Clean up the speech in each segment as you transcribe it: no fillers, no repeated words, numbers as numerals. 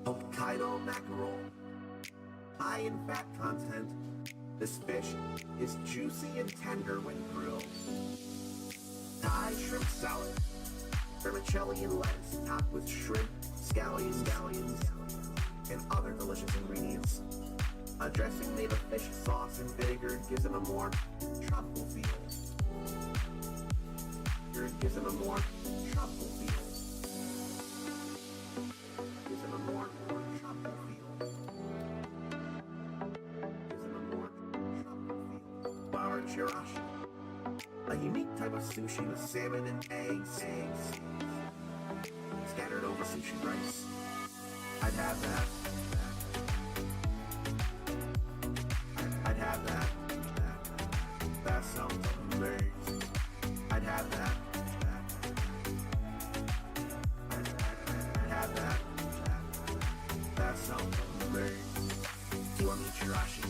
Hokkaido mackerel, high in fat content. This fish is juicy and tender when grilled. Thai shrimp salad, vermicelli and lettuce topped with shrimp, scallions, and other delicious ingredients. A dressing made of fish sauce and vinegar gives it a more tropical feel. Gives it a more tropical feel. Gives it a more tropical feel. Gives it a more tropical feel. Bar chirashi, a unique type of sushi with salmon and eggs scattered over sushi rice. I'd have that. I'd have that. That sounds amazing. I'd have that. I'd have that. That sounds amazing. Kiwami chirashi,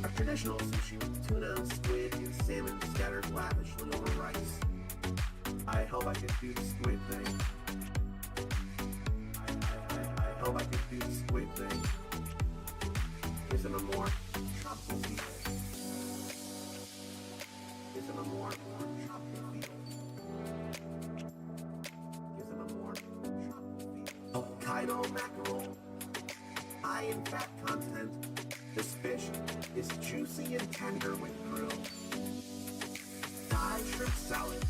a traditional sushi with tuna, squid, and salmon scattered lavishly over rice. I hope I could do the squid thing. I hope I could do the squid thing. Gives it a more tropical feel. Gives it a more tropical feel. Gives it a more tropical feel. Hokkaido mackerel, high in fat content. This fish is juicy and tender when grilled. Thai shrimp salad,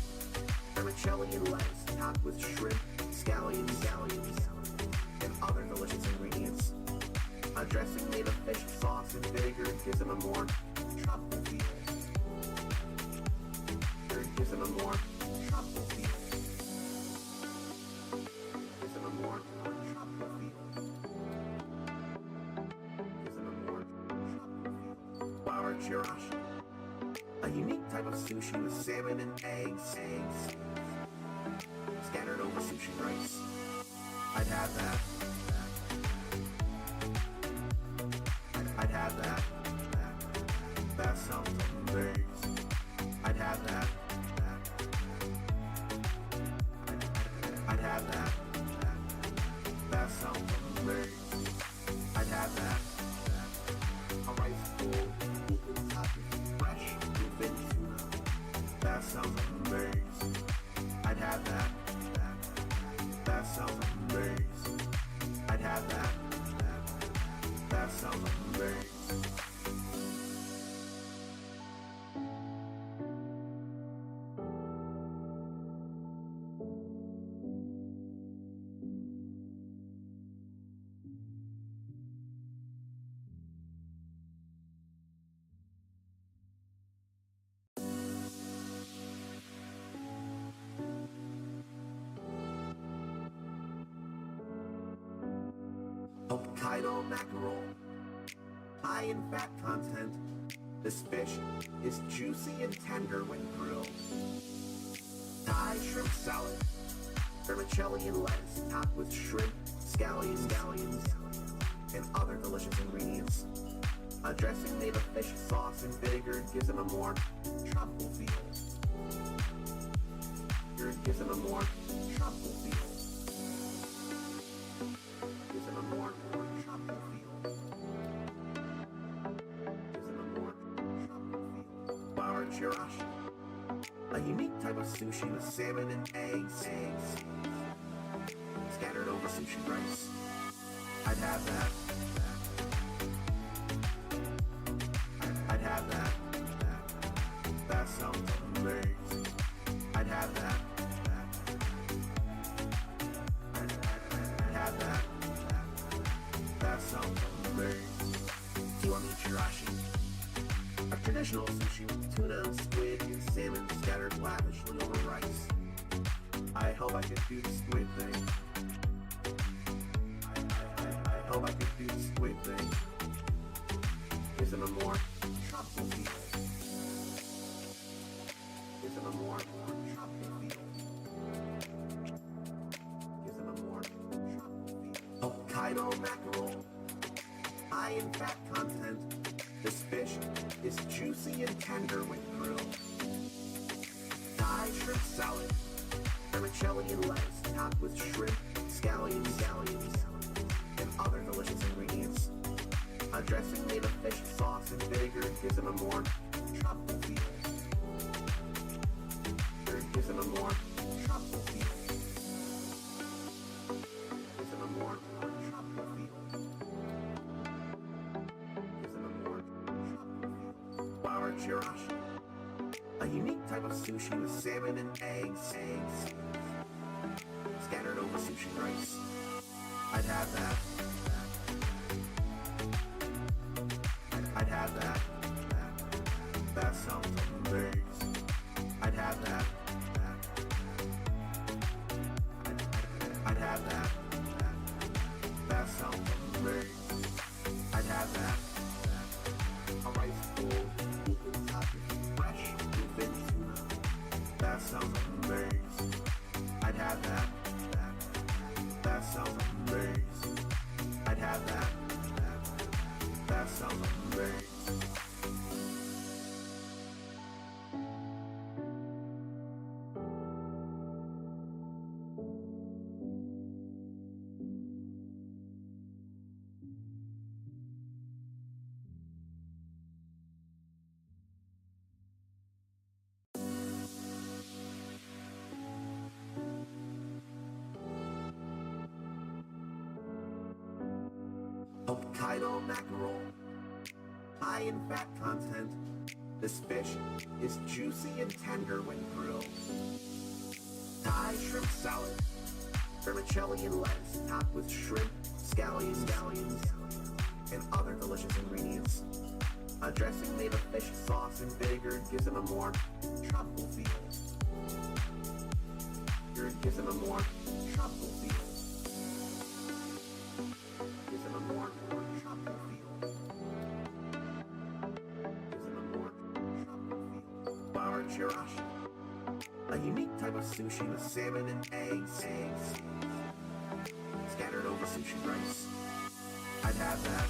vermicelli and lettuce topped with shrimp, scallions, and other delicious ingredients. A dressing made of fish sauce and vinegar gives it a more tropical feel. Gives it a more tropical feel. Gives it a more tropical feel. Gives it a more tropical feel. Bar chirashi, a unique type of sushi with salmon and eggs scattered over sushi rice. I'd have that. I'd have that. That sounds amazing. I'd have that. I'd have that. That sounds amazing. I'd have that. A rice bowl equal topping fresh bluefin tuna. That sounds amazing. I'd have that. That sounds amazing. I'd have that. That sounds amazing. Hokkaido mackerel, high in fat content. This fish is juicy and tender when grilled. Thai shrimp salad, vermicelli and lettuce topped with shrimp, scallions, and other delicious ingredients. A dressing made of fish sauce and vinegar gives it a more tropical feel. Gives it a more tropical feel. Gives it a more tropical feel. Gives it a more tropical feel. Bar chirashi, a unique type of sushi with salmon and eggs scattered over sushi rice. I'd have that. I'd have that. That sounds amazing. I'd have that. I'd have that. That sounds amazing. Kiwami chirashi, a traditional sushi with tuna, squid, and salmon scattered lavishly over rice. I hope I could do the squid thing. I hope I could do the squid thing. Gives it a more tropical feel. Gives it a more tropical feel. Gives it a more tropical feel. Hokkaido mackerel, high in fat content. This fish is juicy and tender when grilled. Thai shrimp salad, vermicelli and lettuce topped with shrimp, scallions, and other delicious ingredients. A dressing made of fish sauce and vinegar gives them a more tropical feel. Gives them a more tropical feel. Gives them a more tropical feel. Gives them a more tropical feel. Flour chirashi, a unique type of sushi with salmon and eggs scattered over sushi rice. I'd have that. I'd have that. That sounds amazing. I'd have that. I'd have that. That sounds amazing. I'd have that. A rice bowl, fresh bluefin tuna. That sounds amazing. I'd have that. That sounds amazing. I'd have that. That sounds amazing. Hokkaido mackerel, high in fat content. This fish is juicy and tender when grilled. Thai shrimp salad, vermicelli and lettuce topped with shrimp, scallions, and other delicious ingredients. A dressing made of fish sauce and vinegar gives them a more tropical feel. Gives them a more tropical feel. Gives them a more tropical feel. Gives them a more tropical feel. Flour chirashi, a unique type of sushi with salmon and eggs scattered over sushi rice. I'd have that.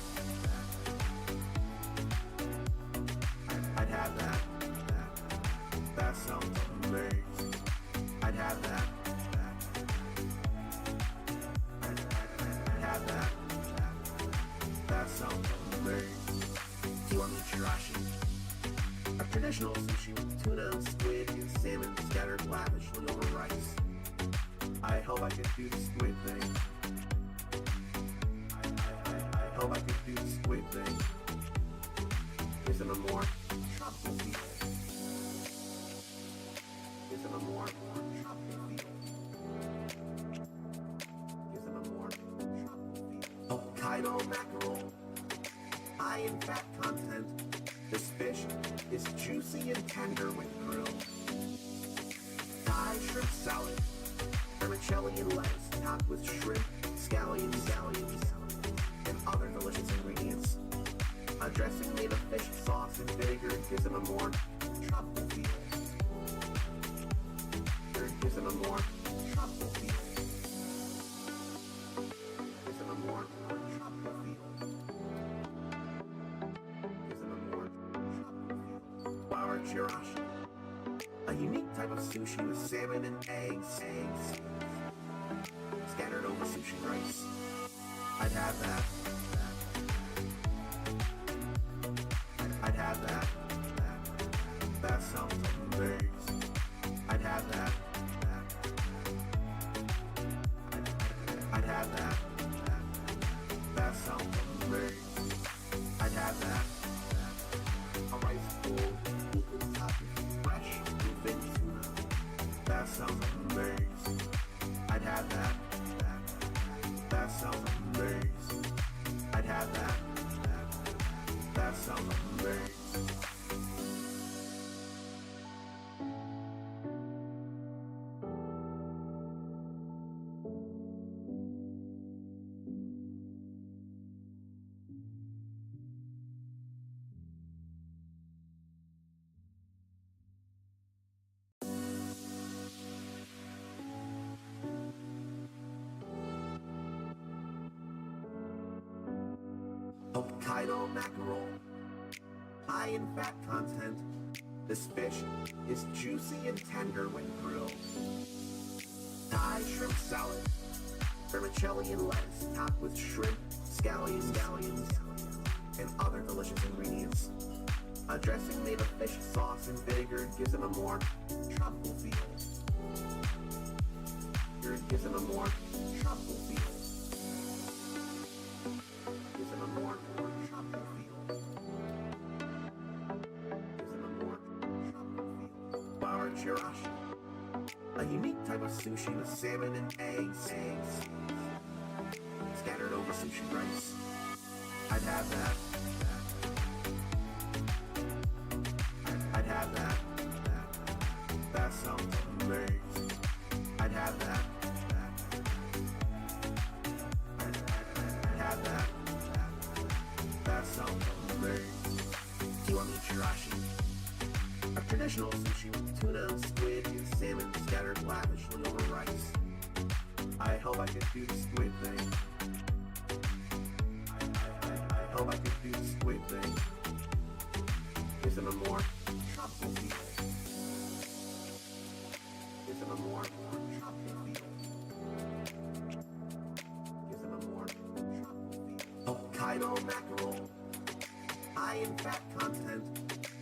I'd have that. That sounds amazing. I'd have that. I'd have that. That sounds amazing. Kiwami chirashi, a traditional sushi with tuna, squid, and salmon scattered lavishly over rice. I hope I can do the squid thing. I hope I can do the squid thing. Gives them a more tropical feel. Gives them a more tropical feel. Gives them a more tropical feel. Hokkaido mackerel, high in fat content. This fish is juicy and tender when grilled. Thai shrimp salad, vermicelli and lettuce topped with shrimp, scallions, and other delicious ingredients. A dressing made of fish sauce and vinegar gives them a more tropical feel. Gives them a more tropical feel. Gives them a more tropical feel. Gives them a more tropical feel. Flour chirashi, a unique type of sushi with salmon and eggs scattered over sushi rice. I'd have that. I'd have that. That sounds amazing. I'd have that. I'd have that. That sounds amazing. I'd have that. A rice bowl, fresh bluefin tuna. That sounds amazing. I'd have that. That sounds amazing. I'd have that. That sounds amazing. Hokkaido mackerel, high in fat content. This fish is juicy and tender when grilled. Thai shrimp salad, vermicelli and lettuce topped with shrimp, scallions, and other delicious ingredients. A dressing made of fish sauce and vinegar gives it a more tropical feel. It gives it a more tropical feel. Gives it a more tropical feel. Gives it a more tropical feel. Flour chirashi, a unique type of sushi with salmon and eggs scattered over sushi rice. I'd have that. I'd have that. That sounds amazing. I'd have that. I'd have that. That sounds amazing. Kiwami chirashi, a traditional sushi with tuna, squid, and salmon scattered lavishly over rice. I hope I could do the squid thing. I hope I could do the squid thing. Gives it a more tropical feel. Gives it a more tropical feel. Gives it a more tropical feel. Hokkaido mackerel, high in fat content.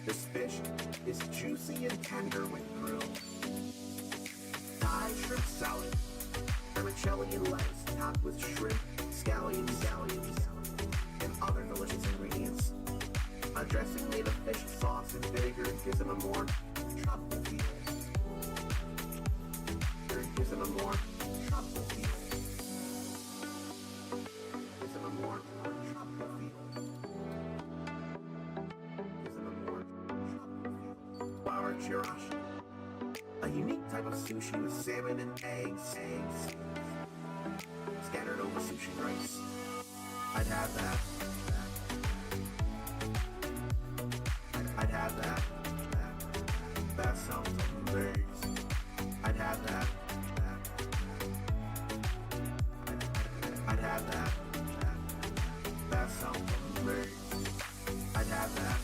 This fish is juicy and tender when grilled. Thai shrimp salad, vermicelli and lettuce topped with shrimp, scallions, and other delicious ingredients. A dressing made of fish sauce and vinegar gives it a more tropical feel. It gives it a more tropical feel. Gives it a more tropical feel. Gives it a more tropical feel. Flour chirashi, a unique type of sushi with salmon and eggs scattered over sushi rice. I'd have that. I'd have that. That sounds amazing. I'd have that. I'd have that. That sounds amazing. I'd have that.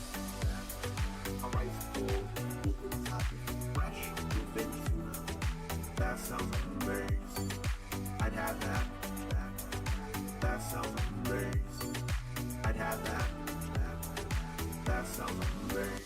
A rice bowl, equal topping, fresh, bluefin tuna. That sounds amazing. I'd have that. That sounds amazing. I'd have that. That sounds amazing.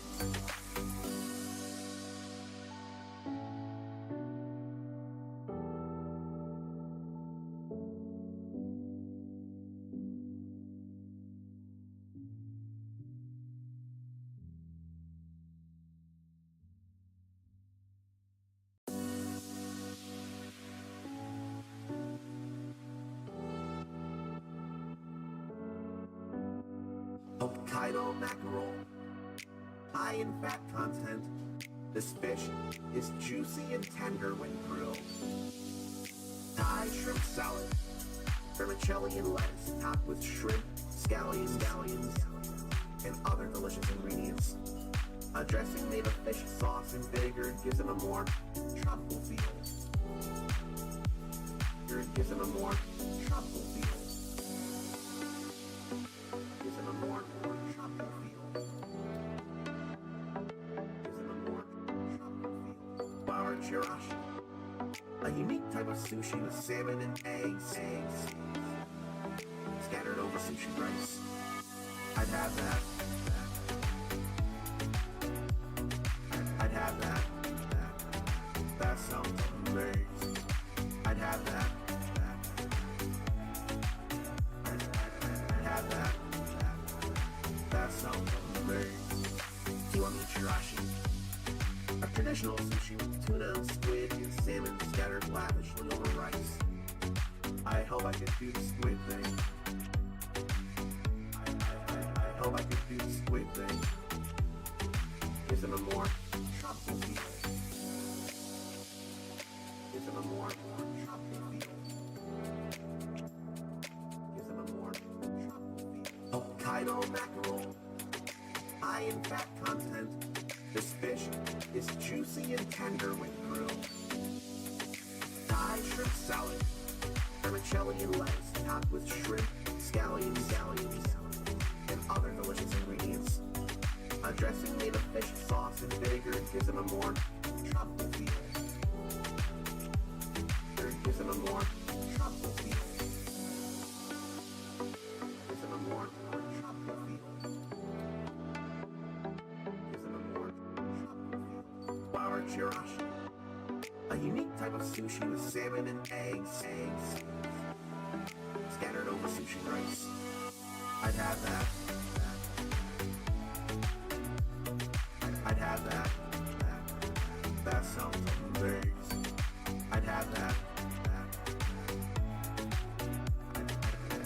Hokkaido mackerel, high in fat content. This fish is juicy and tender when grilled. Thai shrimp salad, vermicelli and lettuce topped with shrimp, scallions, and other delicious ingredients. A dressing made of fish sauce and vinegar gives it a more tropical feel. It gives it a more tropical feel. Gives it a more tropical feel. Gives it a more tropical feel. Flour chirashi, a unique type of sushi with salmon and eggs scattered over sushi rice. I'd have that. I'd have that. That sounds amazing. I'd have that. I'd have that. That sounds amazing. Kiwami chirashi, a traditional sushi with tuna, squid, and salmon scattered lavishly over rice. I hope I could do the squid thing. I hope I could do the squid thing. Gives it a more tropical feel. Gives it a more tropical feel. Gives it a more tropical feel. Hokkaido mackerel, high in fat content. This fish is juicy and tender when grilled. Thai shrimp salad, vermicelli and lettuce topped with shrimp, scallions, and other delicious ingredients. A dressing made of fish sauce and vinegar gives it a more tropical feel. It gives it a more tropical feel. Flour chirashi, a unique type of sushi with salmon and eggs scattered over sushi rice. I'd have that. I'd have that. That sounds amazing. I'd have that.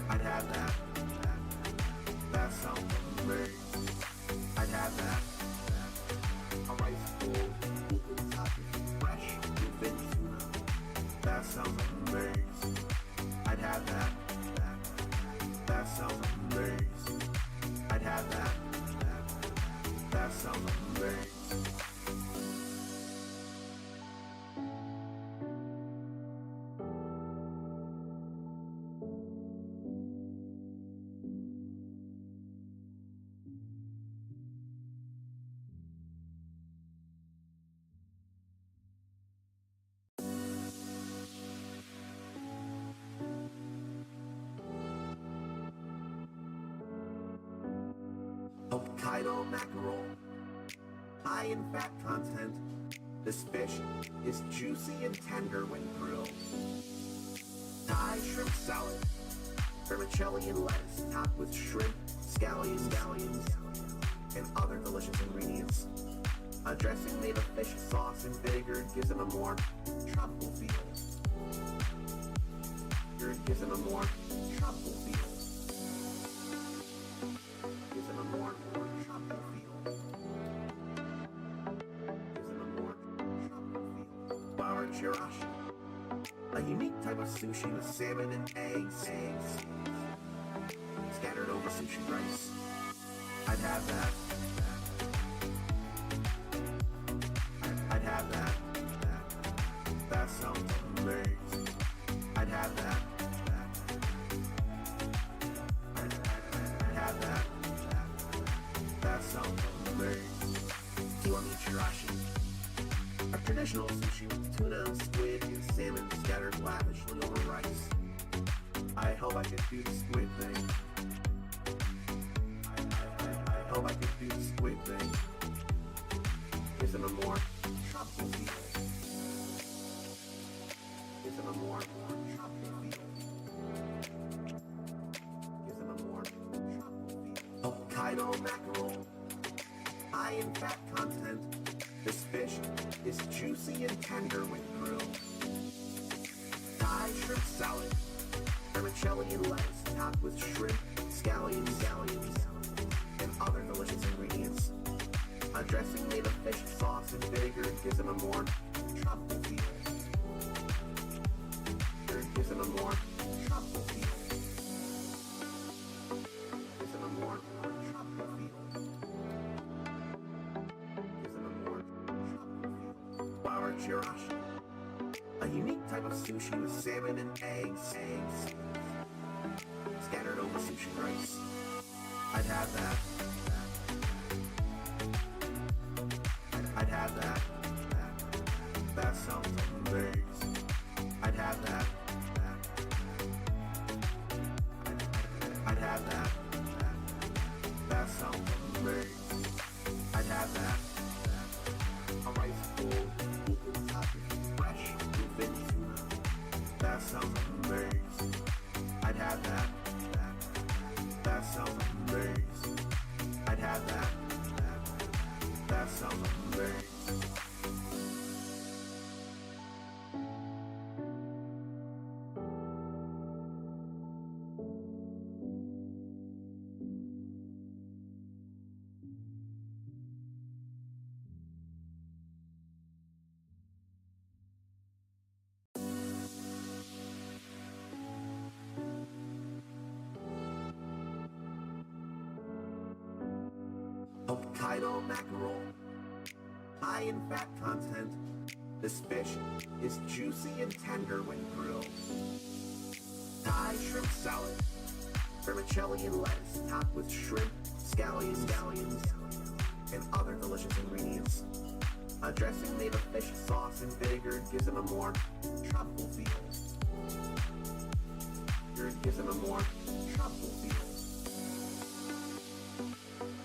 I'd have that. That sounds amazing. I'd have that. A rice bowl, eaten topping, fresh, bluefin tuna. That sounds amazing. I'd have that. That sounds amazing. I'd have that. That sounds amazing. Hokkaido mackerel, high in fat content. This fish is juicy and tender when grilled. Thai shrimp salad, vermicelli and lettuce topped with shrimp, scallions, and other delicious ingredients. A dressing made of fish sauce and vinegar gives them a more tropical feel. Gives them a more tropical feel. Gives them a more tropical feel. Gives them a more tropical feel. Flour chirashi, a unique type of sushi with salmon and eggs scattered over sushi rice. I'd have that. I'd have that. That sounds amazing. I'd have that. I'd have that. That sounds amazing. Kiwami chirashi, a traditional sushi with tuna, squid, and salmon scattered lavishly over rice. I hope I can do the squid thing. I hope I can do the squid thing. Gives them a more tropical feel. Gives them a more tropical feel. Gives them a more tropical feel. Hokkaido mackerel, high in fat content. This fish is juicy and tender when grilled. Thai shrimp salad, vermicelli and lettuce topped with shrimp, scallions, and other delicious ingredients. A dressing made of fish sauce and vinegar gives them a more tropical feel. Gives them a more tropical feel. Gives them a more tropical feel. Gives them a more tropical feel. Flour chirashi, a unique type of sushi with salmon and eggs scattered over sushi rice. I'd have that. I'd have that. That sounds amazing. I'd have that. I'd have that. That sounds amazing. I'd have that. A rice bowl, eaten topping, fresh, bluefin tuna. That sounds amazing. I'd have that. That sounds amazing. I'd have that. That sounds amazing. Hokkaido mackerel, high in fat content. This fish is juicy and tender when grilled. Thai shrimp salad, vermicelli and lettuce topped with shrimp, scallions, and other delicious ingredients. A dressing made of fish sauce and vinegar gives them a more tropical feel. Gives them a more tropical feel.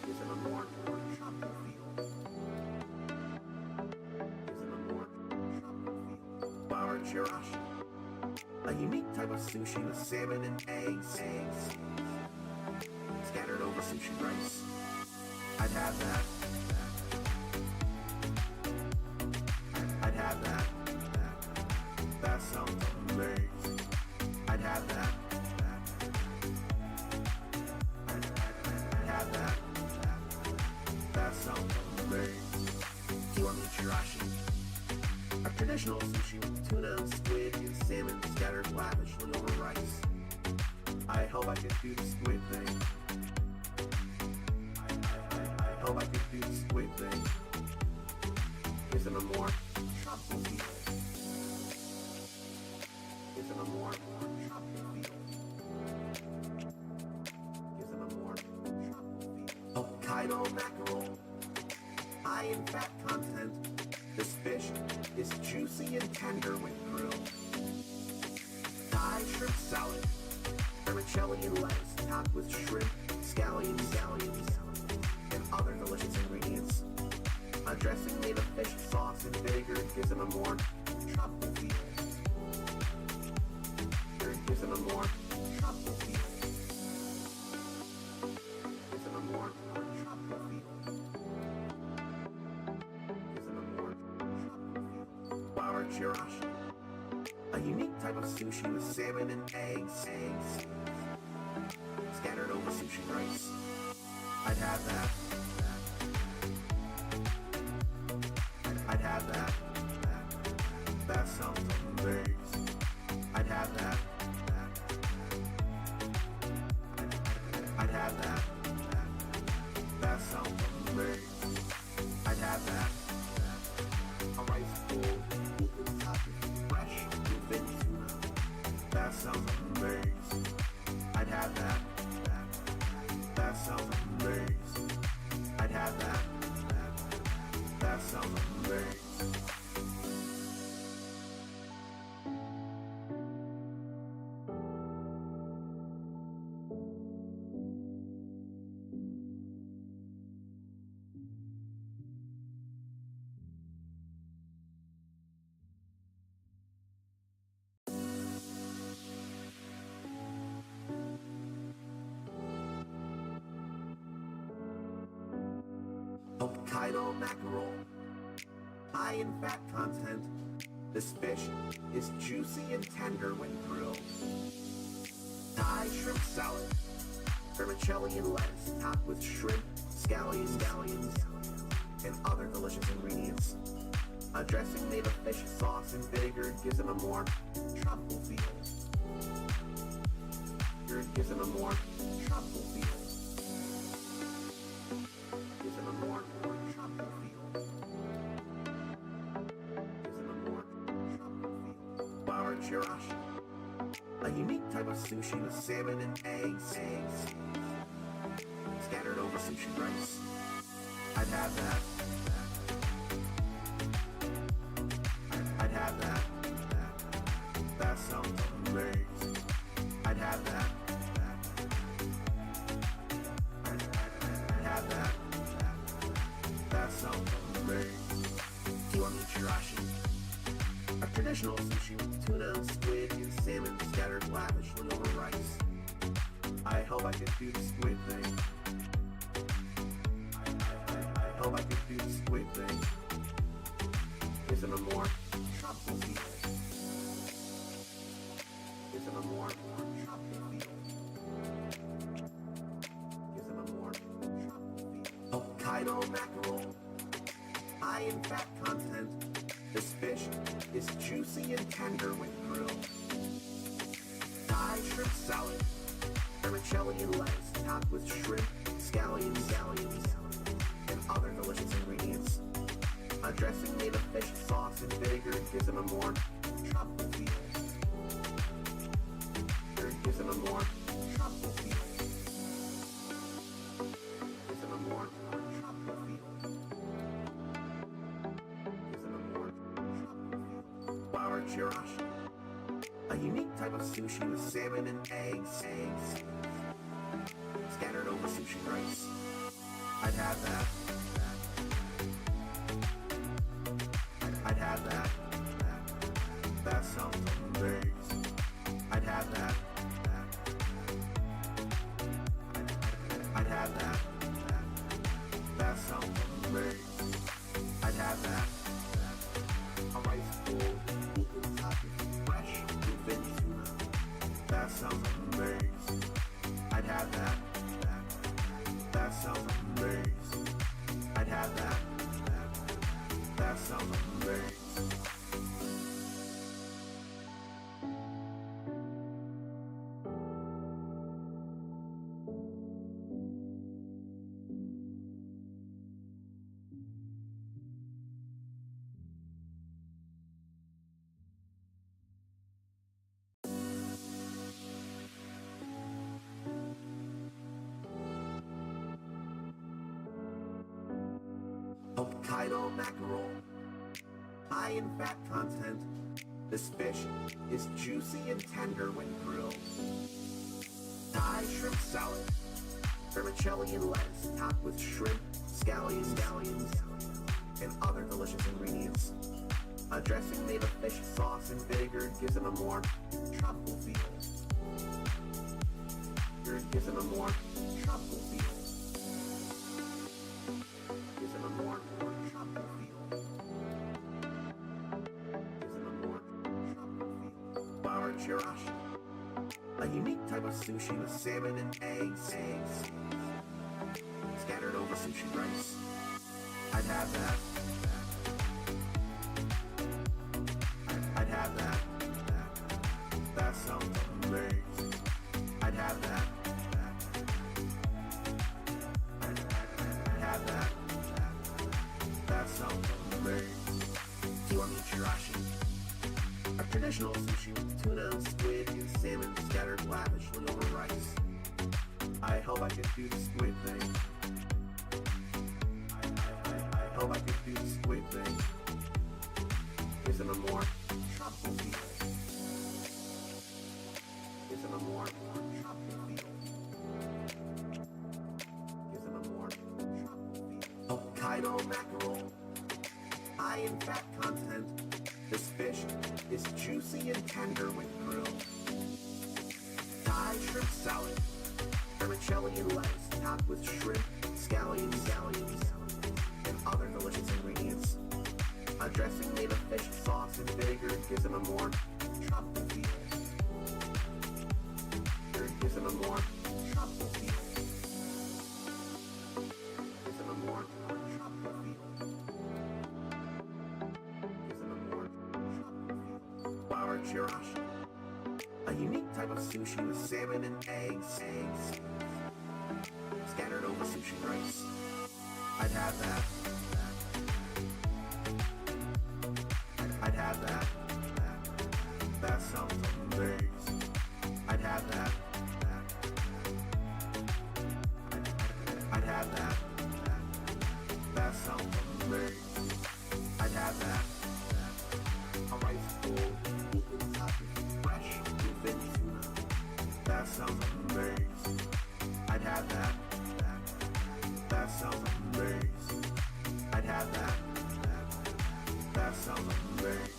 Gives them a more tropical feel. Gives chirashi, a unique type of sushi with salmon and eggs scattered over sushi rice. I'd have that. I'd have that. That sounds amazing. I'd have that. I'd have that. That sounds amazing. Kiwami chirashi, a traditional sushi with tuna and squid and salmon scattered lavishly over rice. I hope I can do the squid thing. I hope I can do the squid thing. Gives them a more tropical feel. Gives them a more tropical feel. Gives them a more tropical feel. Hokkaido mackerel, high in fat content. This fish is juicy and tender when grilled. Thai shrimp salad, vermicelli and lettuce topped with shrimp, scallions, and other delicious ingredients. A dressing made of fish sauce and vinegar gives them a more tropical feel. It gives them a more tropical feel. Gives them a more tropical feel. Gives them a more tropical feel. Flour chirashi, a unique type of sushi with salmon and eggs scattered over sushi rice. I'd have that. I'd have that. That sounds amazing. I'd have that. I'd have that. That sounds amazing. I'd have that. A rice bowl, open topping, fresh, thin tuna. That sounds amazing. I'd have that. That sounds amazing. I'd have that. That sounds amazing. Hokkaido mackerel, high in fat content. This fish is juicy and tender when grilled. Thai shrimp salad, vermicelli and lettuce topped with shrimp, scallions, and other delicious ingredients. A dressing made of fish sauce and vinegar gives them a more tropical feel. It gives them a more tropical feel. Gives them a more tropical feel. Gives them a more tropical feel. Flour chirashi, a unique type of sushi with salmon and eggs scattered over sushi rice. I'd have that. I'd have that. That sounds amazing. I'd have that. I'd have that. That sounds amazing. Kiwami chirashi, a traditional sushi with tuna and squid and salmon scattered lavishly over rice. I hope I can do the squid thing. I hope I can do the squid thing. Gives them a more tropical feel. Gives them a more tropical feel. Gives them a more tropical feel. Hokkaido mackerel, high in fat content. This fish is juicy and tender when grilled. Thai shrimp salad, vermicelli and lettuce topped with shrimp, scallions, and other delicious ingredients. A dressing made of fish sauce and vinegar gives them a more tropical feel. It gives them a more tropical feel. Gives them a more tropical feel. Gives them a more tropical feel. Flour chirashi, a unique type of sushi with salmon and eggs scattered over sushi rice. I'd have that. I'd have that. That sounds Hokkaido mackerel, high in fat content. This fish is juicy and tender when grilled. Thai shrimp salad, vermicelli and lettuce topped with shrimp, scallions, and other delicious ingredients. A dressing made of fish sauce and vinegar gives them a more tropical feel. Gives them a more tropical feel. Gives them a more tropical feel. Gives them a more tropical feel. Flour chirashi, a unique type of sushi with salmon and eggs scattered over sushi rice. I'd have that. I'd have that. That sounds amazing. I'd have that. I'd have that. That sounds amazing. Kiwami chirashi, a traditional sushi with tuna, squid, and salmon scattered lavishly over rice. I hope I can do the squid thing. I hope I can do the squid thing. Gives them a more tropical feel. Gives them a more tropical feel. Gives them a more tropical feel. Hokkaido mackerel, high in fat content. This fish is juicy and tender when grilled. Thai shrimp salad, vermicelli and lettuce topped with shrimp, scallions, and other delicious ingredients. A dressing made of fish sauce and vinegar gives them a more tropical feel. Gives them a more tropical feel. Gives them a more tropical feel. Gives them a more tropical feel. Flour chirashi, a unique type of sushi with salmon and eggs scattered over sushi rice. I'd have that. I'd have that. That sounds amazing. I'd have that. I'd have that. That sounds amazing. I'd have that. A rice bowl, fresh bluefin tuna. That sounds amazing. I'd have that. That sounds amazing. I'd have that. That sounds amazing.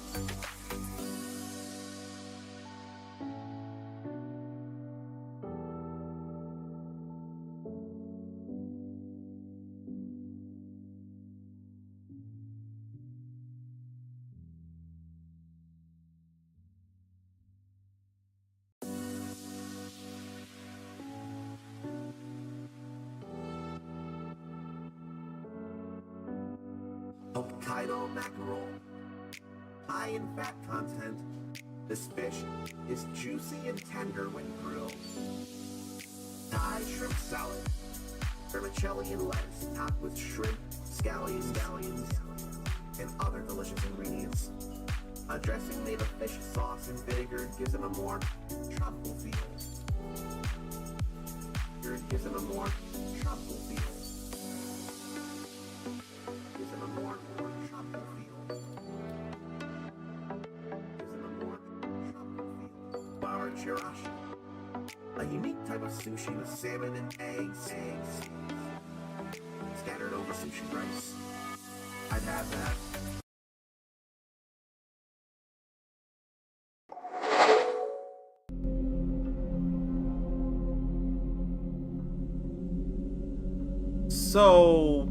Hokkaido mackerel, high in fat content. This fish is juicy and tender when grilled. Thai shrimp salad, vermicelli and lettuce topped with shrimp, scallions, and other delicious ingredients. A dressing made of fish sauce and vinegar gives them a more tropical feel. Gives them a more tropical feel. Gives them a more tropical feel. Gives them a more tropical feel. Flour chirashi, a unique type of sushi with salmon and eggs scattered over sushi rice. I'd have that. So,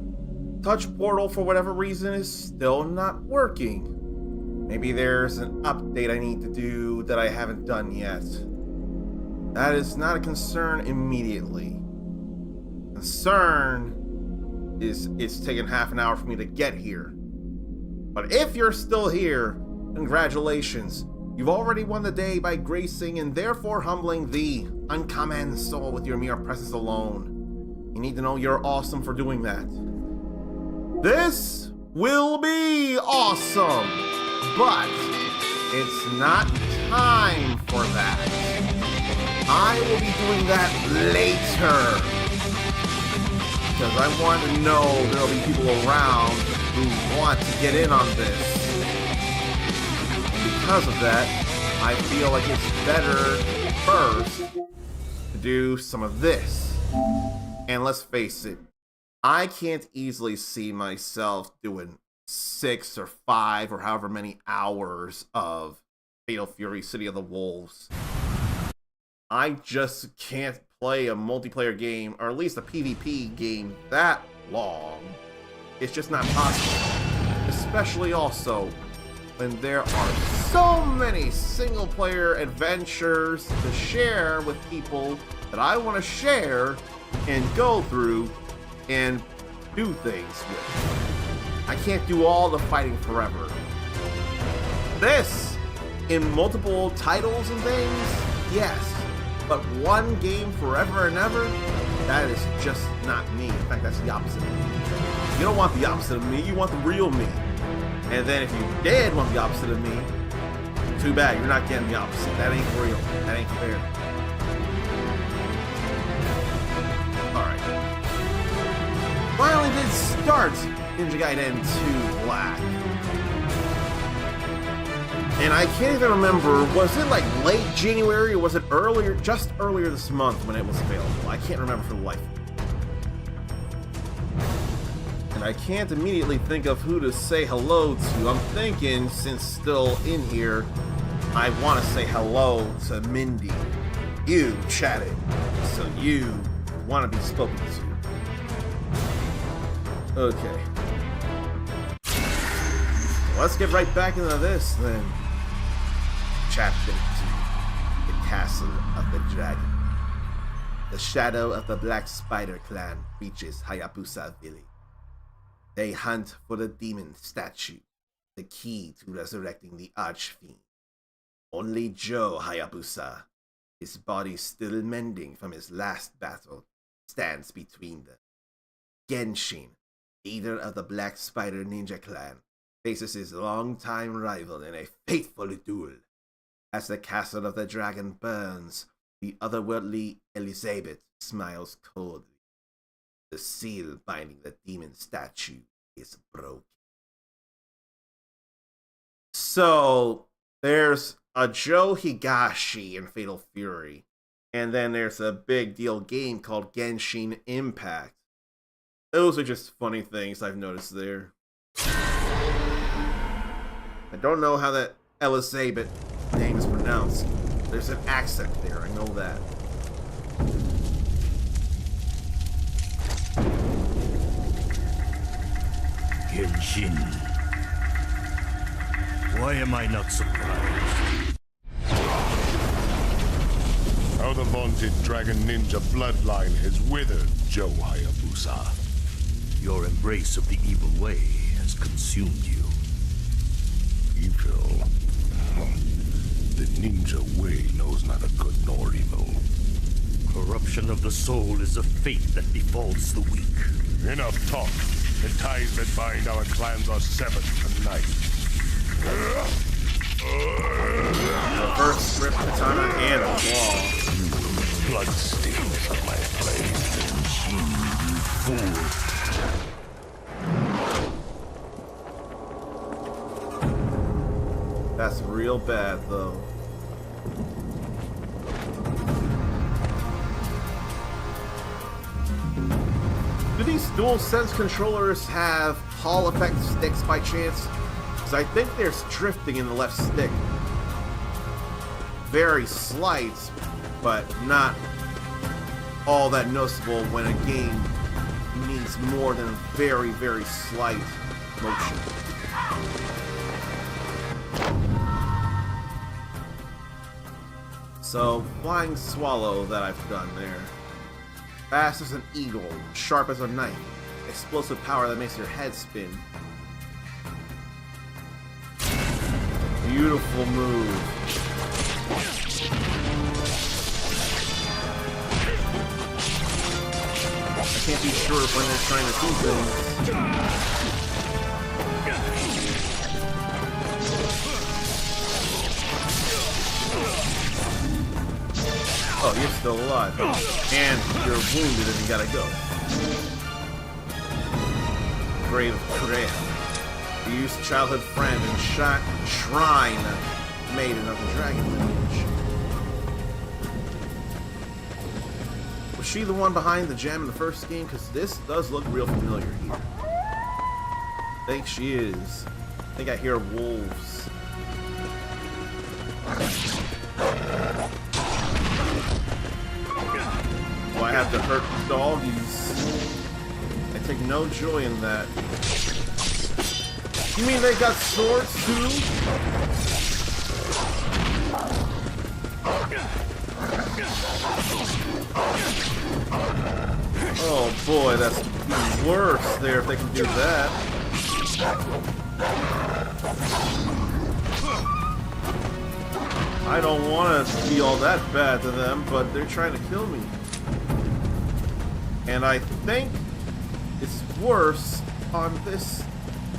Touch Portal for whatever reason is still not working. Maybe there's an update I need to do that I haven't done yet. That is not a concern immediately. Concern is it's taken half an hour for me to get here. But if you're still here, congratulations. You've already won the day by gracing and therefore humbling the uncommon soul with your mere presence alone. You need to know you're awesome for doing that. This will be awesome, but it's not time for that. I will be doing that later, because I want to know there'll be people around who want to get in on this. Because of that, I feel like it's better first to do some of this. And let's face it, I can't easily see myself doing 6 or 5 or however many hours of Fatal Fury City of the Wolves. I just can't play a multiplayer game, or at least a PvP game, that long. It's just not possible. Especially also when there are so many single player adventures to share with people that I want to share and go through and do things with. I can't do all the fighting forever. This, in multiple titles and things, yes. But one game forever and ever, that is just not me. In fact, that's the opposite of me. You don't want the opposite of me, you want the real me. And then if you did want the opposite of me, too bad, you're not getting the opposite. That ain't real. That ain't fair. Alright. Finally did start Ninja Gaiden 2 Black. And I can't even remember, was it like late January or was it earlier, just earlier this month when it was available? I can't remember for the life of me. And I can't immediately think of who to say hello to. I'm thinking, since still in here, I want to say hello to Mindy. You chatted, so you want to be spoken to. Okay. Let's get right back into this then. Chapter 2. The Castle of the Dragon. The shadow of the Black Spider clan reaches Hayabusa Village. They hunt for the demon statue, the key to resurrecting the Archfiend. Only Joe Hayabusa, his body still mending from his last battle, stands between them. Genshin, leader of the Black Spider Ninja clan, faces his longtime rival in a fateful duel. As the Castle of the Dragon burns, the otherworldly Elizabeth smiles coldly. The seal binding the demon statue is broken. So, there's a Joe Higashi in Fatal Fury, and then there's a big deal game called Genshin Impact. Those are just funny things I've noticed there. I don't know how that Elizabeth name is pronounced. There's an accent there, I know that. Genshin. Why am I not surprised? How the vaunted Dragon Ninja bloodline has withered, Joe Hayabusa. Your embrace of the evil way has consumed you. Evil? The ninja way knows neither good nor evil. Corruption of the soul is a fate that befalls the weak. Enough talk. The ties that bind our clans are severed tonight. Reverse strip katana and a claw. Bloodstains of my blade. You fool. That's real bad, though. Do these DualSense controllers have Hall effect sticks by chance? Because I think there's drifting in the left stick. Very slight, but not all that noticeable when a game needs more than very, very slight motion. So, Flying Swallow that I've done there. Fast as an eagle, sharp as a knife, explosive power that makes your head spin. Beautiful move. I can't be sure when they're trying to do things. Oh, you're still alive. And you're wounded and you gotta go. Grave of Korea. You used childhood friend and shrine maiden of the dragon lineage. Was she the one behind the gem in the first game? Because this does look real familiar here. I think she is. I think I hear wolves. Well, I have to hurt doggies. I take no joy in that. You mean they got swords too? Oh boy, that's even worse there if they can do that. I don't want to be all that bad to them, but they're trying to kill me. And I think it's worse on this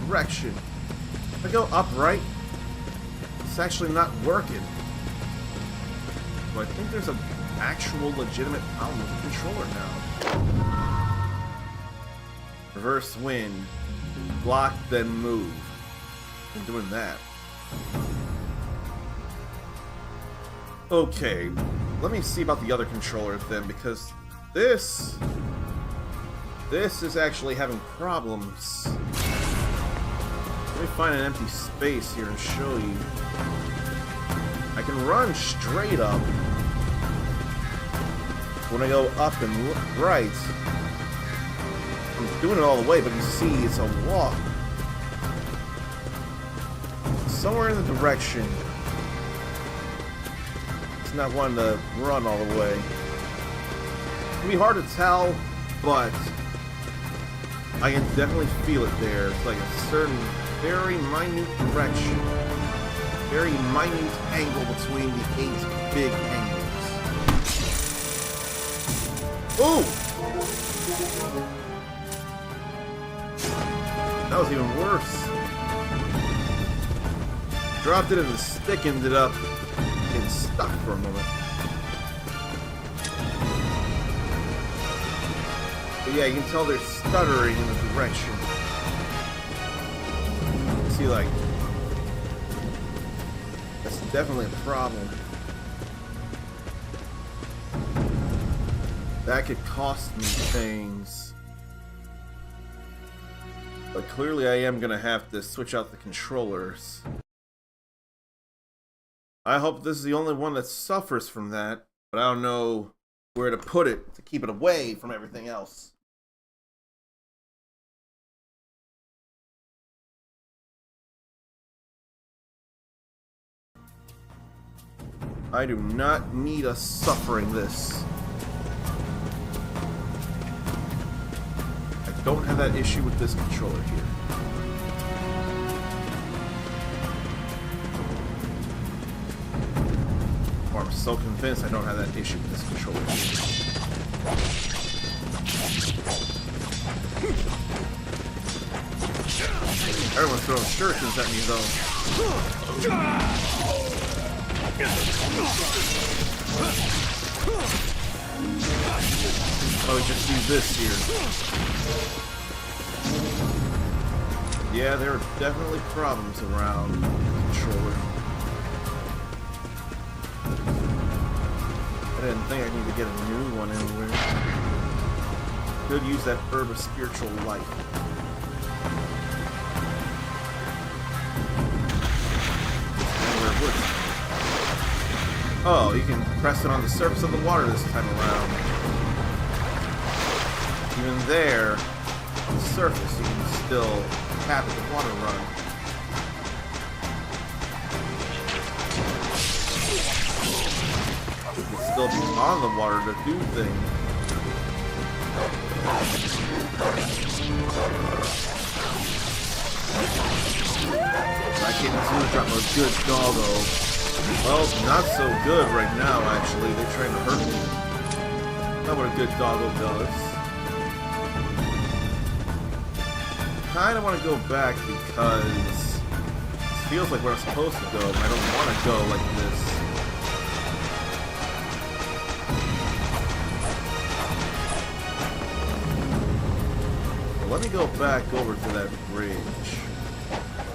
direction. If I go upright, it's actually not working. So I think there's an actual legitimate problem with the controller now. Reverse swing. Block, then move. I'm doing that. Okay, let me see about the other controller then, because this is actually having problems. Let me find an empty space here and show you. I can run straight up. When I go up and right, I'm doing it all the way, but you see it's a walk. Somewhere in the direction. It's not wanting to run all the way. It can be hard to tell, but I can definitely feel it there. It's like a certain very minute direction. Very minute angle between the 8 big angles. Ooh! That was even worse. Dropped it and the stick ended up getting stuck for a moment. But yeah, you can tell they're stuttering in the direction. See, like, that's definitely a problem. That could cost me things. But clearly I am gonna have to switch out the controllers. I hope this is the only one that suffers from that, but I don't know where to put it to keep it away from everything else. I do not need us suffering this. I don't have that issue with this controller here. Or I'm so convinced I don't have that issue with this controller here. Everyone's throwing shurikens at me though. Oh, just do this here. Yeah, there are definitely problems around the controller. I didn't think I need to get a new one anywhere. Could use that herb of spiritual life. Oh, you can press it on the surface of the water this time around. Even there, on the surface, you can still tap at the water run. You can still be on the water to do things. I can't seem to drop a good doggo. Well, not so good right now, actually. They're trying to hurt me. Not what a good doggo does. Kinda want to go back because it feels like where I'm supposed to go, and I don't want to go like this. Well, let me go back over to that bridge.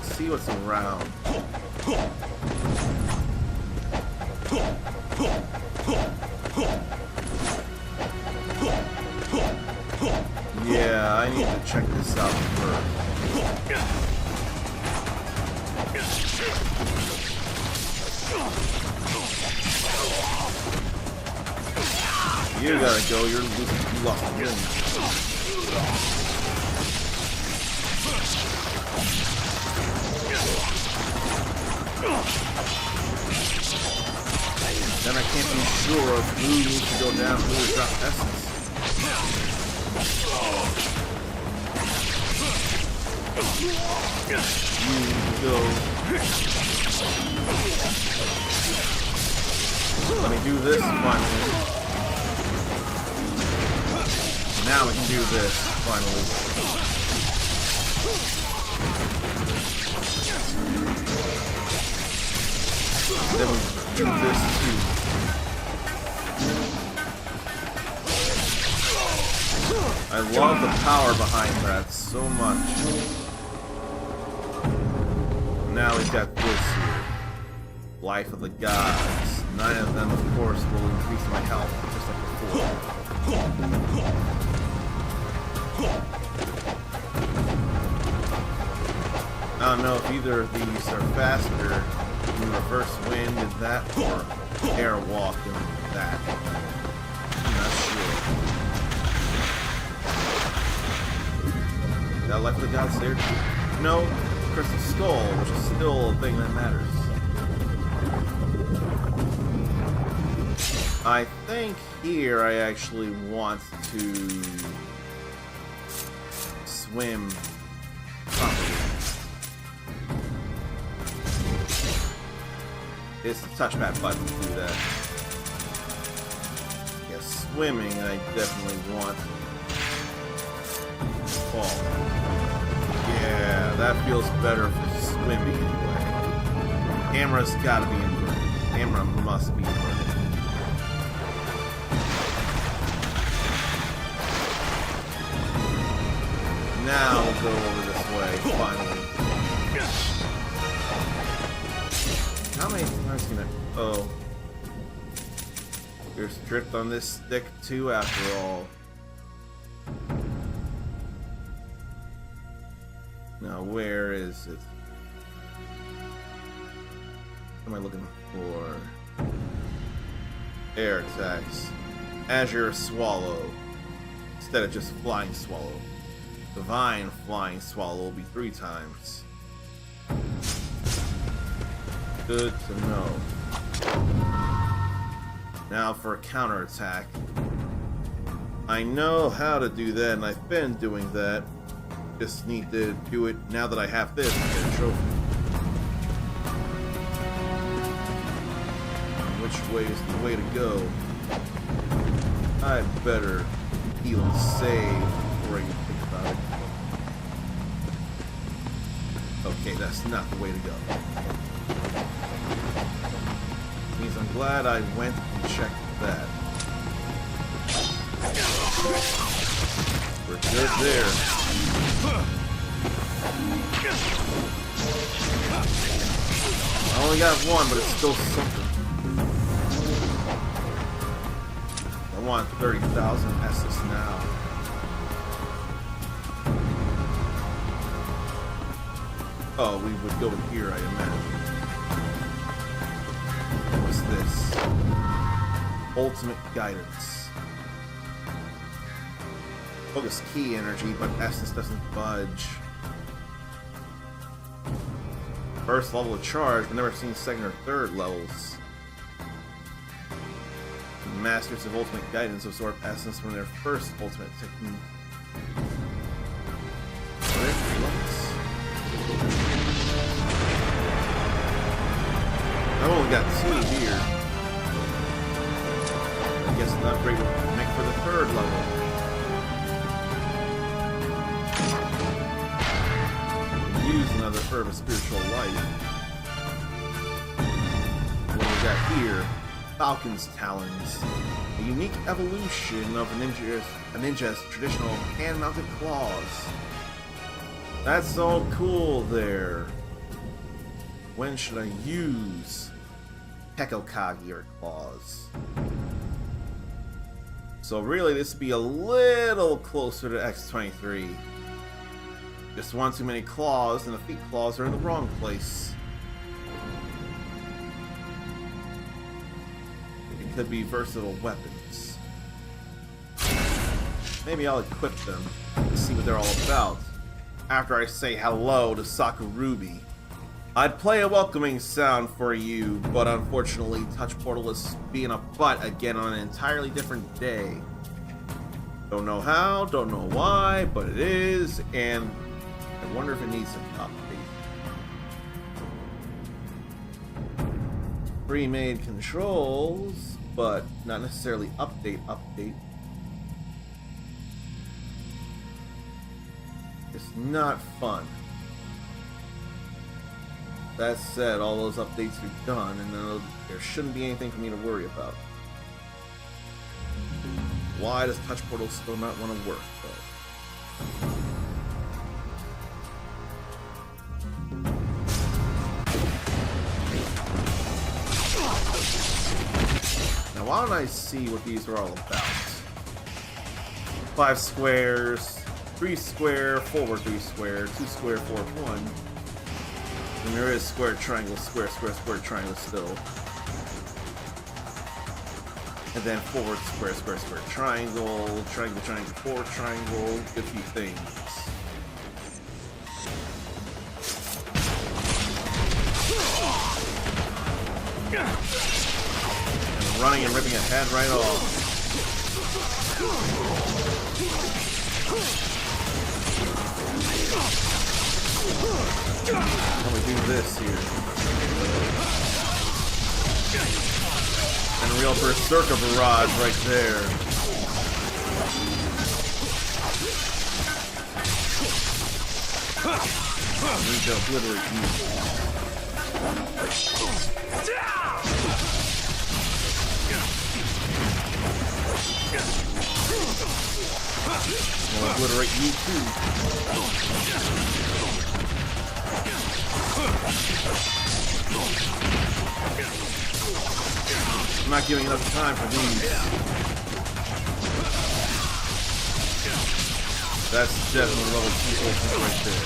see what's around. Yeah, I need to check this out first. You gotta go, you're losing, you lost the game. Then I can't be sure of who needs to go down, who to drop essence. You need to go. Let me do this finally. Now we can do this finally. Then we do this too. I love the power behind that so much. Now we've got this here. Life of the Gods. 9 of them, of course, will increase my health, just like before. I don't know if either of these are faster in reverse wind and that, or airwalk and that. I'm not sure. That Life of the Gods there too? No, Crystal Skull, which is still a thing that matters. I think here I actually want to swim properly. It's the touchpad button to do that. Yeah, swimming I definitely want. Oh. Yeah, that feels better for swimming anyway. Camera's gotta be inverted. Camera must be inverted. Now we'll go over this way, finally. How many times can I... Oh. There's drift on this stick too, after all. Now, where is it? What am I looking for? Air attacks. Azure Swallow. Instead of just Flying Swallow. Divine Flying Swallow will be 3 times. Good to know. Now for a counterattack. I know how to do that, and I've been doing that. Just need to do it now that I have this and get a trophy. Which way is the way to go? I'd better heal and save before I even think about it. Okay, that's not the way to go. Means I'm glad I went and checked that. We're good there. I only got 1, but it's still something. I want 30,000 S's now. Oh, we would go in here, I imagine. What's this? Ultimate Guidance. Focus key energy, but essence doesn't budge. First level of charge, but never seen 2nd or 3rd levels. Masters of Ultimate Guidance absorb essence from their first ultimate technique. I've only got 2 here. I guess an upgrade would make for the 3rd level. Use another Herb of Spiritual Life. What we got here? Falcon's Talons. A unique evolution of a ninja's traditional hand-mounted claws. That's all cool there. When should I use Hekokage or Claws? So really, this would be a little closer to X-23. Just one too many claws, and the feet claws are in the wrong place. It could be versatile weapons. Maybe I'll equip them to see what they're all about after I say hello to Sakurubi. I'd play a welcoming sound for you, but unfortunately Touch Portal is being a butt again on an entirely different day. Don't know how, don't know why, but it is, and I wonder if it needs an update. Pre-made controls, but not necessarily update. It's not fun. That said, all those updates are done, and there shouldn't be anything for me to worry about. Why does Touch Portal still not want to work, though? Now, why don't I see what these are all about? 5 squares, 3 square, forward 3 square, 2 square, forward 1. And there is square, triangle, square, square, square, triangle still. And then forward, square, square, square, triangle, triangle, triangle, forward, triangle, a few things. And running and ripping a head right off. How do we do this here? And a real berserker barrage right there. I need to obliterate you. I'll obliterate you too. I'm not giving enough time for these. That's definitely level 2 ultimate right there.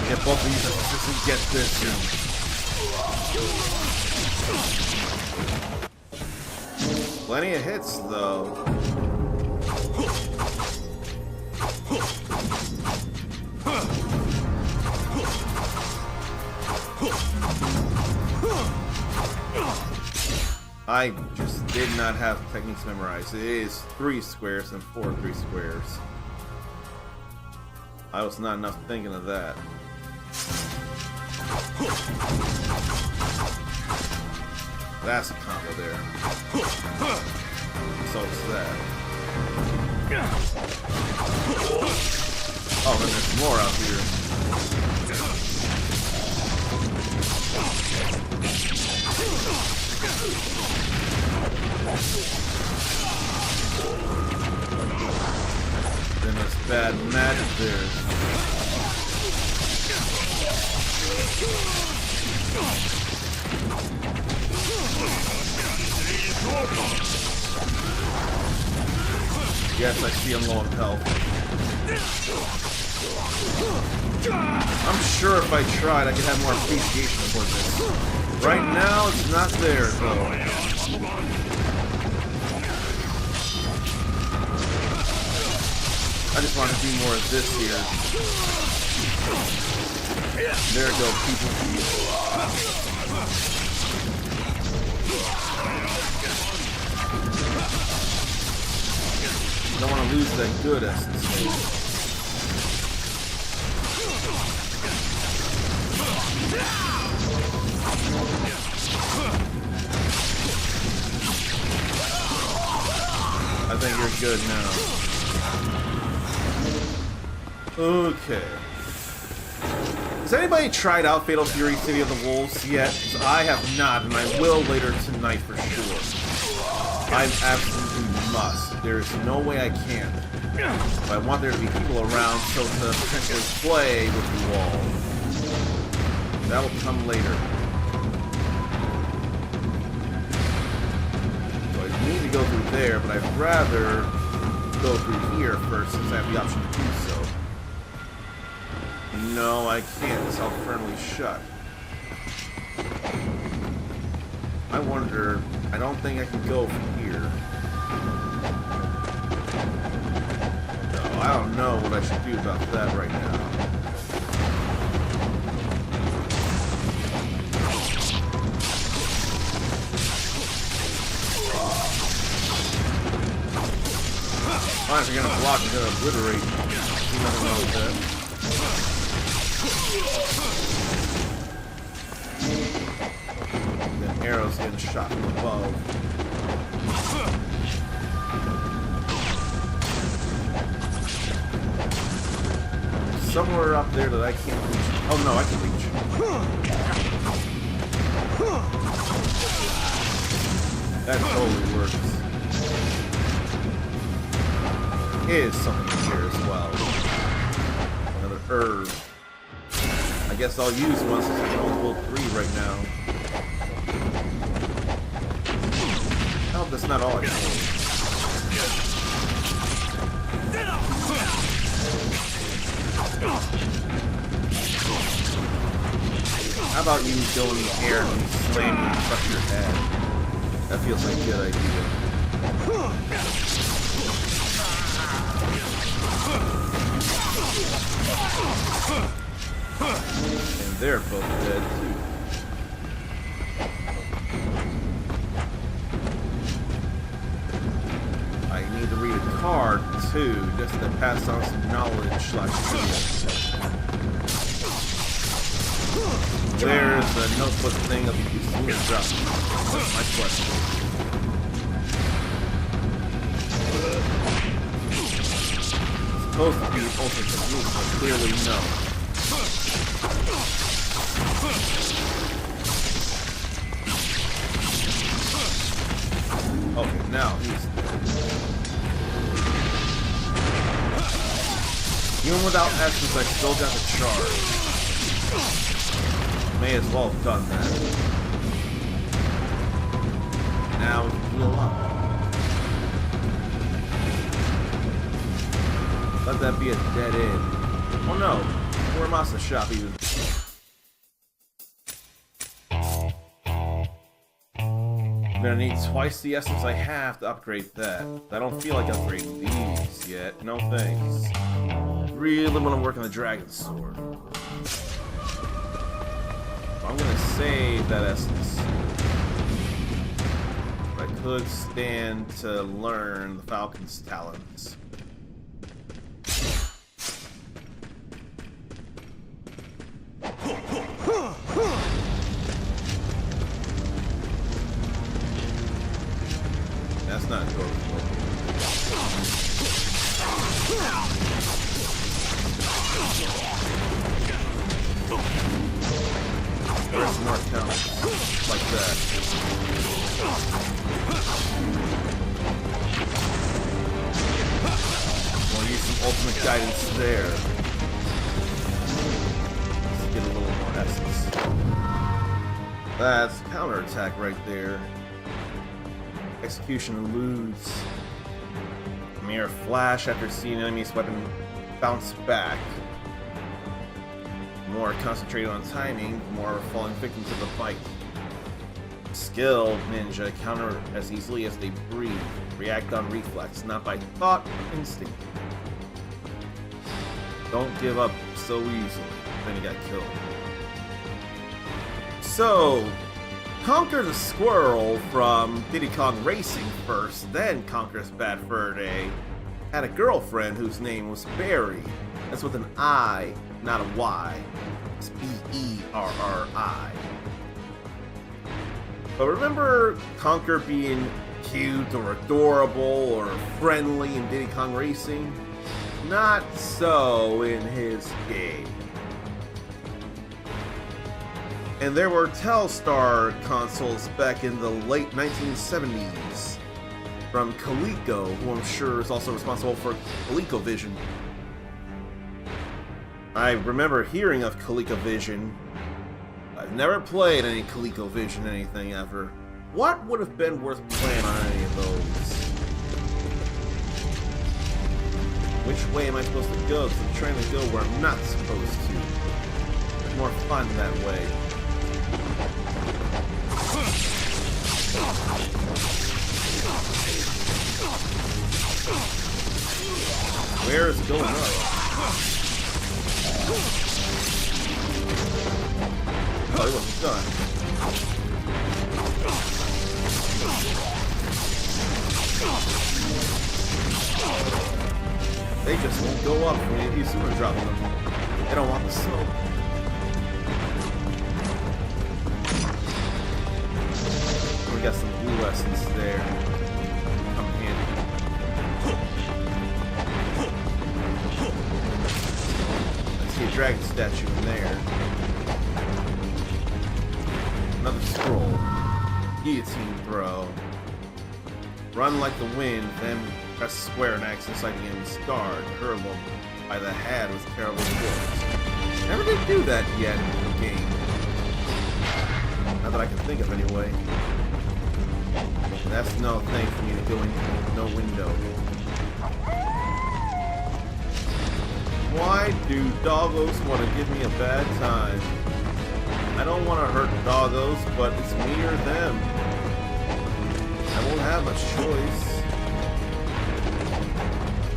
Get both of these just to get this. Plenty of hits, though. I just did not have techniques memorized. It is 3 squares and 4 3 squares. I was not enough thinking of that. That's a combo there. So is that. Oh, and there's more out here. Then there's bad magic there. Yes, I see him low on health. I'm sure if I tried, I could have more appreciation for this. Right now, it's not there, though. I just want to do more of this here. There we go, people. Don't want to lose that good essence. I think you're good now. Okay. Has anybody tried out Fatal Fury City of the Wolves yet? 'Cause I have not, and I will later tonight for sure. I absolutely must. There's no way I can. But I want there to be people around so to potentially play with you all. That will come later. So I need to go through there, but I'd rather go through here first since I have the option to do so. No, I can't. It's all firmly shut. I wonder... I don't think I can go from here. No, I don't know what I should do about that right now. Fine, if you're gonna block, I'm gonna obliterate. See nothing wrong with that. Then arrows getting shot from above. Somewhere up there that I can't reach. Oh no, I can reach. That totally works. Is something here as well. Another herb. I guess I'll use one since I can only hold 3 right now. I hope that's not all I can hold. How about you go in the air and slam you and crush your head? That feels like a good idea. And they're both dead too. I need to read a card too, just to pass on some knowledge /trivia. There's the notebook thing of the Usuna drop. That's my question. Supposed to be ultimate technique, but clearly no. Okay, now he's dead. Even without essence, I still got the charge. May as well have done that. Now we can heal up. Let that be a dead end. Oh no, Muramasa shop even. I'm gonna need twice the essence I have to upgrade that. I don't feel like upgrading these yet. No thanks. Really want to work on the Dragon Sword. I'm gonna save that essence. I could stand to learn the Falcon's talents. That's not good. There's more talents like that. We'll use some ultimate guidance there. Let's get a little more essence. That's counterattack right there. Execution eludes. Mere flash after seeing an enemy's weapon bounce back. More concentrated on timing, more falling victim to the fight. Skilled ninja counter as easily as they breathe. React on reflex, not by thought or instinct. Don't give up so easily. Then he got killed. So, conquer the squirrel from Diddy Kong Racing first, then conquers Bad Fur Day. Had a girlfriend whose name was Berry. That's with an I, not a Y. It's B-E-R-R-I. But remember Conker being cute or adorable or friendly in Diddy Kong Racing? Not so in his game. And there were Telstar consoles back in the late 1970s from Coleco, who I'm sure is also responsible for ColecoVision. I remember hearing of ColecoVision. I've never played any ColecoVision anything ever. What would have been worth playing on any of those? Which way am I supposed to go? Because I'm trying to go where I'm not supposed to. It's more fun that way. Where is it going up? Oh, it wasn't done. They just won't go up when you super drop them. They don't want the smoke. We got some blue essence there. Come handy. I see a dragon statue in there. Another scroll. Guillotine throw. Run like the wind, then press square and access like the enemy's scar. Hurl them by the head with terrible force. Never did do that yet in the game. Not that I can think of anyway. That's no thing for me to go into no window. Why do doggos want to give me a bad time? I don't want to hurt doggos, but it's me or them. I won't have much choice.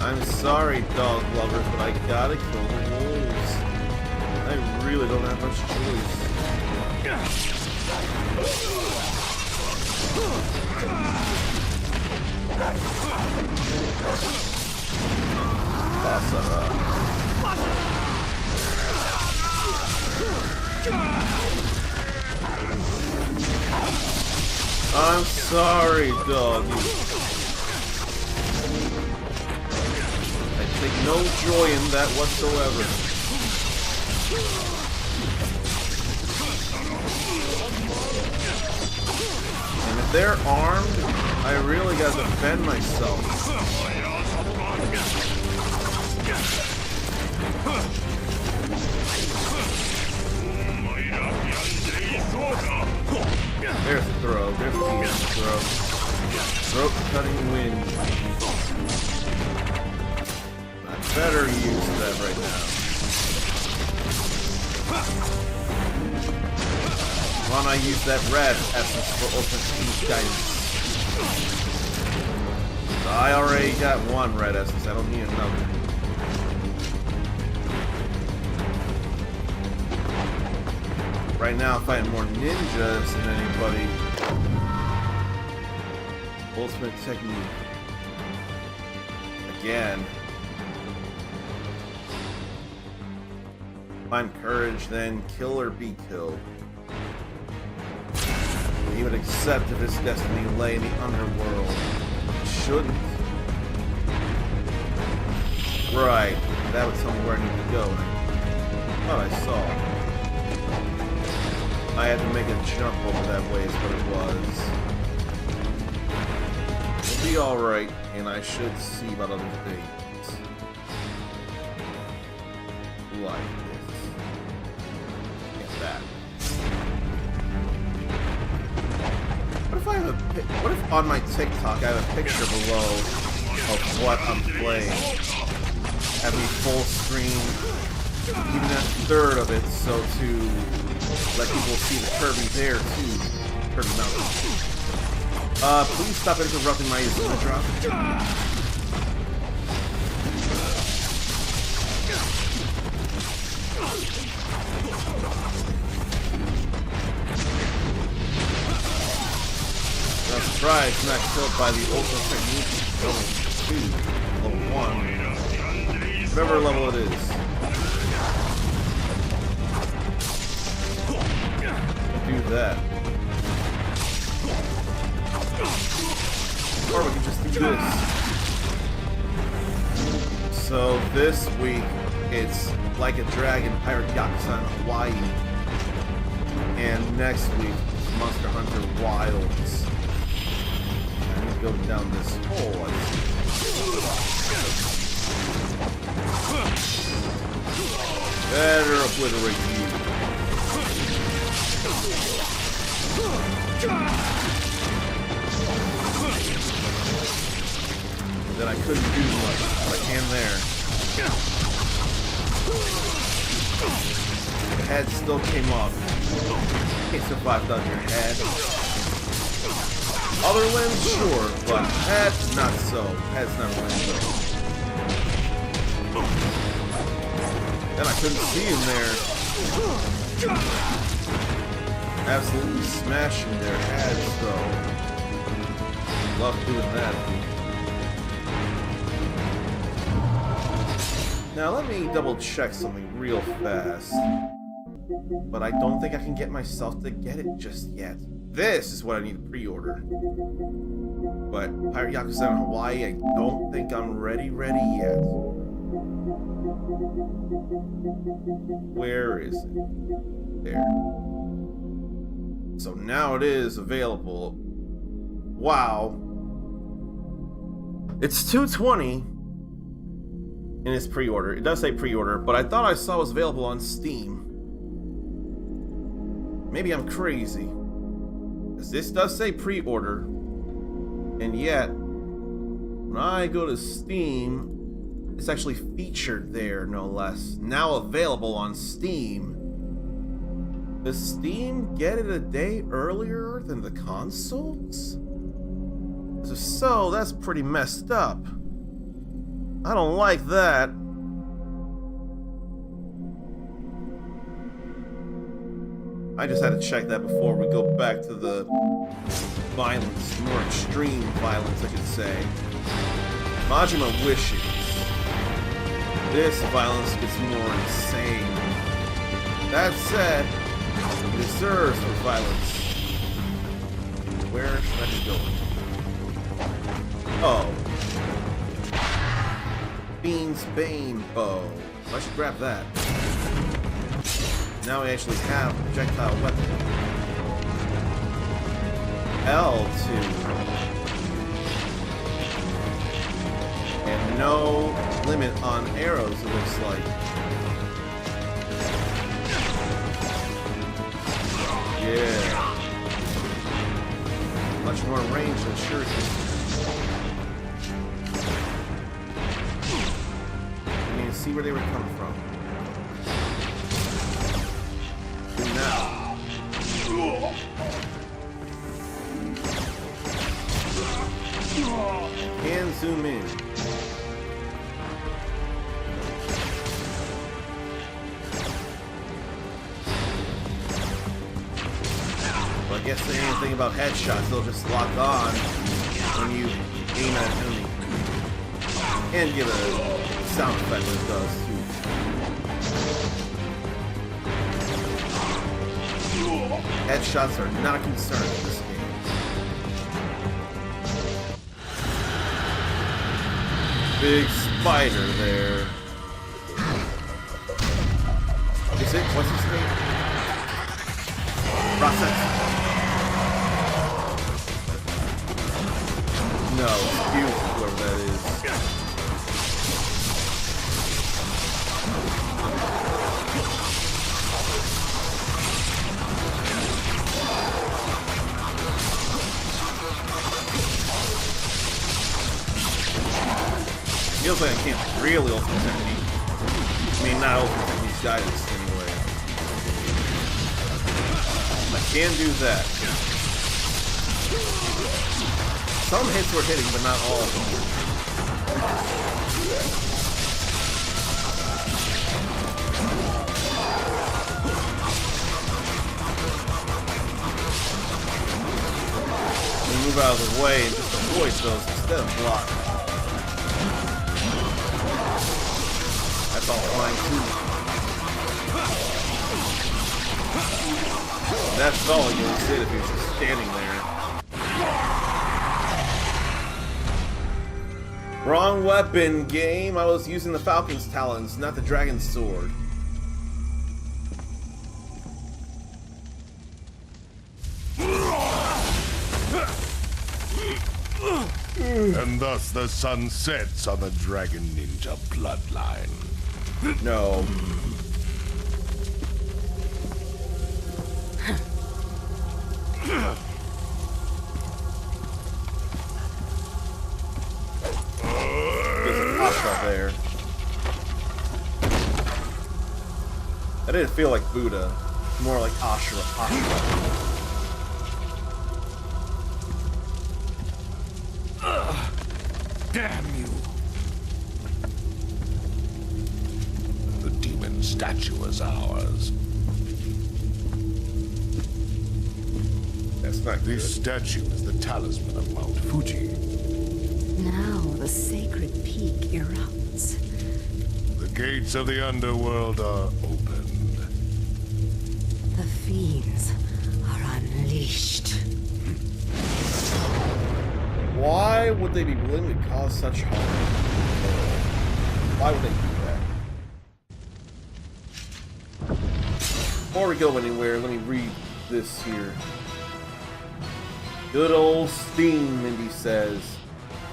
I'm sorry, dog lovers, but I gotta kill the wolves. I really don't have much choice. I'm sorry, doggy. I take no joy in that whatsoever. And if they're armed, I really gotta defend myself. There's the throw. There's the throw. Throat cutting wind. I better use that right now. Why don't I use that red essence for ultimate speed guidance? I already got one red essence. I don't need another. Right now, I'm fighting more ninjas than anybody. Ultimate technique. Again. Find courage, then kill or be killed. He would accept if his destiny lay in the underworld. Shouldn't. Right. That would tell me where I need to go. I thought I saw. I had to make a jump over that way is what it was. It'll be alright, and I should see about other things. Like this. Get that. What if I have a what if on my TikTok I have a picture below of what I'm playing? Have me full screen, even a third of it, so to let people see the Kirby there too. Kirby Mountain. Please stop interrupting my Zilla drop. Not surprised, not killed by the ultimate technique level 2, level 1. Whatever level it is. Do that. Or we can just do this. So this week, it's Like a Dragon Pirate Yakuza in Hawaii. And next week, Monster Hunter Wilds. I need to go down this hole. Better obliterate you. Then I couldn't do much, but I can there. The head still came off. Can't survive without your head. Other limbs, sure, but head, not so. Head's not really so. Then I couldn't see him there. Absolutely smashing their heads, though. Love doing that. Now let me double check something real fast. But I don't think I can get myself to get it just yet. This is what I need to pre-order. But Pirate Yakuza in Hawaii, I don't think I'm ready yet. Where is it? There. So now it is available. Wow. It's $220 in its pre-order. It does say pre-order, but I thought I saw it was available on Steam. Maybe I'm crazy. Because this does say pre-order. And yet, when I go to Steam, it's actually featured there, no less. Now available on Steam. Does Steam get it a day earlier than the consoles? If so, that's pretty messed up. I don't like that. I just had to check that before we go back to the violence, more extreme violence, I could say. Majima wishes. This violence gets more insane. That said, it deserves the violence. Where should I be going? Oh. Fiend's Bane bow. I should grab that. Now we actually have a projectile weapon. L2. And no limit on arrows, it looks like. Yeah. Much more range than Shuriken. I mean, see where they were coming from. Now. And zoom in. Well, I guess saying anything about headshots, they'll just lock on when you aim at an enemy. And give a sound effect that it does too. Headshots are not a concern in this game. Big spider there. Is it? What's his name? Process. No, it's Hugh, whoever that is. Feels like I can't really ultimate technique. I mean, not ultimate technique's guidance anyway. I can do that. Some hits were hitting, but not all of them. We move out of the way and just avoid those instead of block. That's all fine too. That's all you'll see if you're just standing there. Wrong weapon, game. I was using the Falcon's talons, not the Dragon's sword. And thus the sun sets on the Dragon Ninja bloodline. No. There's a Asha there. That didn't feel like Buddha. More like Ashra. Ashra. Damn you! The demon statue is ours. That's not good. This statue is the talisman of Mount Fuji. Now the sacred peak erupts. The gates of the underworld are opened. The fiends are unleashed. Why would they be willing to cause such harm? Why would they do that? Before we go anywhere, let me read this here. Good old Steam, Mindy says.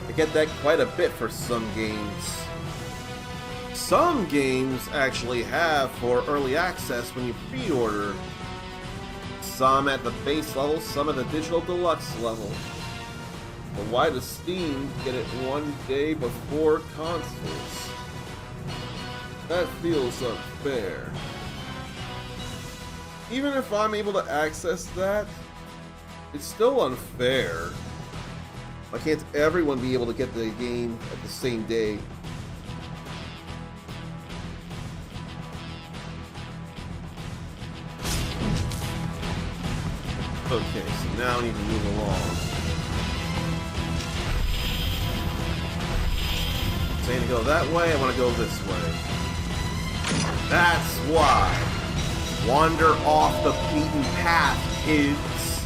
I get that quite a bit for some games. Some games actually have for early access when you pre-order. Some at the base level, some at the digital deluxe level. But why does Steam get it one day before consoles? That feels unfair. Even if I'm able to access that, it's still unfair. Why can't everyone be able to get the game at the same day? Okay, so now I need to move along. Saying to go that way, I want to go this way. That's why. Wander off the beaten path, kids.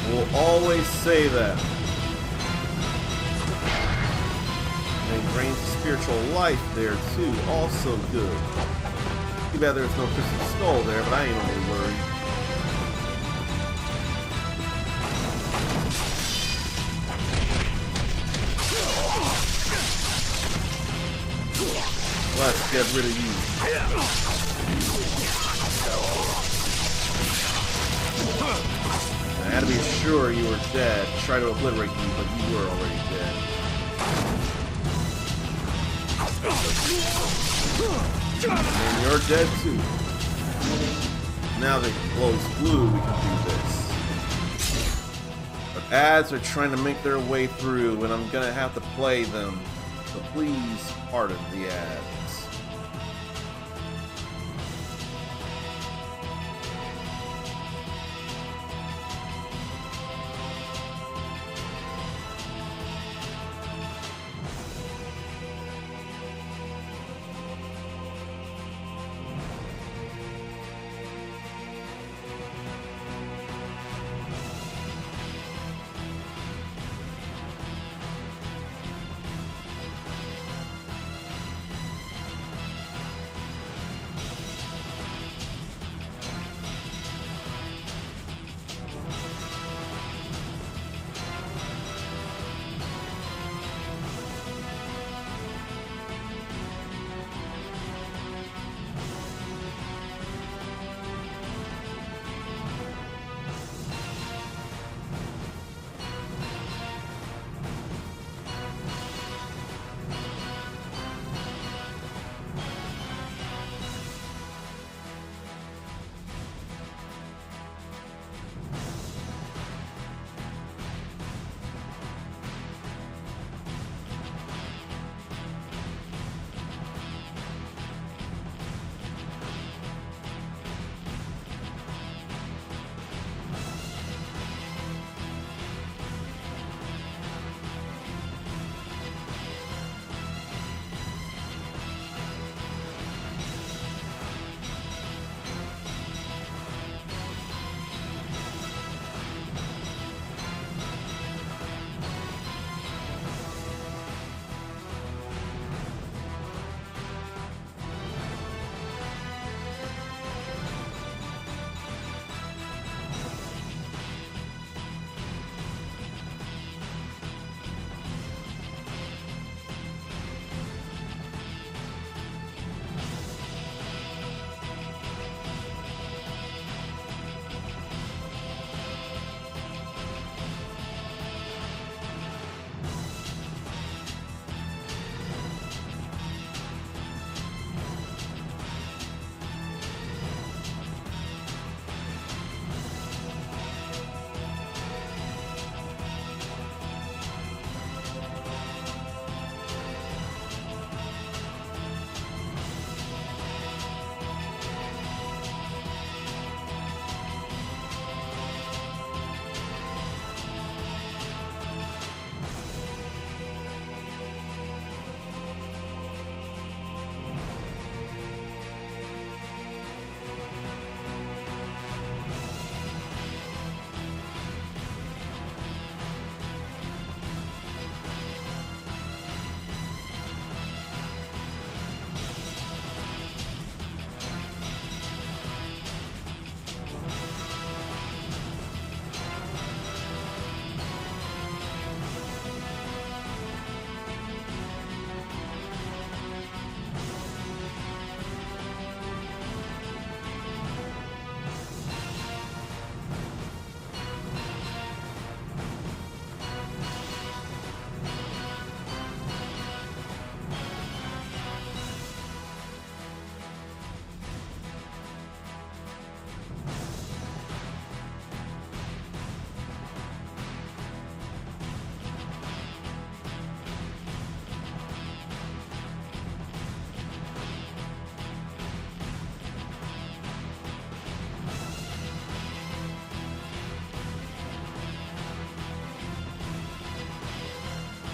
We'll always say that. And grains of spiritual life there too, also good. Too bad there's no crystal skull there, but I ain't really worried. Let's get rid of you. I had to be sure you were dead. Try to obliterate you, but you were already dead. And you're dead too. Now that it glows blue, we can do this. But ads are trying to make their way through, and I'm gonna have to play them. So please pardon the ads.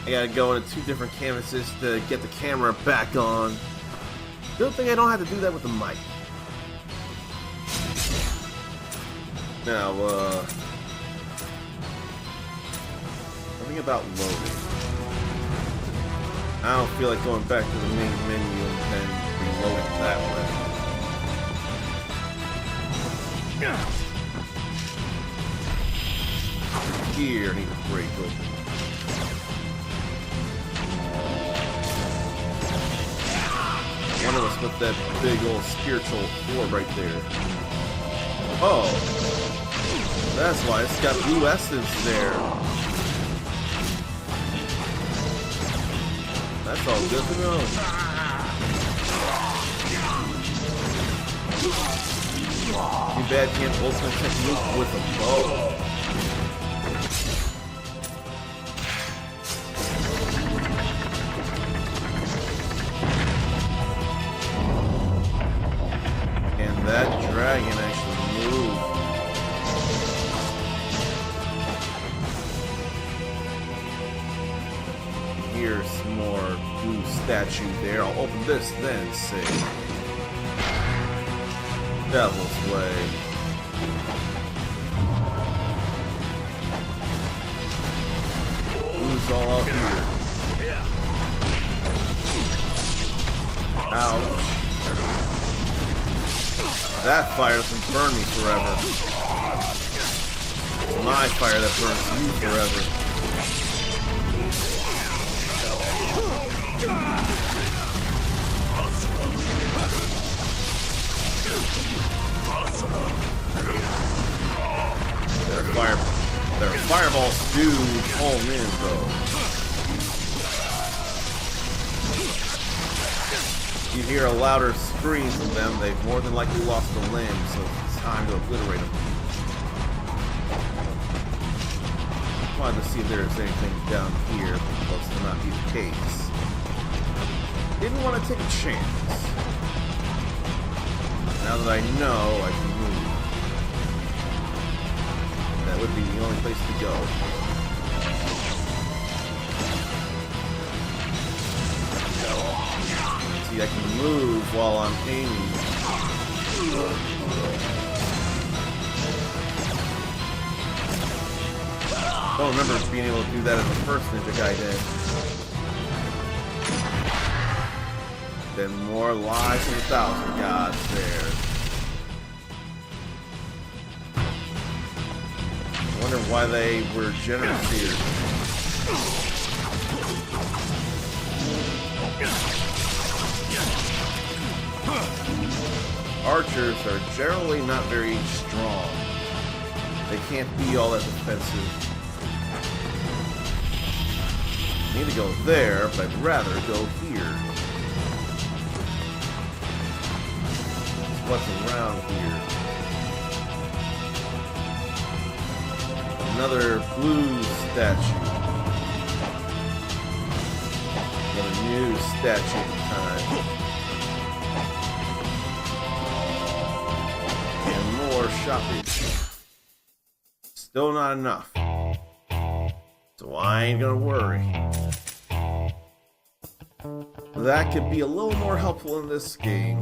I gotta go into 2 different canvases to get the camera back on. Good thing I don't have to do that with the mic. Now, something about loading. I don't feel like going back to the main menu and then reloading that way. Here, I need to break open. One of us with that big old spiritual orb right there. Oh, that's why it's got blue essence there. That's all good to know. Too bad you can't ultimate technique with a bow. And that dragon actually moved. Here's some more blue statue there. I'll open this then, see. Devil's Way. Blue's all out here. Ouch. That fire doesn't burn me forever. It's my fire that burns you forever. Their fireballs do home in though. You hear a louder scream from them, they've more than likely lost a limb, so it's time to obliterate them. Wanted to see if there's anything down here, but looks to not be the case. Didn't want to take a chance. Now that I know I can move, that would be the only place to go. See, I can move while I'm aiming. I don't remember being able to do that in the first Ninja Gaiden. Then more lies from 1,000 gods there. I wonder why they were generous here. Archers are generally not very strong. They can't be all that defensive. I need to go there, but I'd rather go here. What's around here? Another blue statue. Got a new statue time. And more shopping. Still not enough. So I ain't gonna worry. That could be a little more helpful in this game.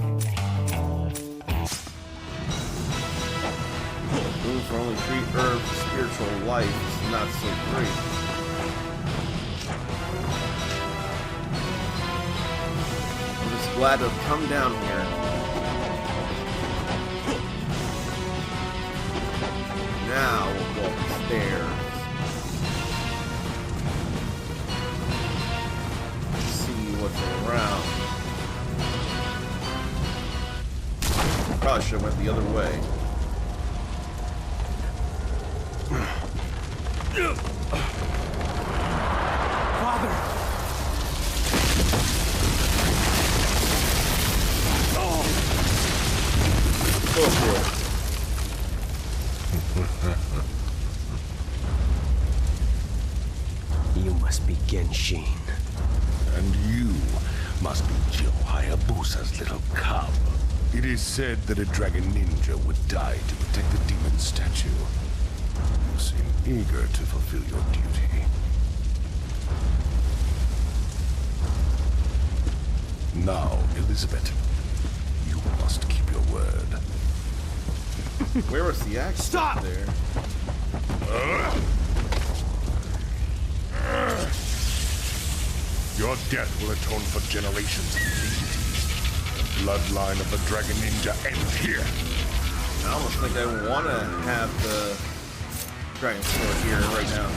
Food for only 3 herbs, spiritual life is not so great. I'm just glad to have come down here. Now we'll go up the stairs. See what's around. Probably should have went the other way. Father! Go for it. You must be Genshin. And you must be Joe Hayabusa's little cub. It is said that a dragon ninja would die to protect the demon statue. You seem eager to fulfill your duty. Now, Elizabeth, you must keep your word. Where was the axe? Stop! There. Your death will atone for generations of deities. The bloodline of the Dragon Ninja ends here. I almost think I want to have the Dragon Sword here right now.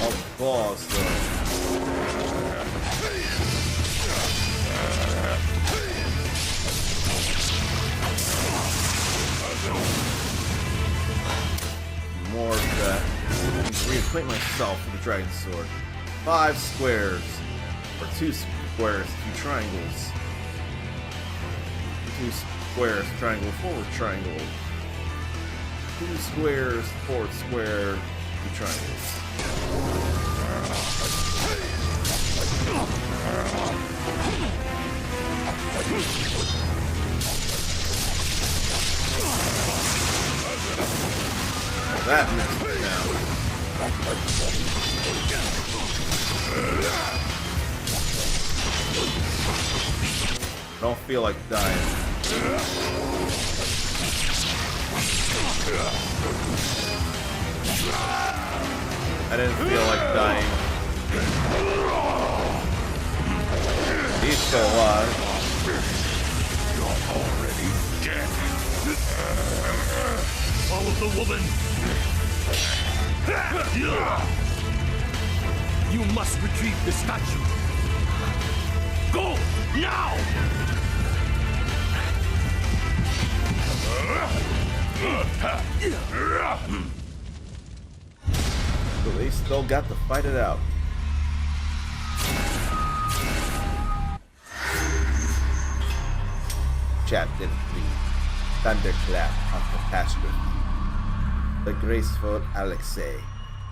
Oh, balls, though. More of that. Reacquaint myself with the Dragon Sword. 5 squares. Or 2 squares, 2 triangles. 2 squares, triangle, forward triangle. 2 squares, forward square, 2 triangles. That messed me down. Don't feel like dying. I didn't feel like dying. He's still alive. You're already dead. Follow the woman! You must retrieve the statue! Go! Now! So they still got to fight it out. Chapter 3. Thunderclap of Catastrophe. The graceful Alexei,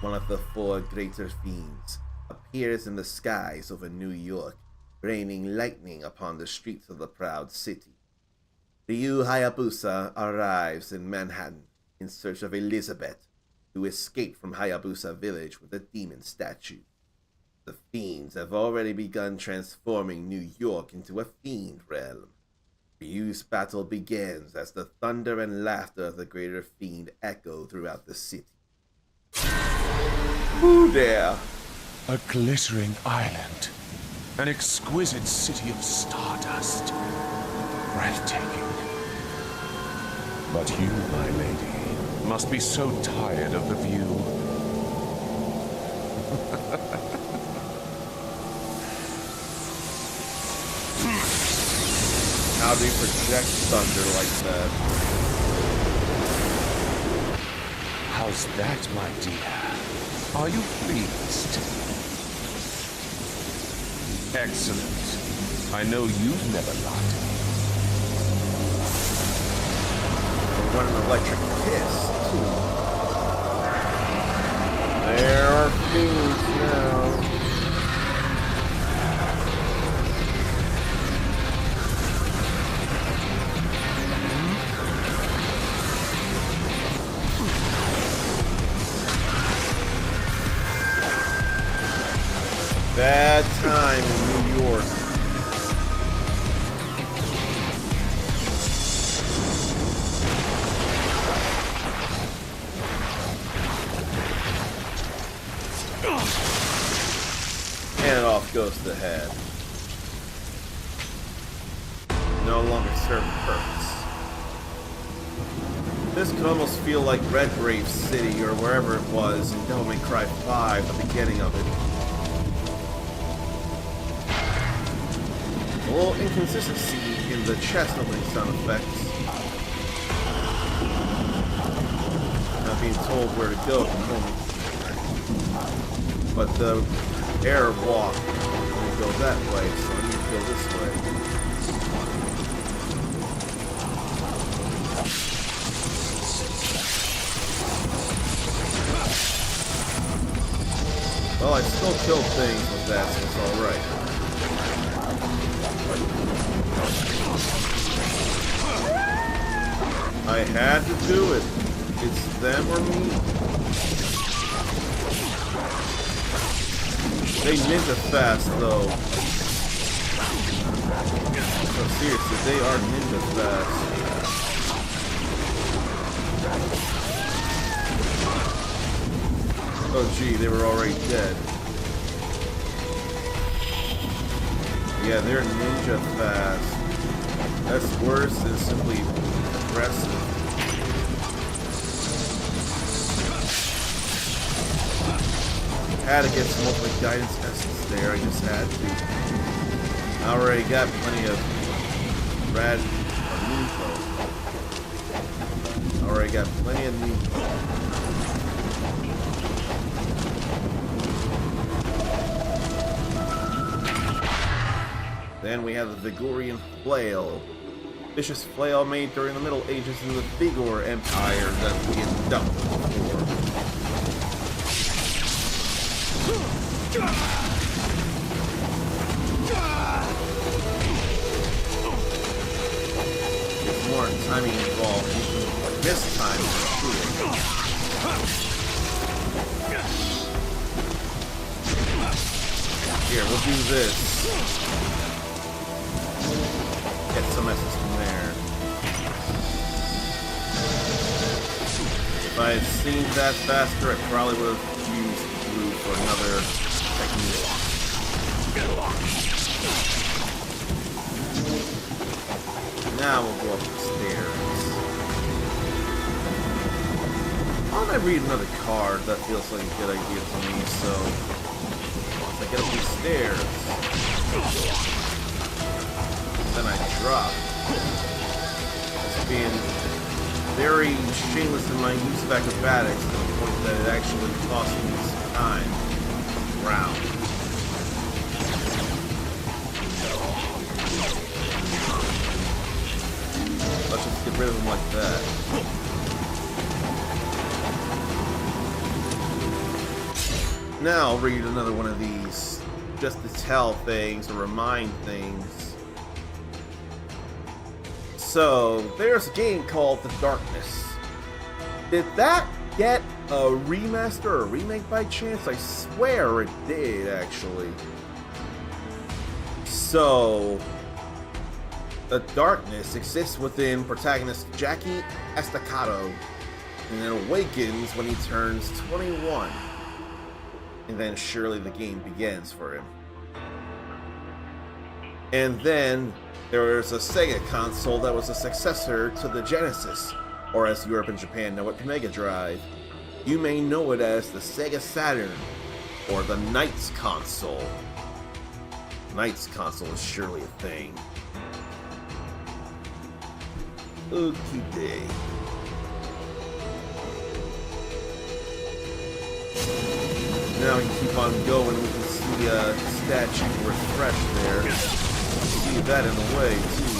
one of the 4 greater fiends, appears in the skies over New York, raining lightning upon the streets of the proud city. Ryu Hayabusa arrives in Manhattan in search of Elizabeth, who escaped from Hayabusa village with a demon statue. The fiends have already begun transforming New York into a fiend realm. Ryu's battle begins as the thunder and laughter of the greater fiend echo throughout the city. Who there? A glittering island. An exquisite city of stardust. Breathtaking. But you, my lady, must be so tired of the view. How do you project thunder like that? How's that, my dear? Are you pleased? Excellent. I know you've never lied. What an electric kiss, too. There are fiends now. Bad time in New York. And off goes the head. No longer serve a purpose. This could almost feel like Redgrave City or wherever it was in Devil May Cry 5, the beginning of it. A little inconsistency in the chest opening sound effects. Not being told where to go at the moment. But the air walk only goes that way, so I need to go this way. still kill things with that, so it's alright. I had to do it. It's them or me. They ninja fast, though. No, seriously, they are ninja fast. Oh gee, they were already dead. Yeah, they're ninja fast. That's worse than simply aggressive. Had to get some ultimate guidance essence there, I just had to. I already got plenty of rad info. Already got plenty of info. Then we have the Vigorian Flail. Vicious flail made during the Middle Ages in the Vigor Empire that we had dealt with before. It's more timing involved. Like this time, here, we'll do this. Get some essence from there. If I had seen that faster, I probably would have used blue for another technique. Now we'll go up the stairs. Why don't I read another card? That feels like a good idea to me, so once I get up these stairs, then I drop. It's being very shameless in my use of acrobatics to the point that it actually cost me some time. Round. Let's just get rid of them like that. Now I'll read another one of these, just to tell things or remind things. So, there's a game called The Darkness. Did that get a remaster or a remake by chance? I swear it did, actually. So, The Darkness exists within protagonist Jackie Estacado, and it awakens when he turns 21. And then surely the game begins for him. And then there is a Sega console that was a successor to the Genesis, or as Europe and Japan know it, the Mega Drive. You may know it as the Sega Saturn, or the Knights console. Knights console is surely a thing. Okie day. Now we can keep on going. We can see a statue refresh there. See that in the way, too.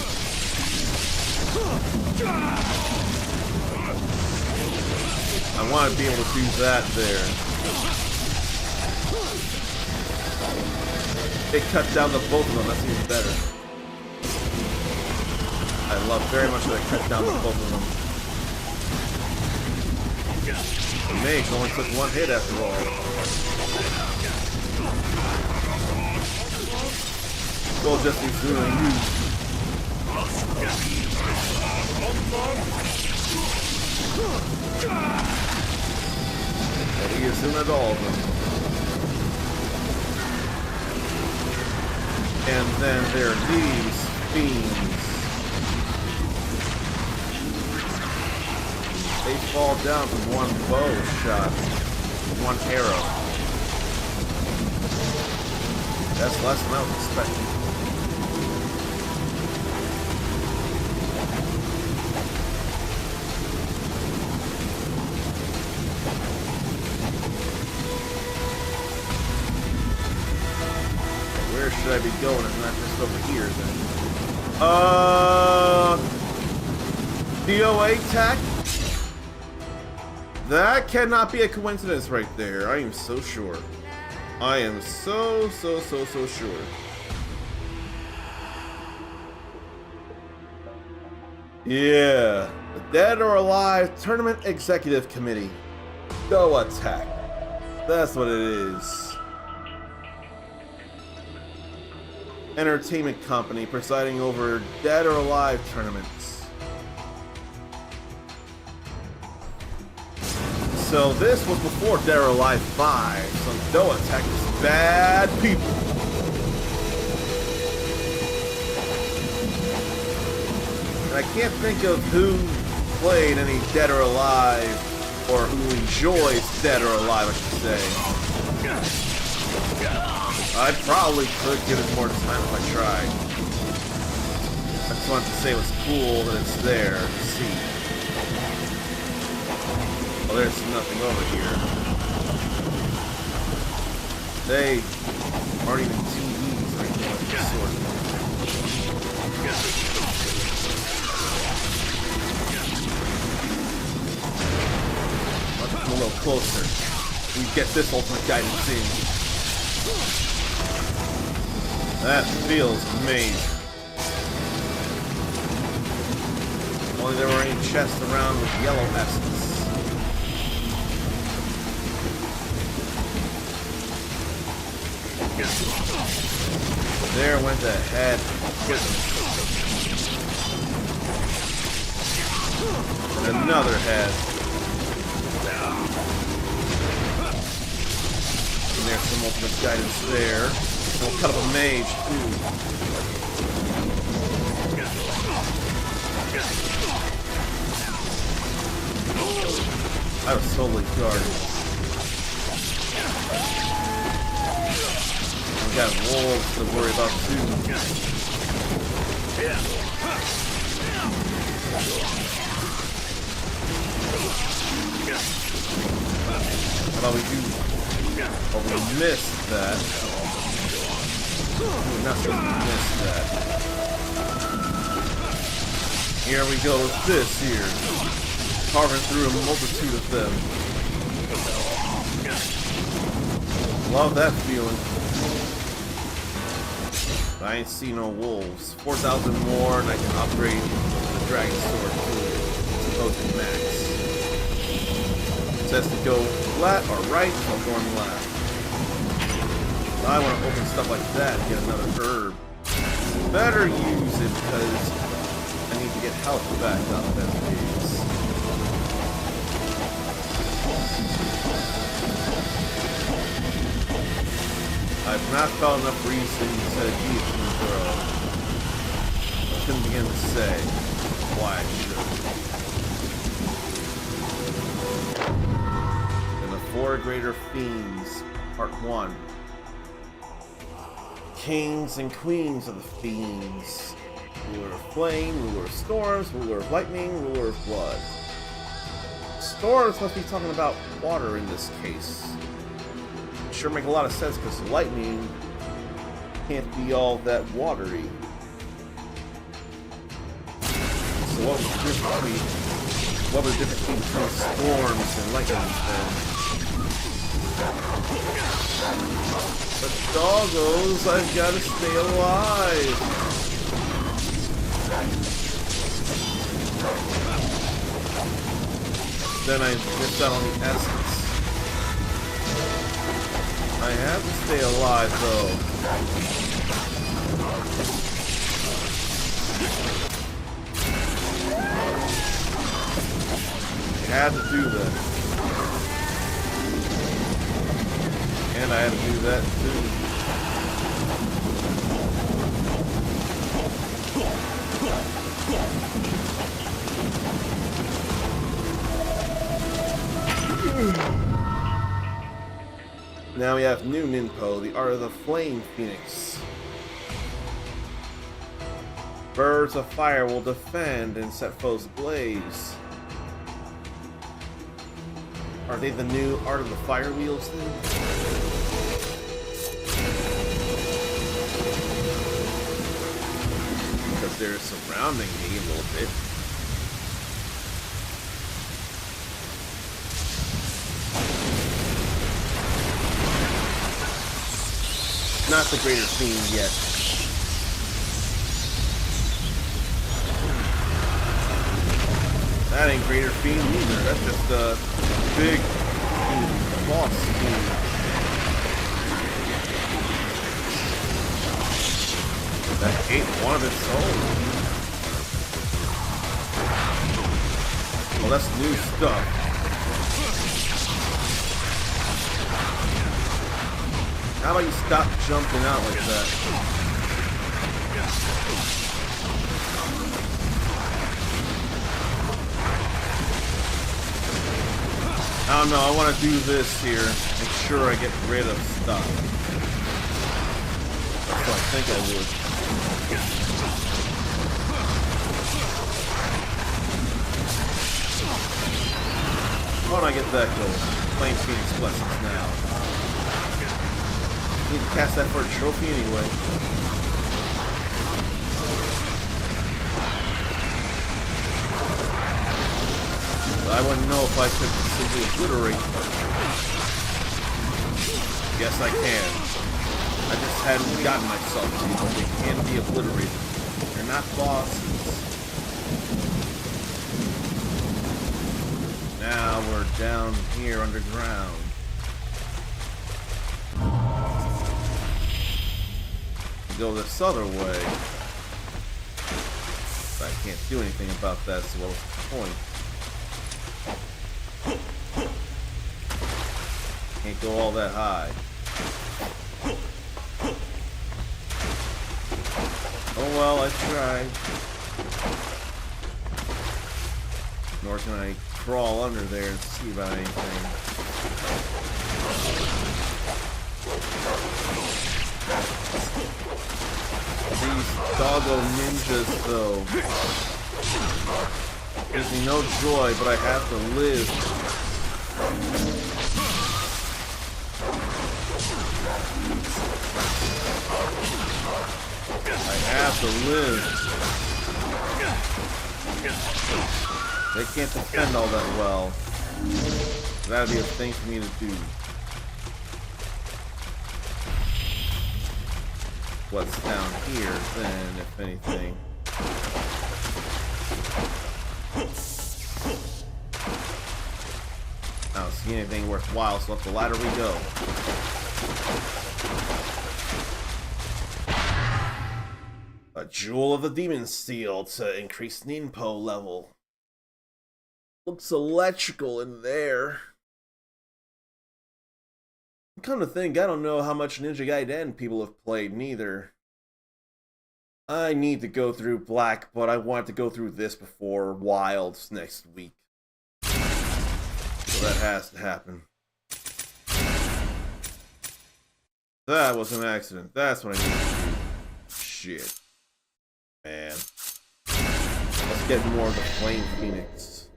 I want to be able to do that there. They cut down the both of them. That's even better. I love very much that they cut down the both of them. The mage only took one hit after all. Well, just as soon as you. And he assumed all of them. And then there are these fiends. They fall down from one bow shot, one arrow. That's less than I was expecting. Where should I be going if not just over here then? DOA tech? That cannot be a coincidence right there. I am so sure. I am so sure. Yeah, the Dead or Alive Tournament Executive Committee. Go Attack. That's what it is. Entertainment company presiding over Dead or Alive tournaments. So this was before Dead or Alive 5, so Go Attack is bad people. And I can't think of who played any Dead or Alive, or who enjoys Dead or Alive, I should say. I probably could give it more time if I tried. I just wanted to say it was cool that it's there to see. Well, there's nothing over here. They aren't even TVs or anything of this sort. Let's come a little closer. We get this ultimate guidance in. That feels amazing. Only there were any chests around with yellow essence. There went the head. And another head. And there's some ultimate guidance there. And we'll cut up a mage, too. I was totally guarded. We got wolves to worry about, too. How about we do? Oh, we missed that. We're not supposed to miss that. Here we go with this here. Carving through a multitude of them. Love that feeling. I ain't see no wolves. 4,000 more and I can upgrade the dragon sword to potion max. It says to go flat or right, so I'm going left. I want to open stuff like that and get another herb. Better use it because I need to get health back up as it is. I've not found enough reason to eat from the girl. I couldn't begin to say why I should. And the Four Greater Fiends, Part 1. Kings and queens of the fiends. Ruler of flame, ruler of storms, ruler of lightning, ruler of blood. Storms must be talking about water in this case. Sure make a lot of sense because lightning can't be all that watery. So what was the difference between storms and lightning then? But doggos, I've got to stay alive. Then I missed out on the essence. I have to stay alive, though. I had to do that. And I had to do that, too. Now we have new Ninpo, the Art of the Flame Phoenix. Birds of fire will defend and set foes ablaze. Are they the new Art of the Fire Wheels then? Because they're surrounding me a little bit. not the Greater Fiend yet. That ain't Greater Fiend either. That's just a big boss fiend. That ate one of its own. Well, that's new stuff. How about you stop jumping out like that? I don't know, I want to do this here. Make sure I get rid of stuff. That's what I think I would. Why don't I get that going? Flame Phoenix Blessings now. Need to cast that for a trophy anyway. I wouldn't know if I could simply obliterate. Yes, I can. I just hadn't gotten myself to them. They can be obliterated. They're not bosses. Now we're down here underground. Go this other way. But I can't do anything about that, so what's the point? Can't go all that high. Oh well, I tried. Nor can I crawl under there and see about anything. These doggo ninjas, though, gives me no joy, but I have to live. I have to live. They can't defend all that well. That'd be a thing for me to do. What's down here, then, if anything? I don't see anything worthwhile, so up the ladder we go. A Jewel of the Demon Steel to increase Ninpo level. Looks electrical in there. Come to think, I don't know how much Ninja Gaiden people have played, neither. I need to go through Black, but I want to go through this before Wilds next week. So that has to happen. That was an accident. That's what I need to do. Shit. Man. Let's get more of the Flame Phoenix.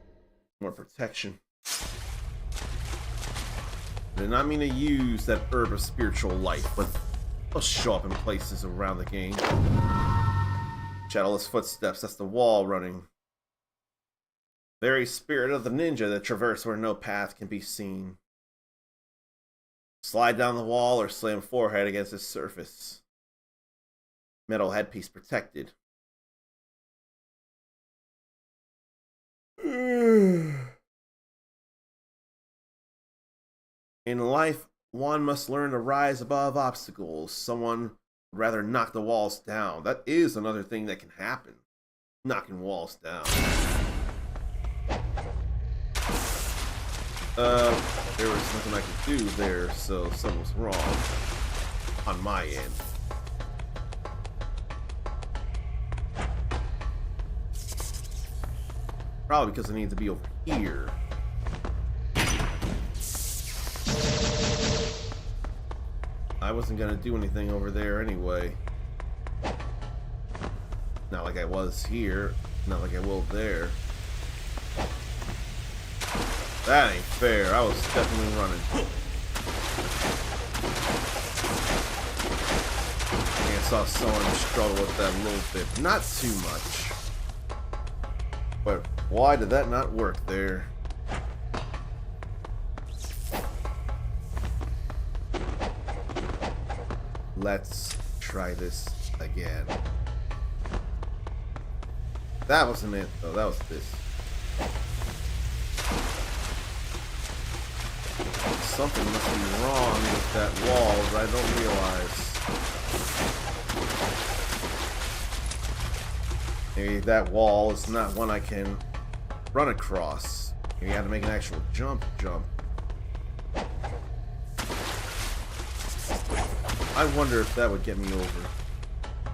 More protection. I did not mean to use that herb of spiritual life, but it'll show up in places around the game. Shadowless footsteps, that's the wall running. Very spirit of the ninja that traverse where no path can be seen. Slide down the wall or slam forehead against its surface. Metal headpiece protected. In life, one must learn to rise above obstacles. Someone would rather knock the walls down. That is another thing that can happen. Knocking walls down. There was nothing I could do there, so something was wrong. On my end. Probably because I need to be over here. I wasn't gonna do anything over there anyway. Not like I was here. Not like I will there. That ain't fair. I was definitely running. I saw someone struggle with that a little bit. Not too much. But why did that not work there? let's try this again. That wasn't it, though. That was this. Something must be wrong with that wall that I don't realize. Maybe that wall is not one I can run across. Maybe I have to make an actual jump. I wonder if that would get me over.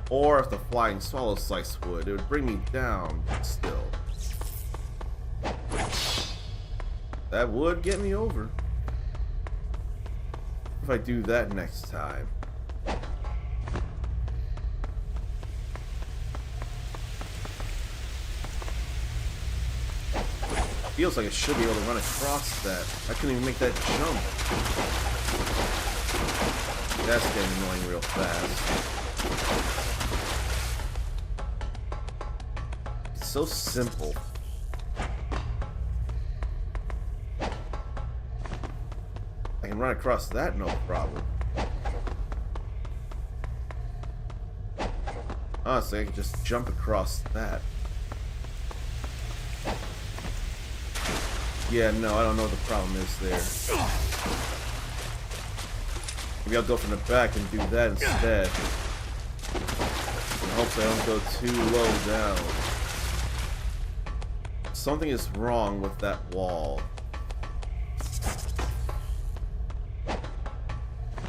Or if the flying swallow slice would. It would bring me down, but still. That would get me over. If I do that next time. Feels like I should be able to run across that. I couldn't even make that jump. That's getting annoying real fast. It's so simple. I can run across that, no problem. Honestly, I can just jump across that. Yeah, no, I don't know what the problem is there. Maybe I'll go from the back and do that instead. In hopes I don't go too low down. Something is wrong with that wall.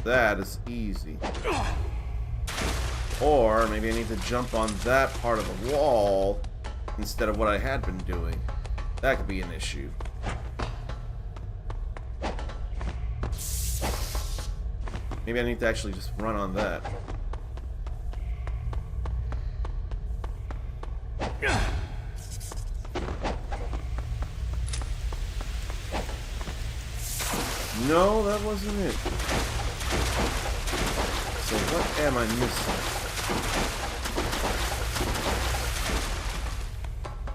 That is easy. Or maybe I need to jump on that part of the wall instead of what I had been doing. That could be an issue. Maybe I need to actually just run on that. No, that wasn't it. So what am I missing?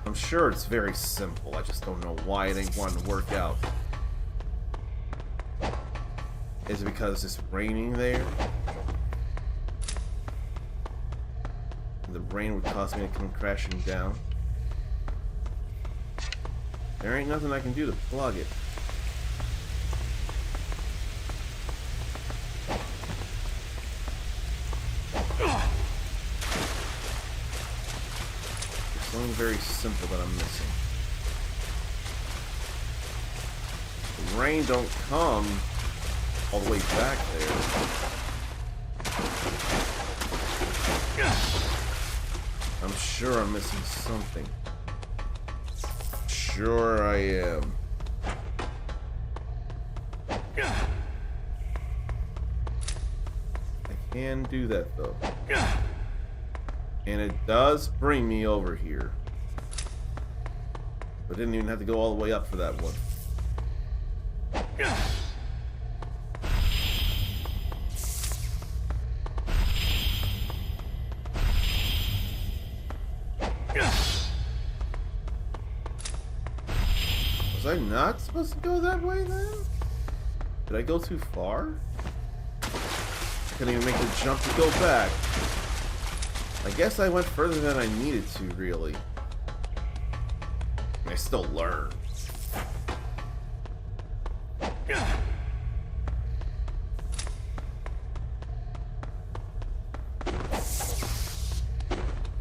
I'm sure it's very simple. I just don't know why it ain't wanting to work out. Is it because it's raining there? The rain would cause me to come crashing down. There ain't nothing I can do to plug it. There's something very simple that I'm missing. The rain don't come all the way back there. I'm sure I'm missing something. Sure I am. I can do that though. And it does bring me over here. But I didn't even have to go all the way up for that one. Was I not supposed to go that way then? Did I go too far? I couldn't even make the jump to go back. I guess I went further than I needed to, really. I still learn.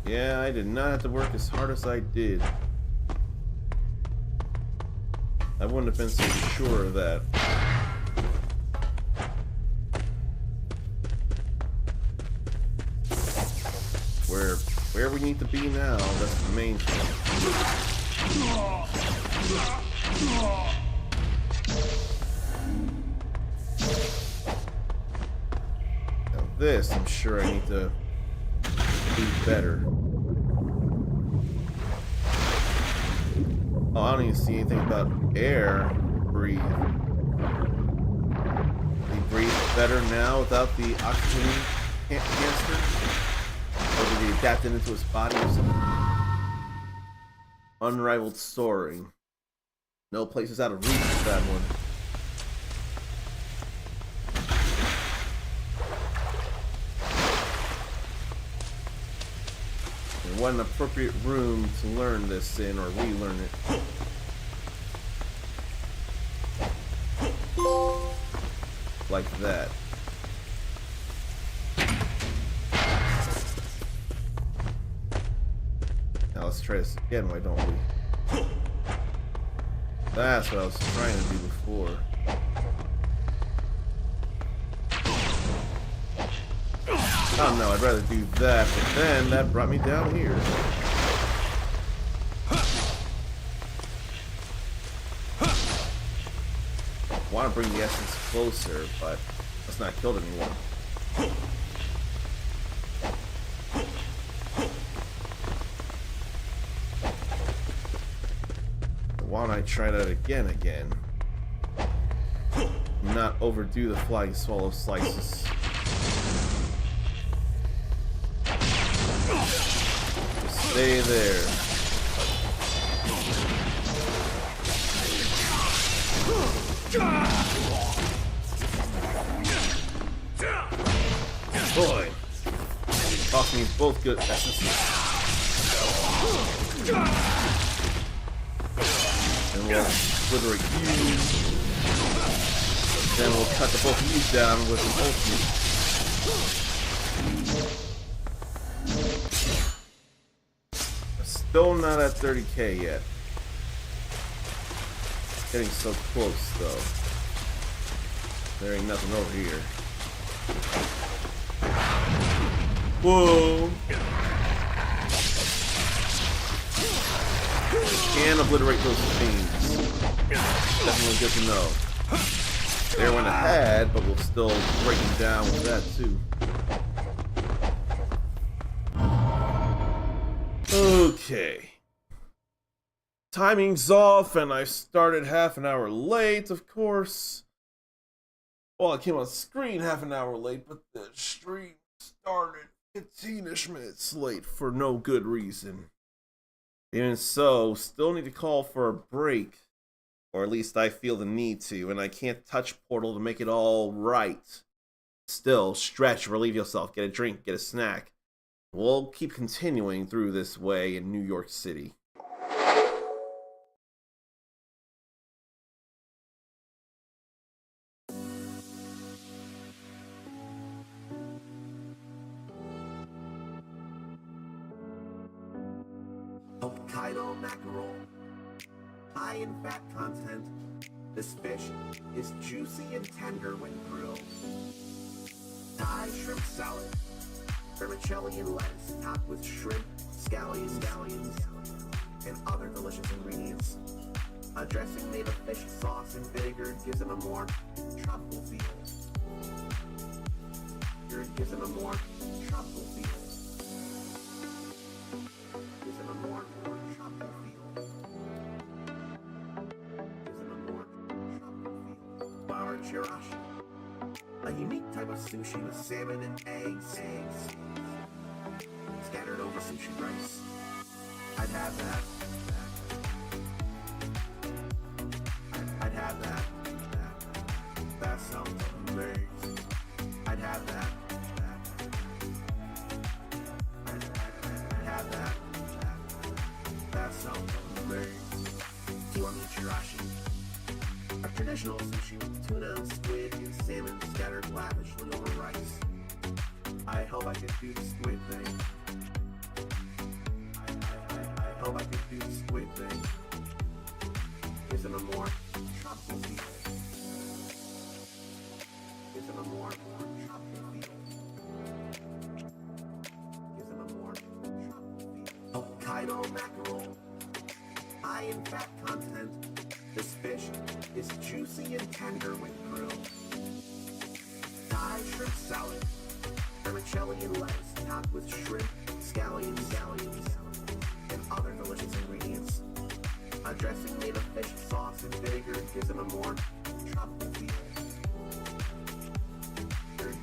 Yeah, I did not have to work as hard as I did. I wouldn't have been so sure of that. Where we need to be now, that's the main thing. Now this, I'm sure I need to do better. Oh, I don't even see anything about air. Breathe. He breathes better now without the oxygen canister? Or did he adapt it into his body or something? Unrivaled soaring. No place is out of reach with that one. what an appropriate room to learn this in, or relearn it. Like that. Now let's try this again, why don't we? That's what I was trying to do before. Oh no, I'd rather do that, but then that brought me down here. I want to bring the essence closer, but let's not kill anyone. Why don't I try that again? Not overdo the flying swallow slices. Just stay there. Boy, cost me both good essences. And we'll obliterate you. Then we'll cut the both of you down with an ultimate. Still not at 30k yet. Getting so close though. There ain't nothing over here. Whoa! Can obliterate those fiends. Definitely good to know. They went ahead, but we'll still break them down with that too. Okay. Timing's off, and I started half an hour late, of course. Well, I came on screen half an hour late, but the stream started 15-ish minutes late for no good reason. Even so, still need to call for a break. Or at least I feel the need to, and I can't touch Portal to make it all right. Still, stretch, relieve yourself, get a drink, get a snack. We'll keep continuing through this way in New York City. Hokkaido mackerel. High in fat content, this fish is juicy and tender when grilled. Thai shrimp salad, vermicelli and lettuce topped with shrimp, scallions, and other delicious ingredients. A dressing made of fish sauce and vinegar gives it a more tropical feel. Gives it a more tropical feel. Gives it a more tropical feel. Chirashi, a unique type of sushi with salmon and eggs scattered over sushi rice. I'd have that. I'd have that. That sounds amazing. I'd have that. I'd have that. That sounds amazing. Do you want me chirashi? A traditional sushi with tuna, squid, and salmon scattered lavishly over rice. I hope I could do the squid thing. I hope I could do the squid thing. Gives it a more tropical feel. Gives it a more tropical feel. Gives it a more tropical feel. Hokkaido mackerel. High in fat content. This fish is juicy and tender when grilled. Thai shrimp salad, vermicelli and lettuce topped with shrimp, scallions, and other delicious ingredients. A dressing made of fish sauce and vinegar gives it a more tropical feel.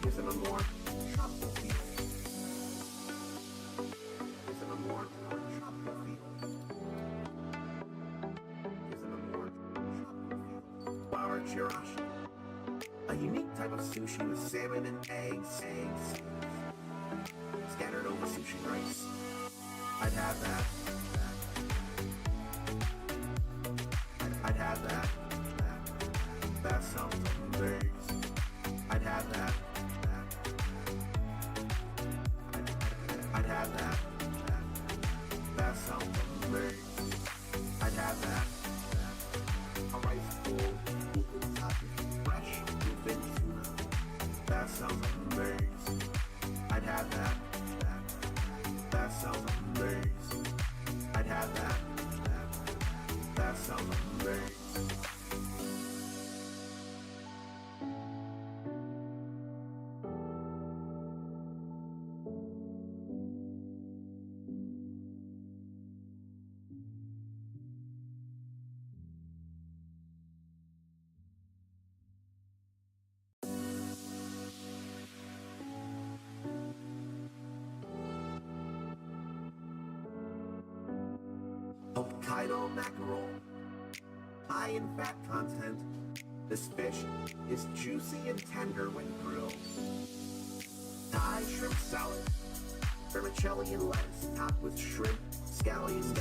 Gives it a more tropical feel. Gives it a more tropical feel. Chirashi, a unique type of sushi with salmon and eggs scattered over sushi rice. I'd have that. I'd have that. That sounds amazing. I'd have that. I'd have that. That sounds amazing. I'd have that. A rice bowl, equal topic, fresh, bluefin tuna. That sounds amazing. I'd have that. That sounds amazing. I'd have that. That sounds amazing. Hokkaido mackerel, high in fat content. This fish is juicy and tender when grilled. Thai shrimp salad, vermicelli and lettuce topped with shrimp, scallions,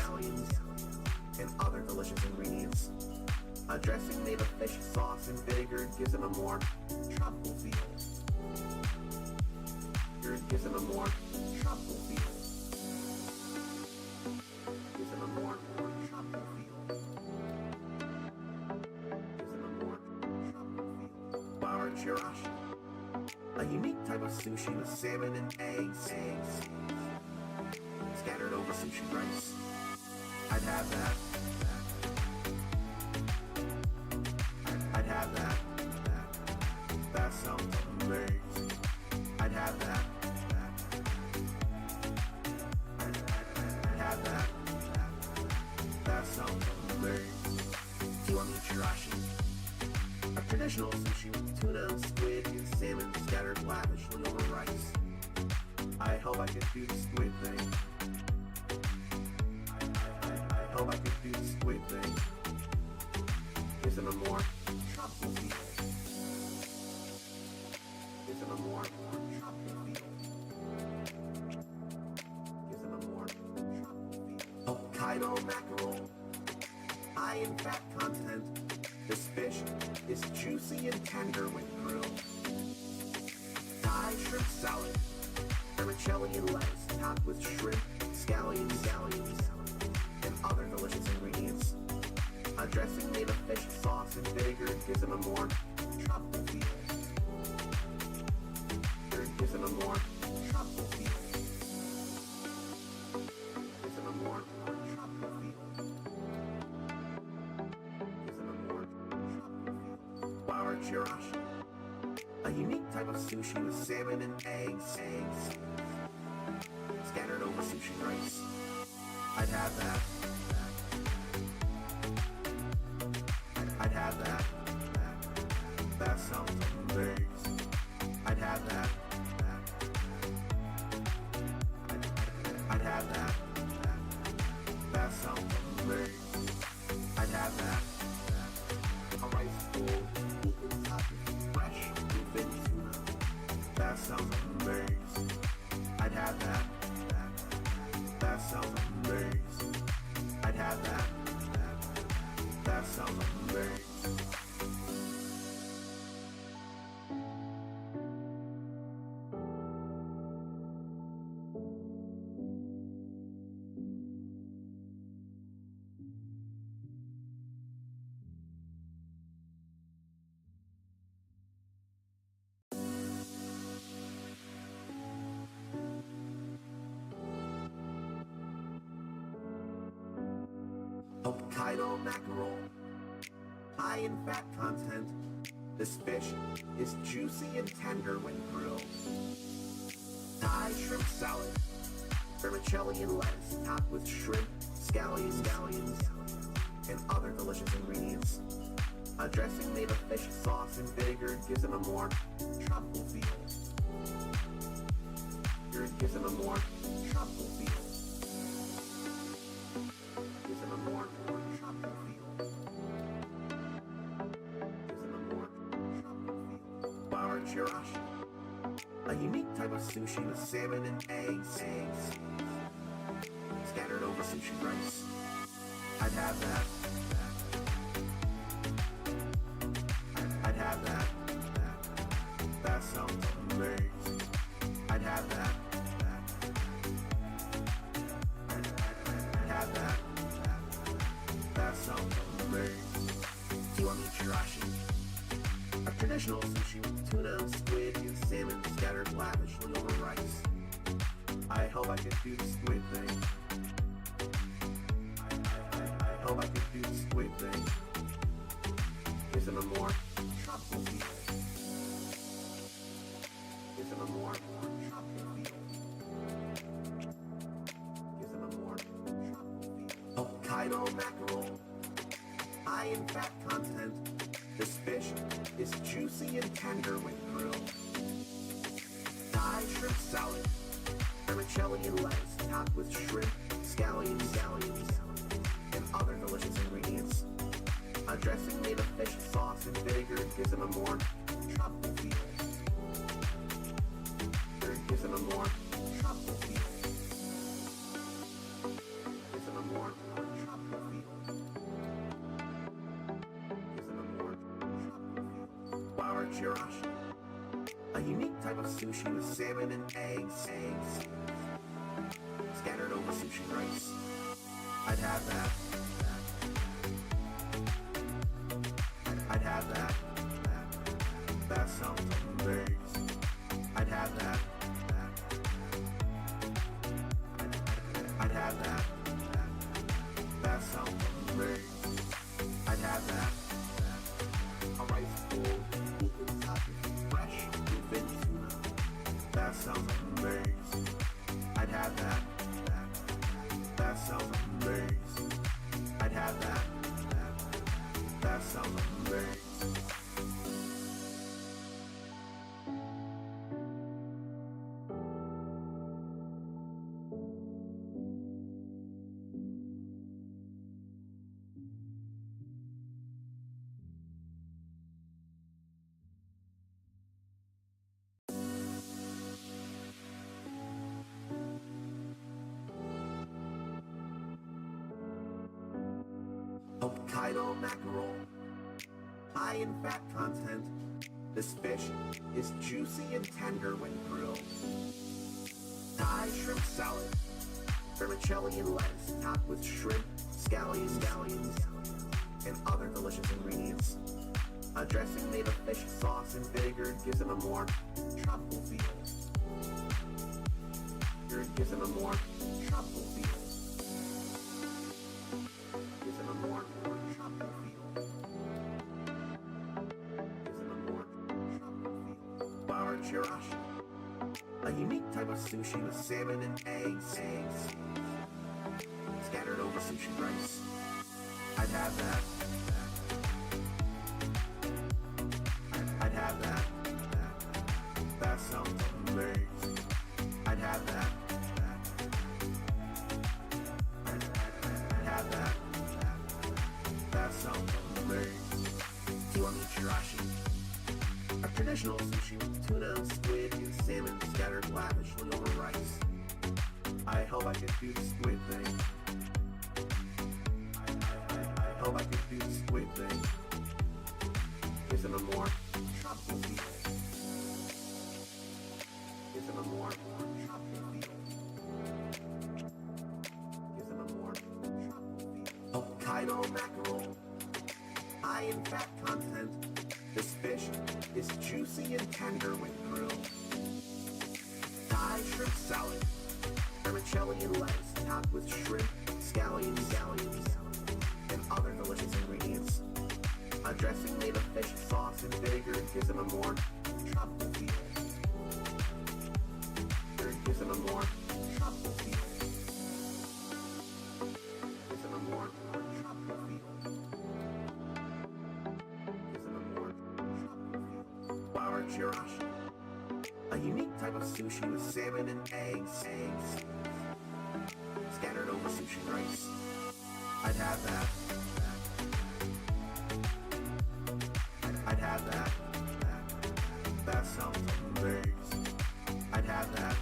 and other delicious ingredients. A dressing made of fish sauce and vinegar gives them a more tropical feel. Gives them a more tropical feel. Gives them a more tropical feel. Gives them a more tropical feel. Bar chirashi, a unique type of sushi with salmon and eggs scattered over sushi rice. I'd have that. I'd have that. That sounds amazing. I'd have that. I'd have that. That sounds amazing. Kiwami chirashi, a traditional sushi with tuna, squid, and salmon scattered lavishly over rice. I hope I can do the squid thing. I hope I can do the squid thing. Gives them a more tropical feel. Gives them a more tropical feel. Gives them a more tropical feel. Hokkaido mackerel, high in fat content. This fish is juicy and tender when grilled. Thai shrimp salad, vermicelli and lettuce topped with shrimp, scallions, and other delicious ingredients. A dressing made of fish sauce and vinegar gives them a more tropical feel. Gives them a more tropical feel. Gives them a more tropical feel. Gives them a more tropical feel. Bar chirashi, a unique type of sushi with salmon and eggs scattered over sushi rice. I'd have that. I'd have that. That sounds amazing. I'd have that. I'd have that. That sounds amazing. I'd have that. A rice bowl, equal topic, fresh, bluefin tuna. That sounds amazing. I'd have that. That sounds amazing. I'd have that. That sounds amazing. Hokkaido mackerel, high in fat content. This fish is juicy and tender when grilled. Thai shrimp salad, vermicelli and lettuce topped with shrimp, scallions, and other delicious ingredients. A dressing made of fish sauce and vinegar gives them a more tropical feel. Gives them a more tropical feel. Gives them a more tropical feel. Gives them a more tropical feel. Bar chirashi, a unique type of sushi with salmon and eggs scattered over sushi rice. I'd have that. I'd have that. That sounds amazing. I'd have that. I'd have that. That sounds amazing. Kiwami chirashi. A traditional sushi with tuna, squid, and salmon scattered lavishly over rice. I hope I can do the squid thing. I hope I can do the squid thing. Isn't a more tropical feel? Isn't a more tropical feel? Isn't a more tropical feel? Hokkaido mackerel, high in fat content. This fish is juicy and tender when grilled. Thai shrimp salad, vermicelli and lettuce topped with shrimp, scallions, and other delicious ingredients. A dressing made of fish sauce and vinegar gives them a more tropical feel. Gives them a more tropical feel. Gives them a more tropical feel. Gives them a more tropical feel. Flour chirashi, a unique type of sushi with salmon and eggs scattered over sushi rice. I'd have that. I'd have that. That sounds amazing. I'd have that. I'd have that. That sounds amazing. I'd have that. A rice bowl, topped with fresh bluefin tuna. That sounds amazing. I'd have that. That sounds amazing. I'd have that. That sounds amazing. Hokkaido mackerel, high in fat content. This fish is juicy and tender when grilled. Thai shrimp salad, vermicelli and lettuce topped with shrimp, scallions, and other delicious ingredients. A dressing made of fish sauce and vinegar gives them a more tropical feel. Gives them a more tropical feel. Gives them a more tropical feel. Gives them a more tropical feel. Flour chirashi, a unique type of sushi with salmon and eggs scattered over sushi rice. I'd have that. I'd have that. That sounds amazing. I'd have that. I'd have that. That sounds amazing. Kiwami chirashi, a traditional sushi with tuna, squid, and salmon scattered lavishly over rice. I hope I can do the squid thing. I hope I can do the squid thing. Gives them a more tropical feel. Gives them a more tropical feel. Gives them a more tropical feel. Hokkaido mackerel, high in fat content. This fish is juicy and tender when grilled. Thai shrimp salad, vermicelli and lettuce topped with shrimp, scallions, and other delicious ingredients. A dressing made of fish sauce and vinegar gives them a more tropical feel. Gives them a more tropical feel. Gives them a more tropical feel. Gives them a more tropical feel. Flour chirashi, a unique type of sushi with salmon and eggs scattered over sushi rice. I'd have that. I'd have that. That sounds amazing. I'd have that.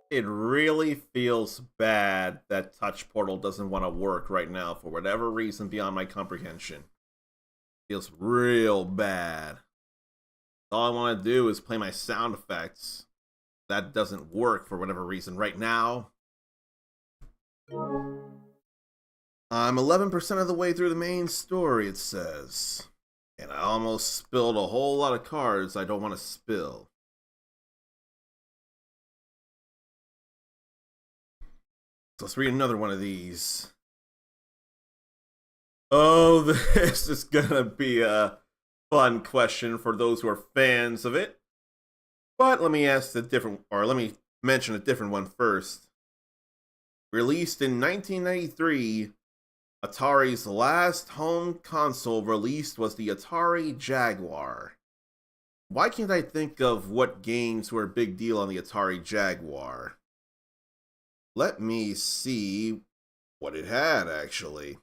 It really feels bad that Touch Portal doesn't want to work right now for whatever reason beyond my comprehension. Feels real bad. All I want to do is play my sound effects. That doesn't work for whatever reason right now. I'm 11% of the way through the main story, it says. And I almost spilled a whole lot of cards I don't want to spill. So let's read another one of these. Oh, this is gonna be a fun question for those who are fans of it. But let me mention a different one first. Released in 1993, Atari's last home console released was the Atari Jaguar. Why can't I think of what games were a big deal on the Atari Jaguar? Let me see what it had, actually.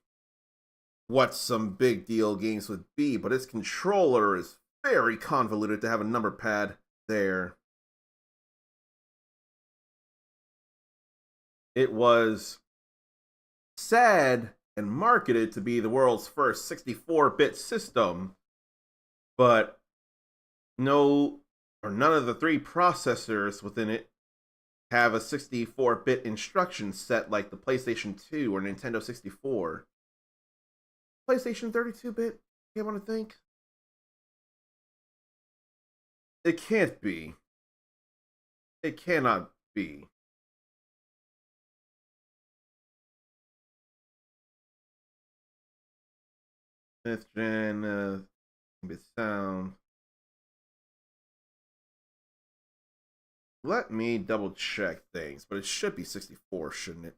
What some big deal games would be, but its controller is very convoluted to have a number pad there. It was said and marketed to be the world's first 64-bit system, but none of the 3 processors within it have a 64-bit instruction set like the PlayStation 2 or Nintendo 64. PlayStation 32-bit, you want to think? It can't be. It cannot be. Fifth gen, bit sound. Let me double check things, but it should be 64, shouldn't it?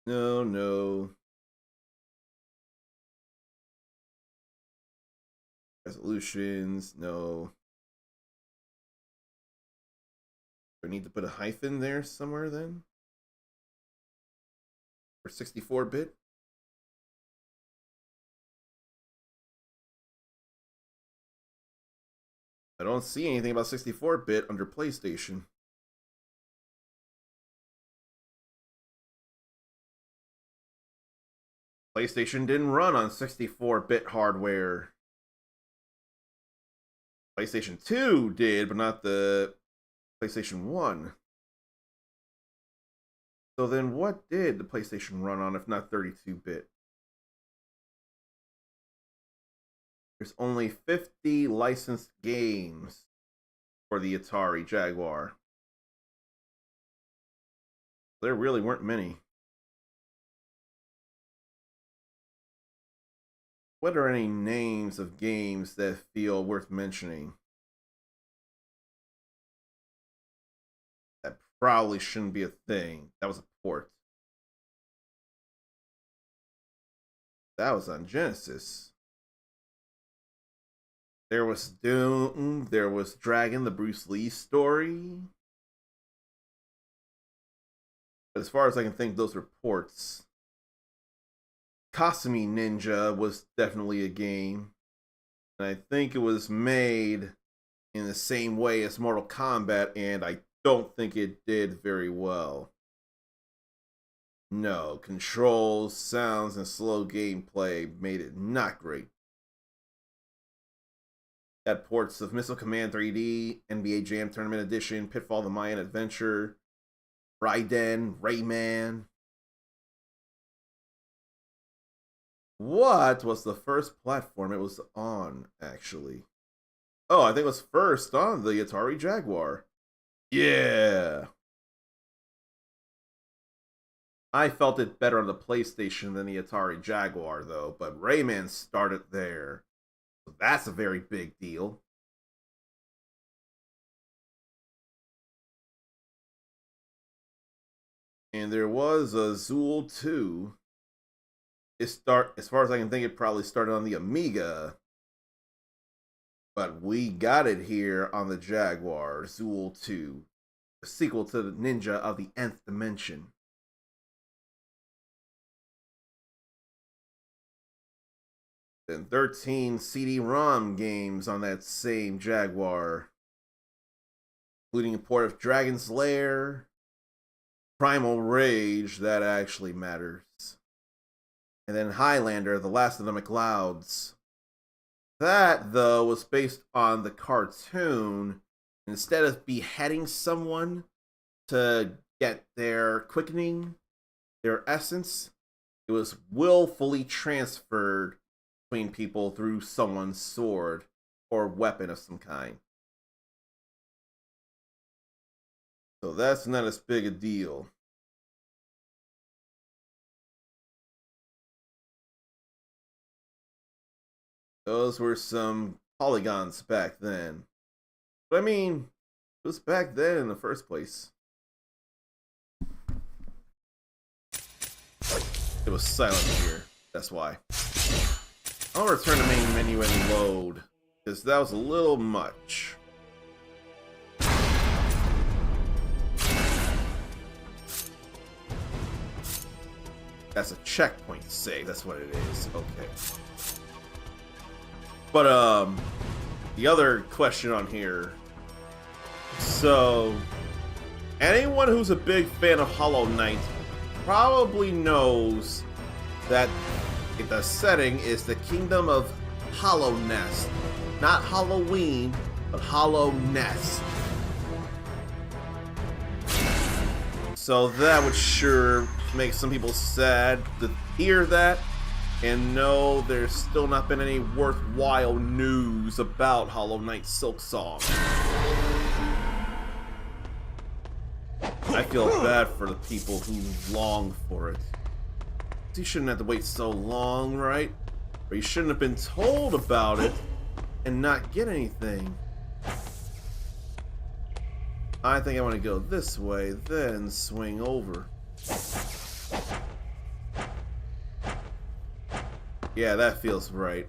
No. Resolutions, no. Do I need to put a hyphen there somewhere then? For 64-bit? I don't see anything about 64-bit under PlayStation. PlayStation didn't run on 64-bit hardware. PlayStation 2 did, but not the PlayStation 1. So then what did the PlayStation run on if not 32-bit? There's only 50 licensed games for the Atari Jaguar. There really weren't many. What are any names of games that feel worth mentioning? That probably shouldn't be a thing. That was a port. That was on Genesis. There was Doom. There was Dragon, the Bruce Lee story. But as far as I can think, those were ports. Kasumi Ninja was definitely a game. And I think it was made in the same way as Mortal Kombat, and I don't think it did very well. No, controls, sounds, and slow gameplay made it not great. Got ports of Missile Command 3D, NBA Jam Tournament Edition, Pitfall the Mayan Adventure, Raiden, Rayman. What was the first platform it was on, actually? Oh, I think it was first on the Atari Jaguar. Yeah. I felt it better on the PlayStation than the Atari Jaguar, though, but Rayman started there. So that's a very big deal. And there was a Zool 2. As far as I can think, it probably started on the Amiga. But we got it here on the Jaguar, Zool 2. A sequel to the Ninja of the Nth Dimension. Then 13 CD-ROM games on that same Jaguar, including a port of Dragon's Lair, Primal Rage, that actually matters, and then Highlander, The Last of the McLeods. That, though, was based on the cartoon. Instead of beheading someone to get their quickening, their essence, it was willfully transferred between people through someone's sword or weapon of some kind. So that's not as big a deal. Those were some polygons back then. But I mean, it was back then in the first place. It was silent here. That's why. I'll return to main menu and load, because that was a little much. That's a checkpoint save. That's what it is. Okay. But the other question on here. So, anyone who's a big fan of Hollow Knight probably knows that the setting is the Kingdom of Hollow Nest. Not Halloween, but Hollow Nest. So that would sure make some people sad to hear that and know there's still not been any worthwhile news about Hollow Knight Silksong. I feel bad for the people who long for it. You shouldn't have to wait so long, right? Or you shouldn't have been told about it and not get anything. I think I want to go this way, then swing over. Yeah, that feels right.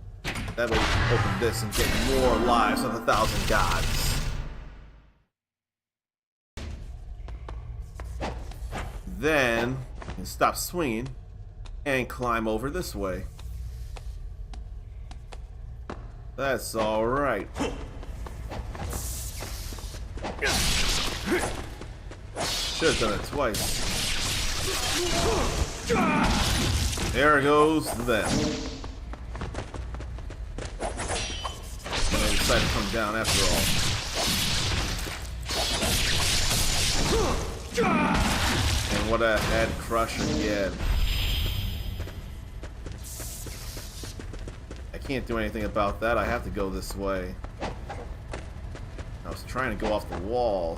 That way we can open this and get more lives of the 1,000 gods. Then you can stop swinging and climb over this way. That's all right. Should have done it twice. There goes them. And they decided to come down after all. And what a head crush again. I can't do anything about that. I have to go this way. I was trying to go off the wall.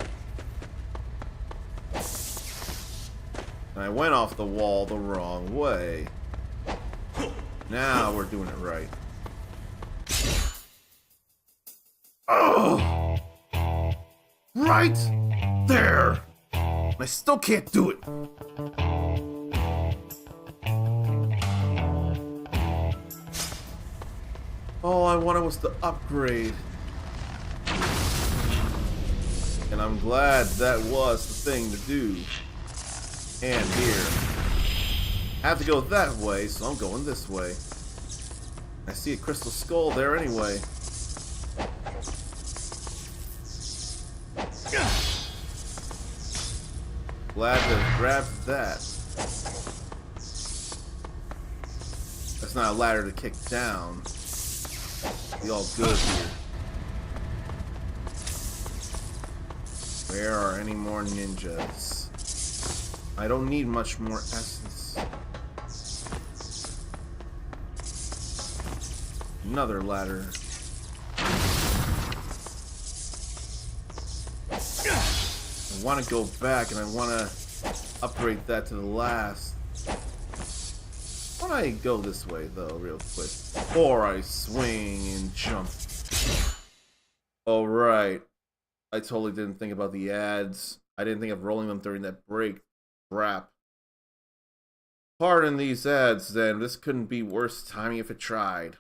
And I went off the wall the wrong way. Now we're doing it right. Oh! Right there! I still can't do it. All I wanted was to upgrade. And I'm glad that was the thing to do. And here. I have to go that way, so I'm going this way. I see a crystal skull there anyway. Glad to have grabbed that. That's not a ladder to kick down. Be all good here. Where are any more ninjas? I don't need much more essence. Another ladder. I want to go back and I want to upgrade that to the last. Why don't I go this way though, real quick, before I swing and jump? Alright. I totally didn't think about the ads. I didn't think of rolling them during that break. Crap. Pardon these ads then. This couldn't be worse timing if it tried.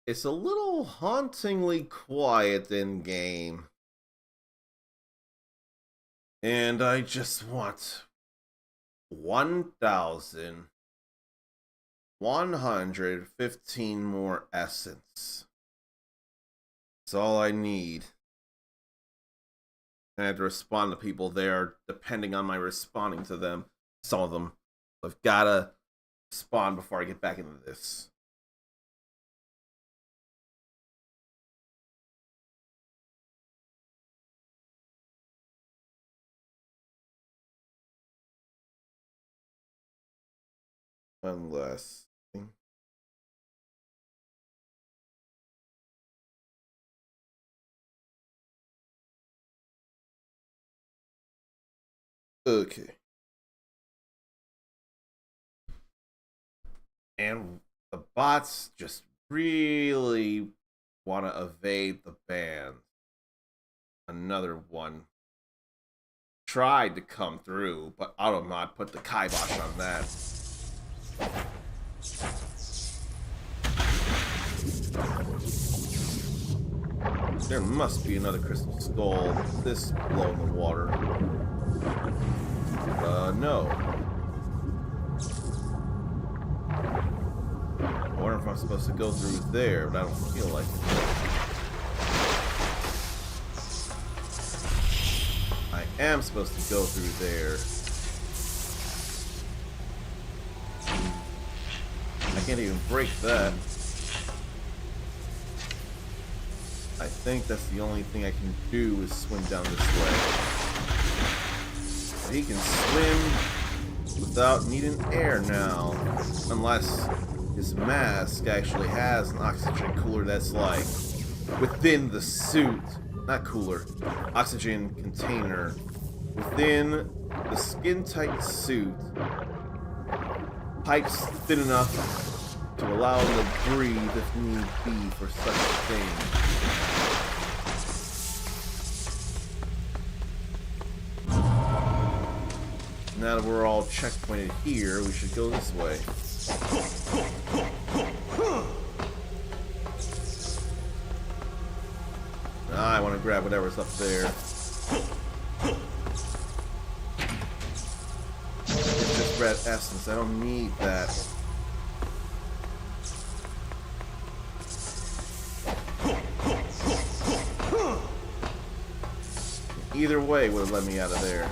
it's a little hauntingly quiet in game. And I just want 1,115 more essence. That's all I need. I have to respond to people there, depending on my responding to them. Some of them. I've gotta respond before I get back into this. One last thing. Okay. And the bots just really want to evade the ban. Another one tried to come through, but Automod put the kibosh on that. There must be another crystal skull this low in the water. No. I wonder if I'm supposed to go through there, but I don't feel like it. I am supposed to go through there. I can't even break that. I think that's the only thing I can do is swim down this way. He can swim without needing air now. Unless his mask actually has an oxygen cooler that's like within the suit. Not cooler. Oxygen container. Within the skin-tight suit. Pipes thin enough to allow him to breathe if need be for such a thing. Now that we're all checkpointed here, we should go this way. I want to grab whatever's up there. It's just red essence. I don't need that. Either way would have let me out of there.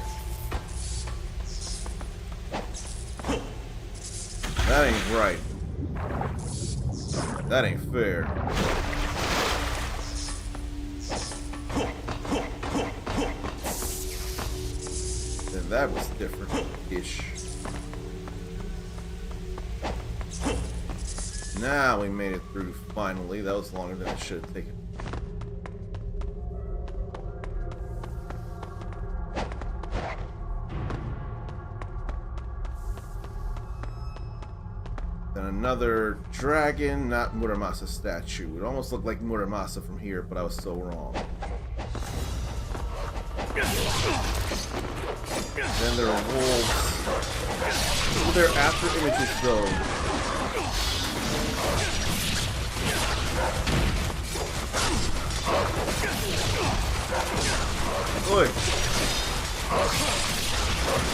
That ain't right. That ain't fair. Then that was different-ish. Now we made it through finally. That was longer than it should have taken. Another dragon, not Muramasa statue. It almost looked like Muramasa from here, but I was so wrong. Then there are wolves. They're after images though. Good.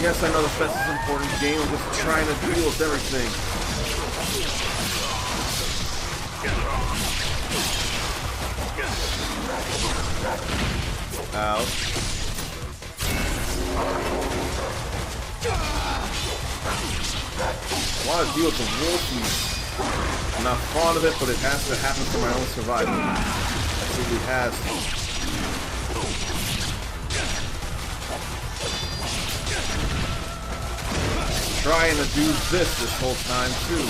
Yes, I know the fence is an important game. I'm just trying to deal with everything. Ouch. I want to deal with the wolfies. I'm not fond of it, but it has to happen for my own survival. Absolutely has to. Trying to do this whole time too.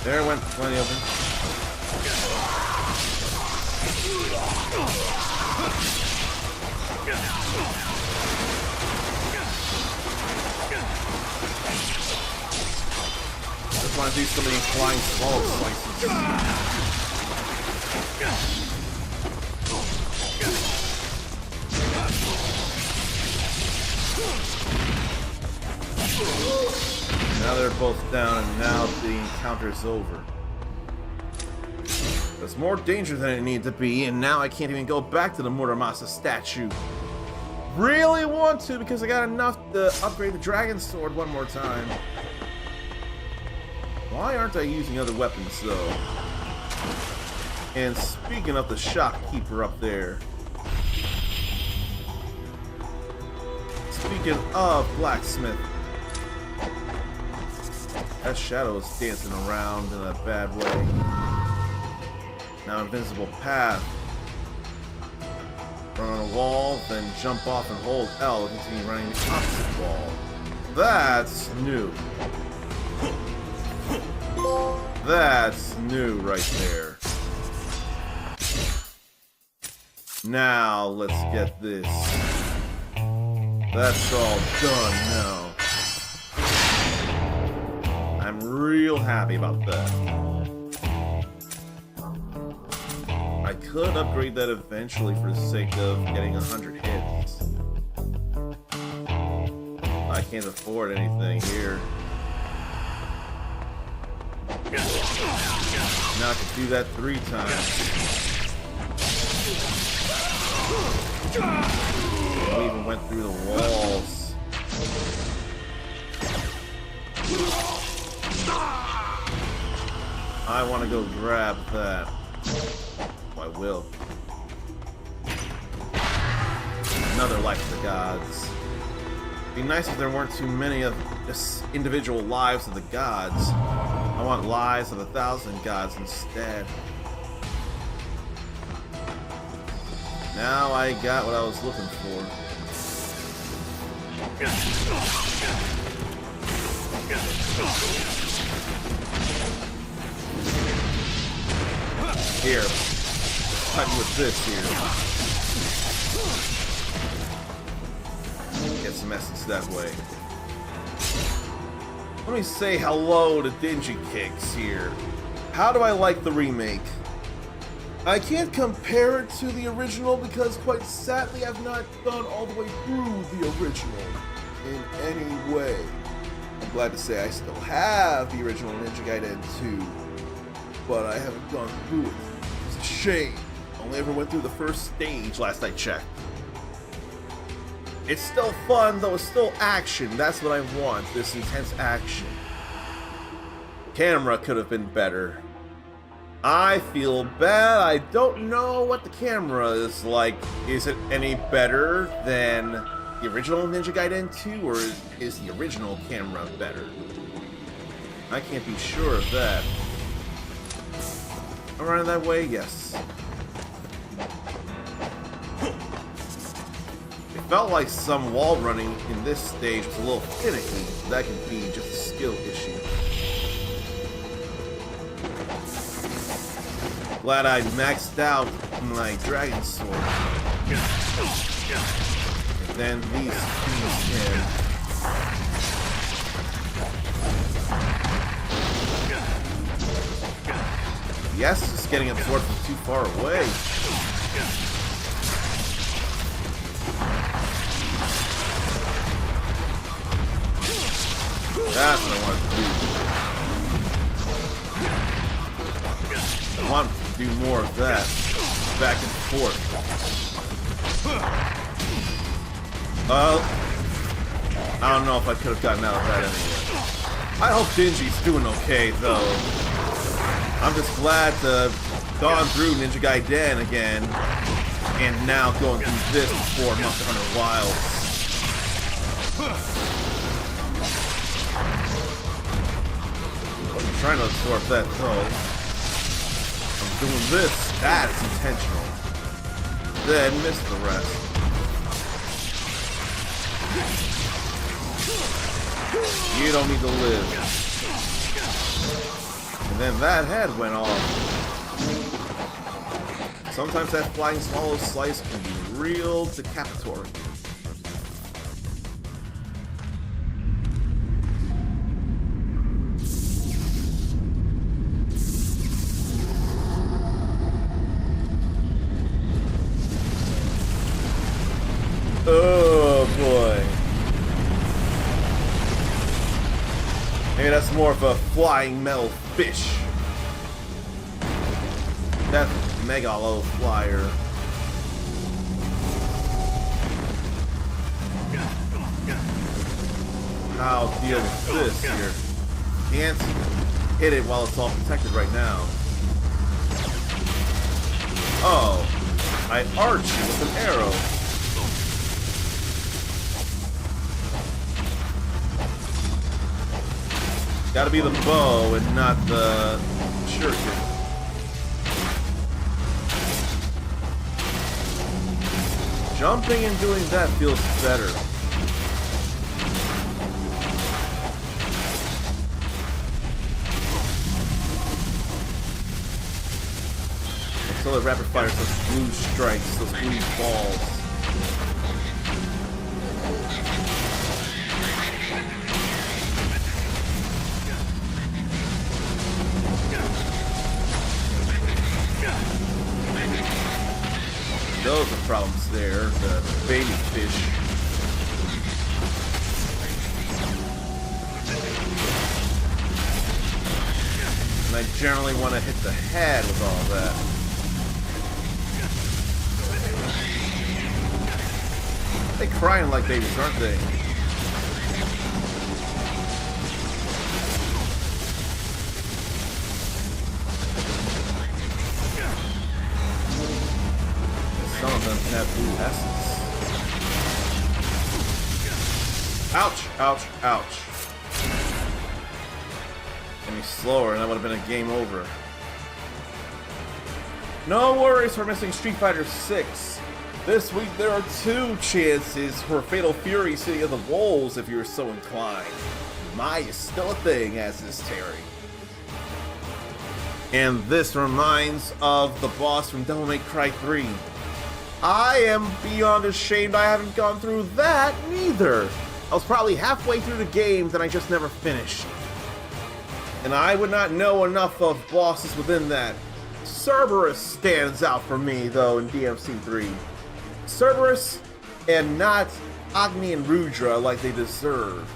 There went plenty of them. Just want to do so many flying swallow slices. Now they're both down, and now the encounter's over. There's more danger than it needed to be, and now I can't even go back to the Muramasa statue. Really want to, because I got enough to upgrade the Dragon Sword one more time. Why aren't I using other weapons, though? And speaking of the Shopkeeper up there. Speaking of Blacksmith. That shadow is dancing around in a bad way. Now Invincible Path. Run on a wall, then jump off and hold L to continue running the opposite wall. That's new. That's new right there. Now let's get this. That's all done now. I'm real happy about that. I could upgrade that eventually for the sake of getting 100 hits. I can't afford anything here. Now I can do that 3 times. We even went through the walls. I want to go grab that. I will. Another life for the gods. It'd be nice if there weren't too many of just individual lives of the gods. I want lives of 1,000 gods instead. Now I got what I was looking for. Here. Cut with this here. Get some essence that way. Let me say hello to Dingy Kicks here. How do I like the remake? I can't compare it to the original because quite sadly I've not gone all the way through the original in any way. I'm glad to say I still have the original Ninja Gaiden 2, but I haven't gone through it. It's a shame. Only ever went through the first stage last I checked. It's still fun, though it's still action. That's what I want, this intense action. Camera could have been better. I feel bad. I don't know what the camera is like. Is it any better than the original Ninja Gaiden 2, or is the original camera better? I can't be sure of that. Around that way, yes. It felt like some wall running in this stage was a little finicky. That can be just a skill issue. Glad I maxed out my Dragon Sword. And then these things can. Yes, just getting absorbed from too far away. That's what I want to do. I want to do more of that. Back and forth. I don't know if I could have gotten out of that anyway. I hope Dingy's doing okay, though. I'm just glad to have gone through Ninja Gaiden again, and now going through this before Monster Hunter Wilds. I'm trying to absorb that though. I'm doing this. That is intentional. Then miss the rest. You don't need to live. And then that head went off. Sometimes that flying swallow slice can be real decapitory. Oh boy. flying metal fish. That's Megalo Flyer. How deal with this here? Can't hit it while it's all protected right now. Oh, I arch you with an arrow. Gotta be the bow and not the shuriken. Jumping and doing that feels better. Until it rapid fires those blue strikes, those blue balls. Those are problems there, the baby fish. And I generally want to hit the head with all that. They crying like babies, aren't they? Some of them have blue essence. Ouch, ouch, ouch. Any slower and that would have been a game over. No worries for missing Street Fighter 6. This week there are 2 chances for Fatal Fury City of the Wolves if you're so inclined. Mai is still a thing, as is Terry. And this reminds of the boss from Devil May Cry 3. I am beyond ashamed I haven't gone through that neither. I was probably halfway through the game that I just never finished. And I would not know enough of bosses within that. Cerberus stands out for me though in DMC 3. Cerberus and not Agni and Rudra like they deserve.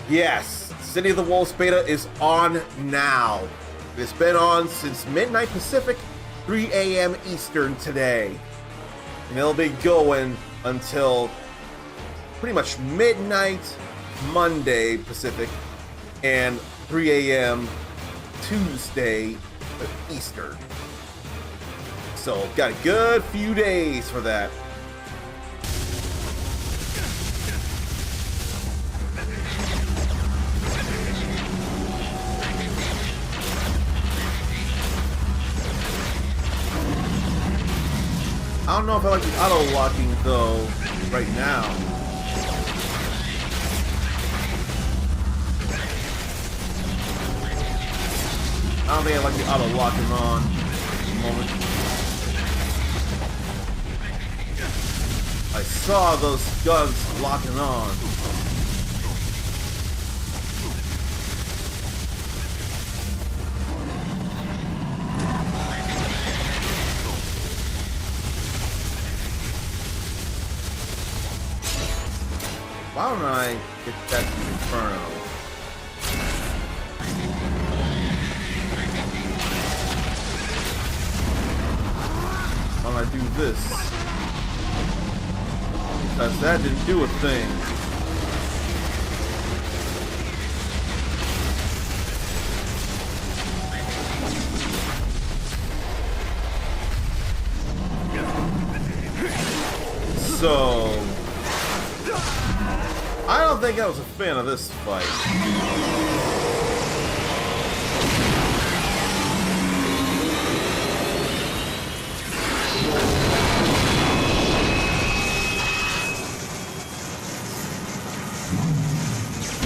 Yes, City of the Wolves beta is on now. It's been on since midnight Pacific, 3 a.m. Eastern today. And it'll be going until pretty much midnight Monday Pacific and 3 a.m. Tuesday Eastern. So got a good few days for that. I don't know if I like the auto-locking though right now. I don't think I like the auto-locking on at the moment. I saw those guns locking on. Why don't I get that to Inferno? Why don't I do this? Because that didn't do a thing. So I don't think I was a fan of this fight.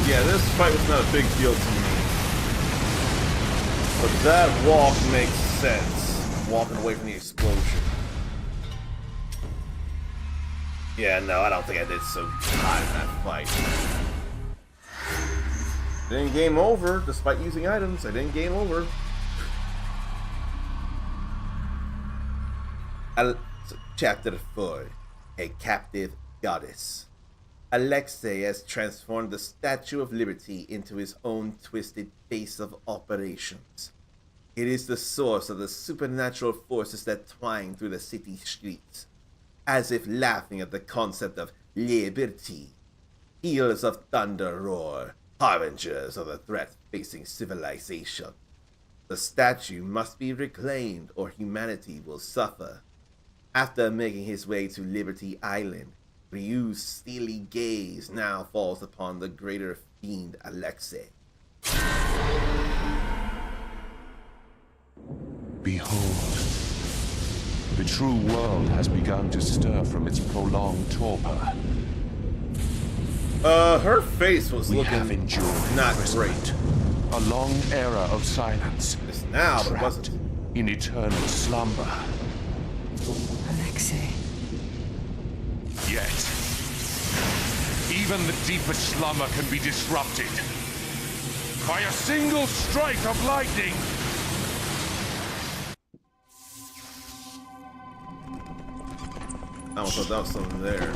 Yeah, this fight was not a big deal to me. But that walk makes sense. Walking away from the explosion. Yeah, no, I don't think I did so hot in that fight. Didn't game over, despite using items. I didn't game over. Chapter 4. A Captive Goddess. Alexei has transformed the Statue of Liberty into his own twisted base of operations. It is the source of the supernatural forces that twine through the city streets, as if laughing at the concept of liberty. Peals of thunder roar, harbingers of the threat facing civilization. The statue must be reclaimed or humanity will suffer. After making his way to Liberty Island, Ryu's steely gaze now falls upon the greater fiend Alexei. Behold, the true world has begun to stir from its prolonged torpor. Her face was We looking have endured not imprisonment, great. a long era of silence, It's now, but it trapped wasn't. in eternal slumber. Alexei. Yet, even the deepest slumber can be disrupted by a single strike of lightning. I almost thought that was something there.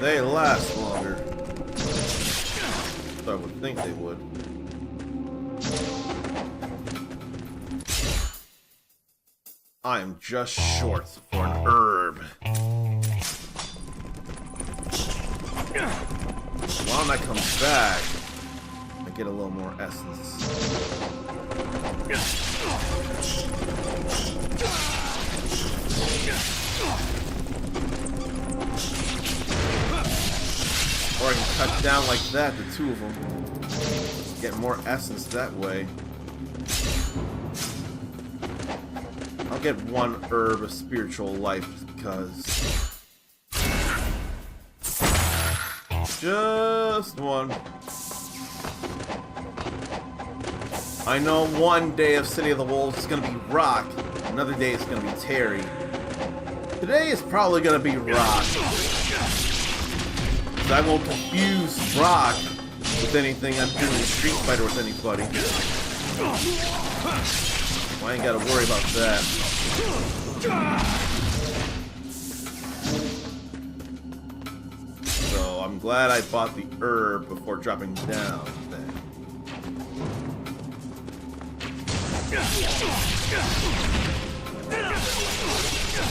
They last longer. So I would think they would. I am just short for an herb. Why don't I come back and get a little more essence? Or I can cut down like that, the two of them. Get more essence that way. I'll get one herb of spiritual life because. Just one. I know one day of City of the Wolves is gonna be Rock, another day it's gonna be Terry. Today is probably gonna be Rock. I won't confuse Rock with anything I'm doing in Street Fighter with anybody. Well, I ain't gotta worry about that. So I'm glad I bought the herb before dropping down then.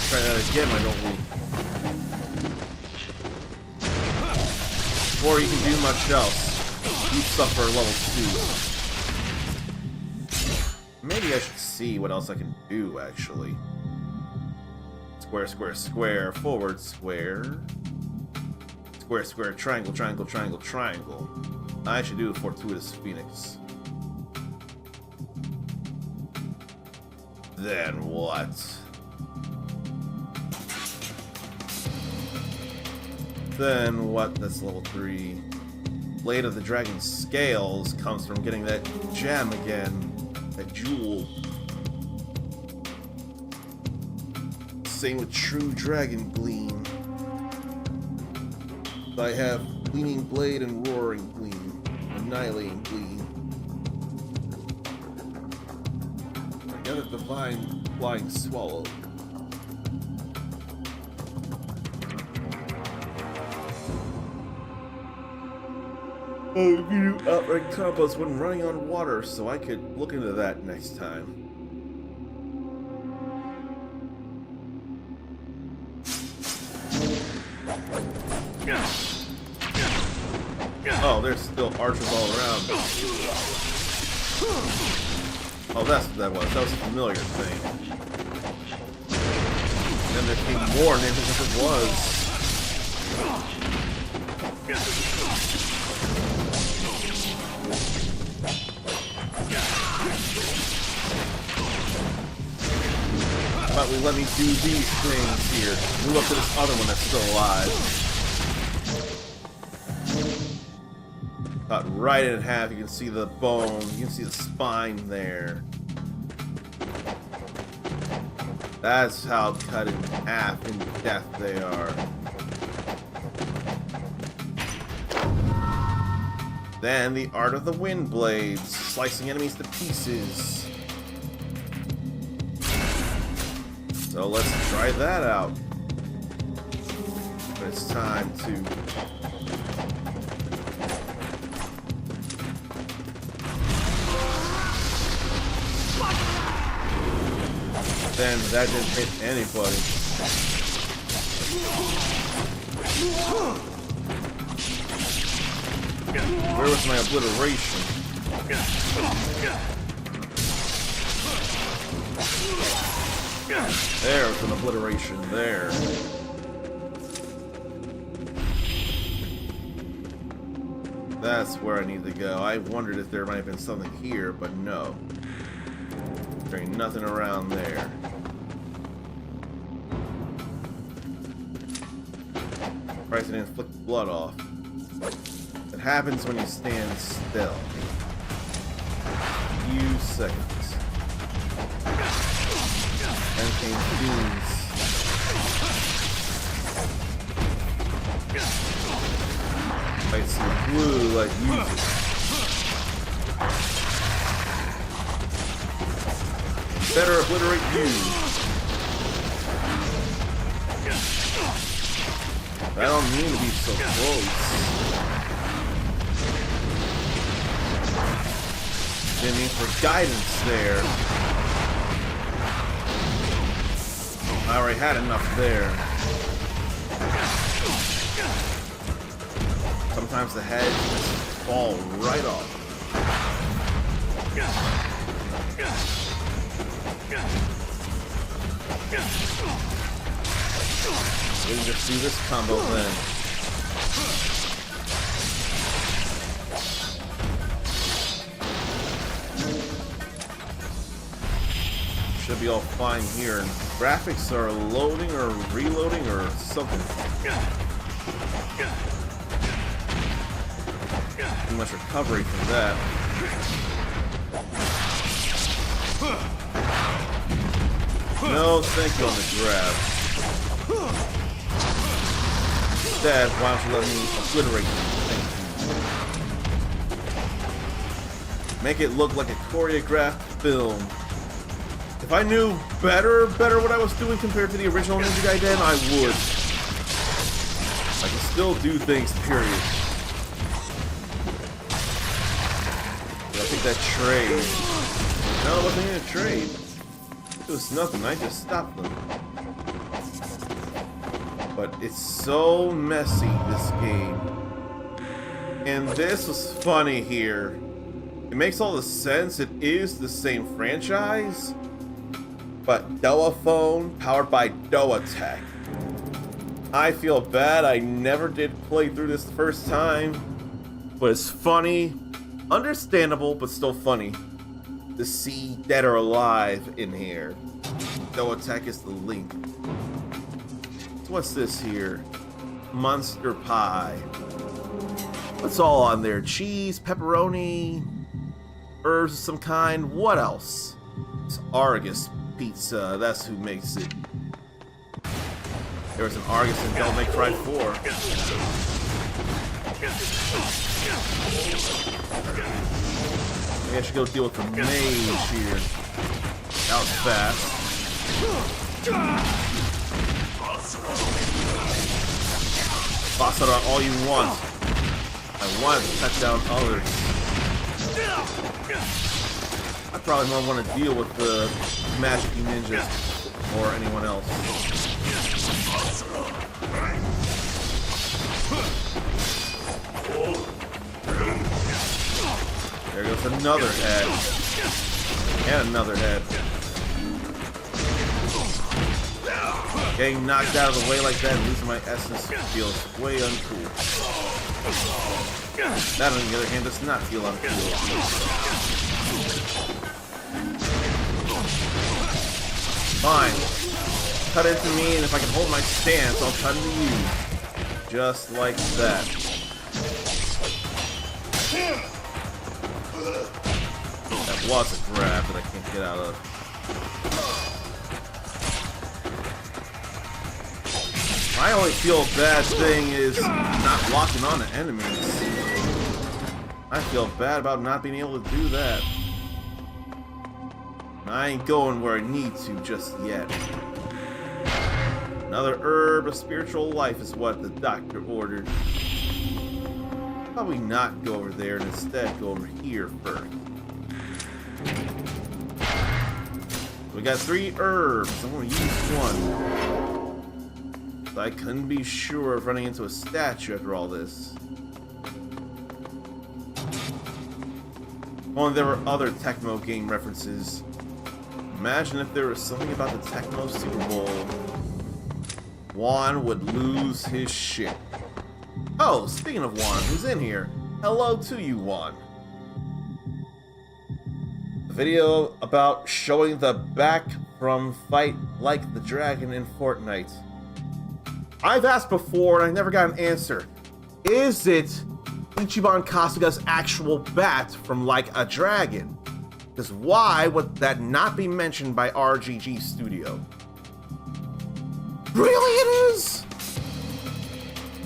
Try that again, why don't we? Before you can do much else, you suffer level 2. Maybe I should see what else I can do, actually. Square, square, square, forward, square. Square, square, triangle, triangle, triangle, triangle. I should do a Fortuitous Phoenix. Then what? Then what? That's level 3. Blade of the Dragon's Scales comes from getting that gem again. That jewel. Same with True Dragon Gleam. I have Gleaming Blade and Roaring Gleam. Annihilating Gleam. I got a Divine Flying Swallow. Oh, you can do outright combos when running on water, so I could look into that next time. Oh, there's still archers all around. Oh, that's what that was. That was a familiar thing. And there came more names as it was. How about we let me do these things here? We look at this other one that's still alive. Cut right in half. You can see the bone. You can see the spine there. That's how cut in half in death they are. Then the Art of the Wind Blades, slicing enemies to pieces. So let's try that out. But it's time to... Then that didn't hit anybody. Where was my obliteration? There's an obliteration there. That's where I need to go. I wondered if there might have been something here, but no. There ain't nothing around there. Price and inflict blood off. It happens when you stand still. Few seconds. Then came fiends. Like some blue, like music. Better obliterate you. I don't mean to be so close. Didn't mean for guidance there. I already had enough there. Sometimes the heads just fall right off. We can just do this combo then. Should be all fine here. Graphics are loading or reloading or something. Too much recovery from that. No, thank you on the grab. Instead, why don't you let me obliterate you? Thank you. Make it look like a choreographed film. If I knew better what I was doing compared to the original Ninja Gaiden, I would. I can still do things, period. But I think that trade... No, it wasn't even a trade. It was nothing, I just stopped them. But it's so messy, this game. And this was funny here. It makes all the sense, it is the same franchise, but Doa Phone, powered by Doa Tech. I feel bad I never did play through this the first time, but it's funny, understandable, but still funny to see Dead or Alive in here. Doa Tech is the link. So what's this here? Monster pie. What's all on there? Cheese, pepperoni, herbs of some kind. What else? It's Argus pizza. That's who makes it. There was an Argus in Devil May Cry 4. Maybe I should go deal with the mage here. That was fast. Boss it on all you want. I want to cut down others. I probably don't want to deal with the magic ninjas or anyone else. There goes another head. And another head. Getting knocked out of the way like that and losing my essence feels way uncool. That, on the other hand, does not feel uncool. Fine. Cut into me, and if I can hold my stance, I'll cut into you. Just like that. That was a grab that I can't get out of. My only feel bad thing is not locking on to enemies. I feel bad about not being able to do that. I ain't going where I need to just yet. Another herb of spiritual life is what the doctor ordered. Probably not go over there and instead go over here first. We got 3 herbs. I'm gonna use one. I couldn't be sure of running into a statue after all this. Only there were other Tecmo game references. Imagine if there was something about the Tecmo Super Bowl. Juan would lose his shit. Oh, speaking of Juan, who's in here? Hello to you, Juan. The video about showing the back from Fight Like the Dragon in Fortnite. I've asked before and I never got an answer. Is it Ichiban Kasuga's actual bat from Like a Dragon? Because why would that not be mentioned by RGG Studio? Really it is?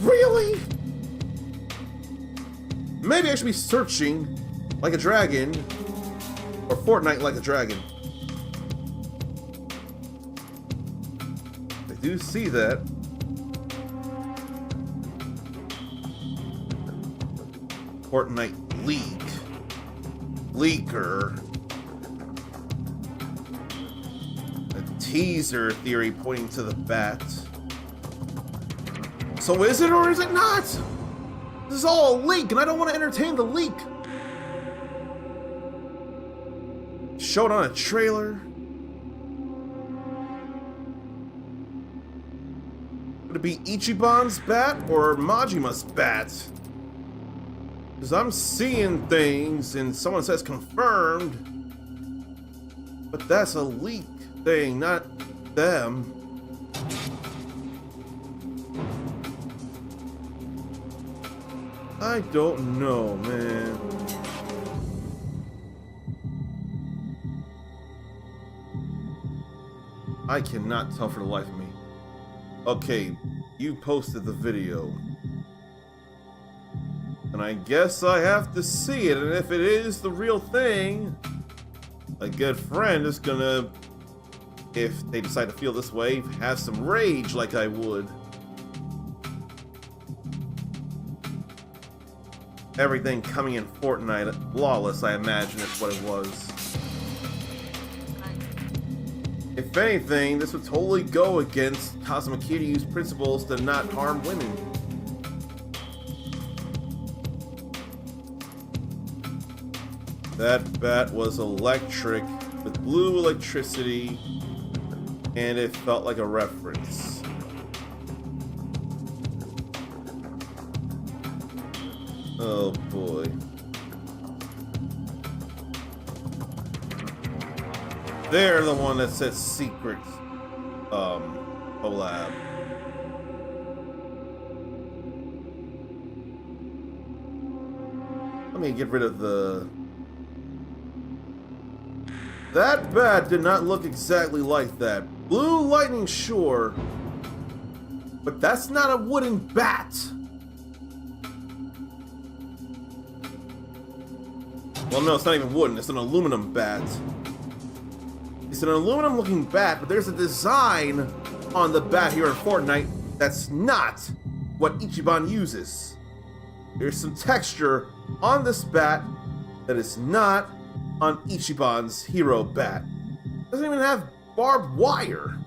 Really? Maybe I should be searching Like a Dragon or Fortnite Like a Dragon. I do see that. Fortnite leak. Leaker. A teaser theory pointing to the bat. So is it or is it not? This is all a leak and I don't want to entertain the leak. Showed on a trailer. Would it be Ichiban's bat or Majima's bat? Because I'm seeing things and someone says confirmed. But that's a leak thing, not them. I don't know, man. I cannot tell for the life of me. Okay, you posted the video. And I guess I have to see it, and if it is the real thing, a good friend is gonna, if they decide to feel this way, have some rage like I would. Everything coming in Fortnite flawless, I imagine is what it was. If anything, this would totally go against Kazuma Kiryu's principles to not harm women. That bat was electric, with blue electricity, and it felt like a reference. Oh boy. They're the one that said secret collab. Let me get rid of the... That bat did not look exactly like that. Blue lightning, sure. But that's not a wooden bat. Well, no, it's not even wooden. It's an aluminum bat. It's an aluminum looking bat, but there's a design on the bat here in Fortnite that's not what Ichiban uses. There's some texture on this bat that is not on Ichiban's hero bat. It doesn't even have barbed wire.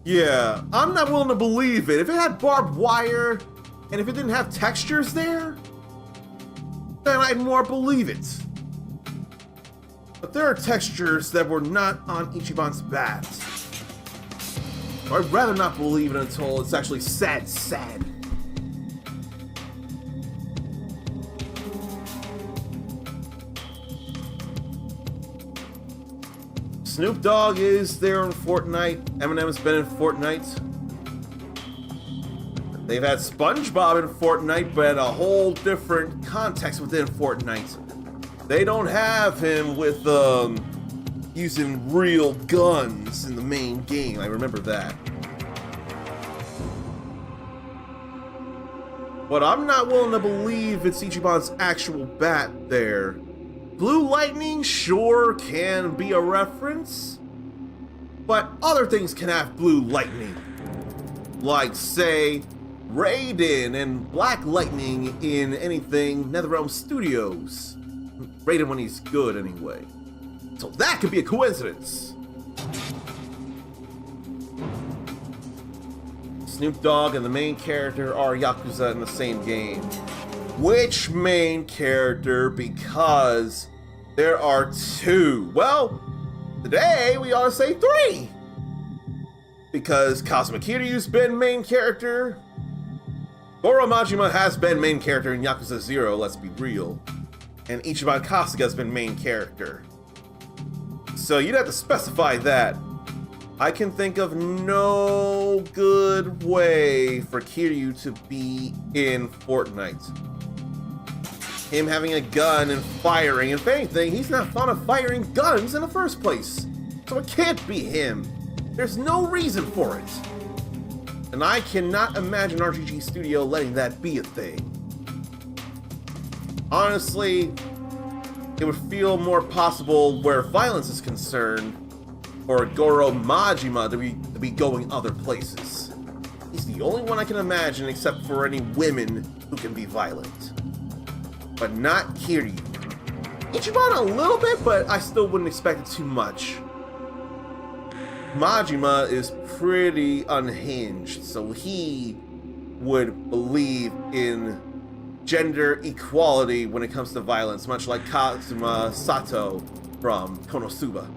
Yeah, I'm not willing to believe it. If it had barbed wire and if it didn't have textures there, then I'd more believe it. But there are textures that were not on Ichiban's bat. Or I'd rather not believe it until it's actually said. Snoop Dogg is there in Fortnite. Eminem's been in Fortnite. They've had SpongeBob in Fortnite, but at a whole different context within Fortnite. They don't have him with using real guns in the main game. I remember that. But I'm not willing to believe it's Ichiban's actual bat there. Blue lightning sure can be a reference, but other things can have blue lightning. Like, say, Raiden and Black Lightning in anything NetherRealm Studios. Raiden when he's good, anyway. So that could be a coincidence. Snoop Dogg and the main character are Yakuza in the same game. Which main character? Because there are two. Well, today we ought to say three. Because Kazuma Kiryu's been main character. Goro Majima has been main character in Yakuza 0, let's be real. And Ichiban Kasuga's been main character. So you'd have to specify that. I can think of no good way for Kiryu to be in Fortnite. Him having a gun and firing, and if anything, he's not fond of firing guns in the first place. So it can't be him. There's no reason for it. And I cannot imagine RGG Studio letting that be a thing. Honestly, it would feel more possible where violence is concerned for Goro Majima to be going other places. He's the only one I can imagine except for any women who can be violent. But not Kiryu. Ichiban a little bit, but I still wouldn't expect it too much. Majima is pretty unhinged, so he would believe in gender equality when it comes to violence, much like Kazuma Sato from Konosuba.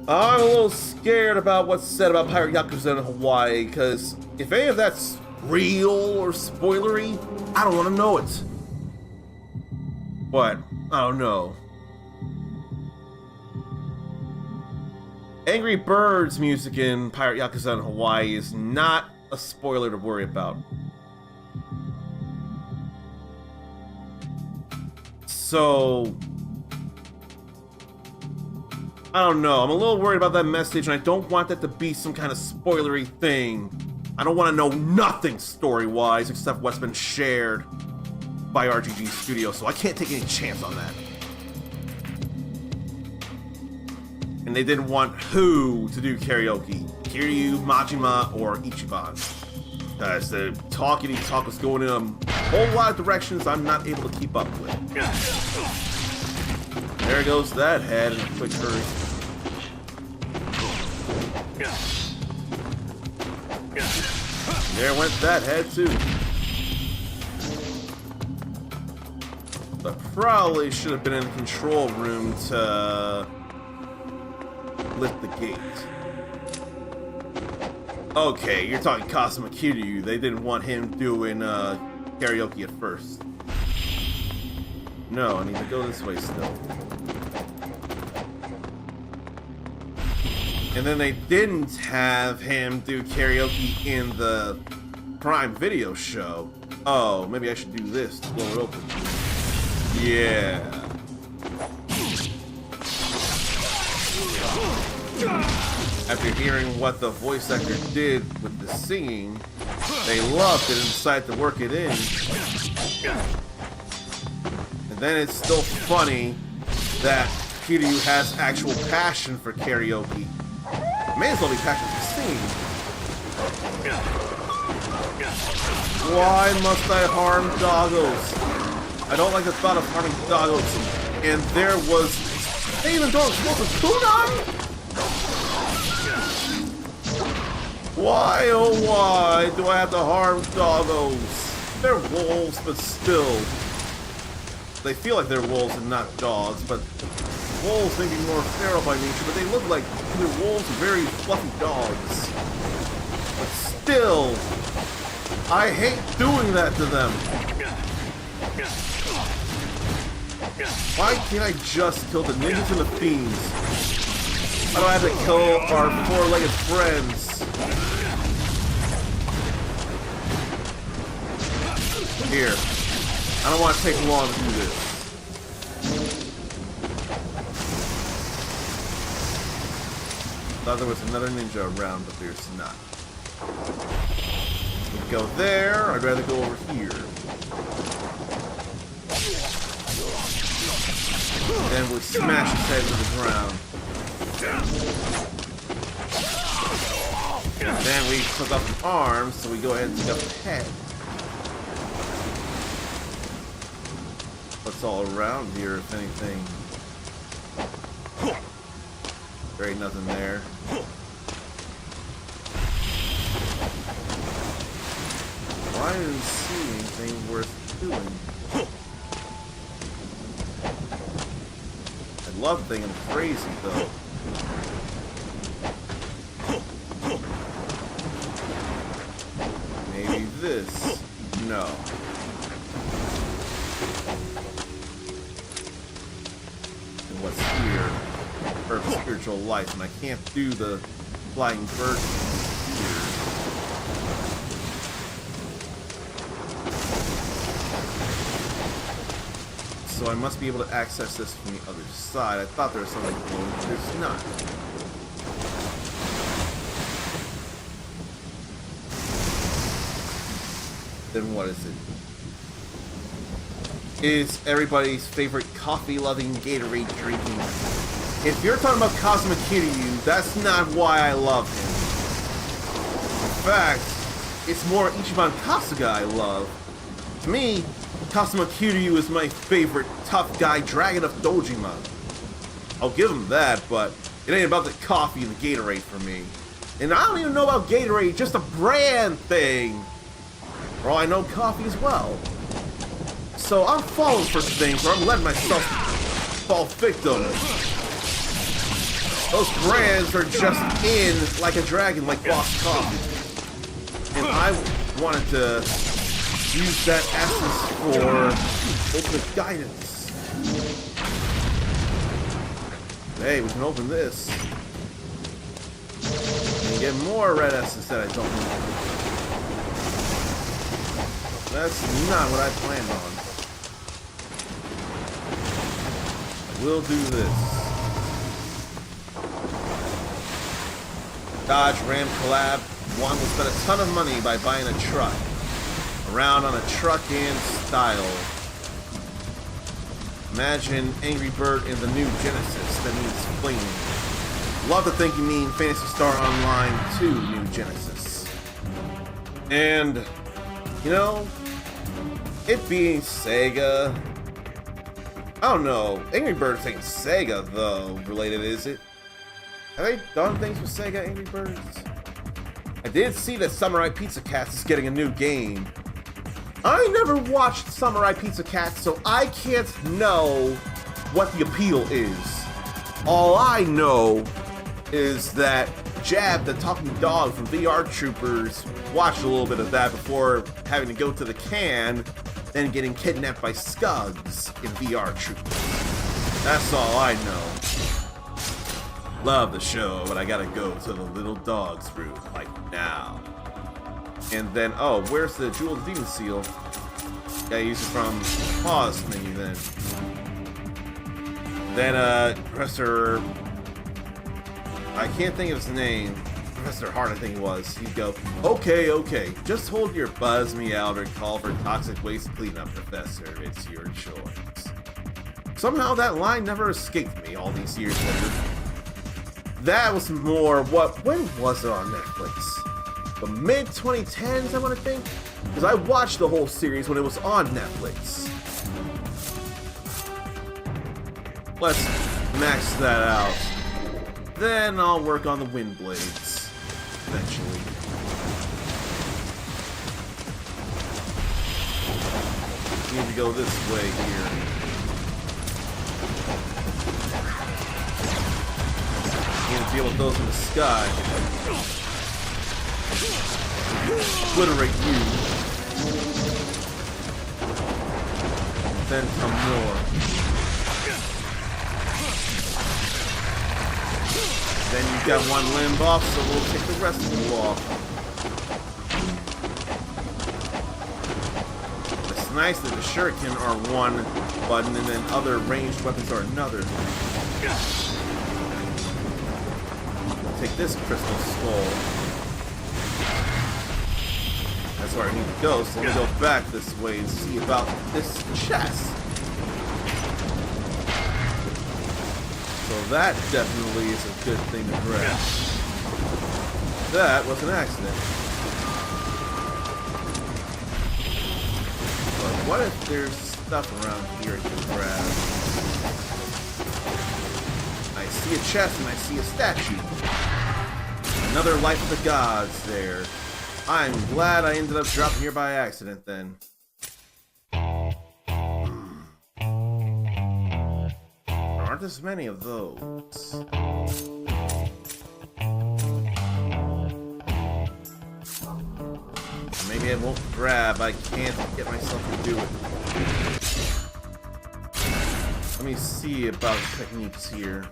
I'm a little scared about what's said about Pirate Yakuza in Hawaii, because if any of that's real or spoilery, I don't want to know it. But, I don't know. Angry Birds music in Pirate Yakuza in Hawaii is not a spoiler to worry about. So, I don't know. I'm a little worried about that message, and I don't want that to be some kind of spoilery thing. I don't want to know nothing story-wise except what's been shared by RGG Studio, so I can't take any chance on that. And they didn't want who to do karaoke. Kiryu, Majima, or Ichiban. Because the talkity talk was going in a whole lot of directions I'm not able to keep up with. There goes that head in a quick hurry. There went that head too. But probably should have been in the control room to lift the gate. Okay, you're talking Kazuma Kiryu. They didn't want him doing karaoke at first. No, I need to go this way still. And then they didn't have him do karaoke in the Prime Video show. Oh, maybe I should do this to blow it open. Yeah. After hearing what the voice actor did with the singing, they loved it and decided to work it in. And then it's still funny that Kiryu has actual passion for karaoke. May as well be passionate for singing. Why must I harm doggos? I don't like the thought of harming doggos. And there was... They even throw explosive kunai? Why, oh why, do I have to harm doggos? They're wolves, but still. They feel like they're wolves and not dogs, but wolves may be more feral by nature, but they look like either wolves or very fluffy dogs. But still, I hate doing that to them. Why can't I just kill the ninjas and the fiends? Why do I have to kill our four-legged friends? Here. I don't want to take long to do this. Thought there was another ninja around, but there's not. We go there. I'd rather go over here. Then we'll smash his head to the ground. Then we took off the arms, so we go ahead and take off the head. What's all around here, if anything? There ain't nothing there. Well, I didn't see anything worth doing. I'd love to think I'm crazy, though. Maybe this. No. And what's here? Perfect spiritual life, and I can't do the flying bird here. So I must be able to access this from the other side. I thought there was something glowing, but there's not. Then what is it? Is everybody's favorite coffee-loving Gatorade drinking. If you're talking about Kazuma Kiryu, that's not why I love him. In fact, it's more Ichiban Kasuga I love. To me, Kazuma Kiryu is my favorite tough guy dragon of Dojima. I'll give him that, but it ain't about the coffee and the Gatorade for me. And I don't even know about Gatorade, just a brand thing. For all I know, coffee as well. So I'm falling for things, or I'm letting myself fall victim. Those brands are just in like a dragon, like Boss Coffee. And I wanted to use that essence for ultimate guidance. Hey, we can open this. And get more red essence that I don't need. That's not what I planned on. We'll do this. Dodge Ram collab. One will spend a ton of money by buying a truck. Around on a truck in style. Imagine Angry Bird in the new Genesis that needs cleaning. Love to think you mean Phantasy Star Online 2 new Genesis. And, you know, it being Sega, I don't know. Angry Birds ain't Sega, though, related, is it? Have they done things with Sega Angry Birds? I did see that Samurai Pizza Cats is getting a new game. I never watched Samurai Pizza Cats, so I can't know what the appeal is. All I know is that Jab, the talking dog from VR Troopers, watched a little bit of that before having to go to the can, then getting kidnapped by Scugs in VR Troopers. That's all I know. Love the show, but I gotta go to the little dog's room, like now. And then, oh, where's the Jewel of the Demon Seal? Gotta use it from pause menu then. Then, Professor... I can't think of his name. Professor Hart, I think it was. He'd go, okay, just hold your buzz me out or call for toxic waste cleanup, Professor. It's your choice. Somehow that line never escaped me all these years later. That was more when was it on Netflix? The mid-2010s, I want to think? Because I watched the whole series when it was on Netflix. Let's max that out. Then I'll work on the wind blades. Eventually. Need to go this way here. Need to deal with those in the sky. Obliterate you. Then some more. Then you've got one limb off, so we'll take the rest of you off. It's nice that the shuriken are one button and then other ranged weapons are another. We'll take this crystal skull. That's where I need to go, so let me go back this way and see about this chest. So that definitely is a good thing to grab. That was an accident. But what if there's stuff around here I can grab? I see a chest and I see a statue. Another Life of the Gods there. I'm glad I ended up dropping here by accident then. There aren't as many of those. Maybe I won't grab. I can't get myself to do it. Let me see about techniques here.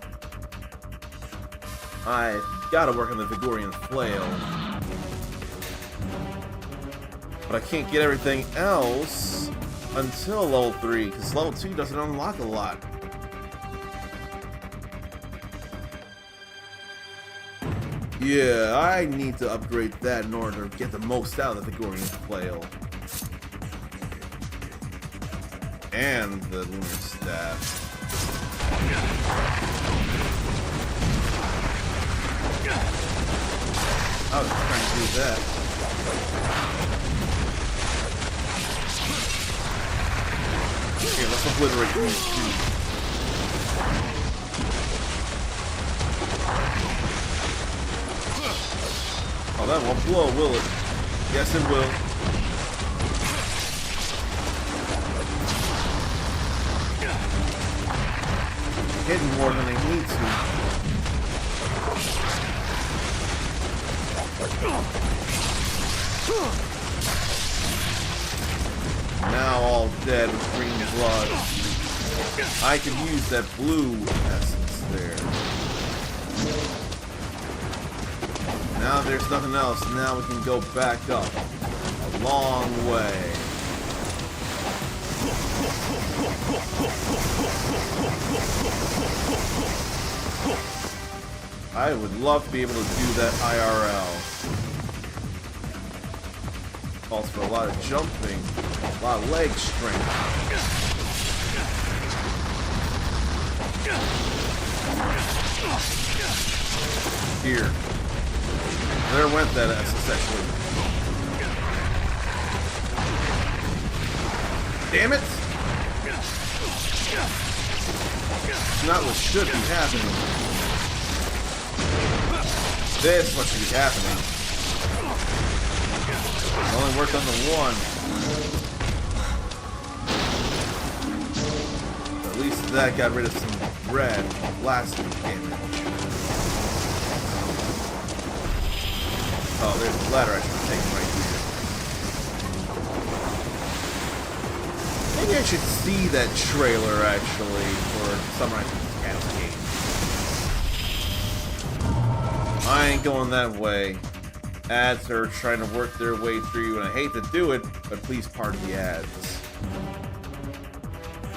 I've got to work on the Vigorian Flail. But I can't get everything else until level 3, because level 2 doesn't unlock a lot. Yeah, I need to upgrade that in order to get the most out of the Vigorian Flail. And the Lunar Staff. I was trying to do that. Here, let's obliterate these two. Oh, that won't blow, will it? Yes, it will. Hitting more than they need to. Now all dead with green blood. I can use that blue essence there. Now there's nothing else. Now we can go back up a long way. I would love to be able to do that IRL. Calls for a lot of jumping, a lot of leg strength. Here. There went that essentially. Damn it! It's not what should be happening. This what should be happening. I only worked on the one. But at least that got rid of some red blasting damage. Oh, there's the ladder I should have taken right here. Maybe I should see that trailer, actually, for Sunrise Cascade. I ain't going that way. Ads are trying to work their way through, and I hate to do it, but please pardon the ads.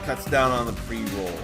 Cuts down on the pre-roll.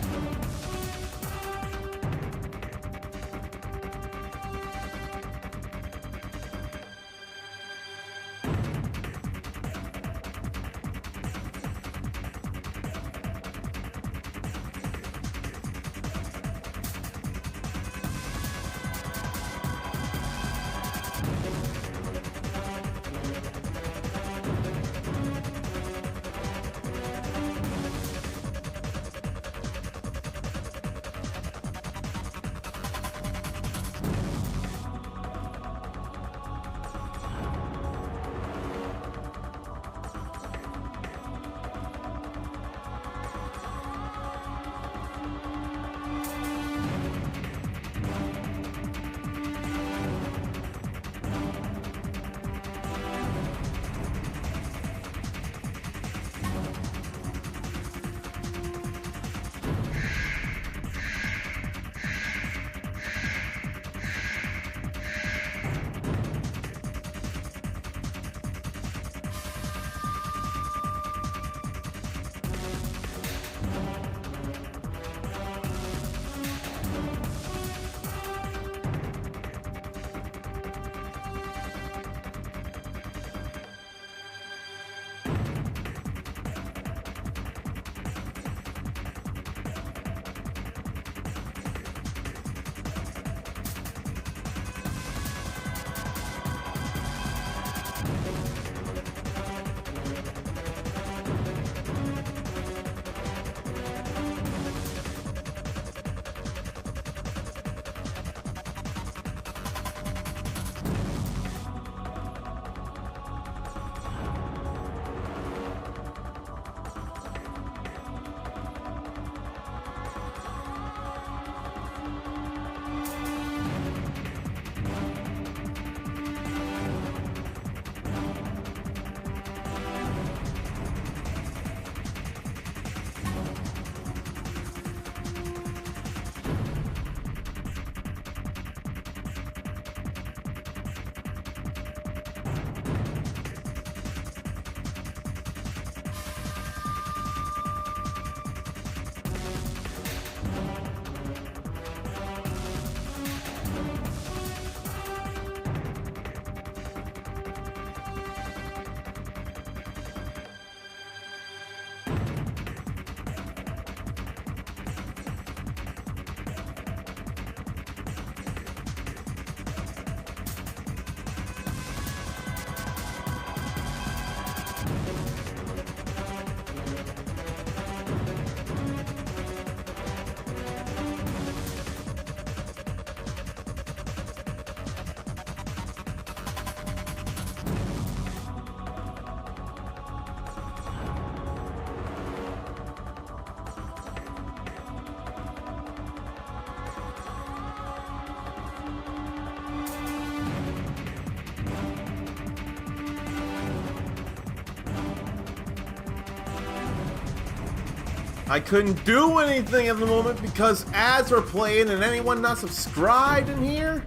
I couldn't do anything at the moment because ads were playing and anyone not subscribed in here,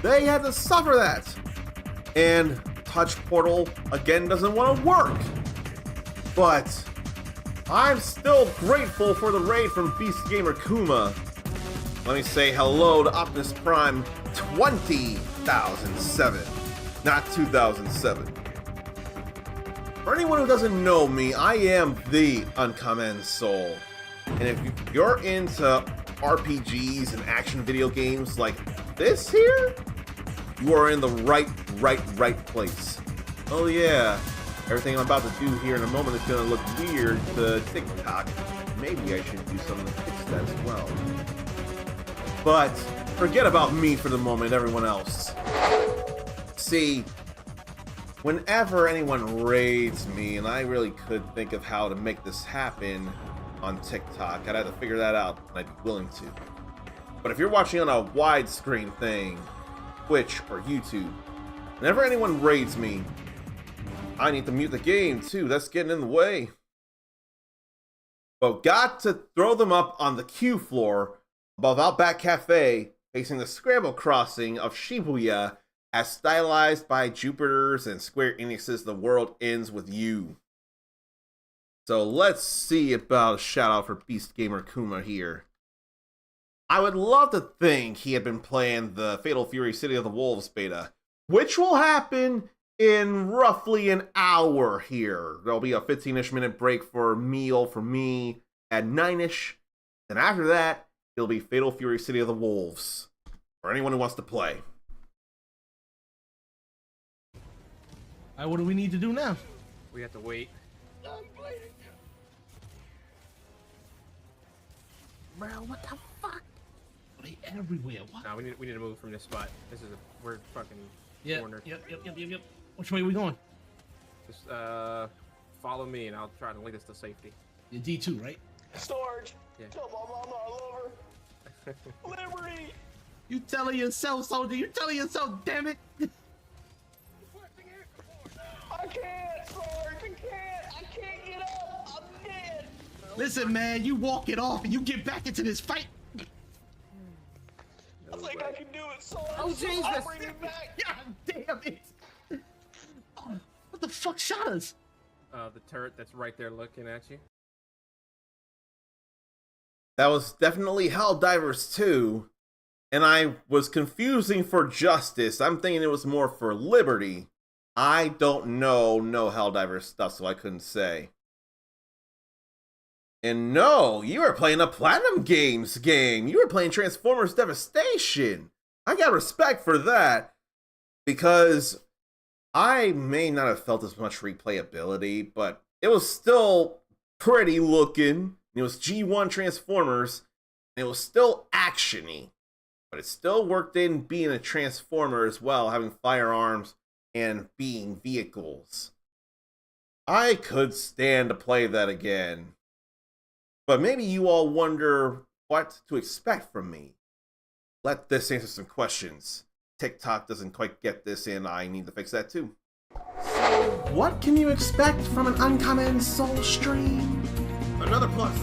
they had to suffer that. And Touch Portal again doesn't want to work. But I'm still grateful for the raid from Beast Gamer Kuma. Let me say hello to Optimus Prime 20,007, not 2007. For anyone who doesn't know me, I am the Uncommon Soul. And if you're into RPGs and action video games like this here, you are in the right place. Oh yeah, everything I'm about to do here in a moment is gonna look weird to TikTok. Maybe I should do something to fix that as well. But forget about me for the moment, everyone else. See, whenever anyone raids me, and I really could think of how to make this happen on TikTok, I'd have to figure that out, and I'd be willing to. But if you're watching on a widescreen thing, Twitch or YouTube, whenever anyone raids me, I need to mute the game too. That's getting in the way. But got to throw them up on the queue floor above Outback Cafe, facing the Scramble Crossing of Shibuya, as stylized by Jupiter's and Square Enix's The World Ends With You. So let's see about a shout out for Beast Gamer Kuma here. I would love to think he had been playing the Fatal Fury City of the Wolves beta, which will happen in roughly an hour here. There'll be a 15-ish minute break for a meal for me at 9-ish. And after that, it'll be Fatal Fury City of the Wolves for anyone who wants to play. Alright, what do we need to do now? We have to wait. Bro, what the fuck? They everywhere. What? Nah, we need to move from this spot. This is we're fucking cornered. Yep. Which way are we going? Just follow me and I'll try to lead us to safety. You're D2, right? Storage. Yeah. Tell my mama I love her. Liberty. You telling yourself, soldier. You telling yourself, damn it. I can't, Sarge. I can't get up. I'm dead. Listen, man, you walk it off and you get back into this fight. I think I can do it, Sarge. Oh, Jesus. I'll bring it back. God damn it. Oh, what the fuck shot us? The turret that's right there looking at you. That was definitely Helldivers 2, and I was confusing for Justice. I'm thinking it was more for Liberty. I don't know no Helldivers stuff, so I couldn't say. And no, you were playing a Platinum Games game. You were playing Transformers Devastation. I got respect for that, because I may not have felt as much replayability, but it was still pretty looking. It was G1 Transformers, and it was still actiony, but it still worked in being a Transformer as well, having firearms and being vehicles. I could stand to play that again. But maybe you all wonder what to expect from me. Let this answer some questions. TikTok doesn't quite get this, and I need to fix that too. So, what can you expect from an Uncommon Soul stream? Another plus.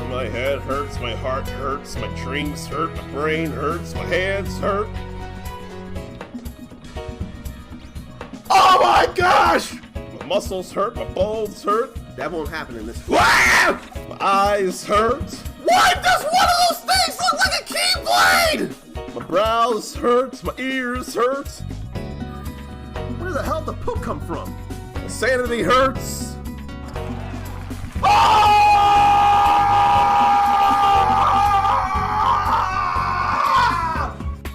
My head hurts, my heart hurts, my dreams hurt, my brain hurts, my hands hurt. Oh my gosh! My muscles hurt, my bones hurt. That won't happen in this. My eyes hurt. Why does one of those things look like a keyblade? My brows hurt, my ears hurt. Where the hell did the poop come from? My sanity hurts.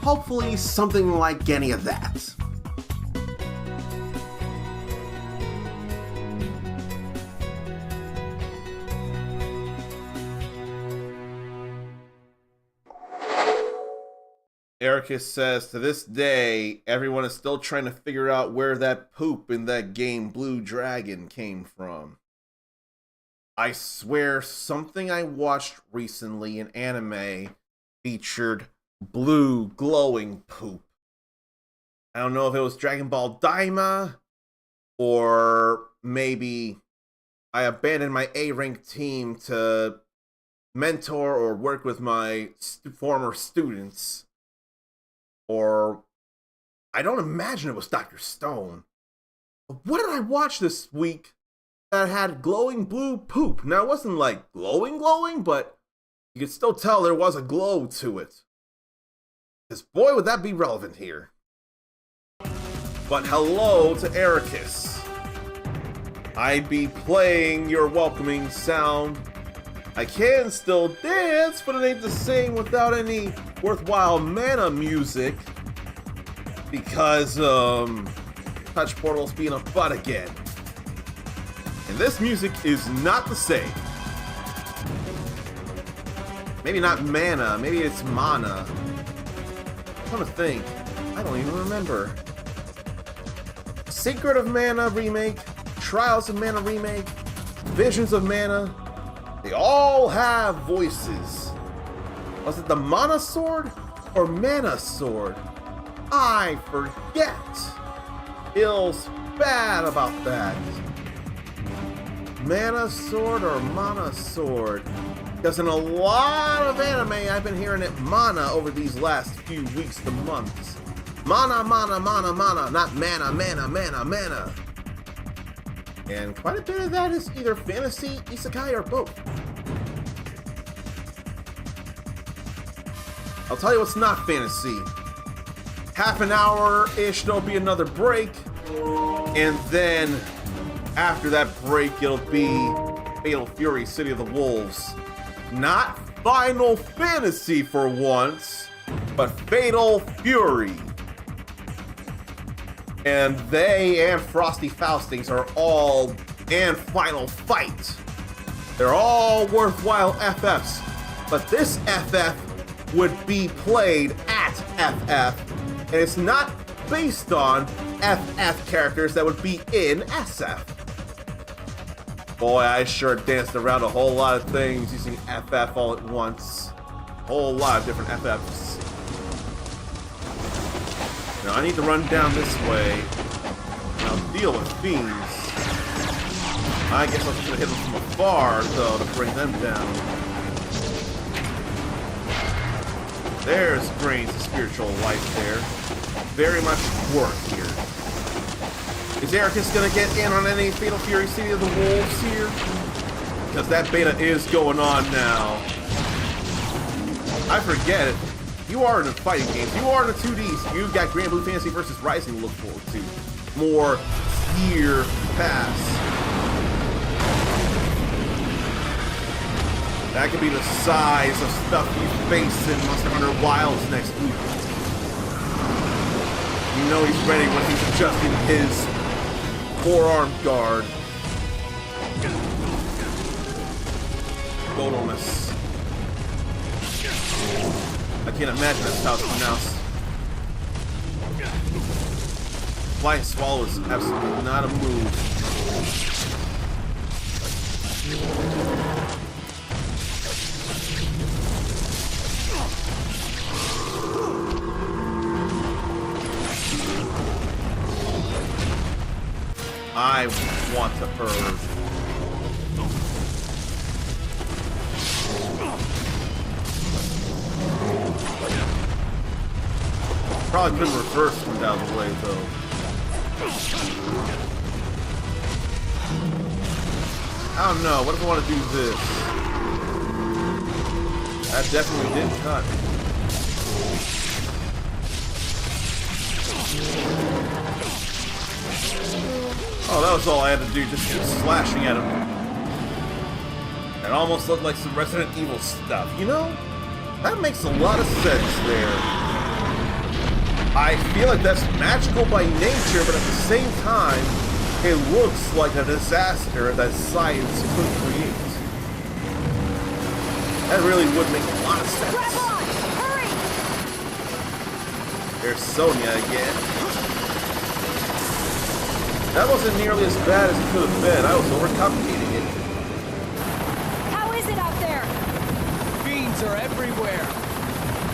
Hopefully something like any of that. Ericus says, to this day, everyone is still trying to figure out where that poop in that game Blue Dragon came from. I swear something I watched recently in anime featured blue glowing poop. I don't know if it was Dragon Ball Daima Or maybe I abandoned my A-rank team to mentor or work with my former students. Or I don't imagine it was Dr. Stone. But what did I watch this week that had glowing blue poop? Now, it wasn't like glowing, but you could still tell there was a glow to it. Because boy, would that be relevant here. But hello to Ericus. I be playing your welcoming sound. I can still dance, but it ain't the same without any worthwhile mana music. Because, Touch Portal's being a butt again. And this music is not the same. Maybe not mana, maybe it's mana. I'm trying to think. I don't even remember. Secret of Mana remake, Trials of Mana remake, Visions of Mana, they all have voices. Was it the Mana Sword or Mana Sword? I forget. Feels bad about that. Mana Sword or Mana Sword? Because in a lot of anime, I've been hearing it mana over these last few weeks to months. Mana, mana, mana, mana, not mana, mana, mana, mana. And quite a bit of that is either fantasy, isekai, or both. I'll tell you what's not fantasy. Half an hour-ish, there'll be another break. And then, after that break, it'll be Fatal Fury, City of the Wolves. Not Final Fantasy for once, but Fatal Fury. And they and Frosty Faustings are all, and Final Fight. They're all worthwhile FFs. But this FF would be played at FF. And it's not based on FF characters that would be in SF. Boy, I sure danced around a whole lot of things using FF all at once. A whole lot of different FFs. Now I need to run down this way, and I'll deal with fiends. I guess I'm just gonna hit them from afar, though, to bring them down. There's Grains of spiritual life there. Very much work here. Is Ericus gonna get in on any Fatal Fury City of the Wolves here? Because that beta is going on now. I forget it. You are in the fighting games. You are in the 2Ds. You've got Grand Blue Fantasy versus Rising to look forward to. More year pass. That could be the size of stuff you face in Monster Hunter Wilds next week. You know he's ready when he's adjusting his forearm guard. Godomus. I can't imagine that's how it's pronounced. Flying Swallow is absolutely not a move. I want to herd. Probably couldn't reverse from down the way, though. I don't know. What if I want to do this? That definitely did cut. Oh, that was all I had to do, just keep slashing at him. It almost looked like some Resident Evil stuff, you know? That makes a lot of sense there. I feel like that's magical by nature, but at the same time, it looks like a disaster that science could create. That really would make a lot of sense. Grab on! Hurry! There's Sonya again. That wasn't nearly as bad as it could have been. I was overcomplicating it. How is it out there? Fiends are everywhere.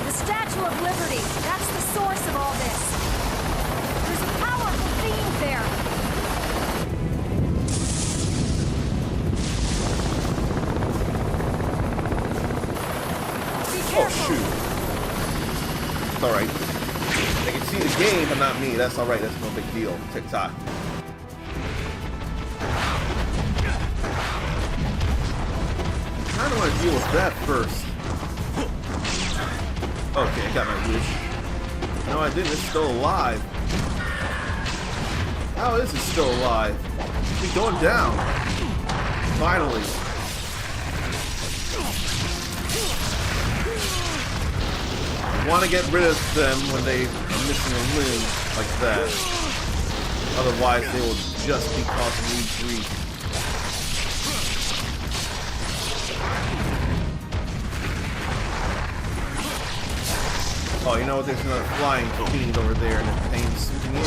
The Statue of Liberty. That's the source of all this. There's a powerful fiend there. Oh, shoot. It's alright. They can see the game, but not me. That's alright. That's no big deal. TikTok. I kind of want to deal with that first. Okay, I got my wish. No, I didn't. It's still alive. How is it still alive? It's going down. Finally. I want to get rid of them when they are missing a limb like that. Otherwise, they will just be causing me grief. Oh, you know what? There's another flying fiend over there, and it's pain swooping in.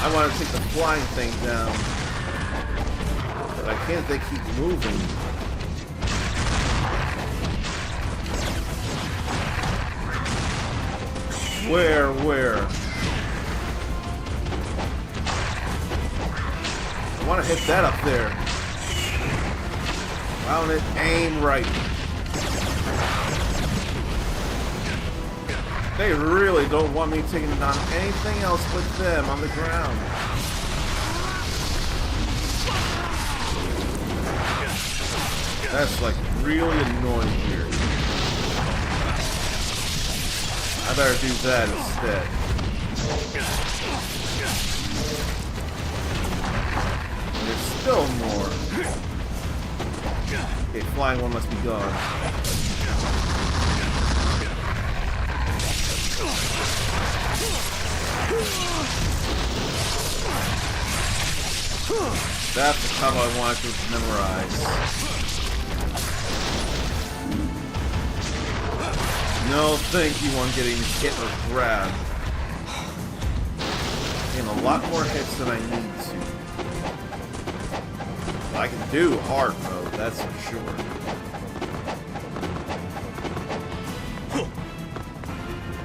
I want to take the flying thing down, but I can't. They keep moving. Where? I want to hit that up there. Found it. Aim right. They really don't want me taking on anything else but them on the ground. That's like really annoying here. I better do that instead. And there's still more. Okay, flying one must be gone. That's the combo I wanted to memorize. No, thank you on getting hit or grabbed. And a lot more hits than I need to. I can do hard mode, that's for sure.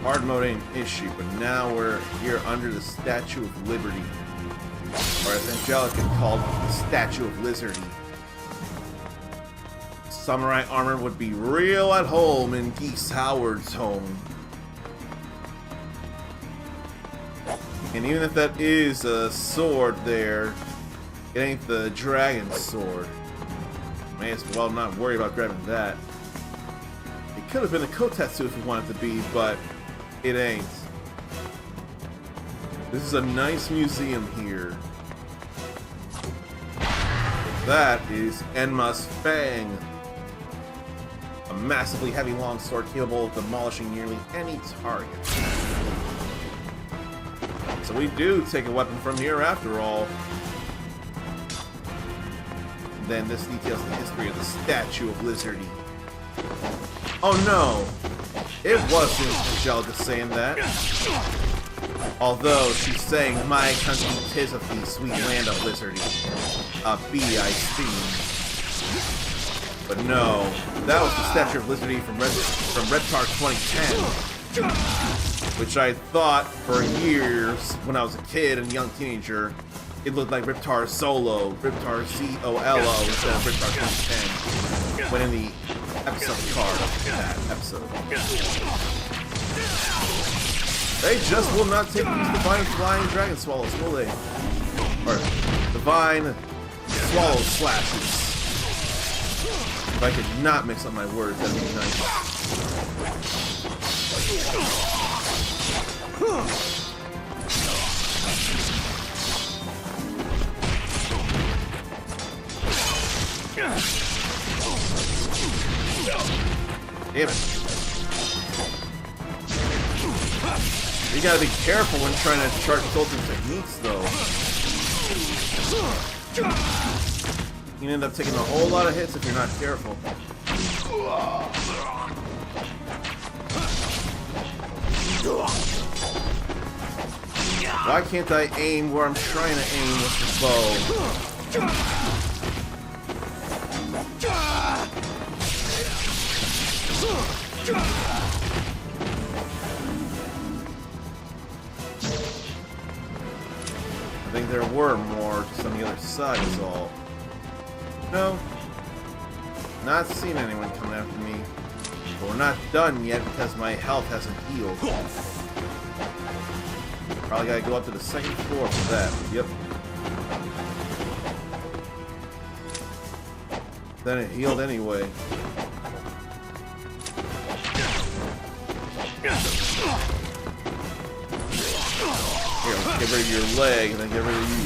Hard mode ain't an issue, but now we're here under the Statue of Liberty. Or as Angelica called the Statue of Lizardy. Samurai armor would be real at home in Geese Howard's home. And even if that is a sword there, it ain't the dragon sword. May as well not worry about grabbing that. It could have been a Kotetsu if we wanted to be, but it ain't. This is a nice museum here. That is Enma's Fang. A massively heavy longsword capable of demolishing nearly any target. So we do take a weapon from here after all. Then this details the history of the Statue of Lizardy. Oh no! It wasn't Angelica saying that. Although she's saying, my country 'tis of the sweet land of Lizardy. B.I.C. But no, that was the Statue of Lizardy from Redtar 2010. Which I thought for years, when I was a kid and young teenager, it looked like Riptar Solo, Riptar C-O-L-O instead of Riptar 2010. When in the episode card of that episode. They just will not take these divine flying dragon swallows, will they? Or divine swallow slashes. If I could not mix up my words, that'd be nice. Damn it. You gotta be careful when trying to chart Sultan techniques, though. You end up taking a whole lot of hits if you're not careful. Why can't I aim where I'm trying to aim with the bow? I think there were more just on the other side is all. No. Not seen anyone coming after me. But we're not done yet because my health hasn't healed. Probably gotta go up to the second floor for that. Yep. Then it healed anyway. Here, let's get rid of your leg and then get rid of you.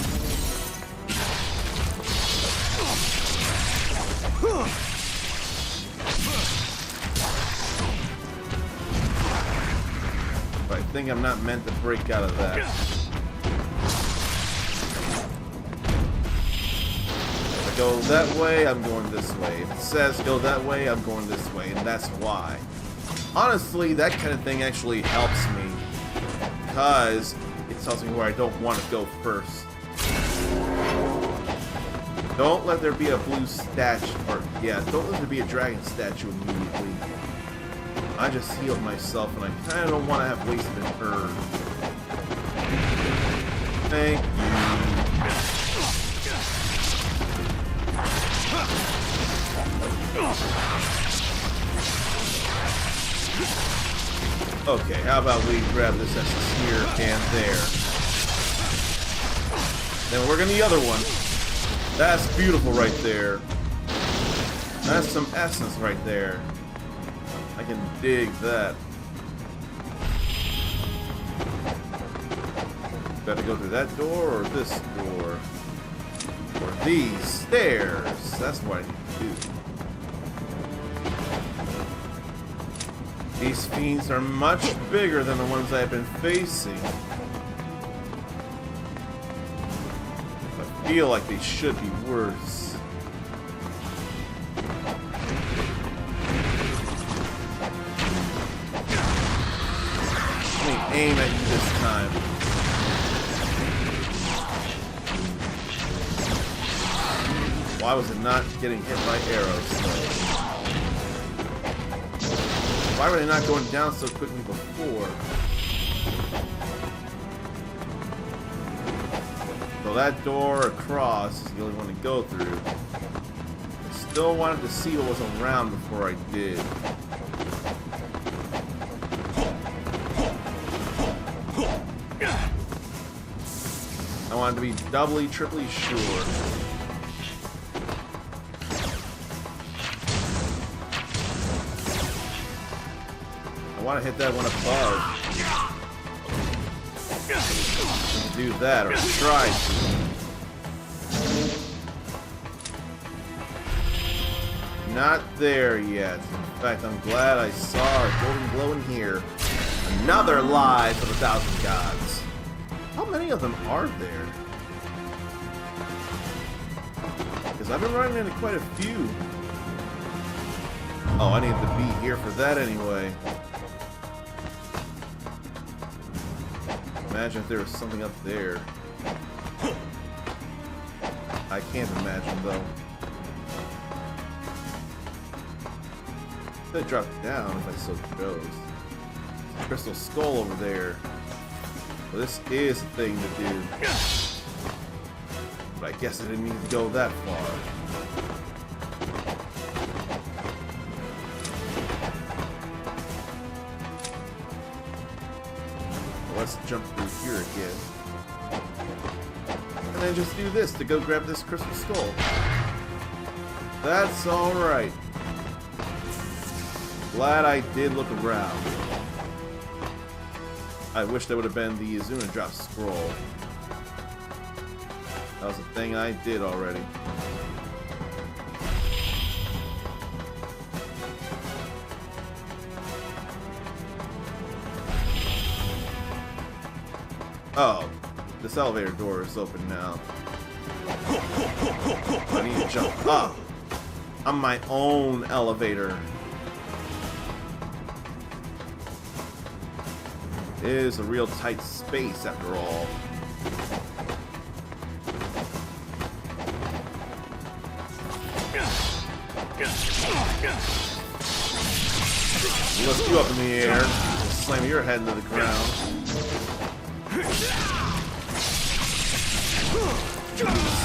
But I think I'm not meant to break out of that. If I go that way, I'm going this way. If it says go that way, I'm going this way, and that's why. Honestly, that kind of thing actually helps me, because it tells me where I don't want to go first. Don't let there be a blue statue, or yeah, don't let there be a dragon statue immediately. I just healed myself, and I kind of don't want to have wasted an herb. Thank you. Okay, how about we grab this essence here and there. Then we're gonna the other one. That's beautiful right there. That's some essence right there. I can dig that. Better go through that door or this door. Or these stairs. That's what I need to do. These fiends are much bigger than the ones I've been facing. I feel like they should be worse. Let me aim at you this time. Why was it not getting hit by arrows? Why were they not going down so quickly before? So that door across is the only one to go through. I still wanted to see what was around before I did. I wanted to be doubly, triply sure. I want to hit that one above. Do that, or try to. Not there yet. In fact, I'm glad I saw a golden glow in here. Another Lives of 1,000 Gods. How many of them are there? Because I've been running into quite a few. Oh, I need to be here for that anyway. Imagine if there was something up there. I can't imagine though. Could drop down if I so chose. Crystal skull over there. Well, this is a thing to do. But I guess I didn't need to go that far. Let's jump through here again. And then just do this to go grab this crystal skull. That's alright. Glad I did look around. I wish there would have been the Azuna drop scroll. That was a thing I did already. Oh, this elevator door is open now. I need to jump up. I'm my own elevator. It is a real tight space after all. Lift you up in the air, slam your head into the ground.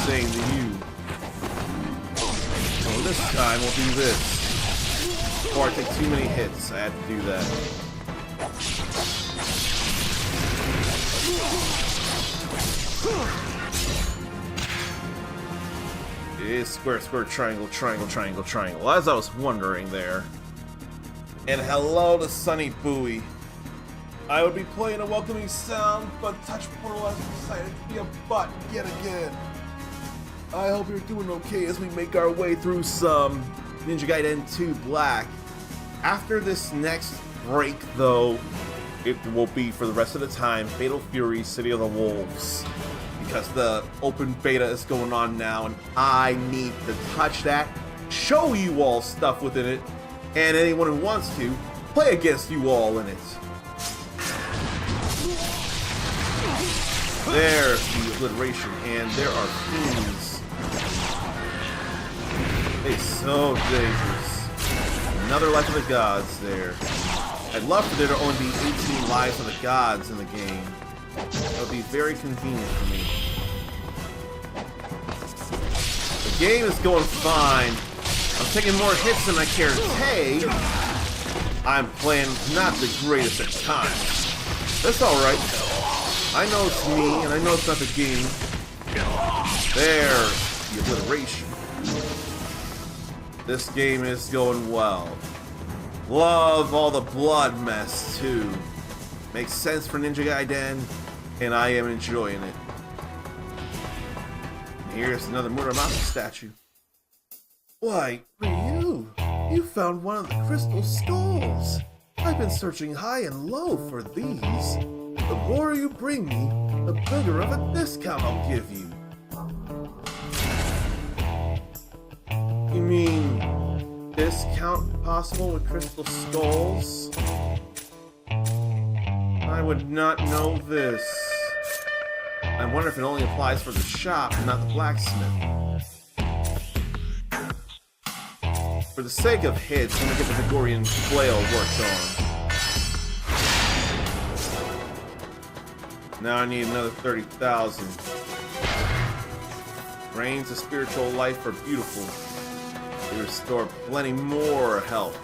saying to you. So this time we'll do this. Before I take too many hits, I had to do that. It is square, square, triangle, triangle, triangle, triangle. As I was wondering there. And hello to Sunny Bowie. I would be playing a welcoming sound, but Touch Portal has decided to be a butt yet again. I hope you're doing okay as we make our way through some Ninja Gaiden 2 Black. After this next break, though, it will be for the rest of the time Fatal Fury City of the Wolves. Because the open beta is going on now, and I need to touch that, show you all stuff within it, and anyone who wants to, play against you all in it. There's the obliteration, and there are fiends. It's so dangerous. Another Life of the Gods there. I'd love for there to only be 18 Lives of the Gods in the game. That would be very convenient for me. The game is going fine. I'm taking more hits than I care to take. I'm playing not the greatest at times. That's alright. I know it's me, and I know it's not the game. There's the obliteration. This game is going well. Love all the blood mess, too. Makes sense for Ninja Gaiden, and I am enjoying it. And here's another Muramasa statue. Why, Ryu, you found one of the crystal skulls. I've been searching high and low for these. The more you bring me, the bigger of a discount I'll give you. You mean discount possible with crystal skulls? I would not know this. I wonder if it only applies for the shop and not the blacksmith. For the sake of hits, I'm gonna get the Gregorian flail worked on. Now I need another 30,000. Rains of spiritual life are beautiful. They restore plenty more health.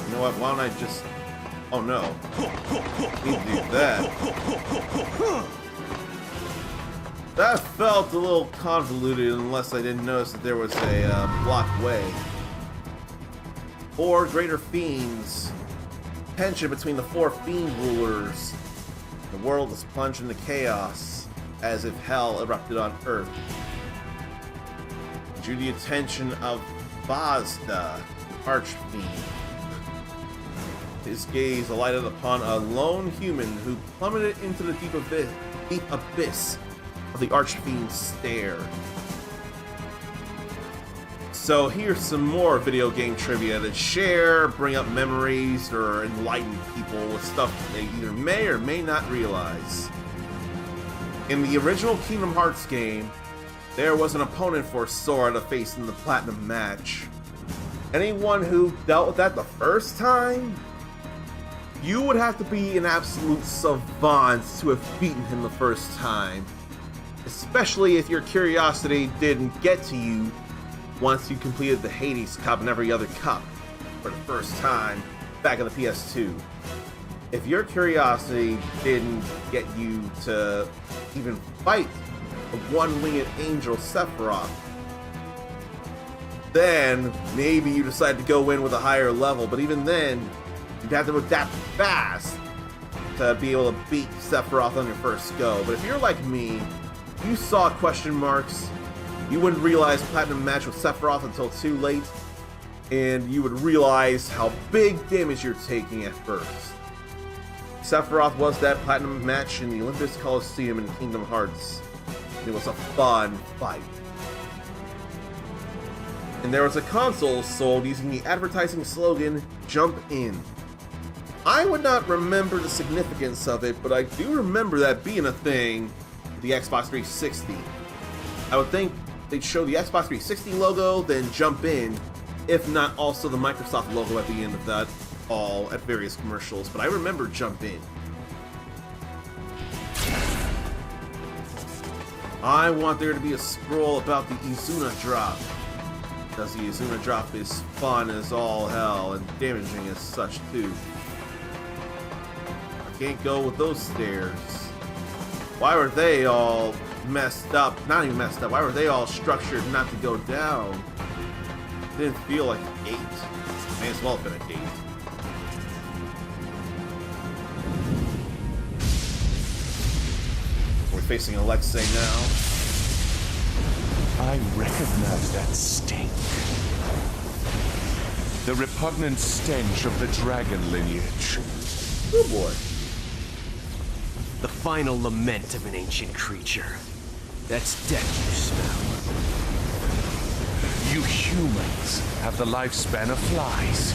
You know what? Why don't I just... Oh no. Need to do that. That felt a little convoluted unless I didn't notice that there was a blocked way. 4 greater fiends. Tension between the 4 fiend rulers. The world is plunged into chaos, as if hell erupted on Earth. Due to the attention of Vazda, Archfiend. His gaze alighted upon a lone human who plummeted into the deep abyss of the Archfiend's stare. So here's some more video game trivia to share, bring up memories, or enlighten people with stuff they either may or may not realize. In the original Kingdom Hearts game, there was an opponent for Sora to face in the Platinum match. Anyone who dealt with that the first time, you would have to be an absolute savant to have beaten him the first time. Especially if your curiosity didn't get to you once you completed the Hades Cup and every other cup for the first time back on the PS2. If your curiosity didn't get you to even fight the one-winged angel Sephiroth, then maybe you decide to go in with a higher level, but even then, you'd have to adapt fast to be able to beat Sephiroth on your first go. But if you're like me, you saw question marks, you wouldn't realize Platinum match with Sephiroth until too late, and you would realize how big damage you're taking at first. Sephiroth was that Platinum match in the Olympus Coliseum in Kingdom Hearts. It was a fun fight. And there was a console sold using the advertising slogan, "Jump In." I would not remember the significance of it, but I do remember that being a thing with the Xbox 360. I would think they'd show the Xbox 360 logo, then Jump In, if not also the Microsoft logo at the end of that all at various commercials, but I remember Jump In. I want there to be a scroll about the Izuna drop. Because the Izuna drop is fun as all hell and damaging as such too. I can't go with those stairs. Why were they all messed up? Not even messed up. Why were they all structured not to go down? Didn't feel like a gate. May as well have been a gate. We're facing Alexei now. I recognize that stink. The repugnant stench of the dragon lineage. Oh boy. The final lament of an ancient creature. That's death you smell. You humans have the lifespan of flies.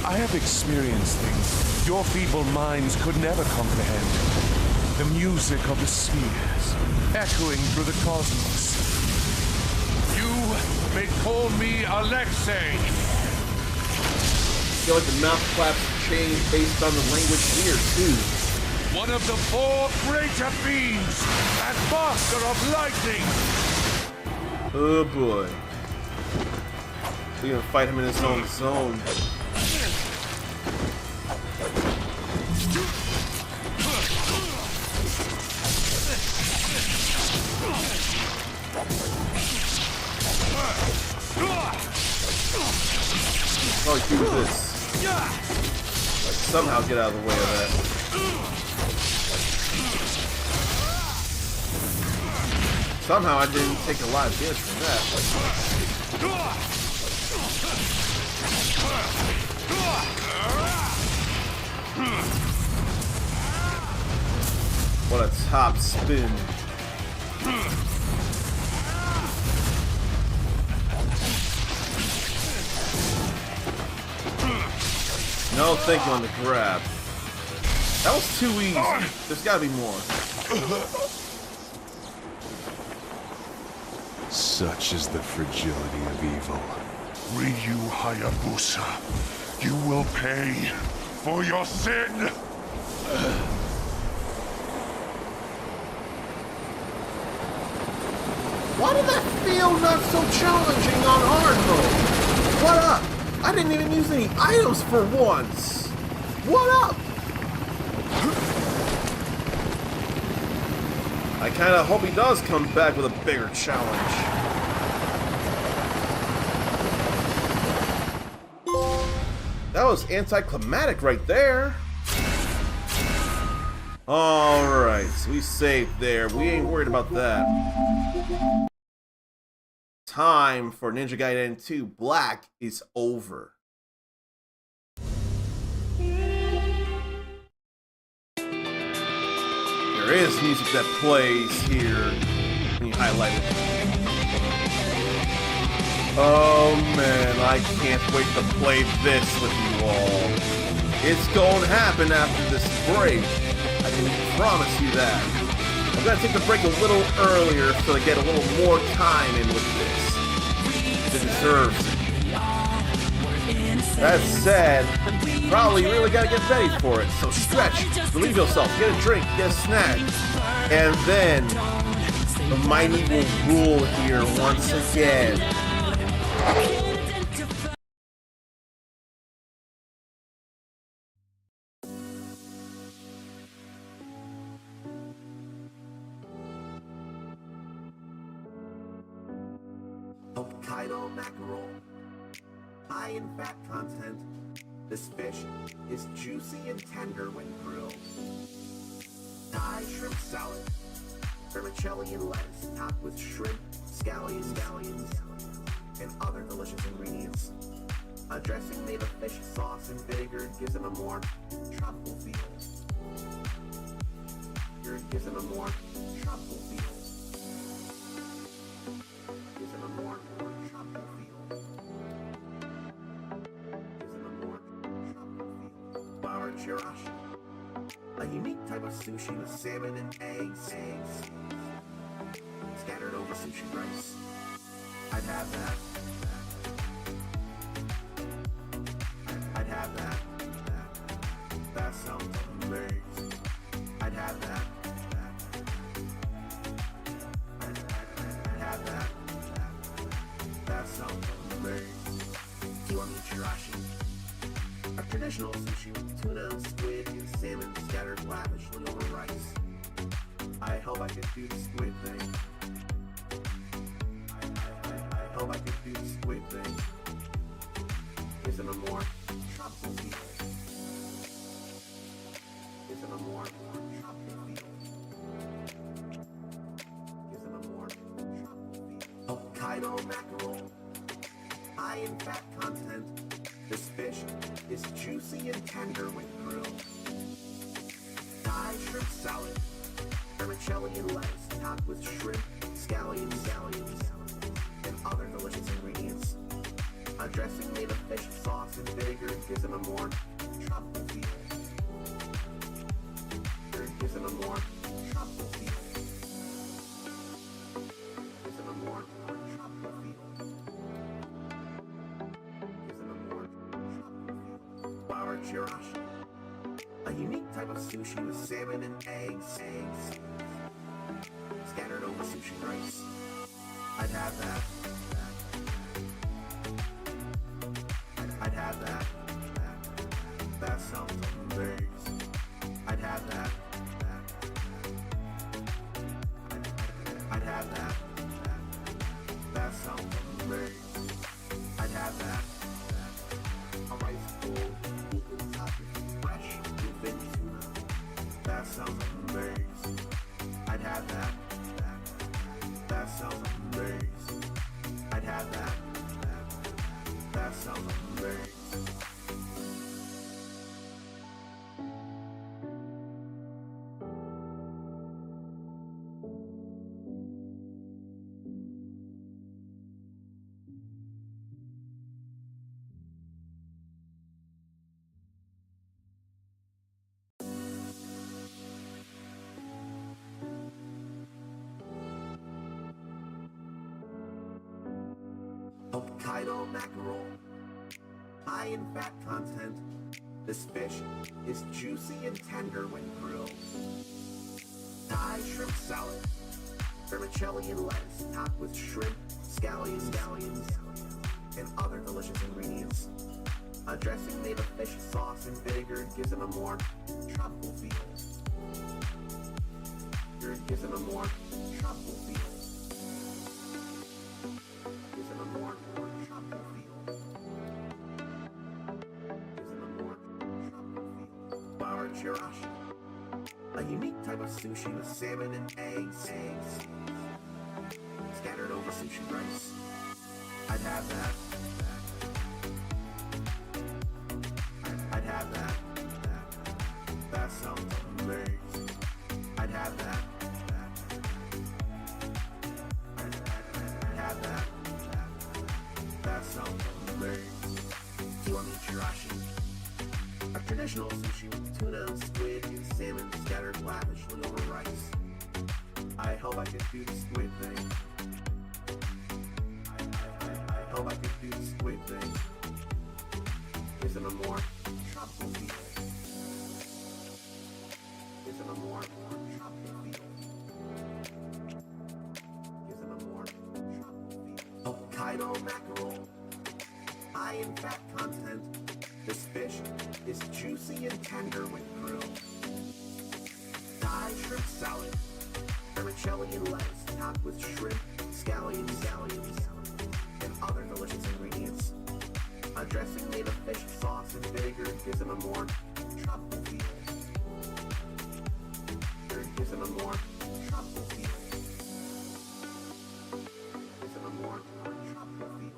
I have experienced things your feeble minds could never comprehend. The music of the spheres, echoing through the cosmos. You may call me Alexei. I feel like the mouth claps change based on the language here too. One of the four greater beings, and master of lightning. Oh boy. We're gonna fight him in his own zone. Oh, he do this. Like, somehow get out of the way of that. Somehow I didn't take a lot of damage from that. What a top spin. No, thank you on the grab. That was too easy. There's gotta be more. Such is the fragility of evil. Ryu Hayabusa, you will pay for your sin! Why did that feel not so challenging on hard mode? What up? I didn't even use any items for once. What up? I kind of hope he does come back with a bigger challenge. That was anticlimactic right there. Alright, so we saved there. We ain't worried about that. Time for Ninja Gaiden 2 Black is over. There is music that plays here when you highlight it. Oh man, I can't wait to play this with you all. It's gonna happen after this break. I can promise you that. I'm gonna take the break a little earlier so to get a little more time in with this. It deserves it. That said, you probably really gotta get ready for it. So stretch, relieve yourself, get a drink, get a snack, and then the mighty will rule here once again. Hokkaido mackerel. High in fat content, this fish is juicy and tender when grilled. Thai shrimp salad. Vermicelli and lettuce topped with shrimp, scallions, and other delicious ingredients. A dressing made of fish sauce and vinegar gives them a more truffle feel. Gives them a more truffle feel. Gives them a more truffle feel. Gives them a more truffle feel. Flour chirashi. A unique type of sushi with salmon and eggs. Scattered over sushi rice. I'd have that. I'd have that. That sounds amazing. I'd have that. salmon scattered lavishly over rice. I hope I could do the squid thing. I hope I could do the squid thing. Isn't a more tropical feel? Isn't a more tropical feel? Isn't a more tropical feel? Hokkaido mackerel, high in fat content. This fish is juicy and tender when grilled. Thai shrimp salad, vermicelli and lettuce topped with shrimp, scallions, and other delicious ingredients. A dressing made of fish sauce and vinegar gives them a more tropical feel. Gives them a more tropical feel. Gives them a more tropical feel. Gives them a more tropical feel. Flour chirashi, a unique type of sushi with salmon and eggs scattered over sushi rice. I'd have that. I'd have that. That sounds amazing. I'd have that. I'd have that. That sounds amazing. I'd have that. A rice bowl, fresh bluefin tuna. That sounds amazing. I'd have that. That sounds amazing. I'd have that. That sounds amazing. Hokkaido mackerel, high in fat content. This fish is juicy and tender when grilled. Thai shrimp salad, vermicelli and lettuce topped with shrimp, scallions, and other delicious ingredients. A dressing made of fish sauce and vinegar gives them a more tropical feel. Gives them a more tropical feel. Gives them a more tropical feel. Gives them a more tropical feel. Flour chirashi, a unique type of sushi with salmon and eggs scattered over sushi rice. I'd have that. I'd have that. That sounds amazing. I'd have that. I'd have that. That sounds amazing. Kiwami chirashi, a traditional sushi with tuna, squid, and salmon scattered lavishly over rice. I hope I could do the squid thing. I hope I could do the squid thing. Isn't a more tropical feel? Isn't a more tropical feel? Isn't a more tropical feel? Hokkaido mackerel, high in fat content. This fish is juicy and tender when grilled. Thai shrimp salad, vermicelli and lettuce topped with shrimp, scallions, and other delicious ingredients. A dressing made of fish sauce and vinegar gives them a more tropical feel. Gives them a more tropical feel. Gives them a more tropical feel.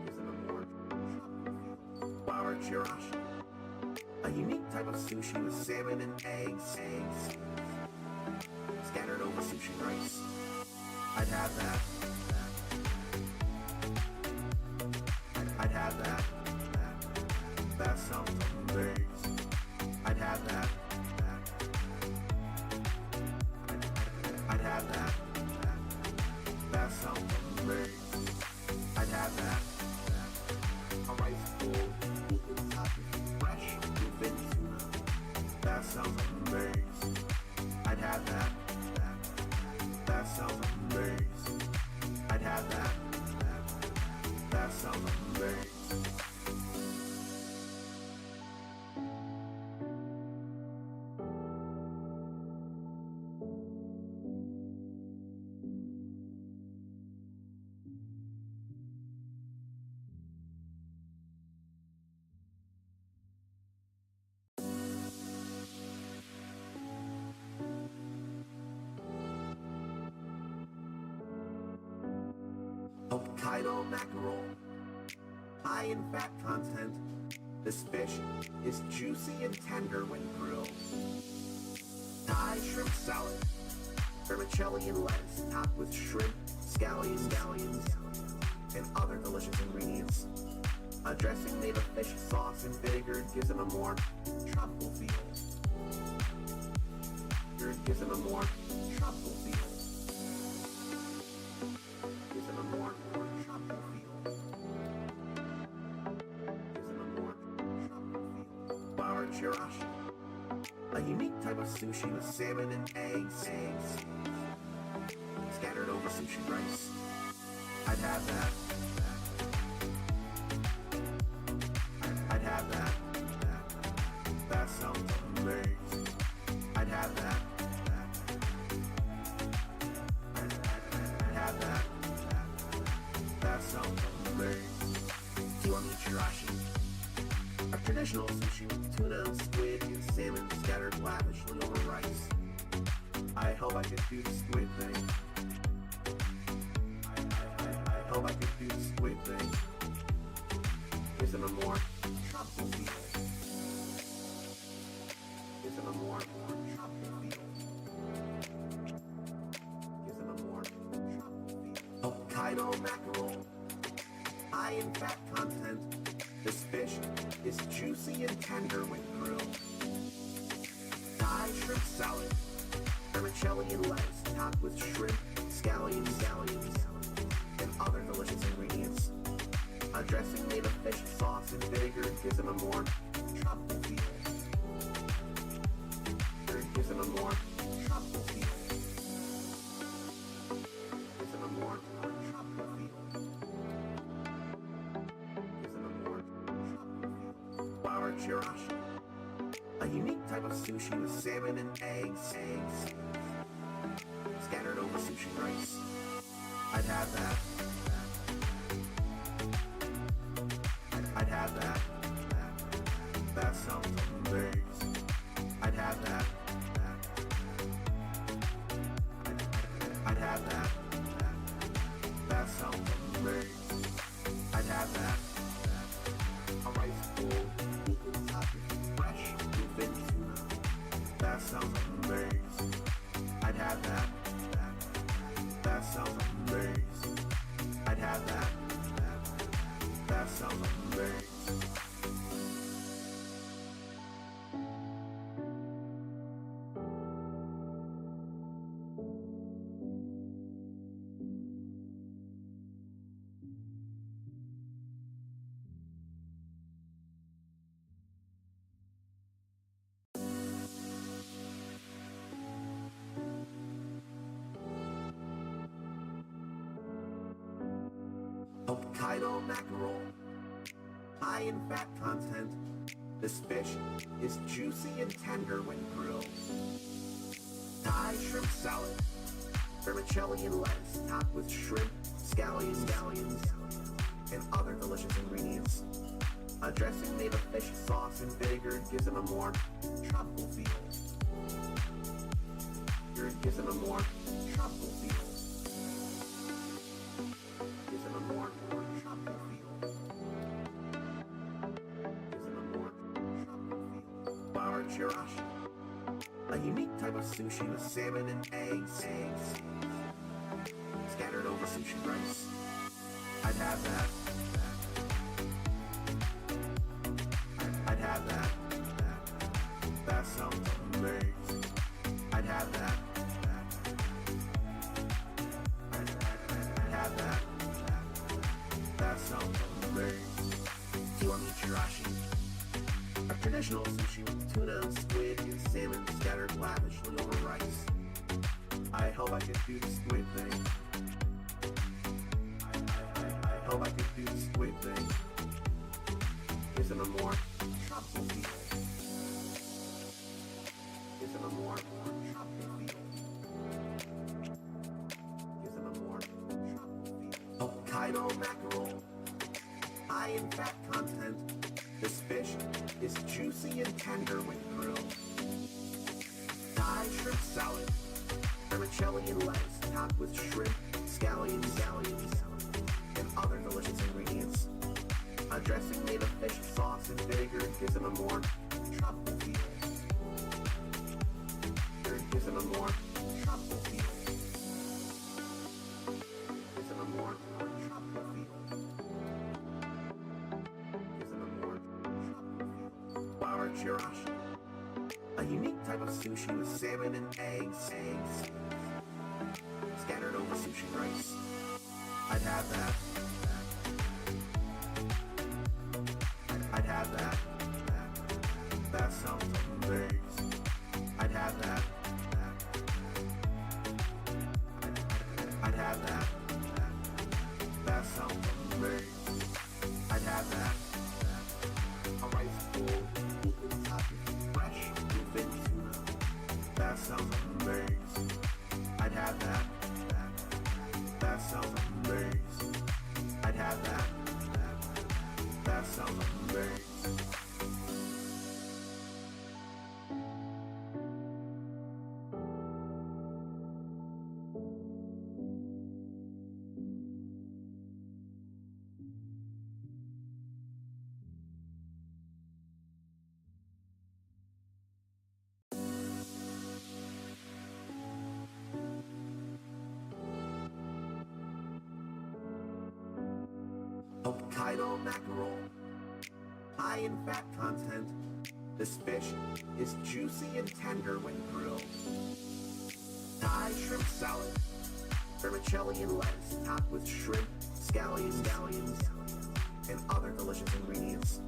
Gives them a more tropical feel. Flour chirashi, a unique type of sushi with salmon and eggs scattered over sushi rice. I'd have that. I'd have that. That sounds amazing. I'd have that. I'd have that. That sounds amazing. I'd have that. A rice bowl, fresh bluefin tuna. That sounds amazing. I'd have that. That sounds amazing. I'd have that. That sounds amazing. Hokkaido mackerel. High in fat content, this fish is juicy and tender when grilled. Thai shrimp salad. Vermicelli and lettuce topped with shrimp, scallions, and other delicious ingredients. A dressing made of fish sauce and vinegar gives it a more tropical feel. Gives it a more tropical feel. Gives it a more tropical feel. Gives it a more tropical feel. Flour chirashi. A unique type of sushi with salmon and eggs scattered over sushi rice. I'd have that. I'd have that. That sounds amazing. I'd have that. I'd have that. That sounds amazing. Kiwami chirashi. A traditional sushi with tuna, squid, and salmon scattered lavishly over rice. I hope I could do the squid thing. I hope I could do the squid thing. Gives it a more tropical feel. Gives it a more tropical feel. Gives it a more tropical feel. Hokkaido mackerel. High in fat content, this fish is juicy and tender when grilled. Thai shrimp salad. Vermicelli and lettuce topped with shrimp, scallions, and other delicious ingredients. A dressing made of fish sauce and vinegar gives it a more tropical feel. Gives it a more tropical feel. Gives it a more tropical feel. Gives it a more tropical feel. Flour chirashi. A unique type of sushi with salmon and eggs scattered over sushi rice. I'd have that. I'd have that. That sounds amazing. I'd have that. I'd have that. That sounds amazing. I'd have that. A rice bowl, equal topping, fresh, bluefin tuna. That sounds amazing. I'd have that. That sounds amazing. I'd have that. That sounds amazing. Hokkaido mackerel. High in fat content, this fish is juicy and tender when grilled. Thai shrimp salad. Vermicelli and lettuce topped with shrimp, scallions, and other delicious ingredients. A dressing made of fish sauce and vinegar gives it a more tropical feel. Gives it a more tropical feel. Gives it a more tropical feel. Gives it a more tropical feel. Flour chirashi. A unique type of sushi with salmon and eggs scattered over sushi rice. I'd have that. I'd have that. That sounds amazing. I'd have that. I'd have that. That sounds amazing. Kiwami chirashi. A traditional sushi with tuna, squid, and salmon scattered lavishly over rice. I hope I could do the squid thing. I hope I could do the squid thing. Gives it a more tropical feel. Gives it a more tropical feel. Gives it a more tropical feel. Hokkaido mackerel. High in fat content, this fish is juicy and tender when grilled. Thai shrimp salad. Vermicelli and lettuce topped with shrimp, scallions, other delicious ingredients. A dressing made of fish sauce and vinegar gives them a more tropical feel. It gives them a more tropical feel. Gives them a more tropical feel. Gives them a more tropical feel. Flour chirashi. A unique type of sushi with salmon and eggs scattered over sushi rice. I'd have that. I'd have that. That sounds amazing. I'd have that. I'd have that. That sounds amazing. I'd have that. A rice bowl, fresh bluefin tuna. That sounds amazing. I'd have that. That sounds amazing. I'd have that. That sounds amazing. Hokkaido mackerel, high in fat content. This fish is juicy and tender when grilled. Thai shrimp salad, vermicelli and lettuce topped with shrimp, scallions, and other delicious ingredients.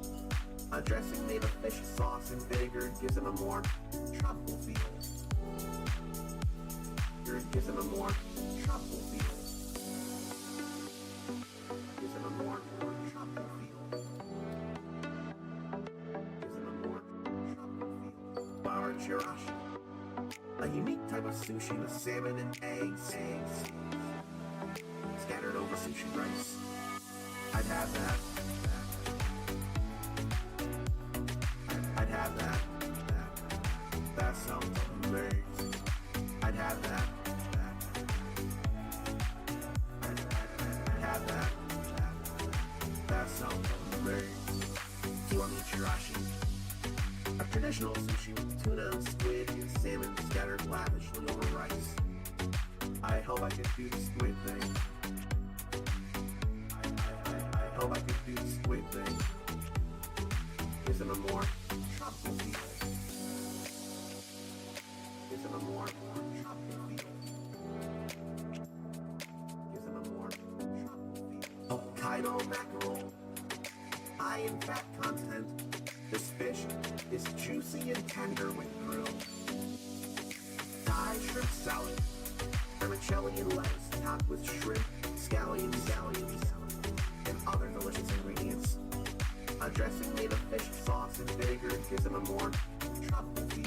A dressing made of fish sauce and vinegar gives them a more tropical feel. It gives them a more tropical feel. Gives them a more tropical feel. Gives them a more tropical feel. Flour chirashi. A unique type of sushi with salmon and eggs scattered over sushi rice. I'd have that. I'd have that. That sounds amazing. I'd have that. I'd have that. That sounds amazing. Kiwami chirashi. A traditional sushi with tuna, squid, and salmon scattered lavishly over rice. I hope I could do the squid thing. I hope I could do the squid thing. Gives them a more tropical feel. Gives them a more tropical feel. Gives them a more tropical feel. Hokkaido mackerel, high in fat content. This fish is juicy and tender when grilled. Thai shrimp salad, vermicelli and lettuce topped with shrimp, scallions, and other delicious ingredients. A dressing made of fish sauce and vinegar gives them a more tropical feel.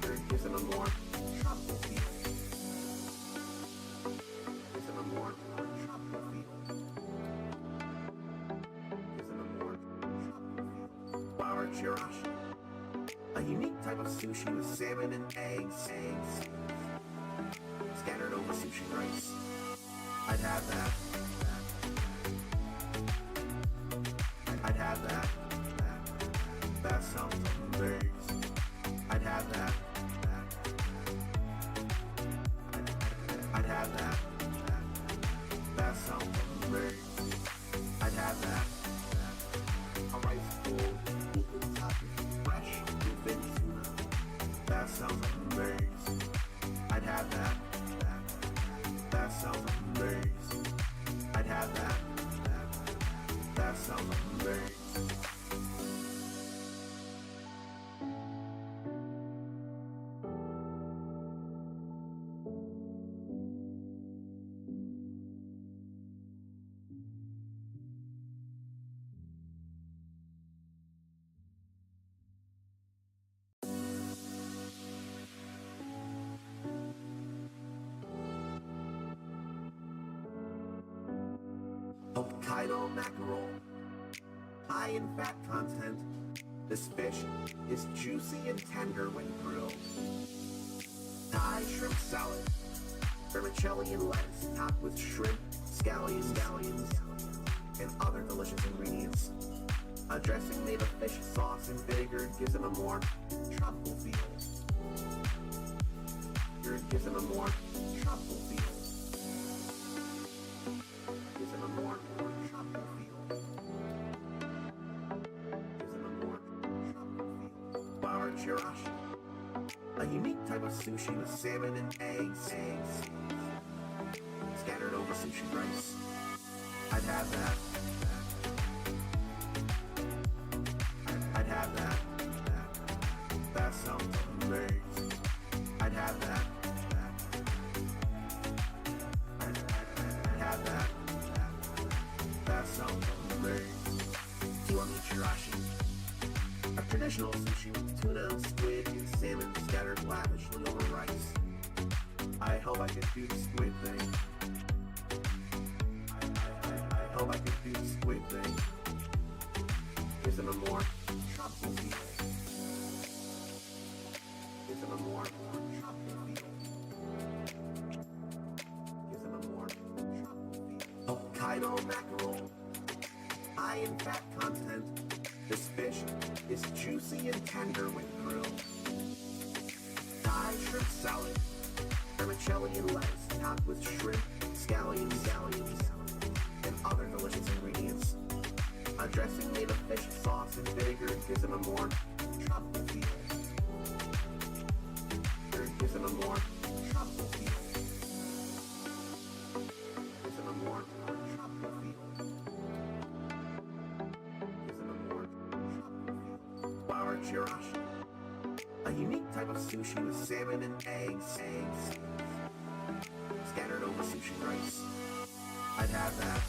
It gives them a more tropical feel. Gives them a more tropical feel. Gives them a more tropical feel. Flour chirashi. A unique type of sushi with salmon and eggs scattered over sushi rice. I'd have that. I'd have that. That sounds amazing. I'd have that. I'd have that. That sounds amazing. I'd have that. A rice bowl, fresh bluefin tuna. That sounds amazing. I'd have that. That sounds amazing. I'd have that. That sounds amazing. Hokkaido mackerel, high in fat content. This fish is juicy and tender when grilled. Thai shrimp salad, vermicelli and lettuce topped with shrimp, scallions, and other delicious ingredients. A dressing made of fish sauce and vinegar gives them a more tropical feel. Gives them a more tropical feel. Gives them a more tropical feel. Gives them a more tropical feel. Bar chirashi, a unique type of sushi with salmon and eggs scattered over sushi rice. I'd have that. I'd have that. That sounds amazing. I'd have that. I'd have that. That sounds amazing. Kiwami chirashi, a traditional sushi with tuna, squid, and salmon scattered lavishly over rice. I hope I can do the squid thing. I hope I can do the squid thing. Gives them a more tropical feel. Gives them a more tropical feel. Gives them a more tropical feel. Hokkaido mackerel, high in fat content. This fish is juicy and tender when grilled. Thai shrimp salad, vermicelli and lettuce topped with shrimp, scallions, and other delicious ingredients. A dressing made of fish sauce and vinegar gives them a more tropical feel. Gives them a more tropical feel. Gives them a more tropical feel. Gives them a more tropical feel. Bar chirashi, a unique type of sushi with salmon and eggs scattered over sushi rice. I'd have that.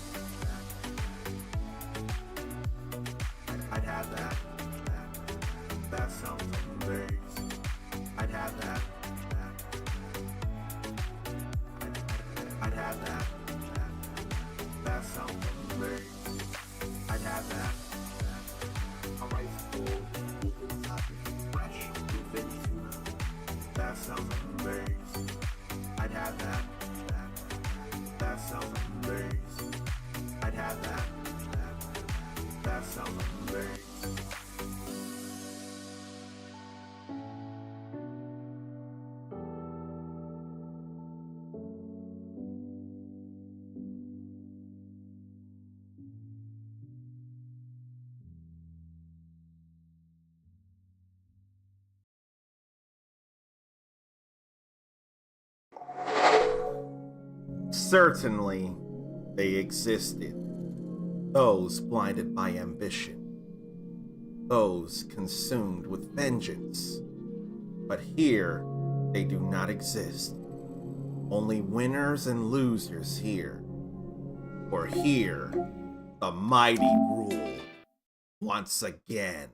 I'd have that. That sounds amazing. I'd have that. I'd have that. That sounds amazing. I'd have that. A rice bowl, open topping, fresh, bluefin tuna. That sounds amazing. I'd have that. That sounds amazing. I'd have that. That sounds amazing. Certainly, they existed. Those blinded by ambition. Those consumed with vengeance. But here, they do not exist. Only winners and losers here. For here, the mighty rule once again.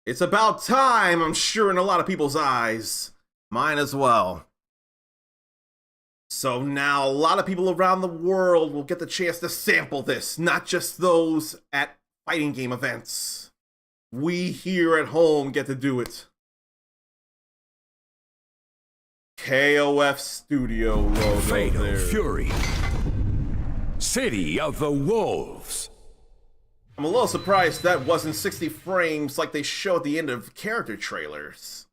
It's about time, I'm sure, in a lot of people's eyes. Mine as well. So now a lot of people around the world will get the chance to sample this, not just those at fighting game events. We here at home get to do it. KOF Studio logo Fatal there. Fury. City of the Wolves. I'm a little surprised that wasn't 60 frames like they show at the end of character trailers.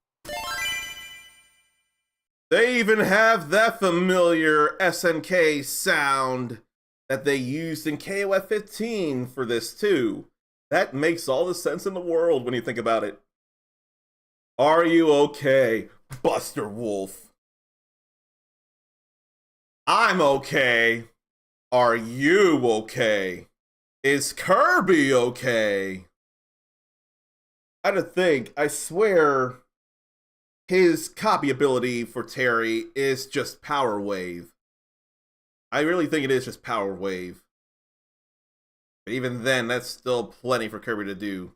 They even have that familiar SNK sound that they used in KOF 15 for this too. That makes all the sense in the world when you think about it. Are you okay, Buster Wolf? I'm okay. Are you okay? Is Kirby okay? I had to think, I swear his copy ability for Terry is just Power Wave. I really think it is just Power Wave. But even then, that's still plenty for Kirby to do.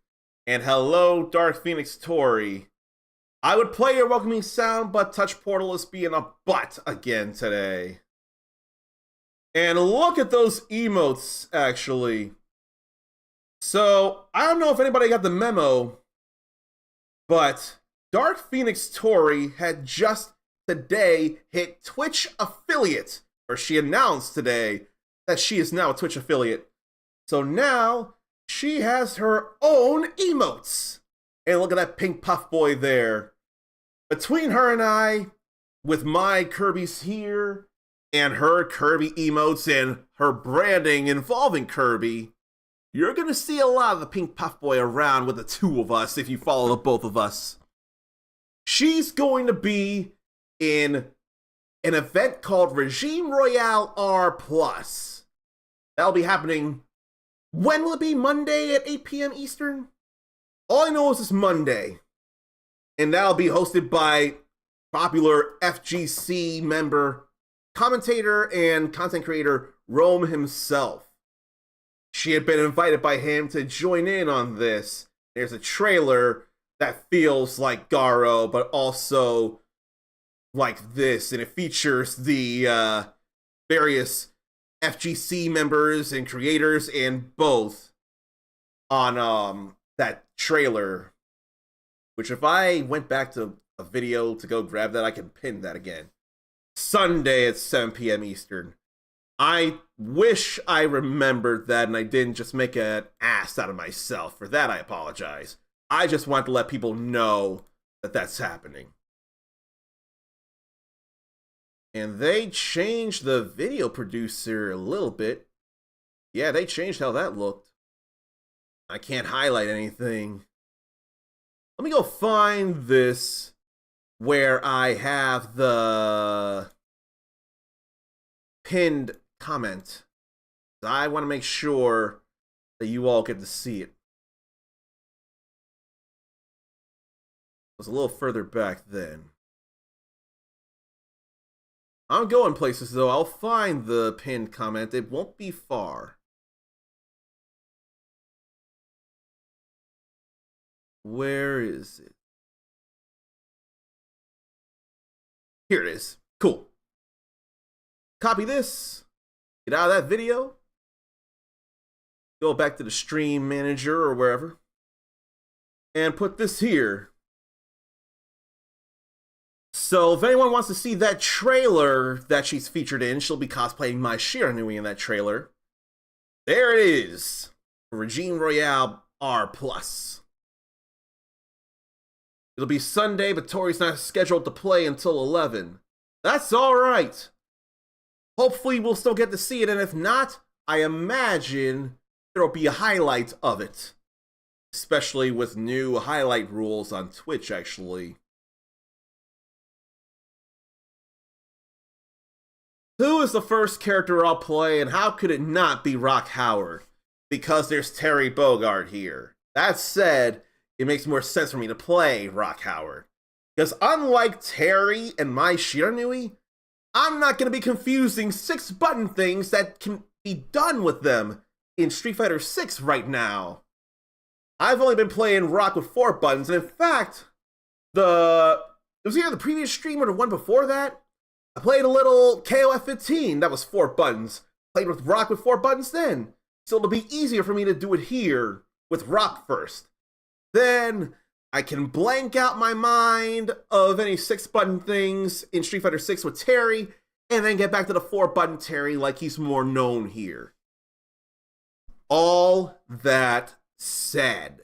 And hello, Dark Phoenix Tori. I would play your welcoming sound, but Touch Portal is being a butt again today. And look at those emotes, actually. So, I don't know if anybody got the memo, but Dark Phoenix Tori had just today hit Twitch affiliate or she announced today that she is now a Twitch affiliate. So now she has her own emotes. And look at that pink puff boy there. Between her and I, with my Kirby's here, and her Kirby emotes and her branding involving Kirby, you're gonna see a lot of the pink puff boy around with the two of us if you follow the both of us. She's going to be in an event called Regime Royale R+. That'll be happening, when will it be? Monday at 8 p.m. Eastern? All I know is it's Monday. And that'll be hosted by popular FGC member, commentator, and content creator Rome himself. She had been invited by him to join in on this. There's a trailer that feels like Garo, but also like this, and it features the various FGC members and creators and both on that trailer, which if I went back to a video to go grab that, I can pin that again. Sunday at 7 p.m. Eastern. I wish I remembered that and I didn't just make an ass out of myself. For that, I apologize. I just want to let people know that that's happening. And they changed the video producer a little bit. Yeah, they changed how that looked. I can't highlight anything. Let me go find this where I have the pinned comment. I want to make sure that you all get to see it. It was a little further back then. I'm going places though. I'll find the pinned comment. It won't be far. Where is it? Here it is. Cool. Copy this. Get out of that video. Go back to the stream manager or wherever. And put this here. So if anyone wants to see that trailer that she's featured in, she'll be cosplaying Mai Shiranui in that trailer. There it is. Regime Royale R+. It'll be Sunday, but Tori's not scheduled to play until 11. That's alright. Hopefully we'll still get to see it, and if not, I imagine there'll be a highlight of it. Especially with new highlight rules on Twitch, actually. Who is the first character I'll play, and how could it not be Rock Howard? Because there's Terry Bogard here. That said, it makes more sense for me to play Rock Howard. Because unlike Terry and Mai Shiranui, I'm not going to be confusing 6-button things that can be done with them in Street Fighter 6 right now. I've only been playing Rock with 4 buttons, and in fact, it was either the previous stream or the one before that. I played a little KOF 15 that was 4 buttons. Played with Rock with 4 buttons then. So it'll be easier for me to do it here with Rock first. Then I can blank out my mind of any 6-button things in Street Fighter 6 with Terry, and then get back to the 4-button Terry like he's more known here. All that said,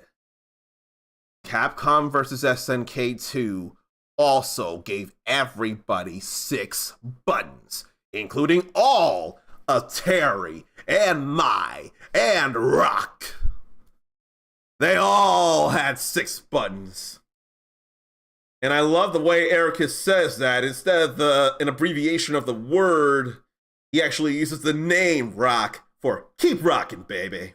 Capcom vs. SNK 2 also gave everybody 6 buttons, including all of Terry and Mai and Rock. They all had 6 buttons. And I love the way Ericus says that. Instead of an abbreviation of the word, he actually uses the name Rock for keep rocking, baby.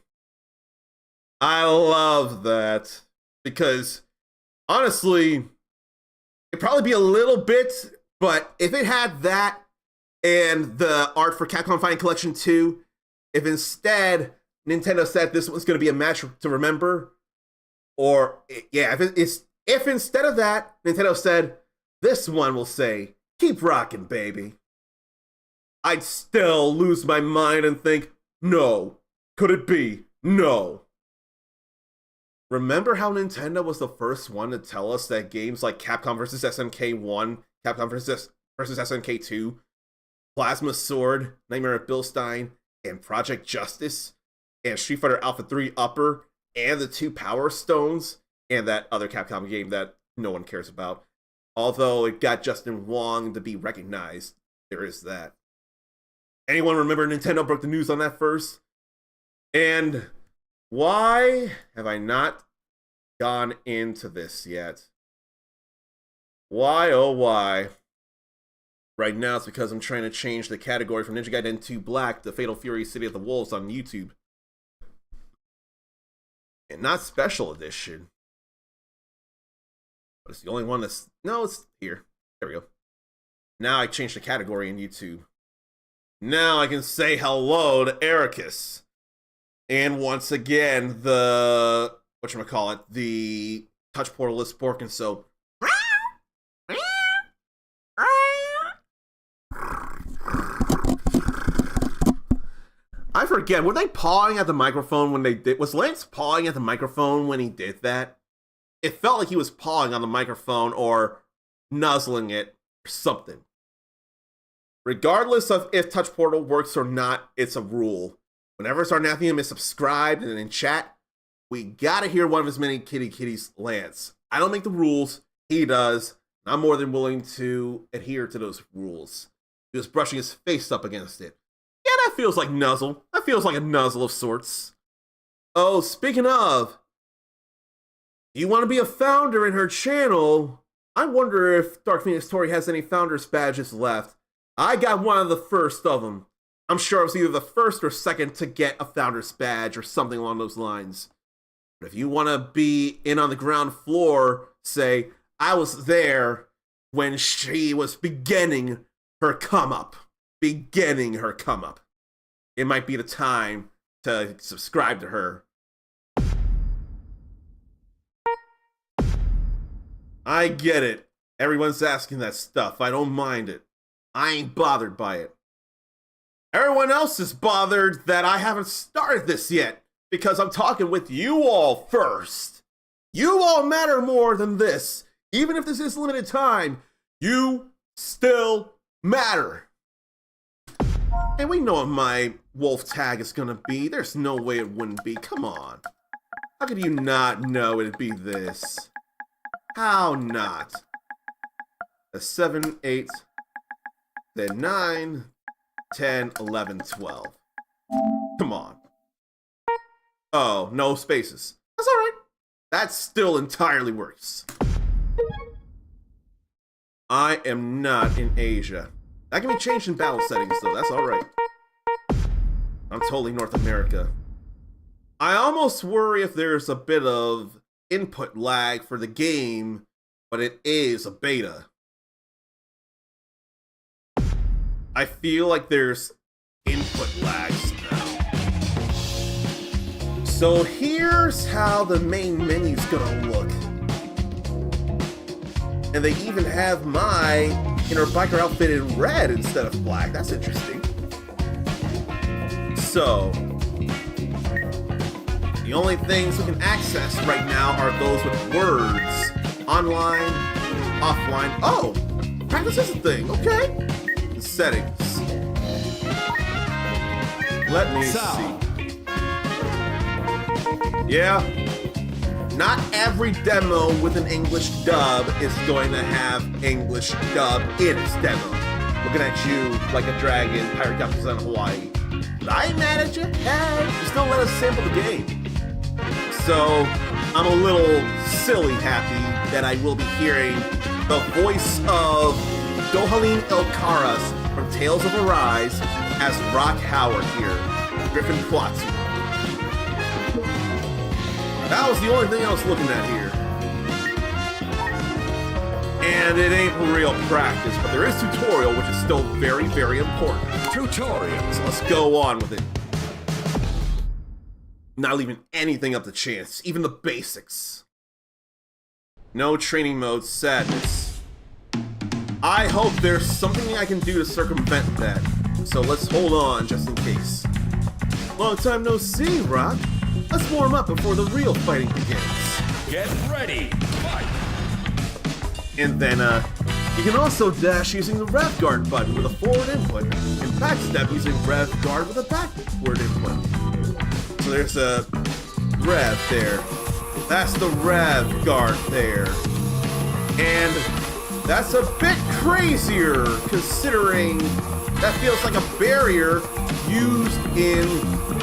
I love that. Because, honestly, it'd probably be a little bit, but if it had that and the art for Capcom Fighting Collection 2, if instead Nintendo said this was going to be a match to remember, or, yeah, if instead of that, Nintendo said, this one will say, keep rocking, baby, I'd still lose my mind and think, no, could it be? No. Remember how Nintendo was the first one to tell us that games like Capcom vs. SNK 1, Capcom vs. SNK 2 Plasma Sword, Nightmare of Bilstein, and Project Justice, and Street Fighter Alpha 3 Upper, and the 2 Power Stones, and that other Capcom game that no one cares about. Although it got Justin Wong to be recognized, there is that. Anyone remember Nintendo broke the news on that first? And why have I not gone into this yet? Why, oh why? Right now it's because I'm trying to change the category from Ninja Gaiden 2 Black to Fatal Fury City of the Wolves on YouTube. And not Special Edition. But it's the only one that's... No, it's here. There we go. Now I changed the category in YouTube. Now I can say hello to Ericus. And once again, the... whatchamacallit, the Touch Portal is Sporkin' so... I forget, were they pawing at the microphone when they did... Was Lance pawing at the microphone when he did that? It felt like he was pawing on the microphone or nuzzling it or something. Regardless of if Touch Portal works or not, it's a rule. Whenever Sarnathium is subscribed and in chat, we gotta hear one of his many kitties, Lance. I don't make the rules, he does. I'm more than willing to adhere to those rules. He was brushing his face up against it. Yeah, that feels like nuzzle. That feels like a nuzzle of sorts. Oh, speaking of, you want to be a founder in her channel? I wonder if Dark Phoenix Tori has any founders badges left. I got one of the first of them. I'm sure I was either the first or second to get a founder's badge or something along those lines. But if you want to be in on the ground floor, say, I was there when she was beginning her come up. Beginning her come up. It might be the time to subscribe to her. I get it. Everyone's asking that stuff. I don't mind it. I ain't bothered by it. Everyone else is bothered that I haven't started this yet because I'm talking with you all first. You all matter more than this. Even if this is limited time, you still matter. And we know what my wolf tag is gonna be. There's no way it wouldn't be. Come on. How could you not know it'd be this? How not? A 7, 8, then 9, 10, 11, 12. Come on. Oh, no spaces. That's alright. That still entirely works. I am not in Asia. That can be changed in battle settings, though. That's alright. I'm totally North America. I almost worry if there's a bit of input lag for the game, but it is a beta. I feel like there's input lags now. So here's how the main menu's gonna look. And they even have my inner biker outfit in red instead of black. That's interesting. So, the only things we can access right now are those with words. Online, offline. Oh, practice is a thing. Okay. Settings. Let me see. Yeah. Not every demo with an English dub is going to have English dub in its demo. Looking at you like a dragon, pirate captains in Hawaii. But I ain't mad at you. Hey, just don't let us sample the game. So, I'm a little silly happy that I will be hearing the voice of Dohalim Elkaras from Tales of Arise as Rock Howard here, Griffin Plotsu. That was the only thing I was looking at here. And it ain't real practice, but there is tutorial, which is still very, very important. Tutorial. So let's go on with it. Not leaving anything up to chance, even the basics. No training mode, sadness. I hope there's something I can do to circumvent that. So let's hold on just in case. Long time no see, Rock. Let's warm up before the real fighting begins. Get ready, fight! And then, You can also dash using the rev guard button with a forward input, and backstep using rev guard with a backward input. So there's a rev there. That's the rev guard there. And that's a bit crazier, considering that feels like a barrier used in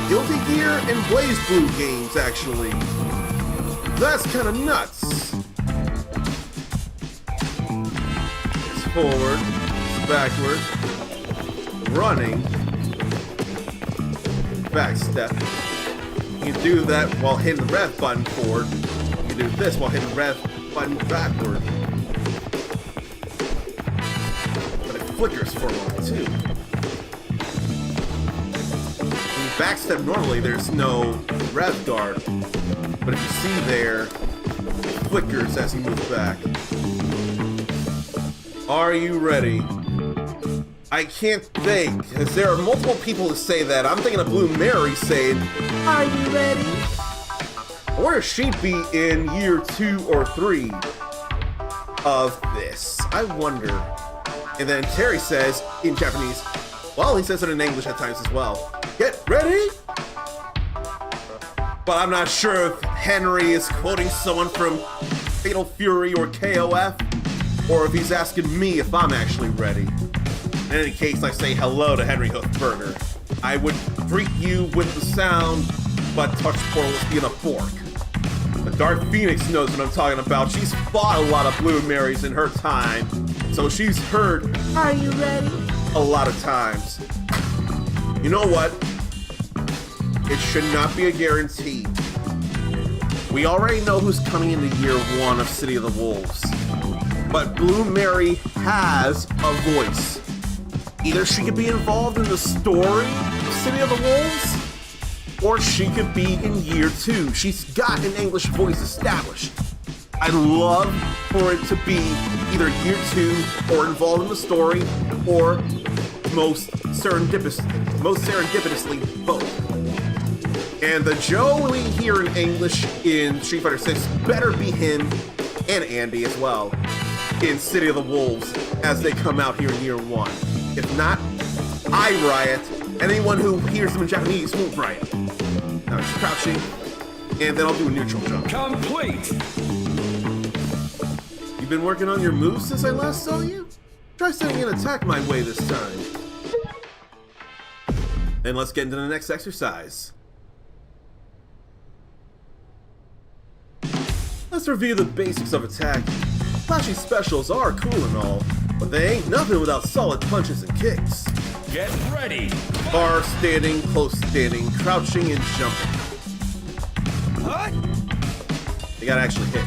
Guilty Gear and BlazBlue games, actually. That's kind of nuts. It's forward, it's backward, running, backstep. You can do that while hitting the rev button forward. You can do this while hitting the rev button backward. But it flickers for a moment too. When you backstep normally, there's no rev guard. But if you see there, it flickers as you move back. Are you ready? I can't think, because there are multiple people who say that. I'm thinking of Blue Mary saying, "Are you ready?" Where would she be in year 2 or 3 of this? I wonder. And then Terry says, in Japanese, well, he says it in English at times as well, "Get ready?" But I'm not sure if Henry is quoting someone from Fatal Fury or KOF, or if he's asking me if I'm actually ready. In any case, I say hello to Henry Hoofberger. I would greet you with the sound, but touch portals being a fork. But Dark Phoenix knows what I'm talking about. She's fought a lot of Blue Marys in her time, so she's heard, "Are you ready?" a lot of times. You know what? It should not be a guarantee. We already know who's coming into year 1 of City of the Wolves. But Blue Mary has a voice. Either she could be involved in the story of City of the Wolves, or she could be in year 2. She's got an English voice established. I'd love for it to be either year 2 or involved in the story, or most serendipitously both. And the Joe we hear in English in Street Fighter 6 better be him and Andy as well in City of the Wolves as they come out here in year 1. If not, I riot. Anyone who hears them in Japanese won't riot. Now it's crouching, and then I'll do a neutral jump. Complete! You've been working on your moves since I last saw you? Try sending an attack my way this time. Then let's get into the next exercise. Let's review the basics of attack. Flashy specials are cool and all, but they ain't nothing without solid punches and kicks. Get ready! Bar standing, close standing, crouching, and jumping. You gotta actually hit.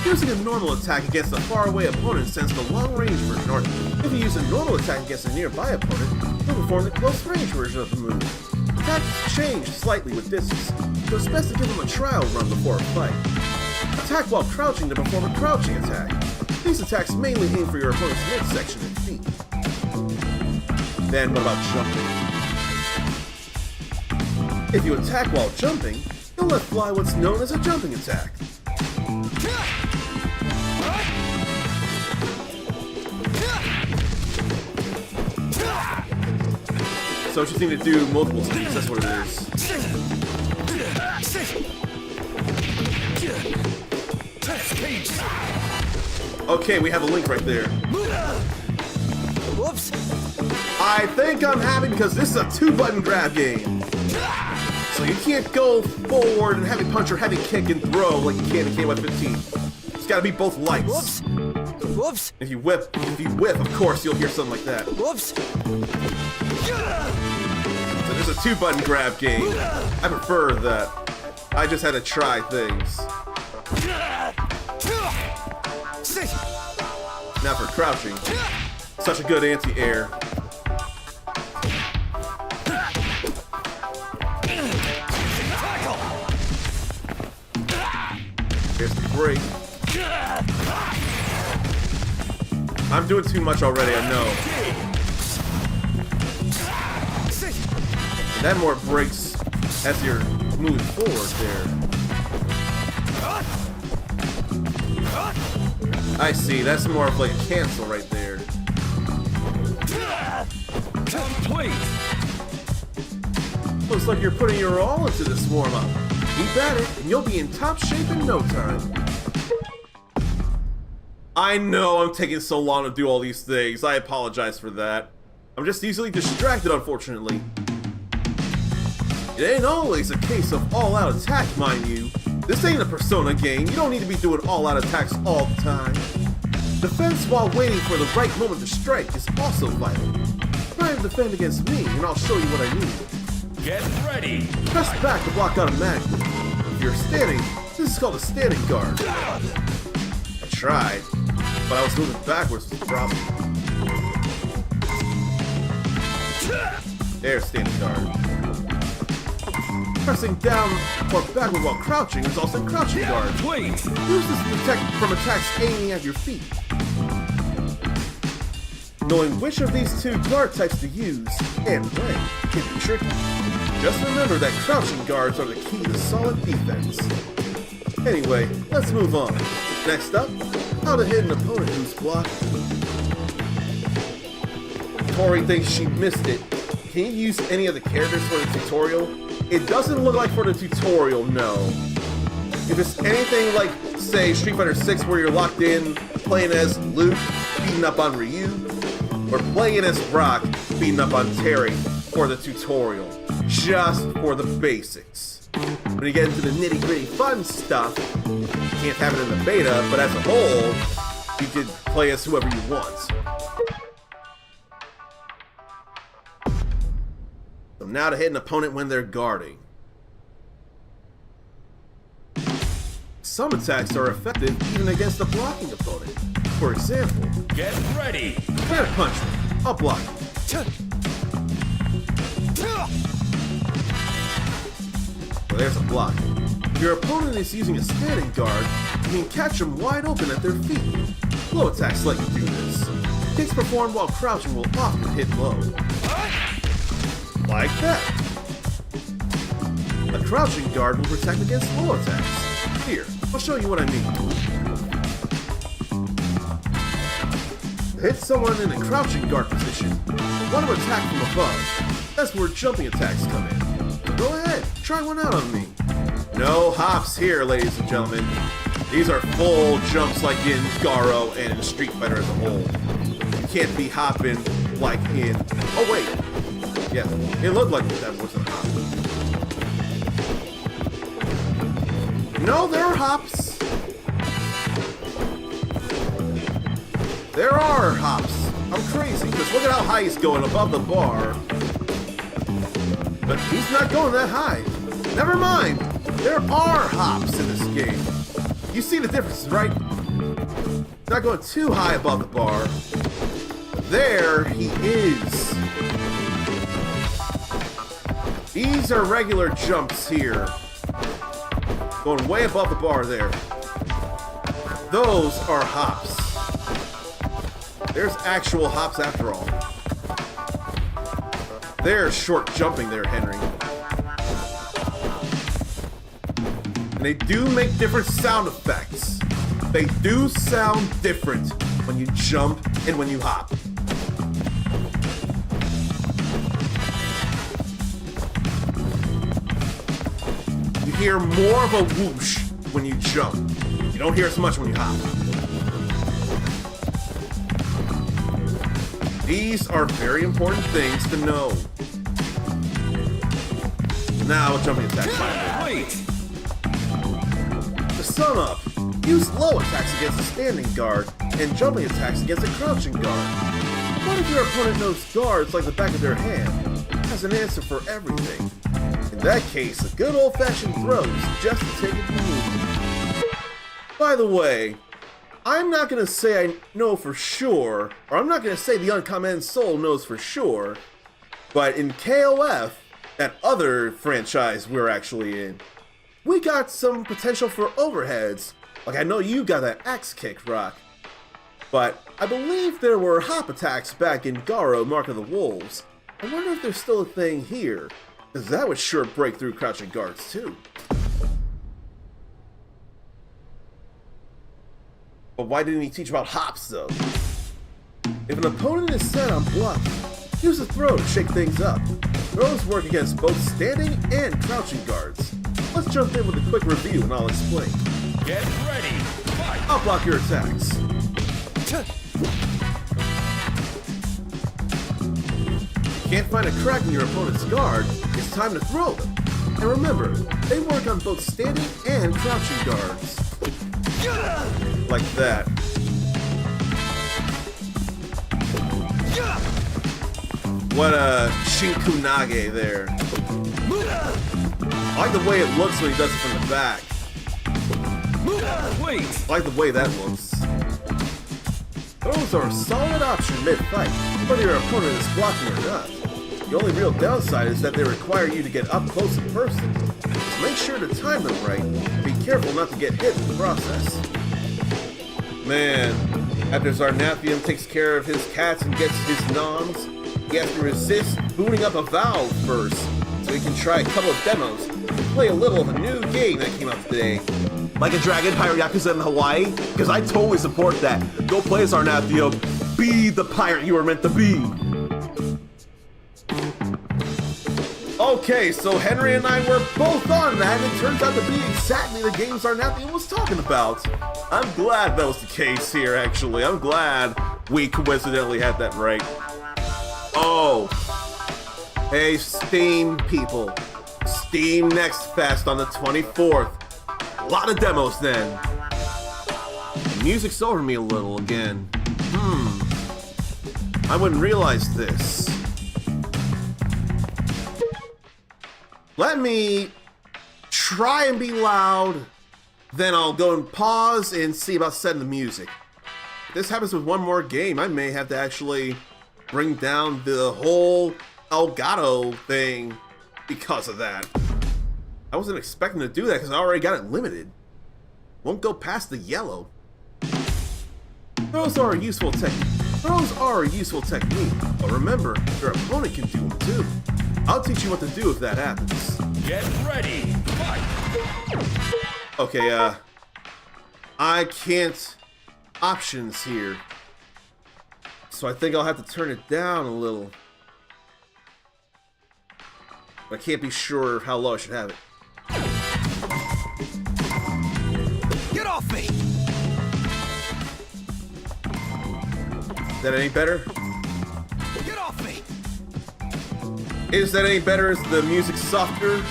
Using a normal attack against a faraway opponent sends the long-range version, or if you use a normal attack against a nearby opponent, you'll perform the close-range version of the move. Attacks change slightly with distance, so it's best to give them a trial run before a fight. Attack while crouching to perform a crouching attack. These attacks mainly aim for your opponent's midsection and feet. Then what about jumping? If you attack while jumping, you'll let fly what's known as a jumping attack. So you just need to do multiple speeds, that's what it is. Okay, we have a link right there. Whoops! I think I'm happy because this is a 2-button grab game. So you can't go forward and heavy punch or heavy kick and throw like you can in KOF 15. It's gotta be both lights. Whoops! Whoops! If you whiff, of course, you'll hear something like that. Whoops! So there's a 2-button grab game. I prefer that. I just had to try things. Now for crouching. Such a good anti-air. Here's the break. I'm doing too much already, I know. That more breaks as you're moving forward there. I see, that's more of like a cancel right there. Complete! Looks like you're putting your all into this warm-up. Keep at it, and you'll be in top shape in no time. I know I'm taking so long to do all these things. I apologize for that. I'm just easily distracted, unfortunately. It ain't always a case of all-out attack, mind you. This ain't a Persona game. You don't need to be doing all-out attacks all the time. Defense while waiting for the right moment to strike is also vital. Try to defend against me, and I'll show you what I mean. Get ready! Press back to block automatically. If you're standing, this is called a standing guard. I tried, but I was moving backwards was the problem. There's standing guard. Pressing down or backward while crouching is also crouching guard. Complete! Use this to protect from attacks aiming at your feet. Knowing which of these two guard types to use and when can be tricky. Just remember that crouching guards are the key to solid defense. Anyway, let's move on. Next up, how to hit an opponent who's blocking. Tori thinks she missed it. Can you use any of the characters for the tutorial? It doesn't look like for the tutorial, no. If it's anything like, say, Street Fighter 6 where you're locked in, playing as Luke, beating up on Ryu, or playing as Brock, beating up on Terry for the tutorial. Just for the basics. When you get into the nitty-gritty fun stuff, you can't have it in the beta, but as a whole, you can play as whoever you want. So now to hit an opponent when they're guarding. Some attacks are effective even against a blocking opponent. For example, Get ready! try to punch me. I'll block you. Well, there's a block. If your opponent is using a standing guard, you can catch them wide open at their feet. Low attacks let you do this. Kicks performed while crouching will often hit low. Like that. A crouching guard will protect against low attacks. Here, I'll show you what I mean. To hit someone in a crouching guard position, want to attack from above. That's where jumping attacks come in. So go ahead, try one out on me. No hops here, ladies and gentlemen. These are full jumps like in Garo and in Street Fighter as a whole. You can't be hopping like in... Oh wait. Yeah, it looked like that wasn't a hop. No, there are hops. There are hops. I'm crazy, because look at how high he's going above the bar. But he's not going that high. Never mind. There are hops in this game. You see the difference, right? Not going too high above the bar. But there he is. These are regular jumps here. Going way above the bar there. Those are hops. There's actual hops after all. There's short jumping there, Henry. And they do make different sound effects. They do sound different when you jump and when you hop. You hear more of a whoosh when you jump. You don't hear as much when you hop. These are very important things to know. Now, jumping attack. Wait! To sum up, use low attacks against a standing guard and jumping attacks against a crouching guard. What if your opponent knows guards like the back of their hand? Has an answer for everything. In that case, a good old-fashioned throw is just to take it from you. By the way, I'm not going to say I know for sure, or I'm not going to say the Uncommon Soul knows for sure, but in KOF, that other franchise we're actually in, we got some potential for overheads. Like, I know you got that axe kick, Rock. But I believe there were hop attacks back in Garo, Mark of the Wolves. I wonder if there's still a thing here, because that would sure break through crouching guards too. But why didn't he teach about hops, though? If an opponent is set on blocking, Use a throw to shake things up. Throws work against both standing and crouching guards. Let's jump in with a quick review and I'll explain. Get ready! Fight! I'll block your attacks. Can't find a crack in your opponent's guard, it's time to throw them. And remember, they work on both standing and crouching guards. Like that. What a Shinkunage there. I like the way it looks when he does it from the back. Wait! I like the way that looks. Those are a solid option mid-fight, whether your opponent is blocking or not. The only real downside is that they require you to get up close in person. So make sure to time them right, and be careful not to get hit in the process. Man, after Zarnathium takes care of his cats and gets his noms, he has to resist booting up a valve first, so he can try a couple of demos and play a little of a new game that came out today. Like a Dragon, Pirate Yakuza in Hawaii? Because I totally support that. Go play as Zarnathium. Be the pirate you were meant to be. Okay, so Henry and I were both on that, and it turns out to be exactly the game Zarnathium was talking about. I'm glad that was the case here, actually. I'm glad we coincidentally had that right. Oh. Hey, Steam people. Steam Next Fest on the 24th. A lot of demos then. The music's over me a little again. I wouldn't realize this. Let me try and be loud, then I'll go and pause and see about setting the music. If this happens with one more game, I may have to actually bring down the whole Elgato thing because of that. I wasn't expecting to do that because I already got it limited. Won't go past the yellow. Throws are a useful technique, but remember, your opponent can do them too. I'll teach you what to do if that happens. Get ready! Fight! Okay, I can't options here. So I think I'll have to turn it down a little. But I can't be sure how low I should have it. Get off me! Is that any better? Get off me! Is that any better? Is the music softer?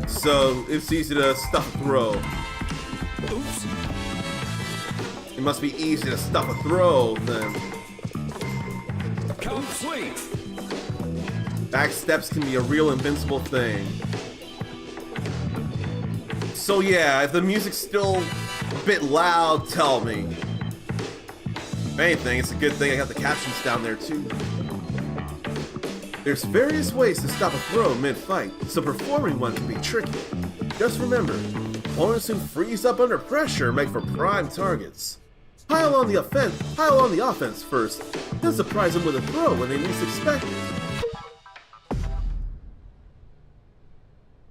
So it's easy to stuff a throw. Oops. It must be easy to stuff a throw then. Complete! Back steps can be a real invincible thing. So yeah, if the music's still a bit loud, tell me. If anything, it's a good thing I got the captions down there too. There's various ways to stop a throw mid-fight, so performing one can be tricky. Just remember, opponents who freeze up under pressure make for prime targets. Pile on the offense first, then surprise them with a throw when they least expect it.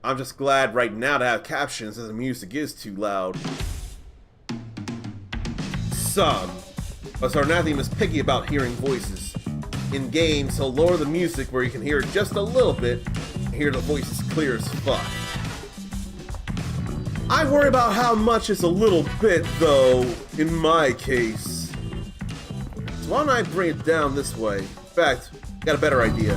I'm just glad right now to have captions as the music is too loud. But Zarnathium is picky about hearing voices. In games, he'll lower the music where you can hear it just a little bit and hear the voices clear as fuck. I worry about how much is a little bit, though, in my case. So why don't I bring it down this way? In fact, got a better idea.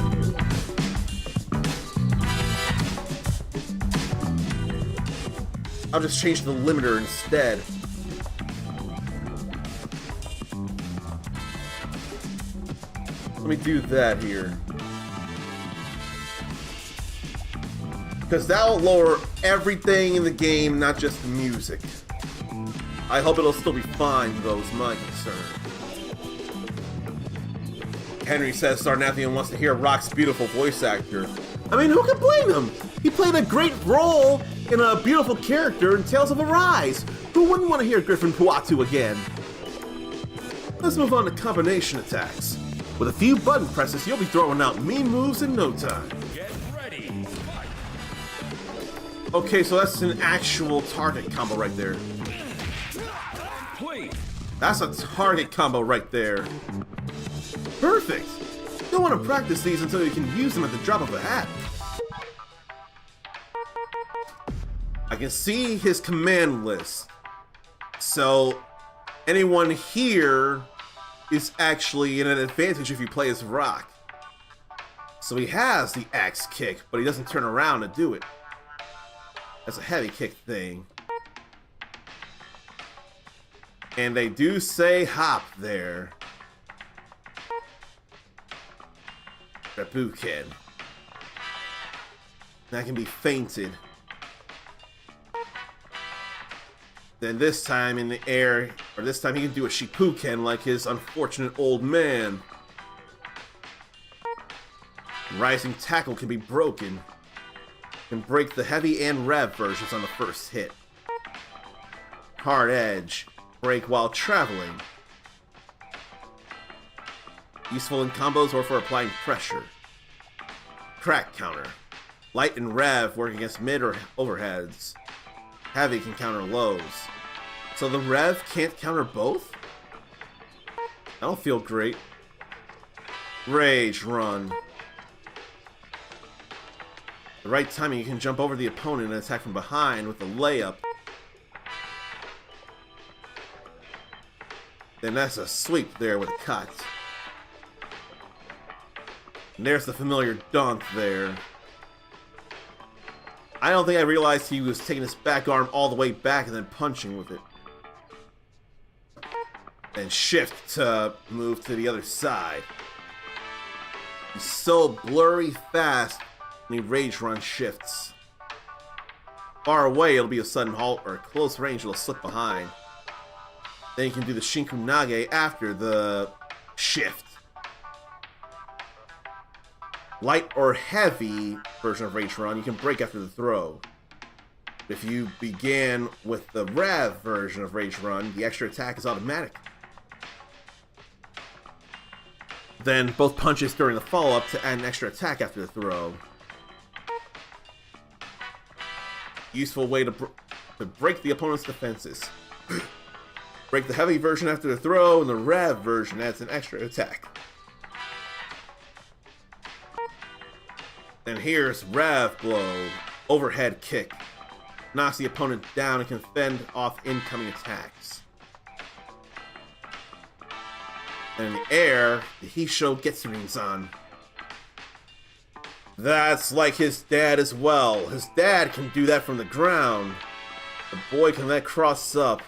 I'll just change the limiter instead. Let me do that here. Because that'll lower everything in the game, not just the music. I hope it'll still be fine, though, is my concern. Henry says Zarnathium wants to hear Rock's beautiful voice actor. I mean, who can blame him? He played a great role in a beautiful character in Tales of Arise. Who wouldn't want to hear Griffin Puatu again? Let's move on to combination attacks. With a few button presses, you'll be throwing out mean moves in no time. Get ready! Fight! Okay, so that's an actual target combo right there. Complete! That's a target combo right there. Perfect! You'll want to practice these until you can use them at the drop of a hat. I can see his command list. So, anyone here is actually in an advantage if you play as Rock. So he has the axe kick, but he doesn't turn around to do it. That's a heavy kick thing. And they do say hop there. Reppuken. That can be feinted. Then this time in the air, or this time he can do a Shippuken like his unfortunate old man. Rising tackle can be broken. Can break the heavy and rev versions on the first hit. Hard edge. Break while traveling. Useful in combos or for applying pressure. Crack counter. Light and rev work against mid or overheads. Heavy can counter lows. So the rev can't counter both? I don't feel great. Rage run. The right timing, you can jump over the opponent and attack from behind with a layup. Then that's a sweep there with a cut. And there's the familiar dunk there. I don't think I realized he was taking his back arm all the way back and then punching with it. Then shift to move to the other side. He's so blurry fast when he rage run shifts. Far away, it'll be a sudden halt, or close range, it'll slip behind. Then you can do the Shinku Nage after the shift. Light or heavy version of Rage Run, you can break after the throw. If you began with the Rev version of Rage Run, the extra attack is automatic. Then both punches during the follow-up to add an extra attack after the throw. Useful way to break the opponent's defenses. Break the heavy version after the throw, and the Rev version adds an extra attack. Then here's Rev Blow, overhead kick. Knocks the opponent down and can fend off incoming attacks. Then in the air, the Hisho Getsurin-san. That's like his dad as well. His dad can do that from the ground. The boy can let cross up.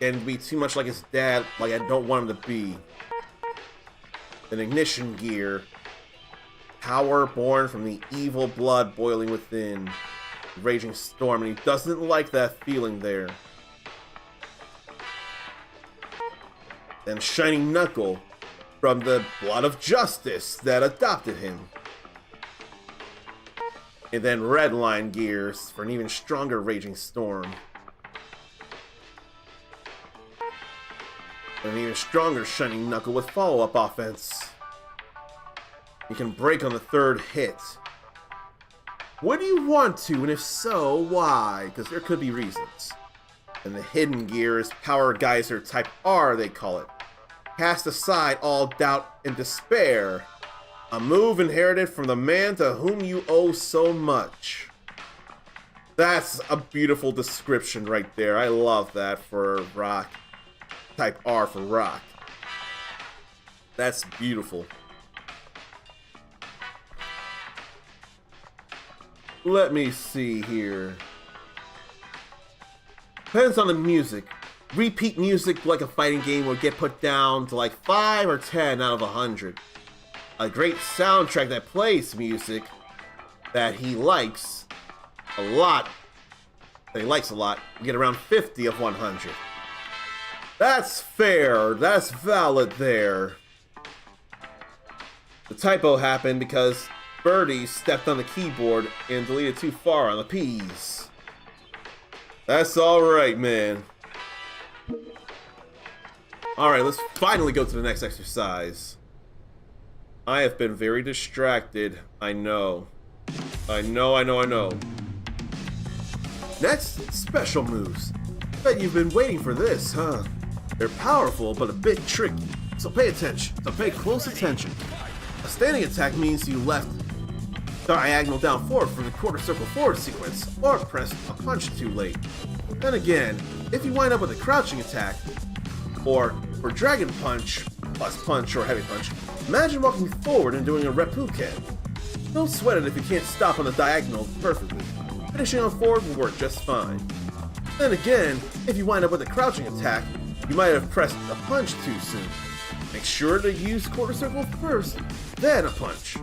And be too much like his dad, like I don't want him to be. Then Ignition Gear. Power born from the evil blood boiling within. Raging Storm, and he doesn't like that feeling there. Then Shining Knuckle, from the blood of justice that adopted him. And then Redline Gears for an even stronger Raging Storm. And an even stronger Shining Knuckle with follow-up offense. You can break on the third hit. Would you want to, and if so, why? Because there could be reasons. And the Hidden Gear is Power Geyser Type R, they call it. Cast aside all doubt and despair. A move inherited from the man to whom you owe so much. That's a beautiful description right there. I love that for Rock. Type R for Rock. That's beautiful. Let me see here. Depends on the music. Repeat music like a fighting game would get put down to like 5 or 10 out of 100. A great soundtrack that plays music that he likes a lot, you get around 50 of 100. That's fair. That's valid there. The typo happened because Birdie stepped on the keyboard and deleted too far on the P's. That's alright, man. Alright, let's finally go to the next exercise. I have been very distracted. I know. I know. Next, special moves. Bet you've been waiting for this, huh? They're powerful, but a bit tricky. So pay attention. So pay close attention. A standing attack means you left diagonal down forward from the quarter circle forward sequence, or pressed a punch too late. Then again, if you wind up with a crouching attack, or for dragon punch, plus punch or heavy punch, imagine walking forward and doing a Reppuken. Don't sweat it if you can't stop on the diagonal perfectly. Finishing on forward will work just fine. Then again, if you wind up with a crouching attack, you might have pressed a punch too soon. Make sure to use quarter circle first, then a punch.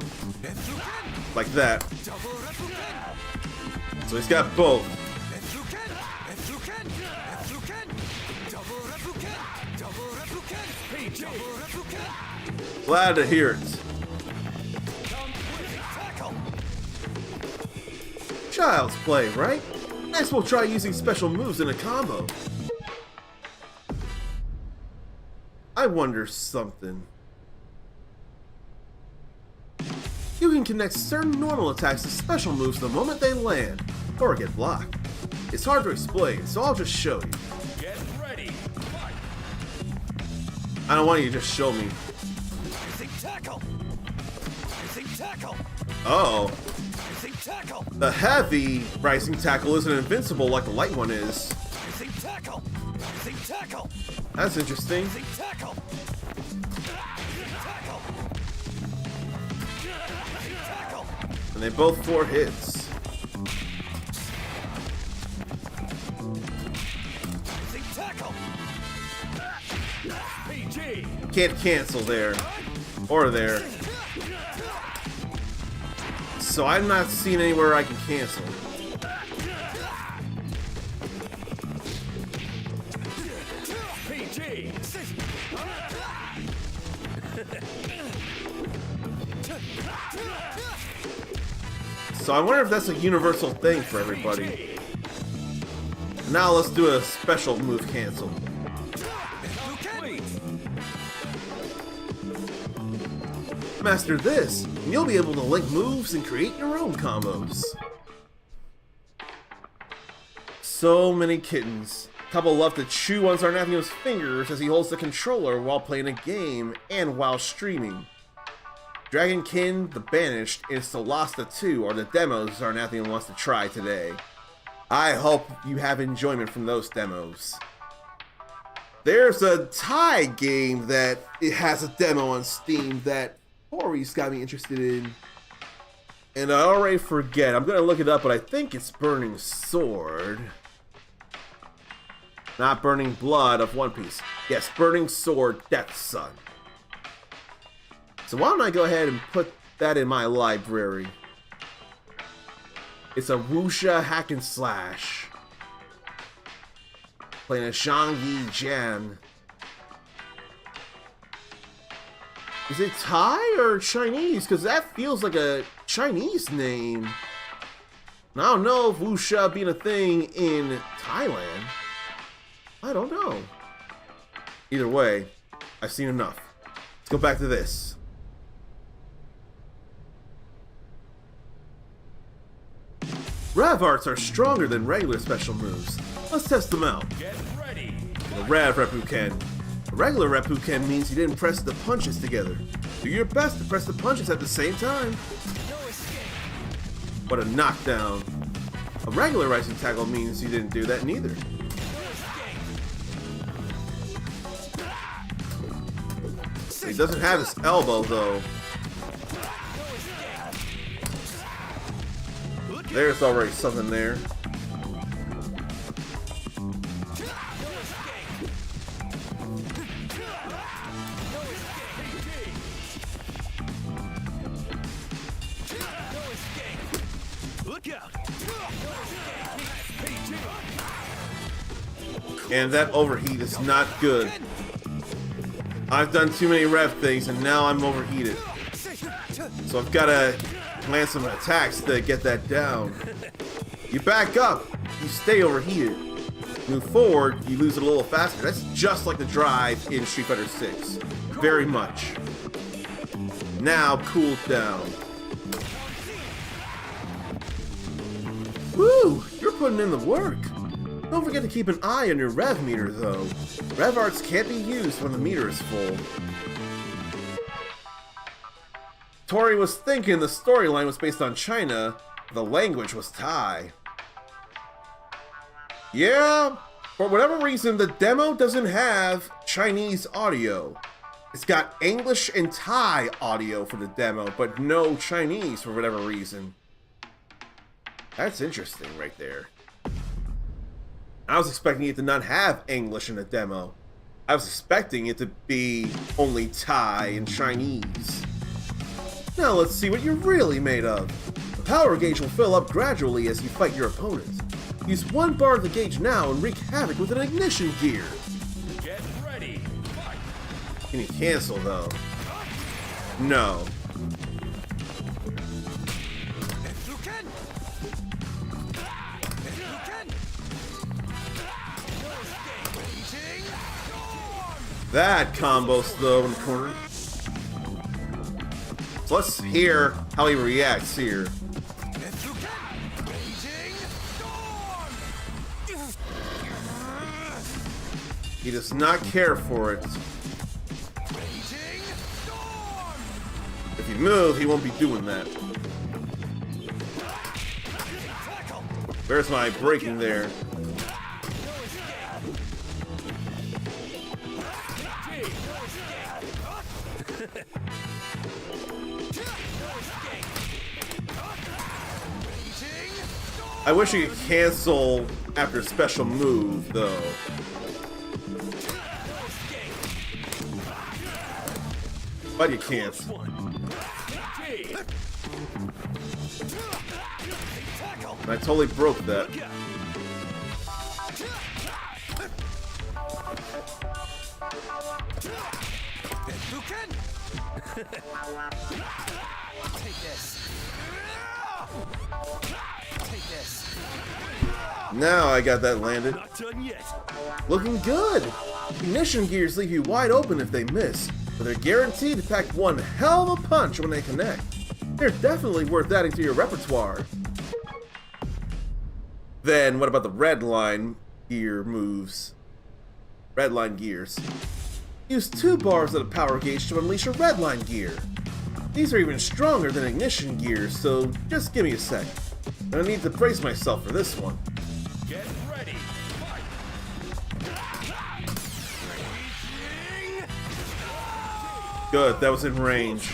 Like that. So he's got both. Glad to hear it. Child's play, right? Next we'll try using special moves in a combo. I wonder something. You can connect certain normal attacks to special moves the moment they land, or get blocked. It's hard to explain, so I'll just show you. Get ready. Fight. I don't want you to just show me. Rising tackle. Rising tackle. Oh. Rising tackle. The heavy rising tackle isn't invincible like the light one is. Rising tackle. Rising tackle. That's interesting. Rising tackle. Tackle. Tackle. And they both 4 hits. Rising tackle. PG. Can't cancel there. Or there. So I'm not seeing anywhere I can cancel. PG. So I wonder if that's a universal thing for everybody. Now let's do a special move cancel. Master this, and you'll be able to link moves and create your own combos. So many kittens. Couple love to chew on Zarnathion's fingers as he holds the controller while playing a game and while streaming. Dragonkin, The Banished, and Solasta 2 are the demos Zarnathion wants to try today. I hope you have enjoyment from those demos. There's a Thai game that it has a demo on Steam that Corey's got me interested in. And I already forget. I'm gonna look it up, but I think it's Burning Sword. Not Burning Blood of One Piece. Yes, Burning Sword Death Sun. So why don't I go ahead and put that in my library. It's a wuxia hack and slash. Playing a Zhang Yi Jian. Is it Thai or Chinese? Because that feels like a Chinese name. And I don't know if wuxia being a thing in Thailand. I don't know. Either way, I've seen enough. Let's go back to this. Rav arts are stronger than regular special moves. Let's test them out. Get ready. The Rav Reppuken. A regular Reppuken means you didn't press the punches together. Do your best to press the punches at the same time. What a knockdown. A regular rising tackle means you didn't do that neither. He doesn't have his elbow though. There's already something there. And that overheat is not good. I've done too many rev things and now I'm overheated. So I've gotta land some attacks to get that down. You back up, you stay overheated. Move forward, you lose it a little faster. That's just like the drive in Street Fighter 6. Very much. Now cool down. Woo! You're putting in the work. Don't forget to keep an eye on your rev meter, though. Rev arts can't be used when the meter is full. Tori was thinking the storyline was based on China, the language was Thai. Yeah, for whatever reason, the demo doesn't have Chinese audio. It's got English and Thai audio for the demo, but no Chinese for whatever reason. That's interesting right there. I was expecting it to not have English in the demo. I was expecting it to be only Thai and Chinese. Now let's see what you're really made of. The power gauge will fill up gradually as you fight your opponents. Use one bar of the gauge now and wreak havoc with an ignition gear. Get ready. Fight. Can you cancel though? No. That combo slow in the corner. So let's hear how he reacts here. He does not care for it. If you move, he won't be doing that. Where's my breaking there? I wish you could cancel after a special move, though. But you can't. I totally broke that. Now I got that landed. Not done yet. Looking good! Ignition gears leave you wide open if they miss, but they're guaranteed to pack one hell of a punch when they connect. They're definitely worth adding to your repertoire. Then what about the red line gear moves? Red line gears. Use 2 bars of the power gauge to unleash a red line gear. These are even stronger than ignition gears, so just give me a sec. I need to brace myself for this one. Get ready. Fight. Good, that was in range.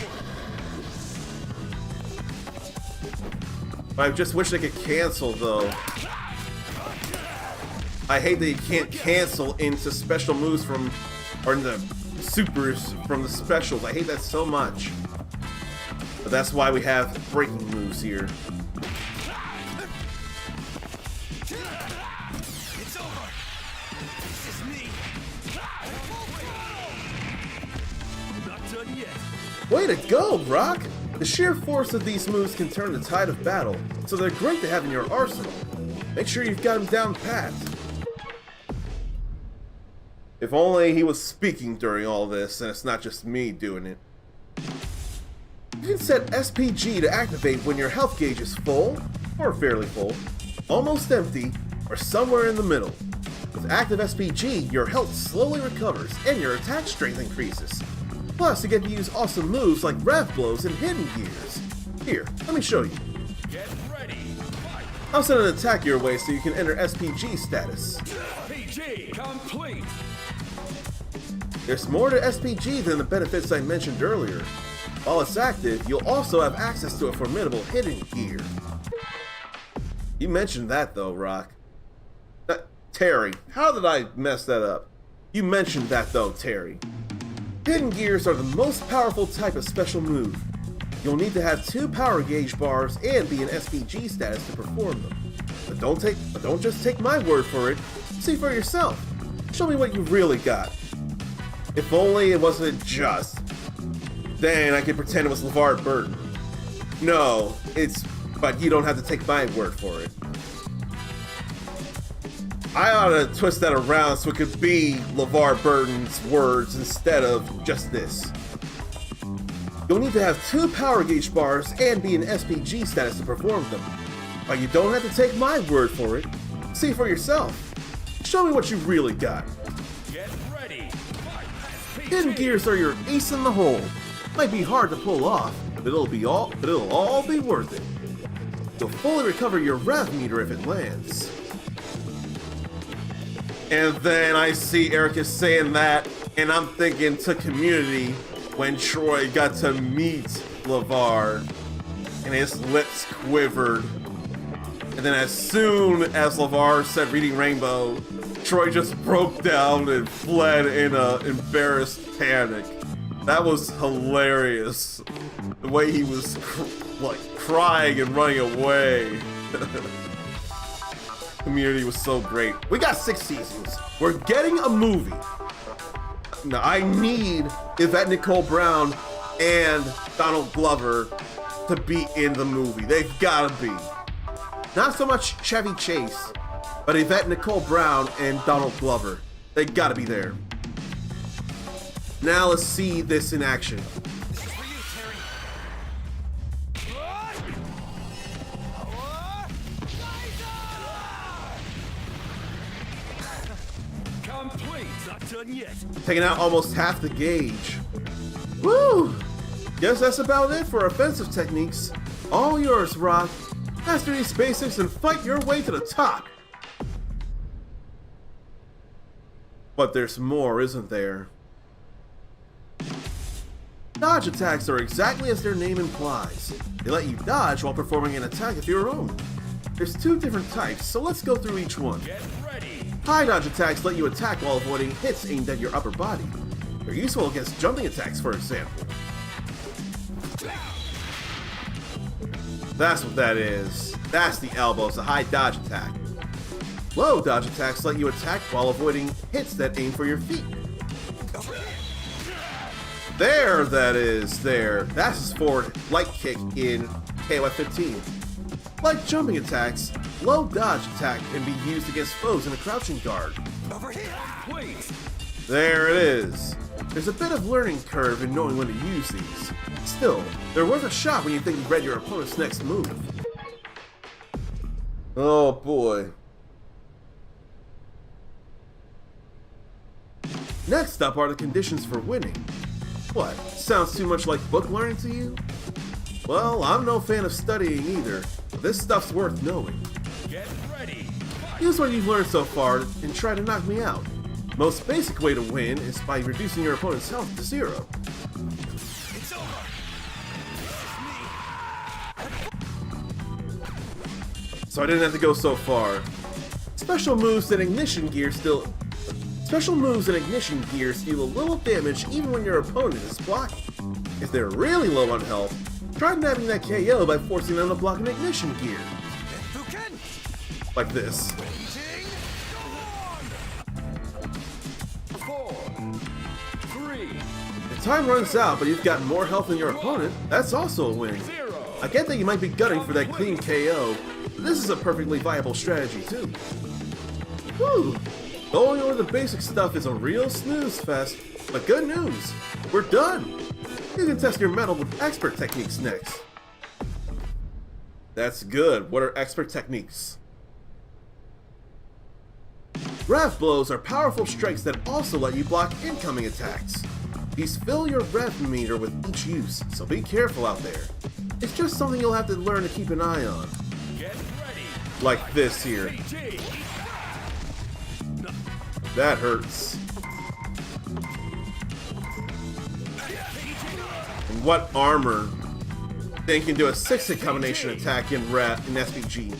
I just wish they could cancel, though. I hate that you can't cancel into special moves from, or into supers from the specials. I hate that so much. But that's why we have breaking moves here. It's over. This is me. Not done yet. Way to go, Rock! The sheer force of these moves can turn the tide of battle, so they're great to have in your arsenal. Make sure you've got them down pat. If only he was speaking during all this, and it's not just me doing it. You can set SPG to activate when your health gauge is full, or fairly full, almost empty, or somewhere in the middle. With active SPG, your health slowly recovers, and your attack strength increases. Plus, you get to use awesome moves like Rev Blows and Hidden Gears. Here, let me show you. Get ready. Fight. I'll send an attack your way so you can enter SPG status. PG complete. There's more to SPG than the benefits I mentioned earlier. While it's active, you'll also have access to a formidable Hidden Gear. You mentioned that though, Rock. Terry, how did I mess that up? You mentioned that though, Terry. Hidden Gears are the most powerful type of special move. You'll need to have 2 power gauge bars and be in SPG status to perform them. But don't just take my word for it. See for yourself. Show me what you really got. If only it wasn't just. Then I could pretend it was LeVar Burton. No, but you don't have to take my word for it. I ought to twist that around so it could be LeVar Burton's words instead of just this. You'll need to have 2 power gauge bars and be in SPG status to perform them. But you don't have to take my word for it. See for yourself. Show me what you really got. Get ready. Hidden gears are your ace in the hole. Might be hard to pull off, but it'll all be worth it. You'll fully recover your rev meter if it lands. And then I see Ericus saying that, and I'm thinking to Community when Troy got to meet LeVar, and his lips quivered. And then as soon as LeVar said reading Rainbow, Troy just broke down and fled in an embarrassed panic. That was hilarious. The way he was crying and running away. Community was so great. We got 6 seasons. We're getting a movie. Now I need Yvette Nicole Brown and Donald Glover to be in the movie. They've gotta be. Not so much Chevy Chase, but Yvette Nicole Brown and Donald Glover. They gotta be there. Now let's see this in action. Complete. Not done yet. Taking out almost half the gauge. Woo! Guess that's about it for offensive techniques. All yours, Rock. Master these basics and fight your way to the top. But there's more, isn't there? Dodge attacks are exactly as their name implies. They let you dodge while performing an attack of your own. There's 2 different types, so let's go through each one. Get ready. High dodge attacks let you attack while avoiding hits aimed at your upper body. They're useful against jumping attacks, for example. That's what that is. That's the elbows, the high dodge attack. Low dodge attacks let you attack while avoiding hits that aim for your feet. There, that is, there. That's his forward light kick in KOF 15. Like jumping attacks, low dodge attack can be used against foes in a crouching guard. There it is. There's a bit of learning curve in knowing when to use these. Still, they're worth a shot when you think you've read your opponent's next move. Oh boy. Next up are the conditions for winning. What, sounds too much like book learning to you? Well, I'm no fan of studying either, but this stuff's worth knowing. Get ready. Use what you've learned so far and try to knock me out. Most basic way to win is by reducing your opponent's health to 0. It's over. So I didn't have to go so far. Special moves and ignition gear steal a little damage even when your opponent is blocking. If they're really low on health, try nabbing that KO by forcing them to block an ignition gear. Like this. 4, 3, The time runs out, but you've got more health than your opponent. That's also a win. 0. I get that you might be gunning for that clean KO, but this is a perfectly viable strategy too. Whew! Going over the basic stuff is a real snooze fest, but good news, we're done! You can test your metal with expert techniques next. That's good. What are expert techniques? Rev blows are powerful strikes that also let you block incoming attacks. These fill your rev meter with each use, so be careful out there. It's just something you'll have to learn to keep an eye on. Get ready. Like this here. That hurts. And what armor? Then can do a 6-hit combination attack in SPG.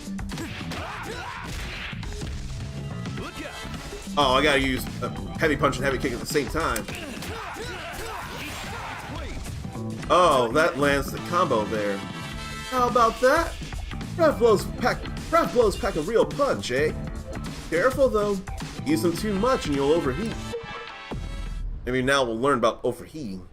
Oh, I gotta use a heavy punch and heavy kick at the same time. Oh, that lands the combo there. How about that? Rev blows pack a real punch, eh? Careful though. Use them too much and you'll overheat. Maybe now we'll learn about overheating.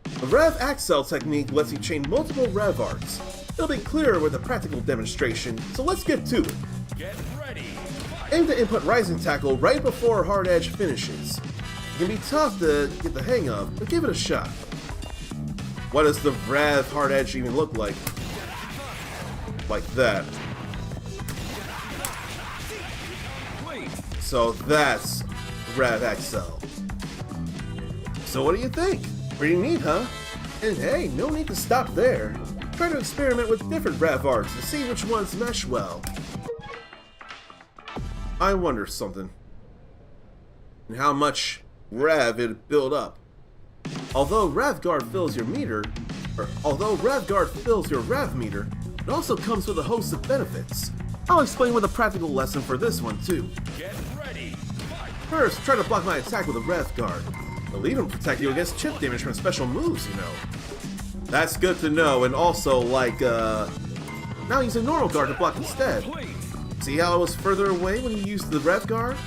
The Rev Axel technique lets you chain multiple Rev arts. It'll be clearer with a practical demonstration, so let's get to it. Get ready. Aim to input Rising Tackle right before Hard Edge finishes. It can be tough to get the hang of, but give it a shot. What does the Rev Hard Edge even look like? Like that. So that's Rev XL. So what do you think? Pretty neat, huh? And hey, no need to stop there. Try to experiment with different Rev arts to see which ones mesh well. I wonder something. And how much Rev it'd build up. Although RevGuard fills your Rev meter, it also comes with a host of benefits. I'll explain with a practical lesson for this one too. Get ready. Fight. First, try to block my attack with a RevGuard. It'll even protect you against chip damage from special moves, you know. That's good to know, and also, like, now use a normal guard to block instead. See how I was further away when you used the RevGuard?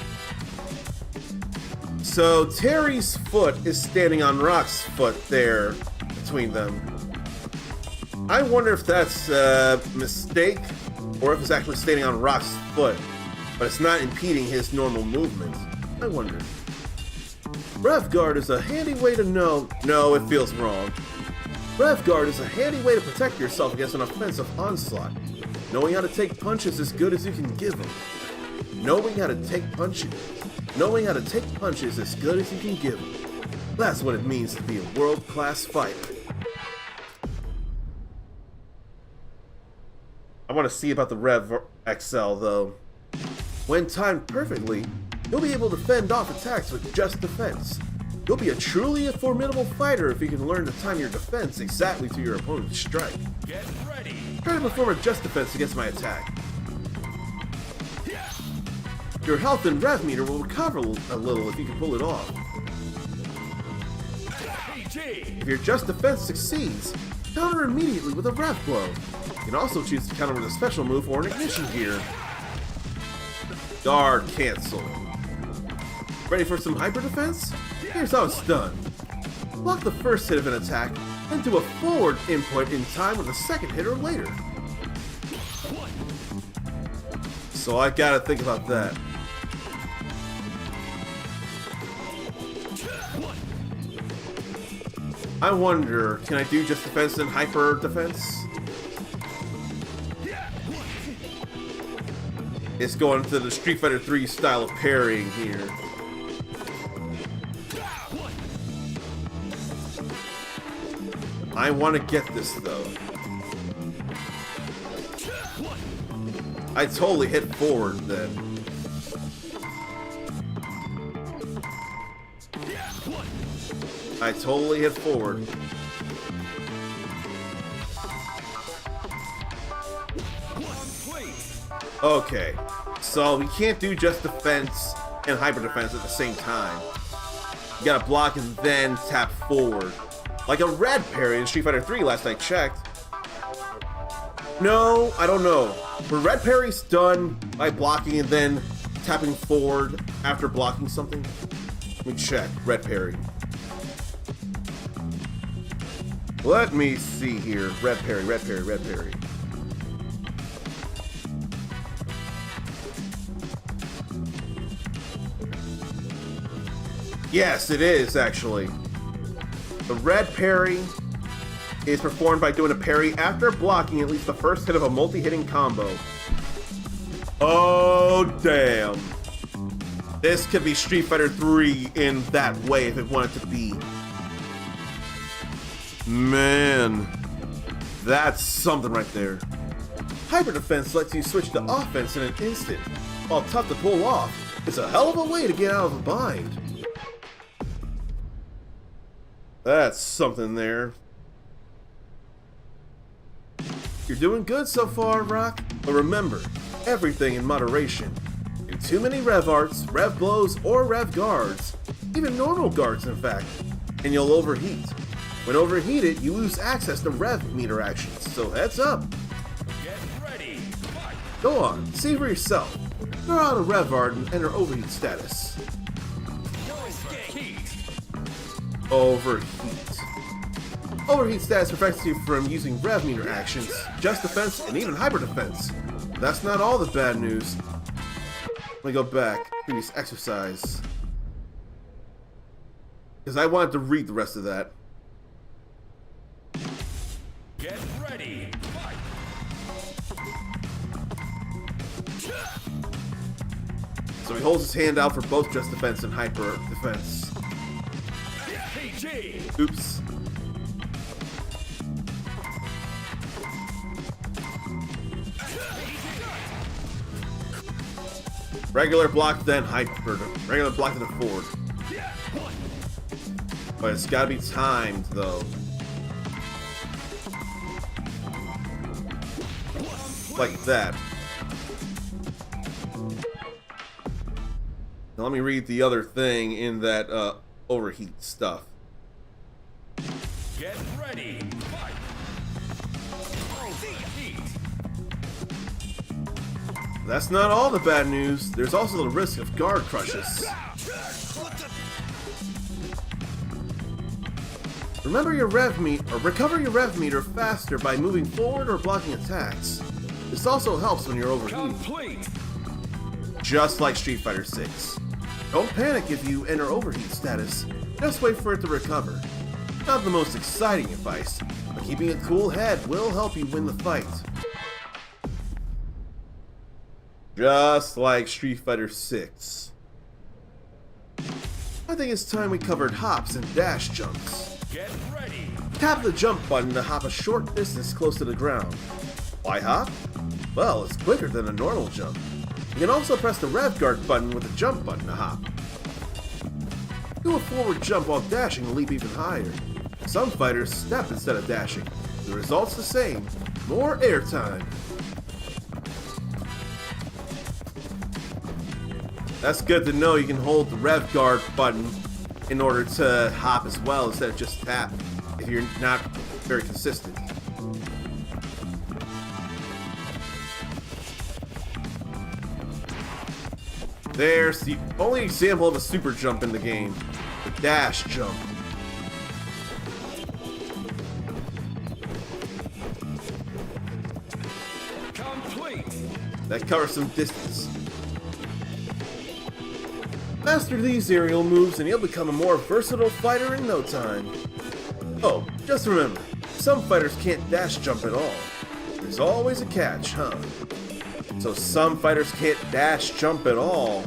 So, Terry's foot is standing on Rock's foot there, between them. I wonder if that's a mistake, or if it's actually standing on Rock's foot, but it's not impeding his normal movement. I wonder. RevGuard is a handy way to know... No, it feels wrong. RevGuard is a handy way to protect yourself against an offensive onslaught. Knowing how to take punches as good as you can give them. Knowing how to take punches as good as you can give them. That's what it means to be a world-class fighter. I want to see about the Rev XL though. When timed perfectly, you'll be able to fend off attacks with just defense. You'll be truly a formidable fighter if you can learn to time your defense exactly to your opponent's strike. Get ready. Try to perform a just defense against my attack. Your health and rev meter will recover a little if you can pull it off. If your just defense succeeds, counter immediately with a rev blow. You can also choose to counter with a special move or an ignition gear. Guard cancel. Ready for some hyper defense? Here's how it's done. Block the first hit of an attack, then do a forward input in time with a second hit or later. So I gotta think about that. I wonder, can I do just defense and hyper defense? It's going to the Street Fighter 3 style of parrying here. I want to get this though. I totally hit forward then. I totally hit forward. Okay, so we can't do just defense and hyper defense at the same time. You gotta block and then tap forward. Like a red parry in Street Fighter 3 last I checked. No, I don't know. Were red parries done by blocking and then tapping forward after blocking something? Let me check. Red parry. Let me see here. Red parry, red parry, red parry. Yes, it is actually. The red parry is performed by doing a parry after blocking at least the first hit of a multi-hitting combo. Oh, damn. This could be Street Fighter 3 in that way if it wanted to be. Man, that's something right there. Hyper defense lets you switch to offense in an instant. While tough to pull off, it's a hell of a way to get out of a bind. That's something there. You're doing good so far, Rock, but remember, everything in moderation. Do too many rev arts, rev blows, or rev guards, even normal guards in fact, and you'll overheat. When overheated, you lose access to rev meter actions, so heads up. Get ready. Fight. Go on, see for yourself. Throw out a rev art and enter overheat status. Overheat. Overheat status prevents you from using rev meter actions, just defense, and even hyper defense. But that's not all the bad news. Let me go back, previous exercise. Because I wanted to read the rest of that. Get ready. Fight. So he holds his hand out for both just defense and hyper defense. Oops. Regular block, then hyper. Regular block, then forward. But it's gotta be timed, though. Like that. Now let me read the other thing in that overheat stuff. Get ready. Fight. That's not all the bad news. There's also the risk of guard crushes. Remember your rev meter, or recover your rev meter faster by moving forward or blocking attacks. This also helps when you're overheating. Complete. Just like Street Fighter 6. Don't panic if you enter overheat status. Just wait for it to recover. Not the most exciting advice, but keeping a cool head will help you win the fight. Just like Street Fighter 6. I think it's time we covered hops and dash jumps. Get ready. Tap the jump button to hop a short distance close to the ground. Why hop? Well, it's quicker than a normal jump. You can also press the rev guard button with the jump button to hop. Do a forward jump while dashing and leap even higher. Some fighters step instead of dashing. The result's the same. More airtime. That's good to know you can hold the rev guard button in order to hop as well instead of just tap if you're not very consistent. There's the only example of a super jump in the game, the dash jump. Complete. That covers some distance. Master these aerial moves and you'll become a more versatile fighter in no time. Oh, just remember, some fighters can't dash jump at all. There's always a catch, huh? So some fighters can't dash jump at all.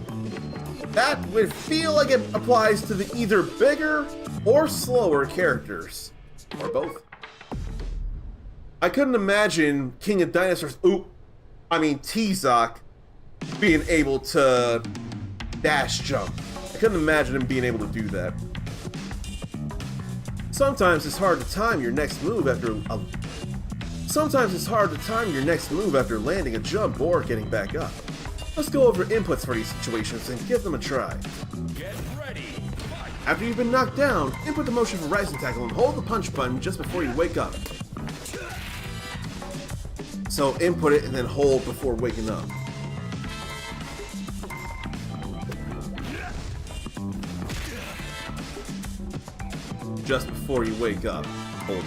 That would feel like it applies to the either bigger or slower characters. Or both. I couldn't imagine King of Dinosaurs, T-Zoc, being able to dash jump. I couldn't imagine him being able to do that. Sometimes it's hard to time your next move after landing a jump or getting back up. Let's go over inputs for these situations and give them a try. Get ready. Fight. After you've been knocked down, input the motion for Rising Tackle and hold the punch button just before you wake up. So input it and then hold before waking up. Just before you wake up, hold it.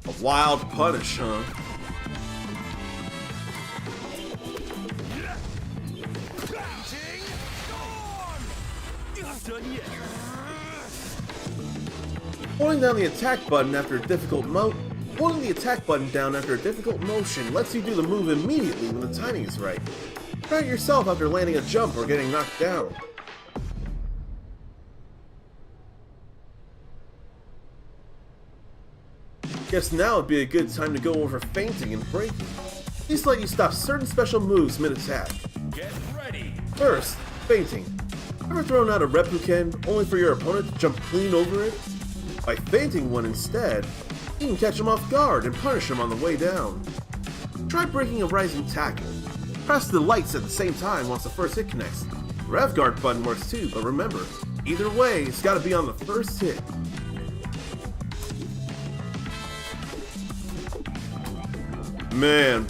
A wild punish, huh? Holding down the attack button after a difficult Holding the attack button down after a difficult motion lets you do the move immediately when the timing is right. Try it yourself after landing a jump or getting knocked down. Guess now would be a good time to go over feinting and braking. These let you stop certain special moves mid-attack. Get ready. First, feinting. Ever thrown out a Reppuken only for your opponent to jump clean over it? By feinting one instead, you can catch him off guard and punish him on the way down. Try breaking a Rising Tackle. Press the lights at the same time once the first hit connects. The Rev Guard button works too, but remember, either way, it's gotta be on the first hit. Man.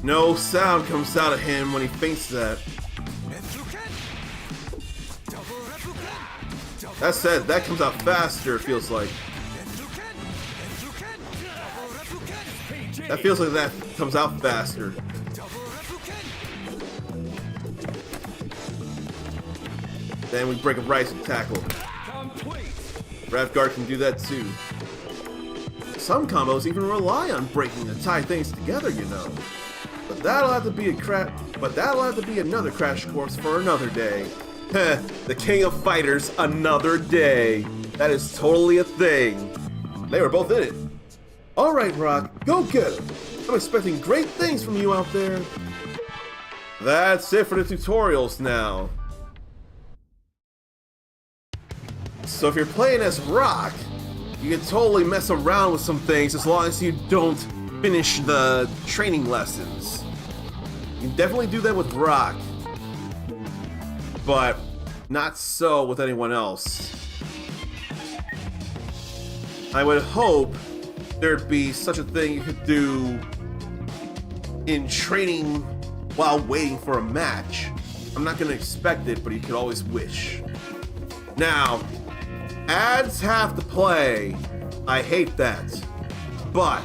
No sound comes out of him when he feints that. That said, that comes out faster, it feels like. That feels like that comes out faster. Then we break a Rising Tackle. Ravguard can do that too. Some combos even rely on breaking to tie things together, you know. But that'll have to be another crash course for another day. Heh, the king of fighters, another day. That is totally a thing. They were both in it. Alright, Rock, go get him. I'm expecting great things from you out there. That's it for the tutorials now. So if you're playing as Rock, you can totally mess around with some things as long as you don't finish the training lessons. You can definitely do that with Rock, but not so with anyone else. I would hope there'd be such a thing you could do in training while waiting for a match. I'm not gonna expect it, but you could always wish. Now, ads have to play. I hate that. But,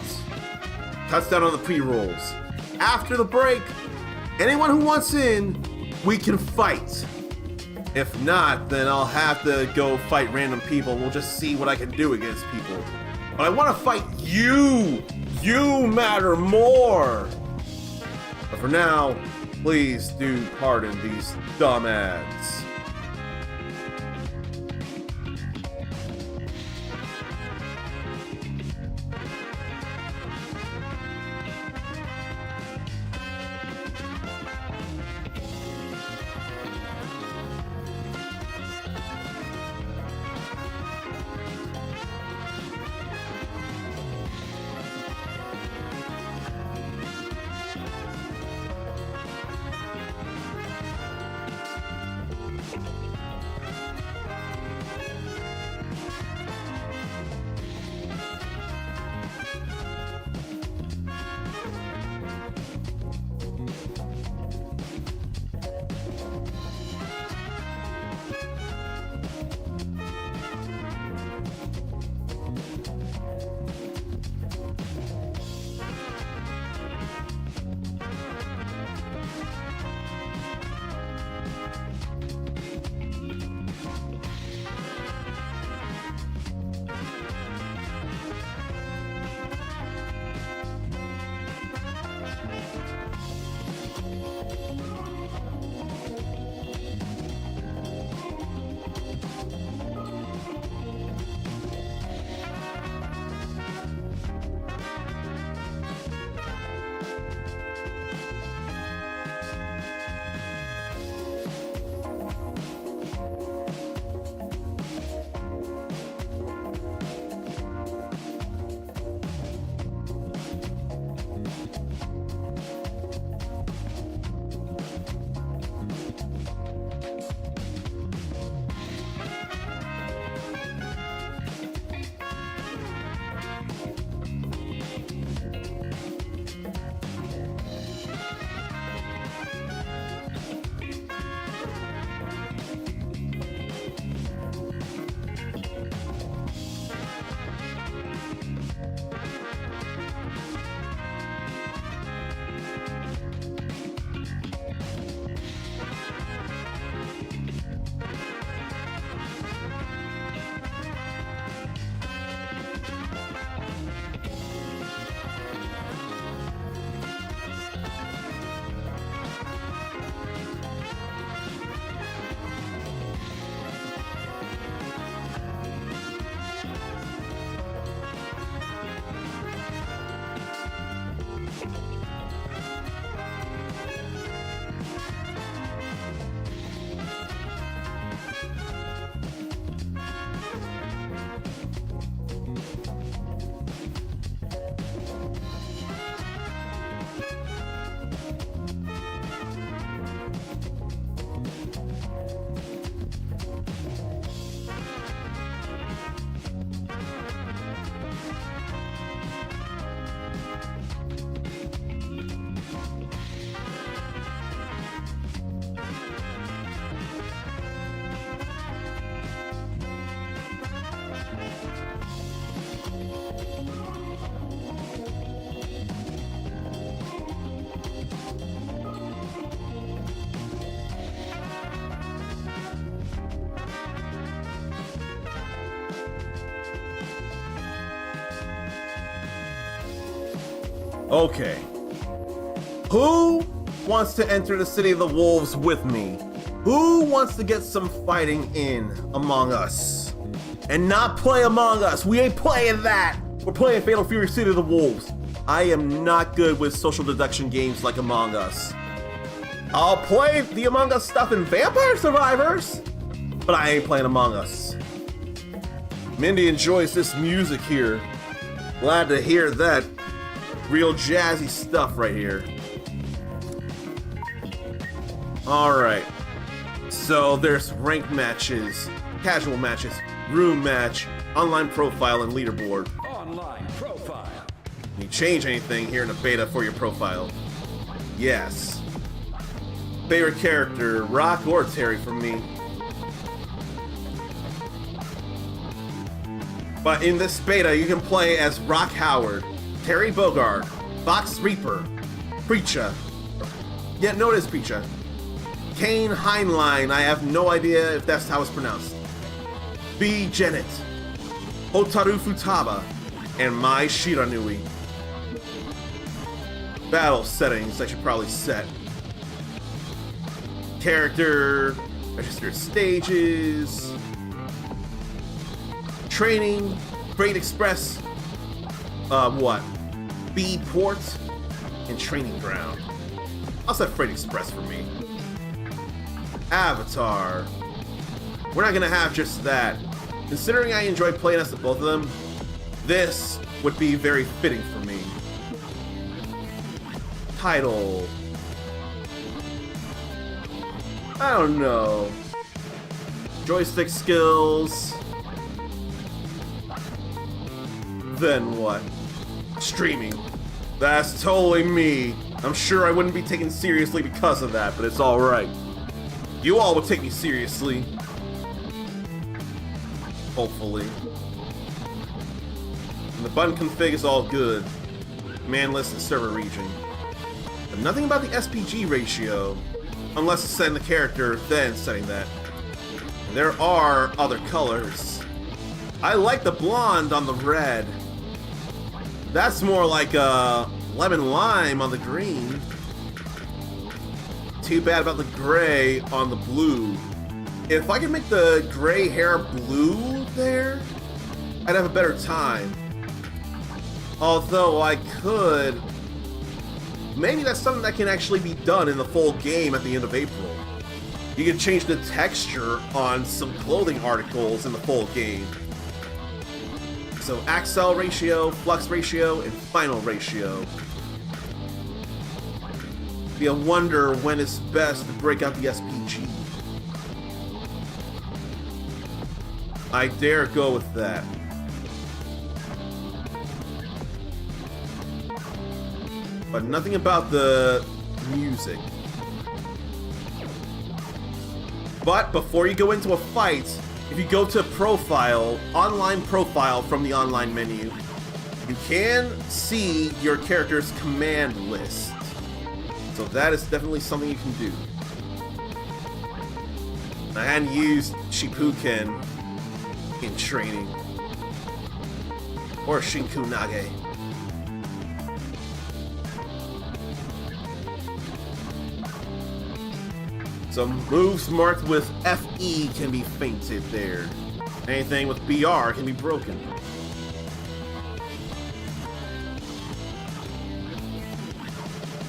cuts down on the pre-rolls. After the break, anyone who wants in, we can fight. If not, then I'll have to go fight random people. We'll just see what I can do against people. But I want to fight you! You matter more! But for now, please do pardon these dumb ads. Okay. Who wants to enter the City of the Wolves with me? Who wants to get some fighting in Among Us? And not play Among Us. We ain't playing that. We're playing Fatal Fury City of the Wolves. I am not good with social deduction games like Among Us. I'll play the Among Us stuff in Vampire Survivors, but I ain't playing Among Us. Mindy enjoys this music here. Glad to hear that. Real jazzy stuff right here. Alright. So there's ranked matches, casual matches, room match, online profile, and leaderboard. Online profile. Can you change anything here in the beta for your profile? Yes. Favorite character, Rock or Terry from me. But in this beta, you can play as Rock Howard, Terry Bogard, Fox Reaper, Preacher. Yeah, no, it is Preacher. Kane Heinlein, I have no idea if that's how it's pronounced. B. Janet, Hotaru Futaba, and Mai Shiranui. Battle settings I should probably set. Character, registered stages, training, Freight Express, what? B Port, and training ground. I'll set Freight Express for me. Avatar. We're not gonna have just that. Considering I enjoy playing as both of them, this would be very fitting for me. Title. I don't know. Joystick skills. Then what? Streaming. That's totally me. I'm sure I wouldn't be taken seriously because of that, but it's alright. You all would take me seriously. Hopefully. And the button config is all good. Command list and server region. But nothing about the SPG ratio. Unless setting the character, then setting that. And there are other colors. I like the blonde on the red. That's more like a lemon lime on the green. Too bad about the gray on the blue. If I could make the gray hair blue there, I'd have a better time. Although I could... Maybe that's something that can actually be done in the full game at the end of April. You can change the texture on some clothing articles in the full game. So accel ratio, flux ratio, and final ratio. Be a wonder when it's best to break out the SPG. I dare go with that. But nothing about the music. But before you go into a fight, if you go to profile, online profile from the online menu, you can see your character's command list. So that is definitely something you can do. I hadn't used Shippuken in training. Or Shinkunage. Some moves marked with FE can be feinted there. Anything with BR can be broken.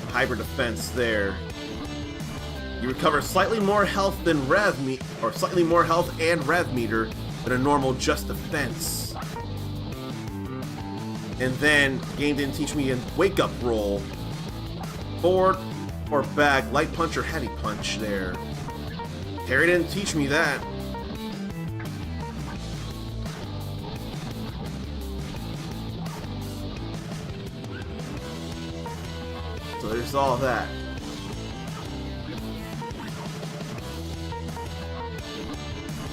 Hyper defense there. You recover slightly more health than slightly more health and rev meter than a normal just defense. And then game didn't teach me a wake up roll. Forward or back, light punch or heavy punch there. Terry didn't teach me that. So there's all that.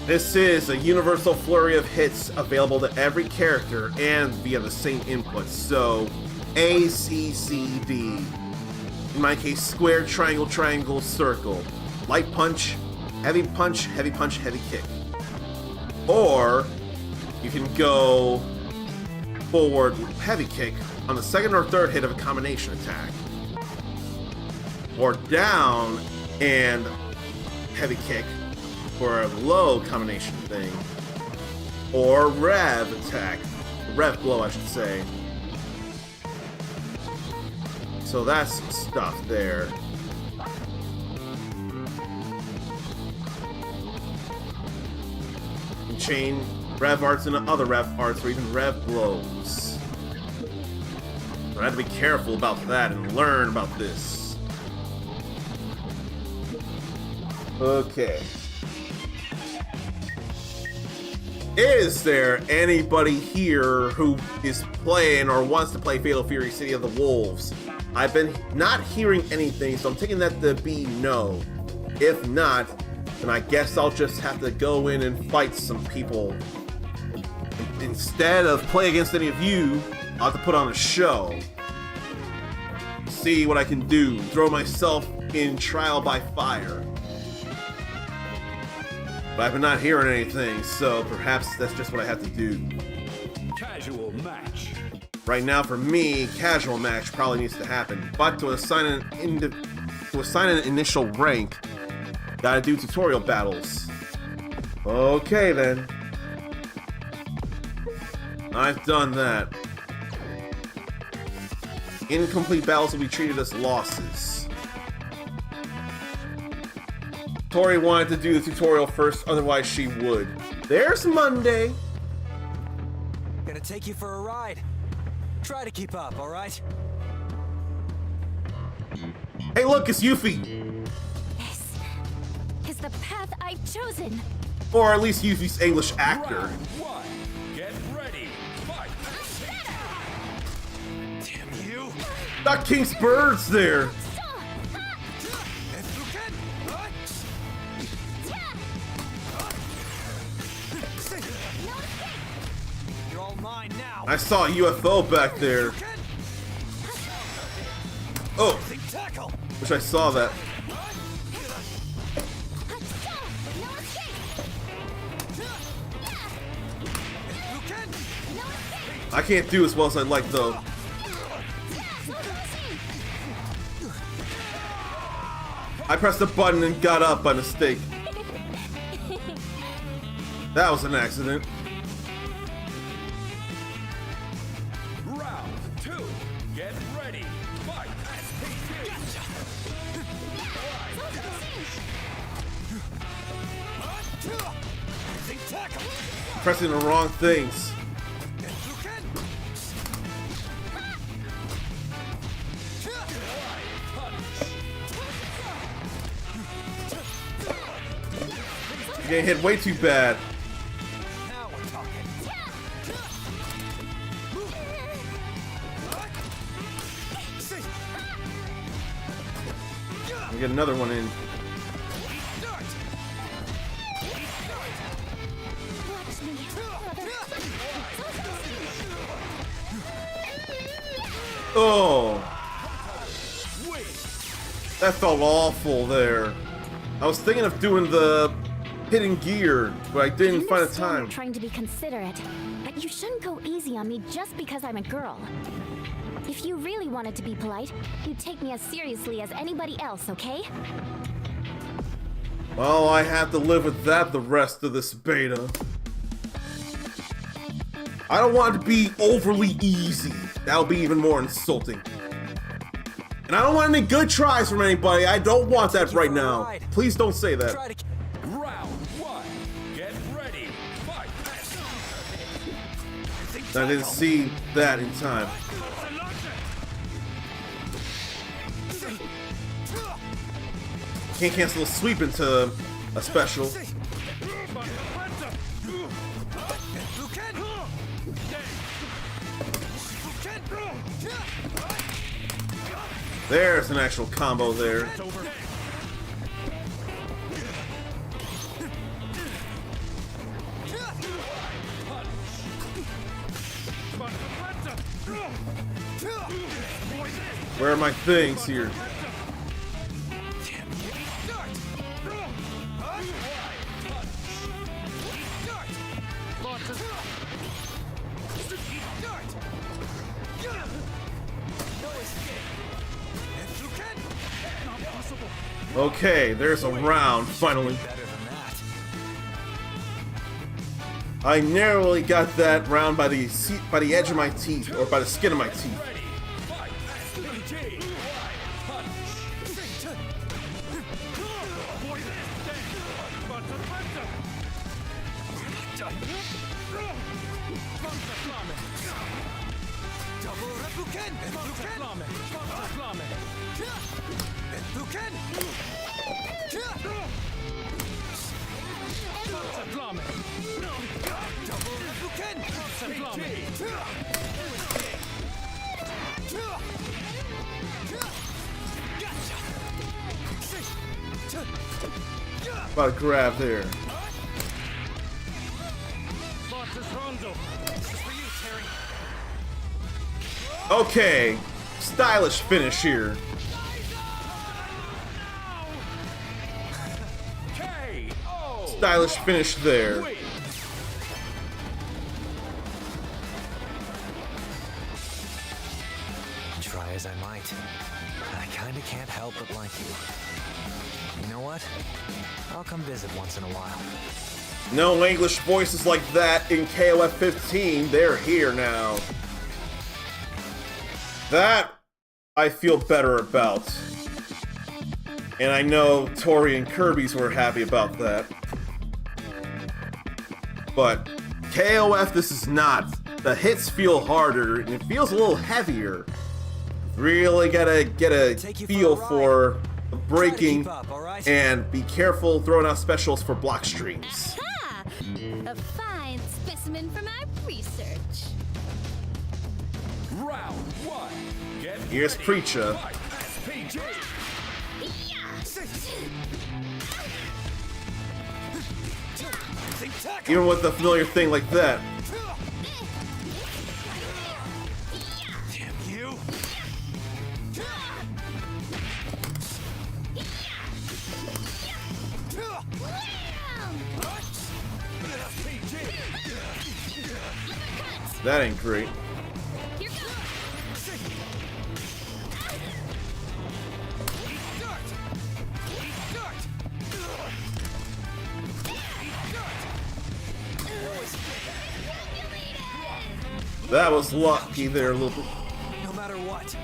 This is a universal flurry of hits available to every character and via the same inputs. So A, C, C, D. In my case, square, triangle, triangle, circle. Light punch, heavy punch, heavy punch, heavy kick. Or you can go forward, heavy kick, on the second or third hit of a combination attack. Or down and heavy kick for a low combination thing. Or rev attack. Rev blow, I should say. So that's some stuff there. Chain rev arts and other rev arts, or even rev blows. So I have to be careful about that and learn about this. Okay. Is there anybody here who is playing or wants to play Fatal Fury City of the Wolves? I've been not hearing anything, so I'm taking that to be no. If not, then I guess I'll just have to go in and fight some people. Instead of play against any of you, I'll have to put on a show. See what I can do. Throw myself in trial by fire. But I've been not hearing anything, so perhaps that's just what I have to do. Casual match. Right now, for me, casual match probably needs to happen. But to assign an initial rank, gotta do tutorial battles. Okay then. I've done that. Incomplete battles will be treated as losses. Tori wanted to do the tutorial first, otherwise she would. There's Monday. Gonna take you for a ride. Try to keep up, alright? Hey look, it's Yuffie! This is the path I've chosen. Or at least Yuffie's English actor. One. Get ready. Fight. Damn you! Got King's Birds there! You're all mine now. I saw a UFO back there. Oh! Wish I saw that. I can't do as well as I'd like though. I pressed a button and got up by mistake. That was an accident. Round 2. Get ready. Fight. Pressing the wrong things. You're getting hit way too bad. Now we're talking. We get another one in. Oh, that felt awful there. I was thinking of doing the hidden gear, but I didn't find the time. I'm trying to be considerate, but you shouldn't go easy on me just because I'm a girl. If you really wanted to be polite, you'd take me as seriously as anybody else, okay? Well, I have to live with that the rest of this beta. I don't want it to be overly easy. That'll be even more insulting. And I don't want any good tries from anybody. I don't want that right now. Please don't say that. Round 1. Get ready. Fight. I didn't see that in time. Can't cancel a sweep into a special. There's an actual combo there. Where are my things here? Okay, there's a round, finally. Better than that. I narrowly got that round by the edge of my teeth, or by the skin of my teeth. About to grab there. Okay, stylish finish here. Stylish finish there. Try as I might, I kinda can't help but like you. You know what? I'll come visit once in a while. No English voices like that in KOF 15. They're here now. That I feel better about. And I know Tori and Kirby's were happy about that. But KOF, this is not. The hits feel harder and it feels a little heavier. Really gotta get a feel for the breaking and be careful throwing out specials for block streams. Ha! A fine specimen from our research. Round one. Get Here's Preacher. Even with a familiar thing like that. Damn you! That ain't great. That was lucky there, little. No matter what.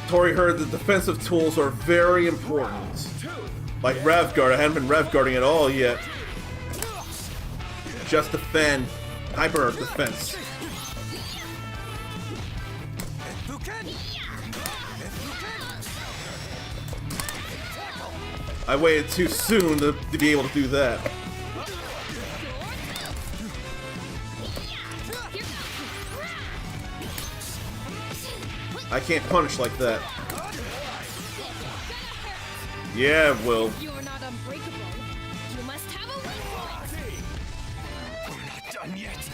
Tori heard the defensive tools are very important. Like Rev Guard, I haven't been Rev Guarding at all yet. Just defend. Hyper defense. I waited too soon to be able to do that. I can't punish like that. Yeah, Will. You're not unbreakable. You must have a weak point. We're not done yet.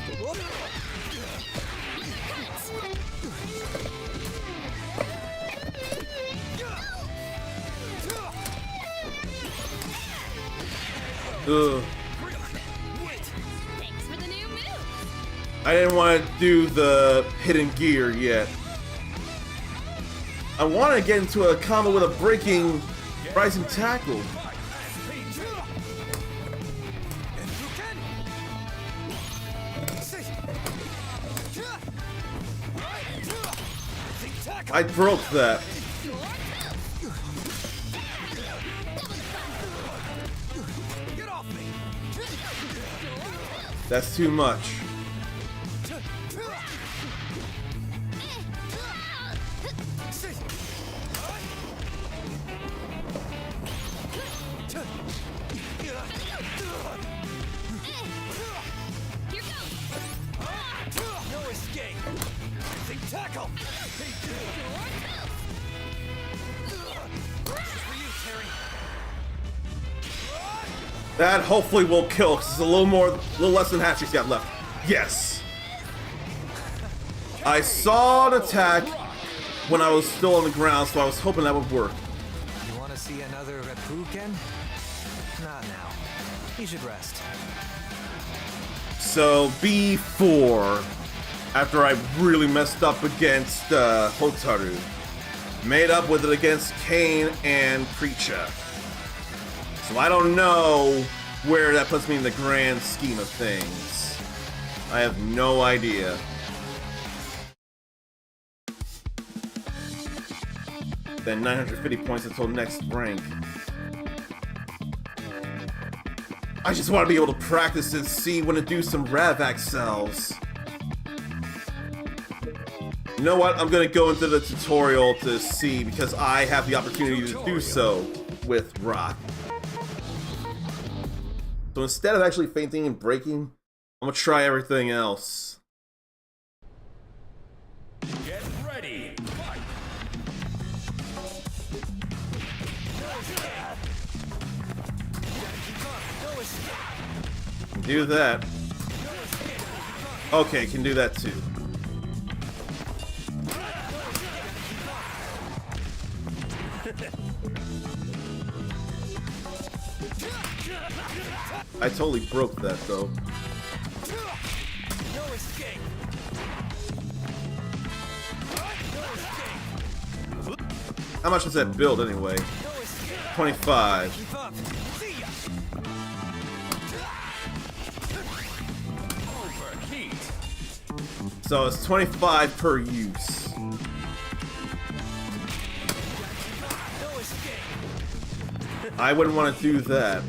Ugh. Thanks for the new move. I didn't want to do the hidden gear yet. I want to get into a combo with a breaking rising tackle. I broke that. That's too much. No escape. Big tackle. That hopefully will kill, because it's a little less than half she's got left. Yes! I saw an attack when I was still on the ground, so I was hoping that would work. You want to see another Reppuken? Not now. You should rest. So, B4, after I really messed up against Hotaru. made up with it against Kane and Preacher. So I don't know where that puts me in the grand scheme of things. I have no idea. Then 950 points until next rank. I just want to be able to practice and see when to do some Rev Accels. You know what? I'm gonna go into the tutorial to see because I have the opportunity to do so with Rock. So instead of actually fainting and breaking, I'm gonna try everything else. Get ready. Fight. Can do that. Okay, can do that too. I totally broke that though. How much does that build anyway? 25. So it's 25 per use. I wouldn't want to do that.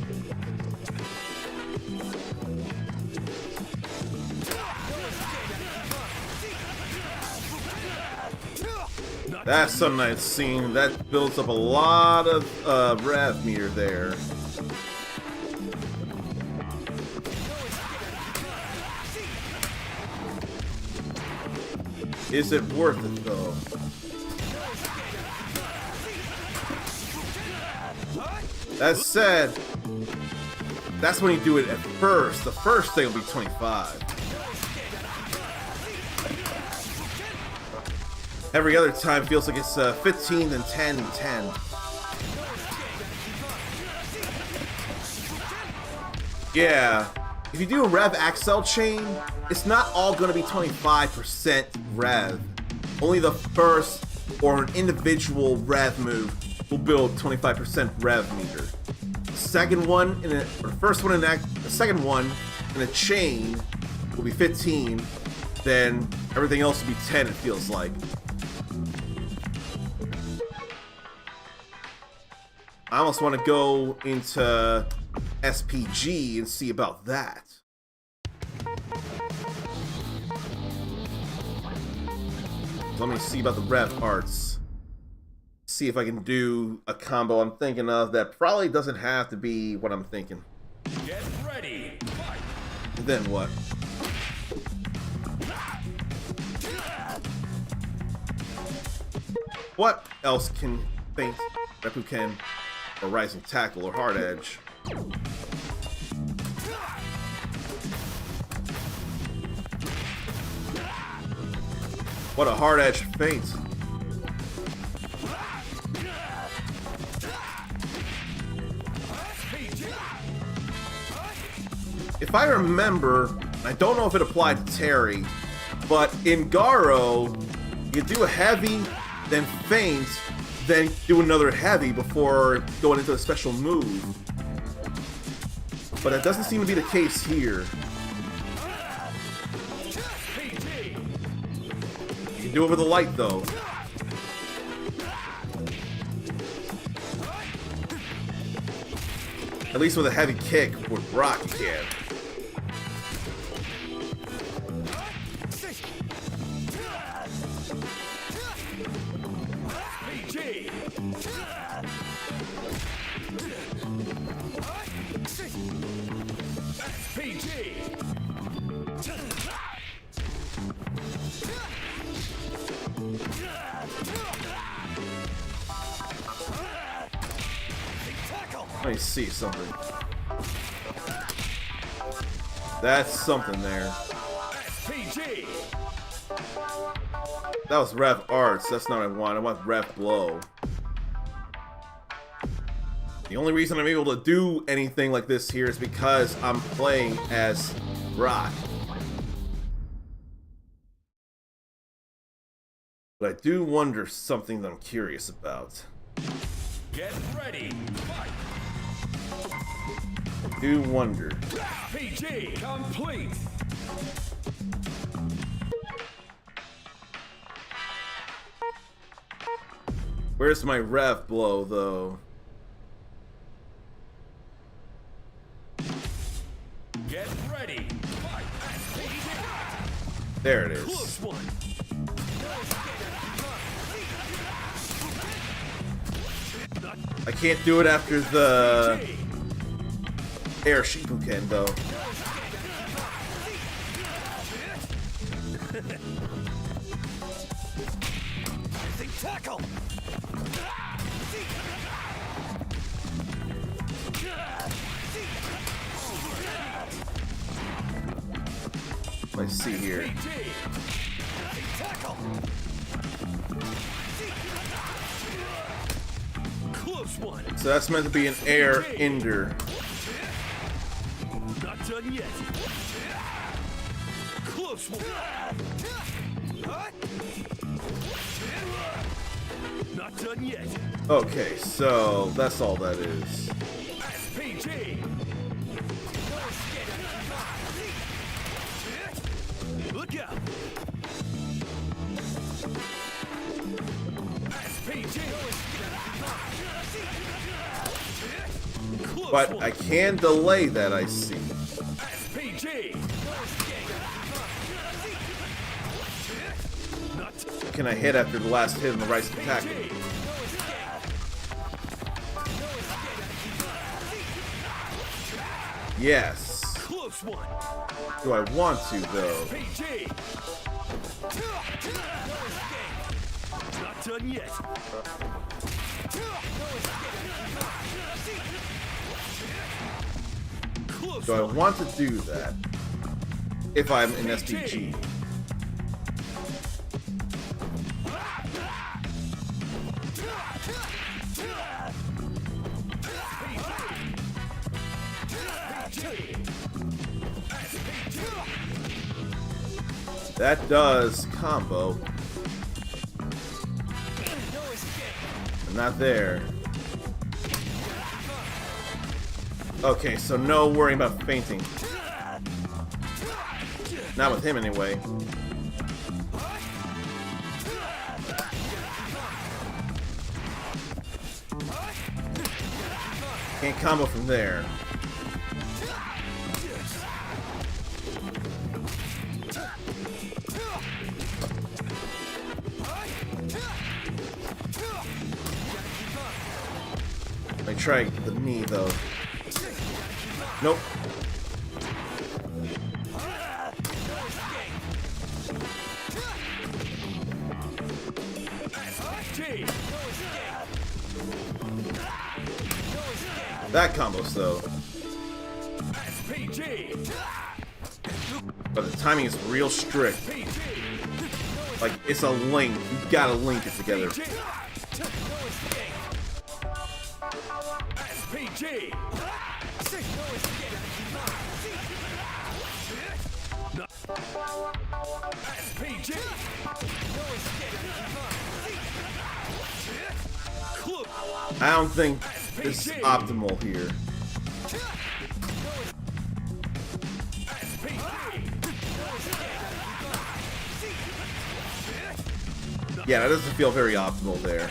That's something I've seen. That builds up a lot of rev meter there. Is it worth it though? That said, that's when you do it at first. The first thing will be 25. Every other time feels like it's 15, then 10, and 10. Yeah, if you do a Rev Accel chain, it's not all going to be 25% Rev. Only the first or an individual Rev move will build 25% Rev meter. The second one, the second one in a chain will be 15. Then everything else will be 10. It feels like. I almost want to go into SPG and see about that. Let me see about the Rev Arts. See if I can do a combo I'm thinking of that probably doesn't have to be what I'm thinking. Get ready. Fight. And then what? What else can Feint, Reppuken, or Rising Tackle, or Hard Edge? What a Hard Edge Feint. If I remember, I don't know if it applied to Terry, but in Garo, you do a heavy, then feint, then do another heavy before going into a special move. But that doesn't seem to be the case here. You can do it with a light though. At least with a heavy kick with Brock you can. Let me see something. That's something there. That was Rev Arts. That's not what I want. I want Rev Blow. The only reason I'm able to do anything like this here is because I'm playing as Brock. But I do wonder something that I'm curious about. Get ready. Fight. I do wonder. PG complete. Where's my rev blow, though? Get ready. Fight. There it is. Close one. I can't do it after the air Shipuken, though. Tackle. Let's see here. Tackle. Close one. So that's meant to be an air ender. Not done yet. Close one. Not done yet. Okay, so that's all that is. PG. Look out. PG. But I can delay that, I see. PG. Can I hit after the last hit on the right attack? Yes. Close one. Do I want to, though? PG. Not done yet. Close Do I one. want to do that? If I'm in SDG. That does combo. I'm not there. Okay, so no worrying about fainting. Not with him anyway. Can't combo from there. Let me try the knee though. Nope. That combos though. But the timing is real strict. Like it's a link. You gotta link it together. I don't think this is optimal here. Yeah, that doesn't feel very optimal there.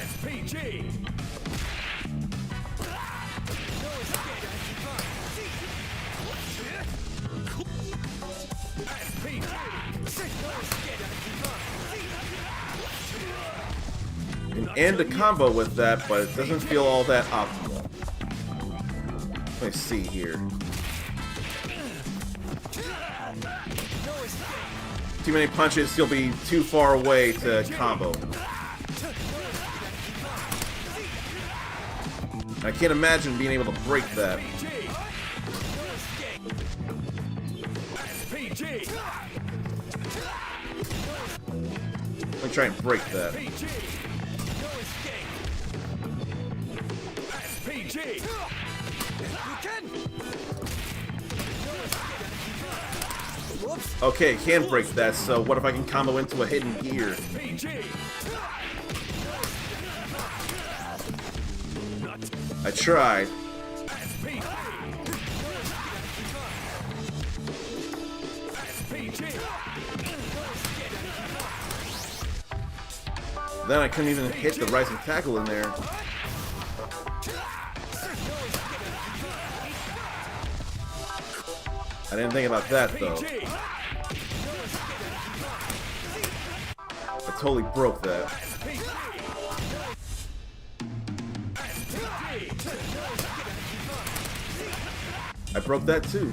Can end a combo with that, but it doesn't feel all that optimal. Let me see here. Too many punches, you'll be too far away to combo. I can't imagine being able to break that. Let me try and break that. Okay, can break that, so what if I can combo into a hidden gear? I tried. Then I couldn't even hit the rising tackle in there. I didn't think about that though. I totally broke that. I broke that too.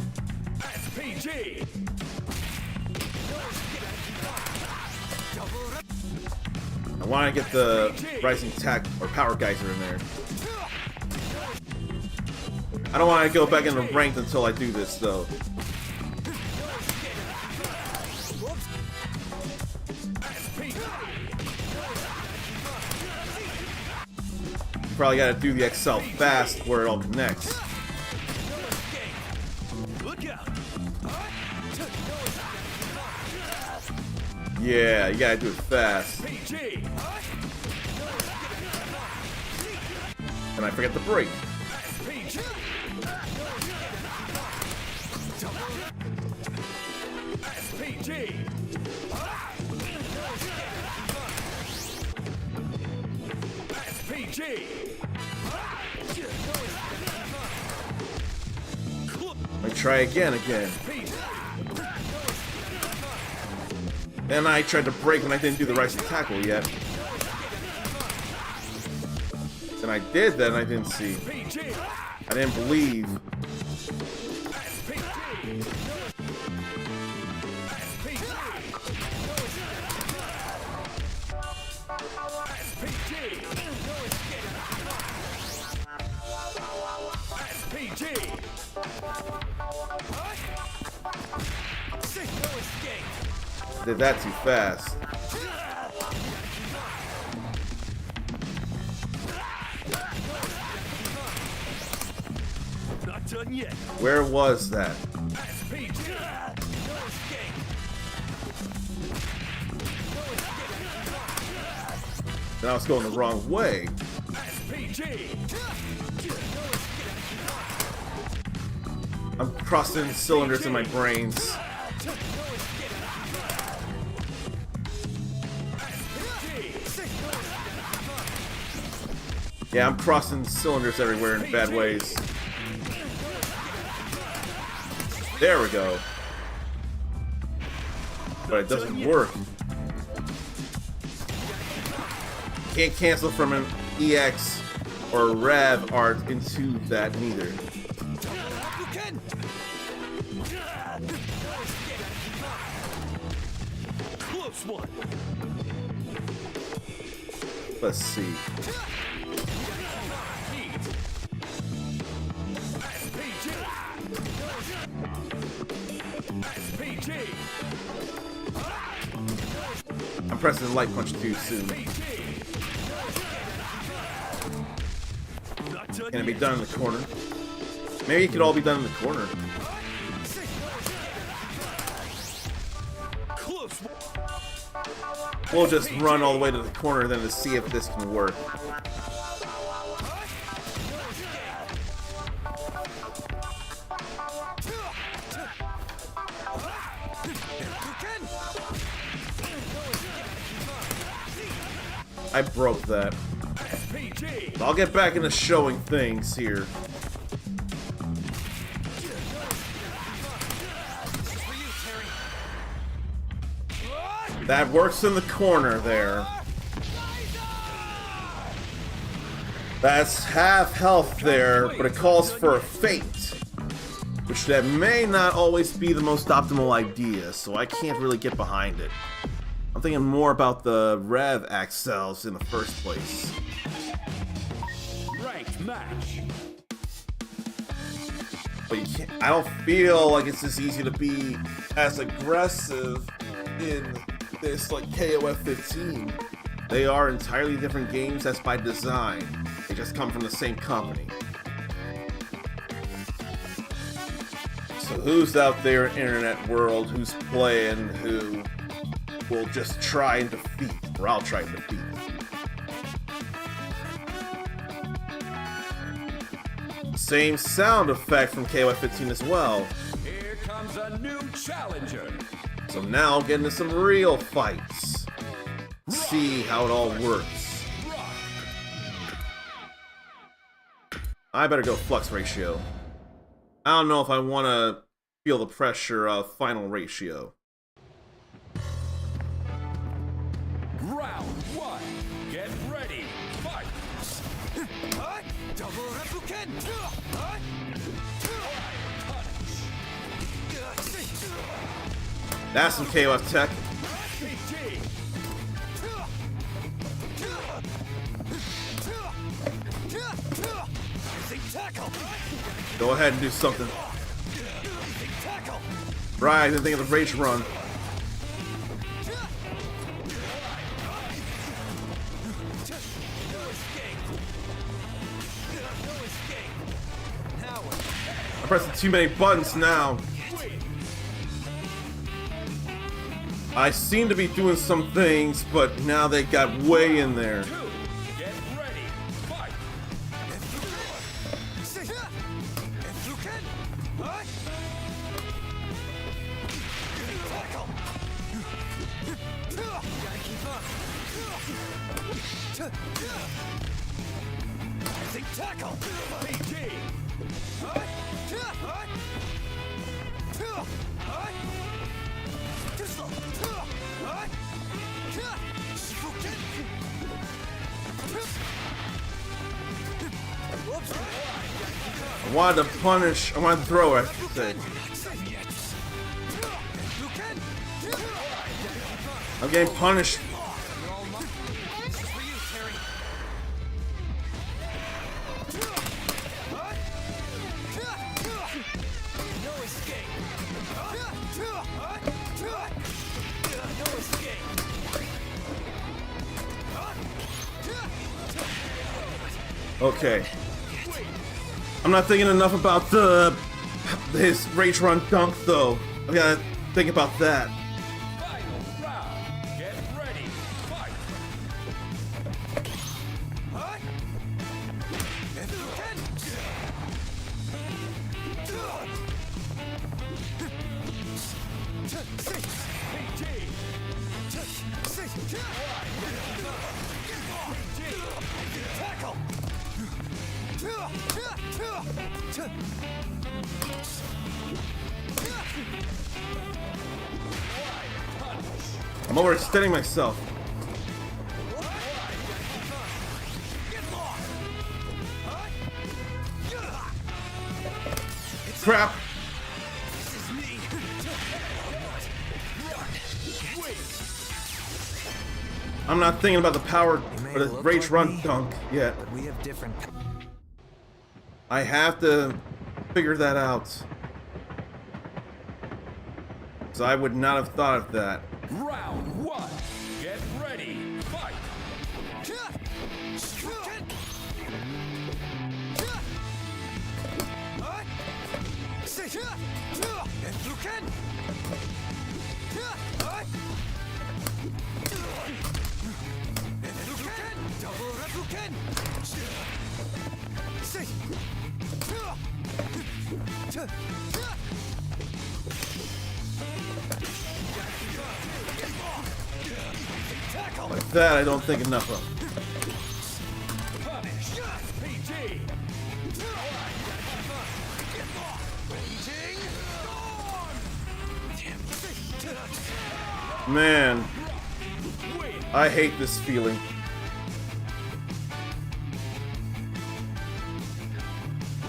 I want to get the rising tack or power geyser in there. I don't want to go back into ranked until I do this though. Probably got to do the XL fast where it all connects. Yeah, you gotta do it fast. And I forget to brake. I try again. And I tried to brake when I didn't do the rising tackle yet. And I did that and I didn't see. I didn't believe. Did that too fast. Not done yet. Where was that? Then I was going the wrong way. I'm crossing cylinders in my brains. Yeah, I'm crossing cylinders everywhere in bad ways. There we go. But it doesn't work. Can't cancel from an EX or Rev art into that neither. Close one. Let's see. I'm pressing the light punch too soon. Can it be done in the corner? Maybe it could all be done in the corner. We'll just run all the way to the corner then to see if this can work. I broke that. I'll get back into showing things here. That works in the corner there. That's half health there, but it calls for a feint, which that may not always be the most optimal idea, so I can't really get behind it. I'm thinking more about the Rev Axels in the first place. Ranked match. But you can't, I don't feel like it's as easy to be as aggressive in this like KOF 15. They are entirely different games, that's by design. They just come from the same company. So who's out there in internet world who's playing who will just try and defeat, or I'll try and defeat. Same sound effect from KOF 15 as well. Here comes a new challenger. So now get into some real fights. See how it all works. I better go flux ratio. I don't know if I want to feel the pressure of final ratio. Round 1. Get ready. Fight. Double Reppuken. That's some KOF tech. Go ahead and do something. Right, I didn't think of the rage run. I'm pressing too many buttons now. I seem to be doing some things, but now they got way in there. Get ready. Fight. Tackle. I wanted to punish, I wanted to throw it, I should say. I'm getting punished. Okay. I'm not thinking enough about his rage run dunk though. I gotta think about that. Final round. Get ready. Fight. Tackle. I'm overextending myself. Crap. I'm not thinking about the power or the rage run dunk yet. But we have different. I have to figure that out. So I would not have thought of that. Round 1. Get ready. Fight. Like that, I don't think enough of. Man, I hate this feeling.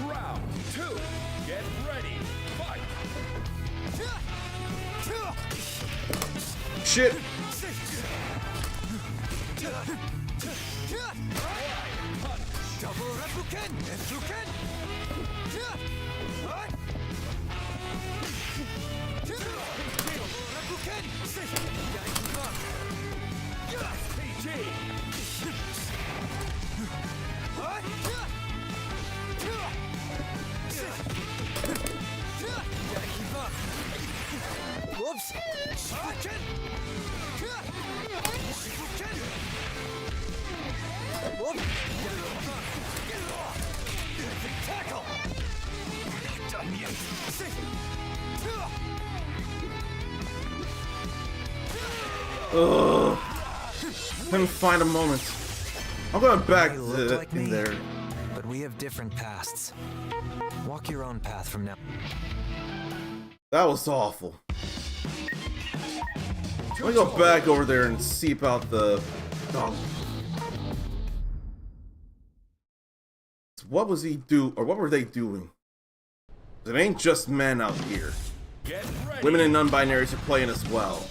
Round 2. Get ready. Fight. Shit. Double Reppuken. Reppuken. Whoops! Tackle! Ugh. Couldn't find a moment. I'm going back You look to like in me, there. but we have different pasts. Walk your own path from now. That was awful. Let me go back over there and seep out the dog. What was he do, or what were they doing? It ain't just men out here. Women and non-binaries are playing as well.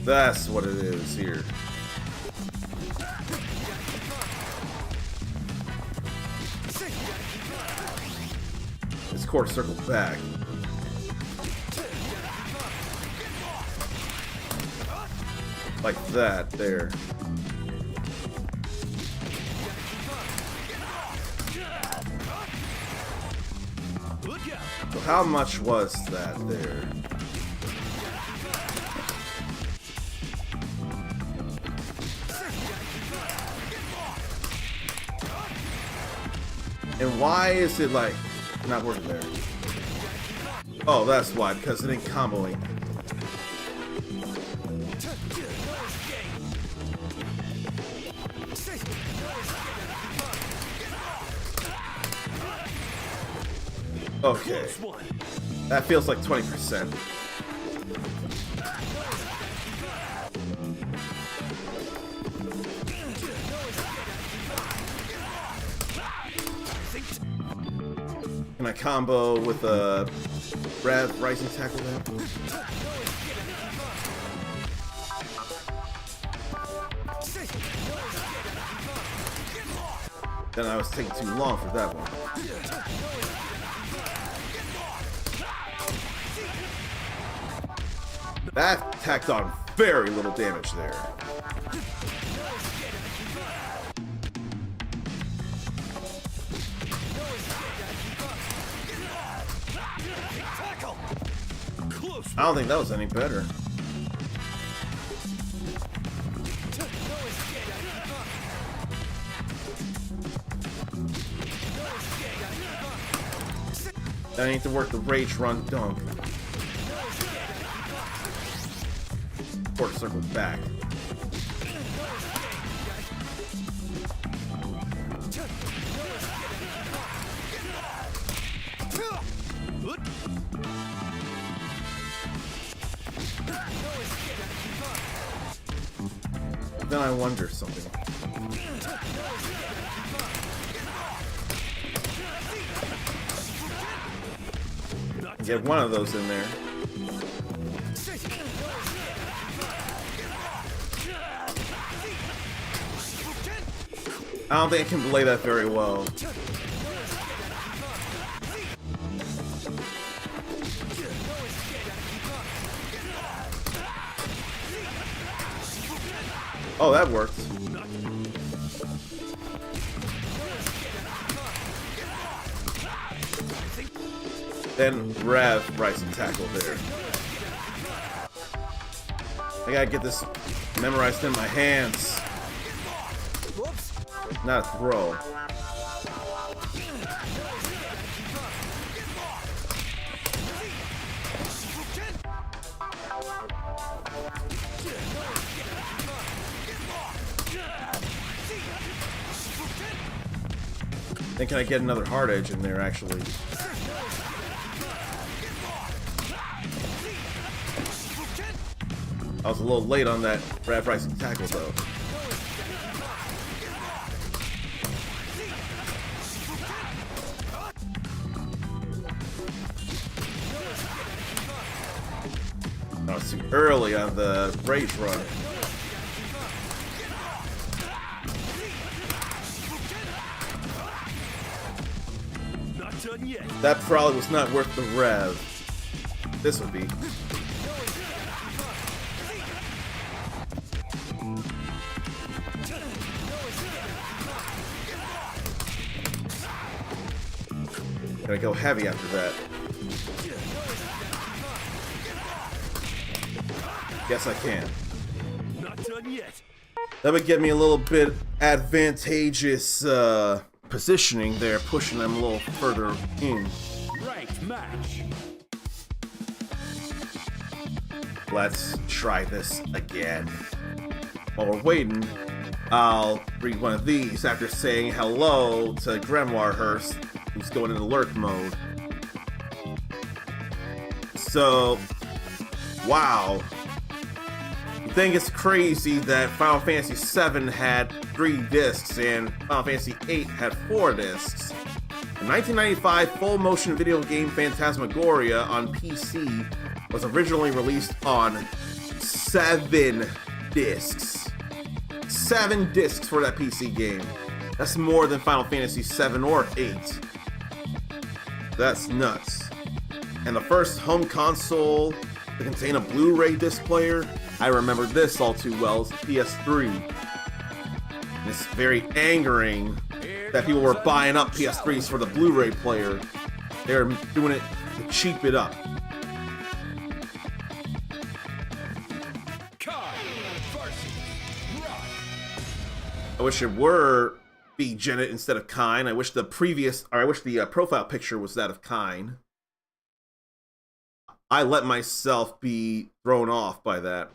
That's what it is here. This quarter circle back. Like that, there. So how much was that there? And why is it like not working there? Oh, that's why, because it ain't comboing. Okay. That feels like 20%. Can I combo with a Rev Rising Tackle there? Then I was taking too long for that one. That tacked on very little damage there. I don't think that was any better. I need to work the Rage Run Dunk. Quarter circle back. Then I wonder something. Get one of those in there. I don't think I can delay that very well. Oh, that worked. Then Rev Rising Tackle there. I gotta get this memorized in my hands. Not a throw. Then can I get another hard edge in there actually? I was a little late on that Rev Rising Tackle though. I was too early on the Rage Run. That probably was not worth the rev. This would be. Gotta go heavy after that. Yes, I can. Not done yet. That would get me a little bit advantageous positioning there, pushing them a little further in. Ranked match. Let's try this again. While we're waiting, I'll read one of these after saying hello to Grimoirehurst, who's going into lurk mode. So, wow. I think it's crazy that Final Fantasy VII had 3 discs and Final Fantasy VIII had 4 discs. The 1995 full-motion video game Phantasmagoria on PC was originally released on 7 discs. 7 discs for that PC game. That's more than Final Fantasy VII or 8. That's nuts. And the first home console to contain a Blu-ray disc player, I remember this all too well, is PS3. And it's very angering that people were buying up PS3s for the Blu-ray player. They're doing it to cheap it up. I wish it were be Janet instead of Kyne. I wish the profile picture was that of Kyne. I let myself be thrown off by that.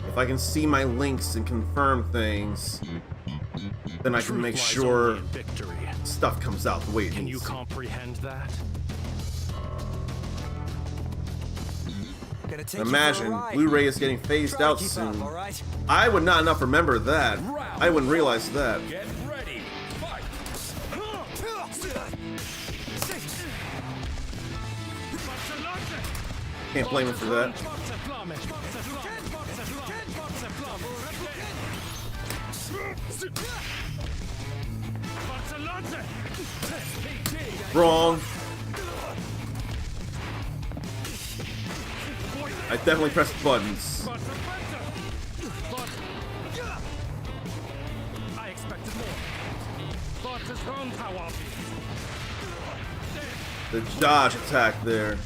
If I can see my links and confirm things, then I can make sure stuff comes out the way it needs. Can you comprehend that? Imagine Blu-ray is getting phased out soon. I would not remember that. I wouldn't realize that. Get ready. Fight. Can't blame him for that. Wrong. I definitely pressed buttons. I expected more. The dodge attack there.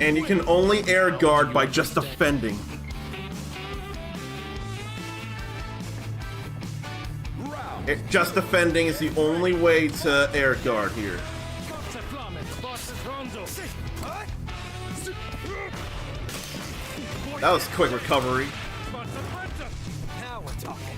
And you can only air guard by just defending. Just defending is the only way to air guard here. That was quick recovery. Now we're talking.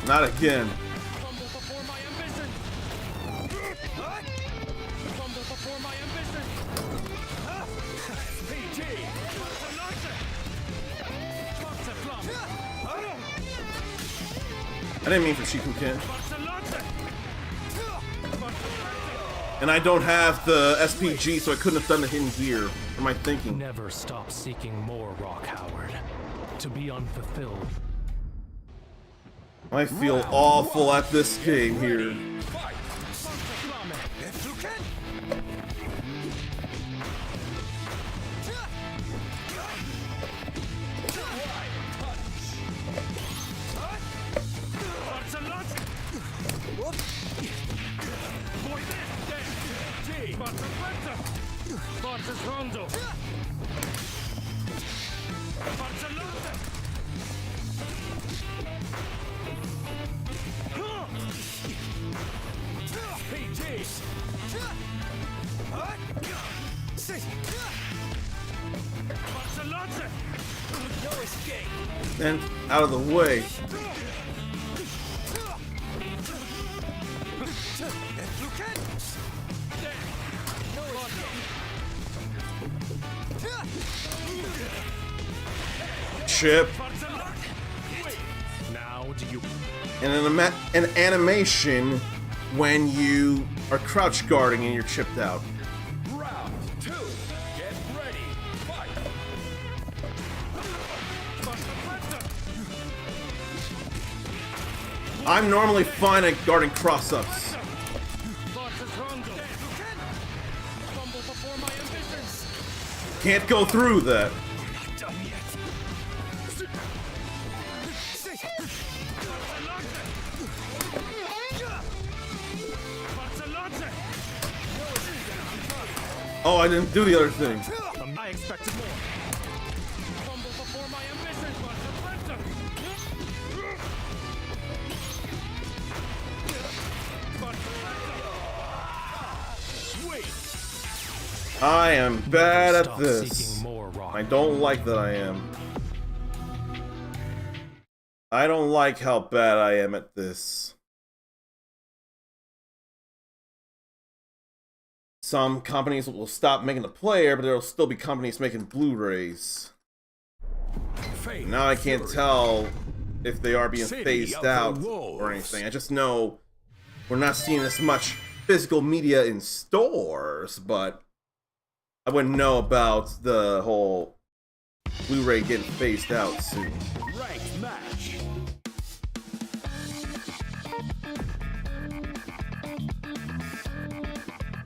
Not again. I didn't mean for Shikuken. And I don't have the SPG, so I couldn't have done the hidden gear. What am I thinking? Never stop seeking more, Rock Howard. To be unfulfilled. I feel awful at this game here. And out of the way. Chip. Now do you... And an animation when you are crouch guarding and you're chipped out. Round 2. Get ready. Fight. I'm normally fine at guarding cross-ups. Can't go through that. Oh, I didn't do the other thing. I expected more. Fumble before my ambitions, I am bad at this. I don't like that I am. I don't like how bad I am at this. Some companies will stop making the player, but there'll still be companies making Blu-rays. Now I can't tell if they are being phased out or anything. I just know we're not seeing as much physical media in stores, but I wouldn't know about the whole Blu-ray getting phased out soon. Ranked match.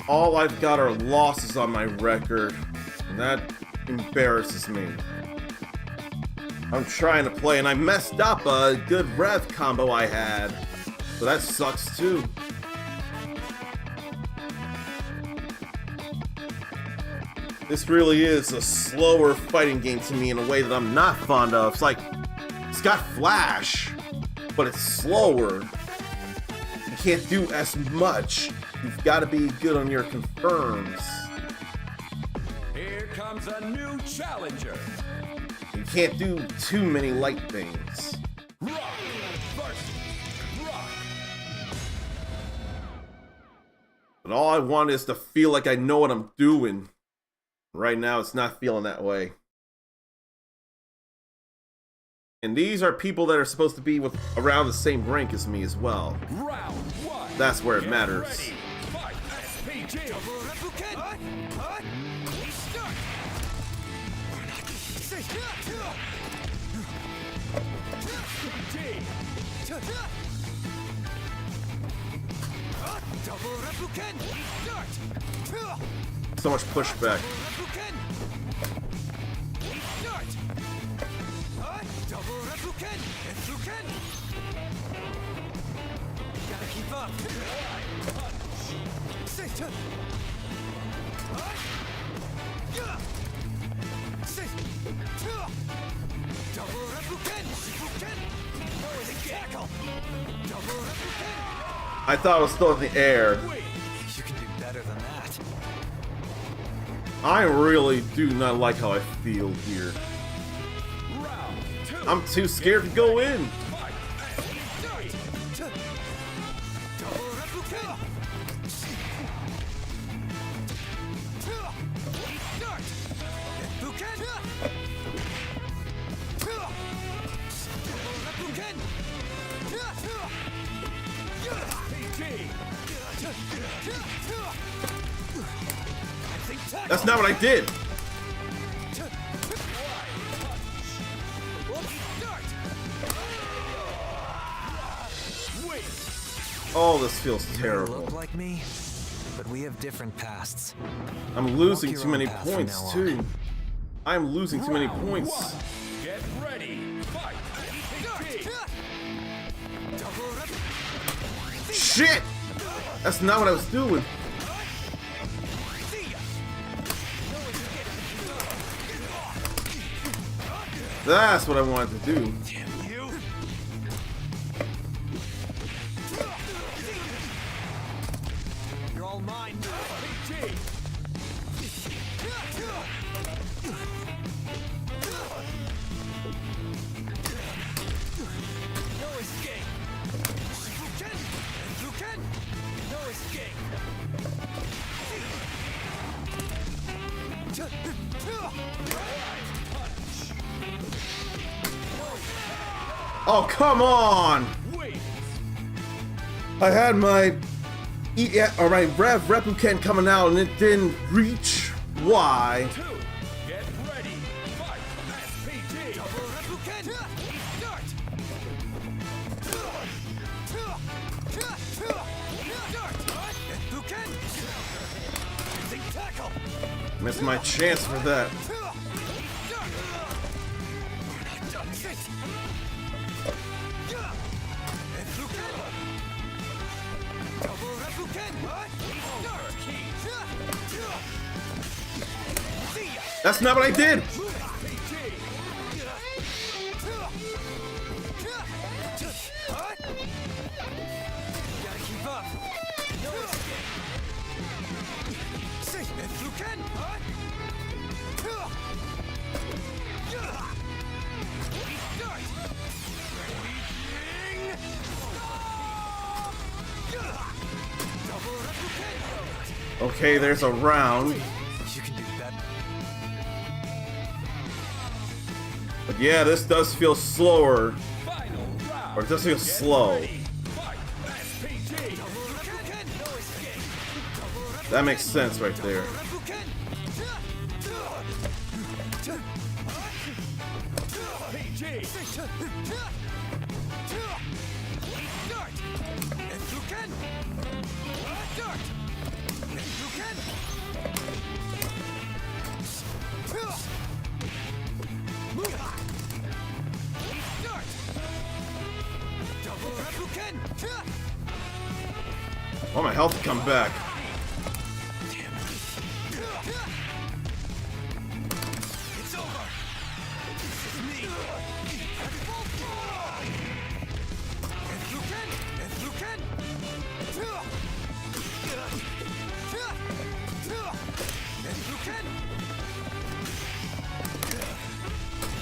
All I've got are losses on my record, and that embarrasses me. I'm trying to play, and I messed up a good rev combo I had, so that sucks too. This really is a slower fighting game to me in a way that I'm not fond of. It's like, it's got flash, but it's slower. You can't do as much. You've got to be good on your confirms. Here comes a new challenger. You can't do too many light things. Rock versus rock. But all I want is to feel like I know what I'm doing. Right now, it's not feeling that way. And these are people that are supposed to be with around the same rank as me as well. Round one. That's where it Get matters. ready. Fight. SPG. So much pushback. Gotta keep up. I thought it was still in the air. You can do better than that. I really do not like how I feel here. I'm too scared to go in. That's not what I did. Oh, this feels terrible. Look like me, but we have different pasts. I'm losing Walk too your many own path from points now on. too. I'm losing too many points. Get ready. Fight. Shit! That's not what I was doing. That's what I wanted to do. You're all mine. No escape. No escape. Oh, come on! I had my my Rev Replicant coming out and it didn't reach. Why? Get ready. Fight. SPG. Missed my chance for that. That's not what I did! Okay, there's a round. You can do that. But yeah, this does feel slower. Or it does feel slow. That makes sense right there. Oh, my health come back. It's over.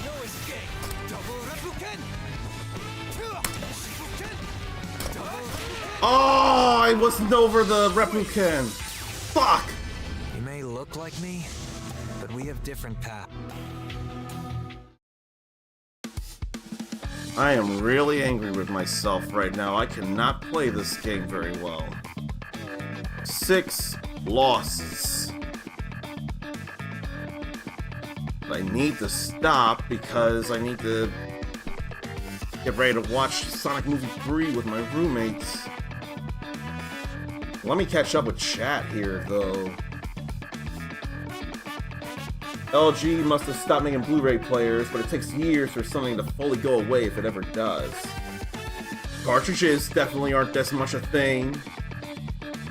No escape. Double Repluken. Oh, I wasn't over the Repluken. Fuck. You may look like me, but we have different paths. I am really angry with myself right now. I cannot play this game very well. 6 losses. But I need to stop because I need to get ready to watch Sonic Movie 3 with my roommates. Let me catch up with chat here, though. LG must have stopped making Blu-ray players, but it takes years for something to fully go away if it ever does. Cartridges definitely aren't as much a thing.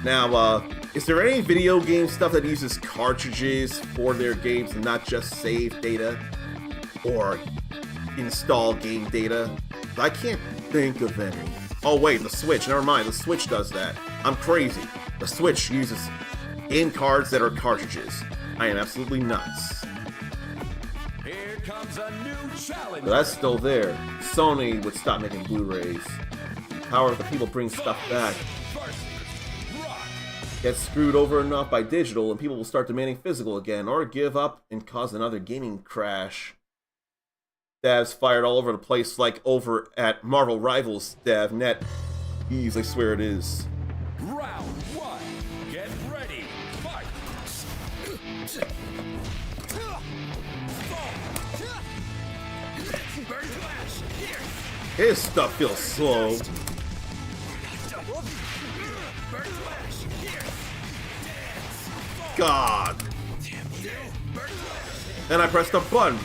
Now, is there any video game stuff that uses cartridges for their games and not just save data? Or install game data? I can't think of any. Oh wait, the Switch, never mind, the Switch does that. I'm crazy. The Switch uses game cards that are cartridges. I am absolutely nuts. Here comes a new challenge. But that's still there. Sony would stop making Blu-rays. Power of the people brings stuff back. Get screwed over enough by digital and people will start demanding physical again, or give up and cause another gaming crash. Devs fired all over the place like over at Marvel Rivals DevNet. Ease, I swear it is. Round 1. Get ready. Fight. His stuff feels slow. God. And I pressed a button.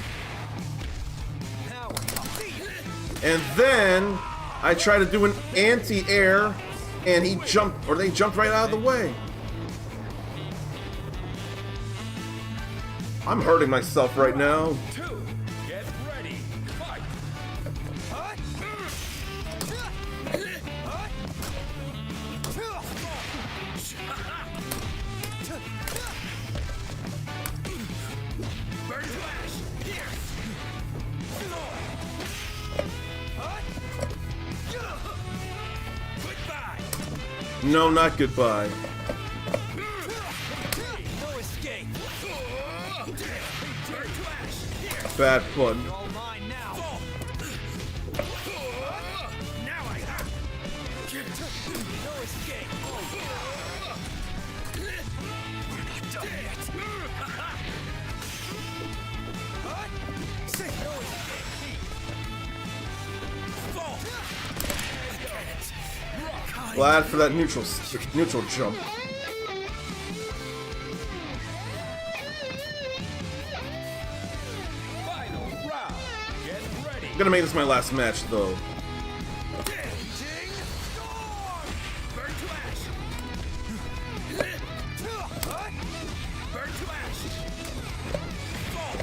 And then I tried to do an anti-air and he jumped, or they jumped right out of the way. I'm hurting myself right now. 2. Get ready. Fight. No, not goodbye. No escape. Bad button. All mine now. Now I have. No escape. Glad for that neutral jump. Gonna make this my last match, though.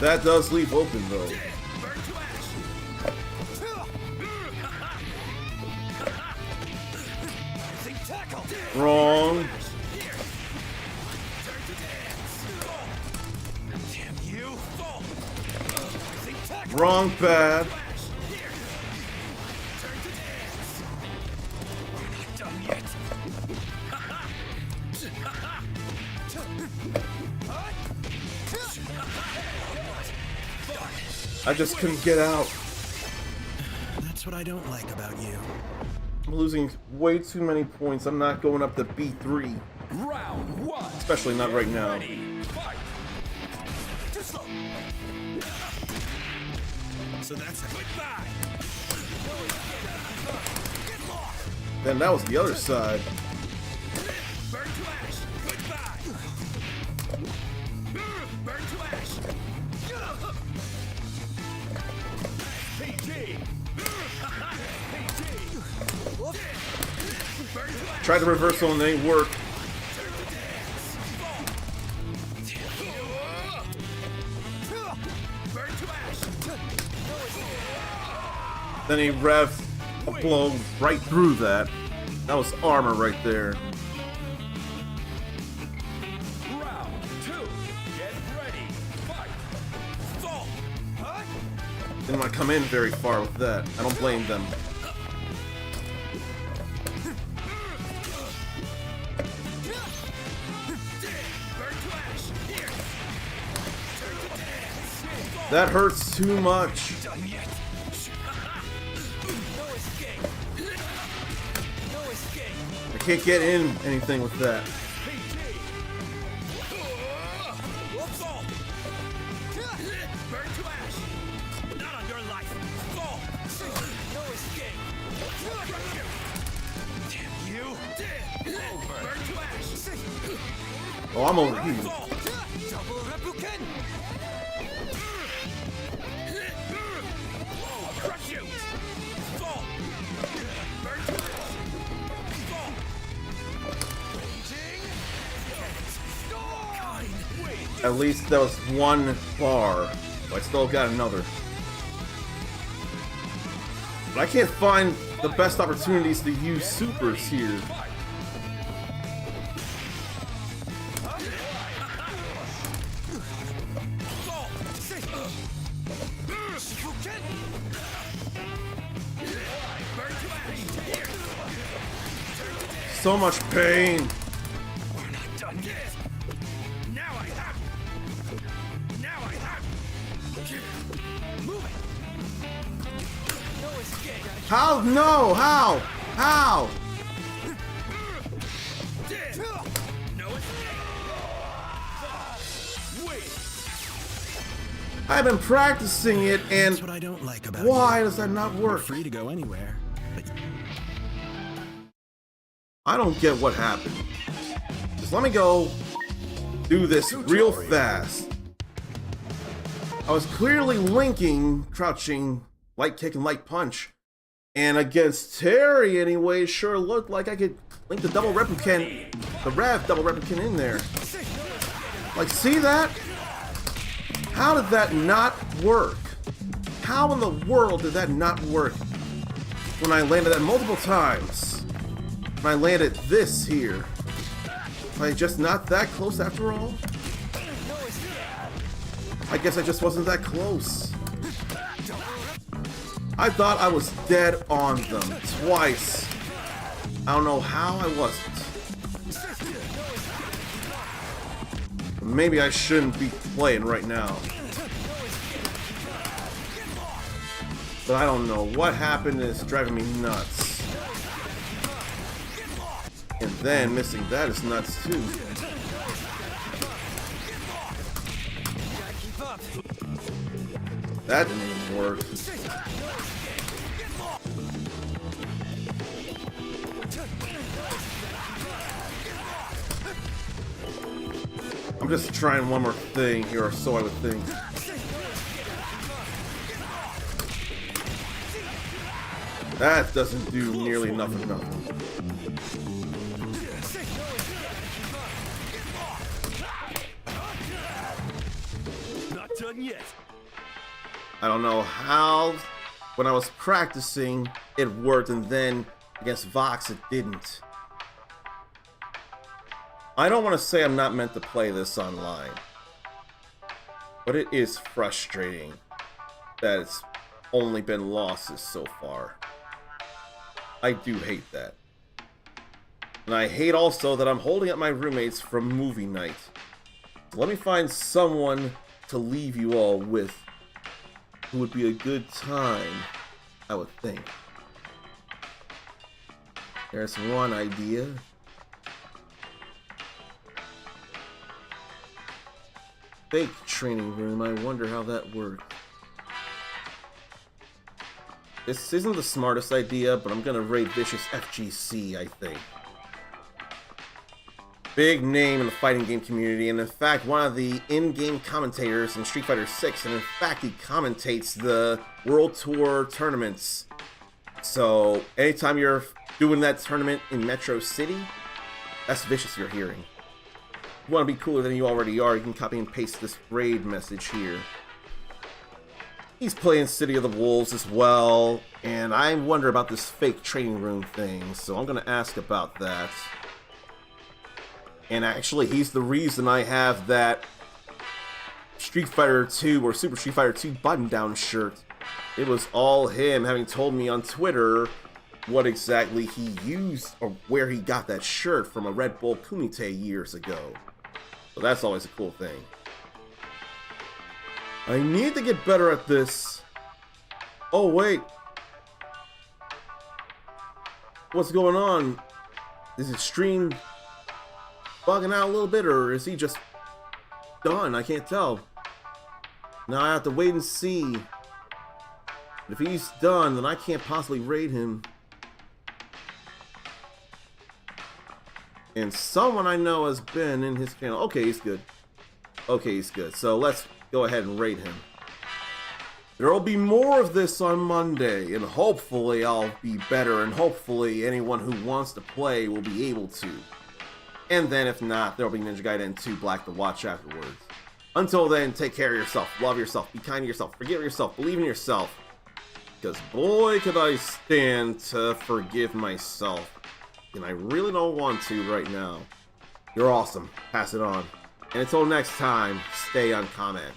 That does leave open, though. Wrong. Wrong pad. I just couldn't get out. That's what I don't like about you. I'm losing way too many points. I'm not going up to B3. Round one. Especially not right now. Ready, fight. So that's it. Then that was the other side. Tried to reversal and it ain't work. Then he revved a blow right through that. That was armor right there. Round two. Get ready. Fight. Didn't want to come in very far with that. I don't blame them. That hurts too much. I can't get in anything with that. Oh, I'm over here. At least that was one bar. I still got another. But I can't find the best opportunities to use supers here. So much pain. How? No! How? How? I've been practicing it, and That's what I don't like about why you. does that not You're work? free to go anywhere. But I don't get what happened. Just let me go do this real fast. I was clearly linking, crouching, light kick, and light punch. And against Terry anyway, it sure looked like I could link the double replicant, the Rev double replicant in there. Like, see that? How did that not work? How in the world did that not work? When I landed that multiple times. When I landed this here. Am I just not that close after all? I guess I just wasn't that close. I thought I was dead on them twice. I don't know how I wasn't. Maybe I shouldn't be playing right now. But I don't know. What happened is driving me nuts. And then missing that is nuts too. That didn't even work. I'm just trying one more thing here, or so I would think. That doesn't do nearly enough. Not done yet. I don't know how, when I was practicing, it worked, and then against Vox, it didn't. I don't want to say I'm not meant to play this online, but it is frustrating that it's only been losses so far. I do hate that. And I hate also that I'm holding up my roommates from movie night. Let me find someone to leave you all with who would be a good time, I would think. There's one idea. Fake training room, I wonder how that worked. This isn't the smartest idea, but I'm gonna raid Vicious FGC, I think. Big name in the fighting game community, and in fact, one of the in-game commentators in Street Fighter 6, and in fact, he commentates the World Tour tournaments. So, anytime you're doing that tournament in Metro City, that's Vicious you're hearing. If you want to be cooler than you already are, you can copy and paste this raid message here. He's playing City of the Wolves as well, and I wonder about this fake training room thing, so I'm going to ask about that. And actually, he's the reason I have that Street Fighter 2 or Super Street Fighter 2 button-down shirt. It was all him having told me on Twitter what exactly he used or where he got that shirt from a Red Bull Kumite years ago. So that's always a cool thing. I need to get better at this. Oh, wait. What's going on? Is his stream bugging out a little bit, or is he just done? I can't tell. Now I have to wait and see. If he's done, then I can't possibly raid him. And someone I know has been in his channel. Okay, he's good. Okay, he's good. So let's go ahead and raid him. There will be more of this on Monday, and hopefully I'll be better, and hopefully anyone who wants to play will be able to. And then if not, there will be Ninja Gaiden 2 Black to watch afterwards. Until then, take care of yourself, love yourself, be kind to yourself, forgive yourself, believe in yourself. Because boy, could I stand to forgive myself. And I really don't want to right now. You're awesome. Pass it on. And until next time, stay on comment.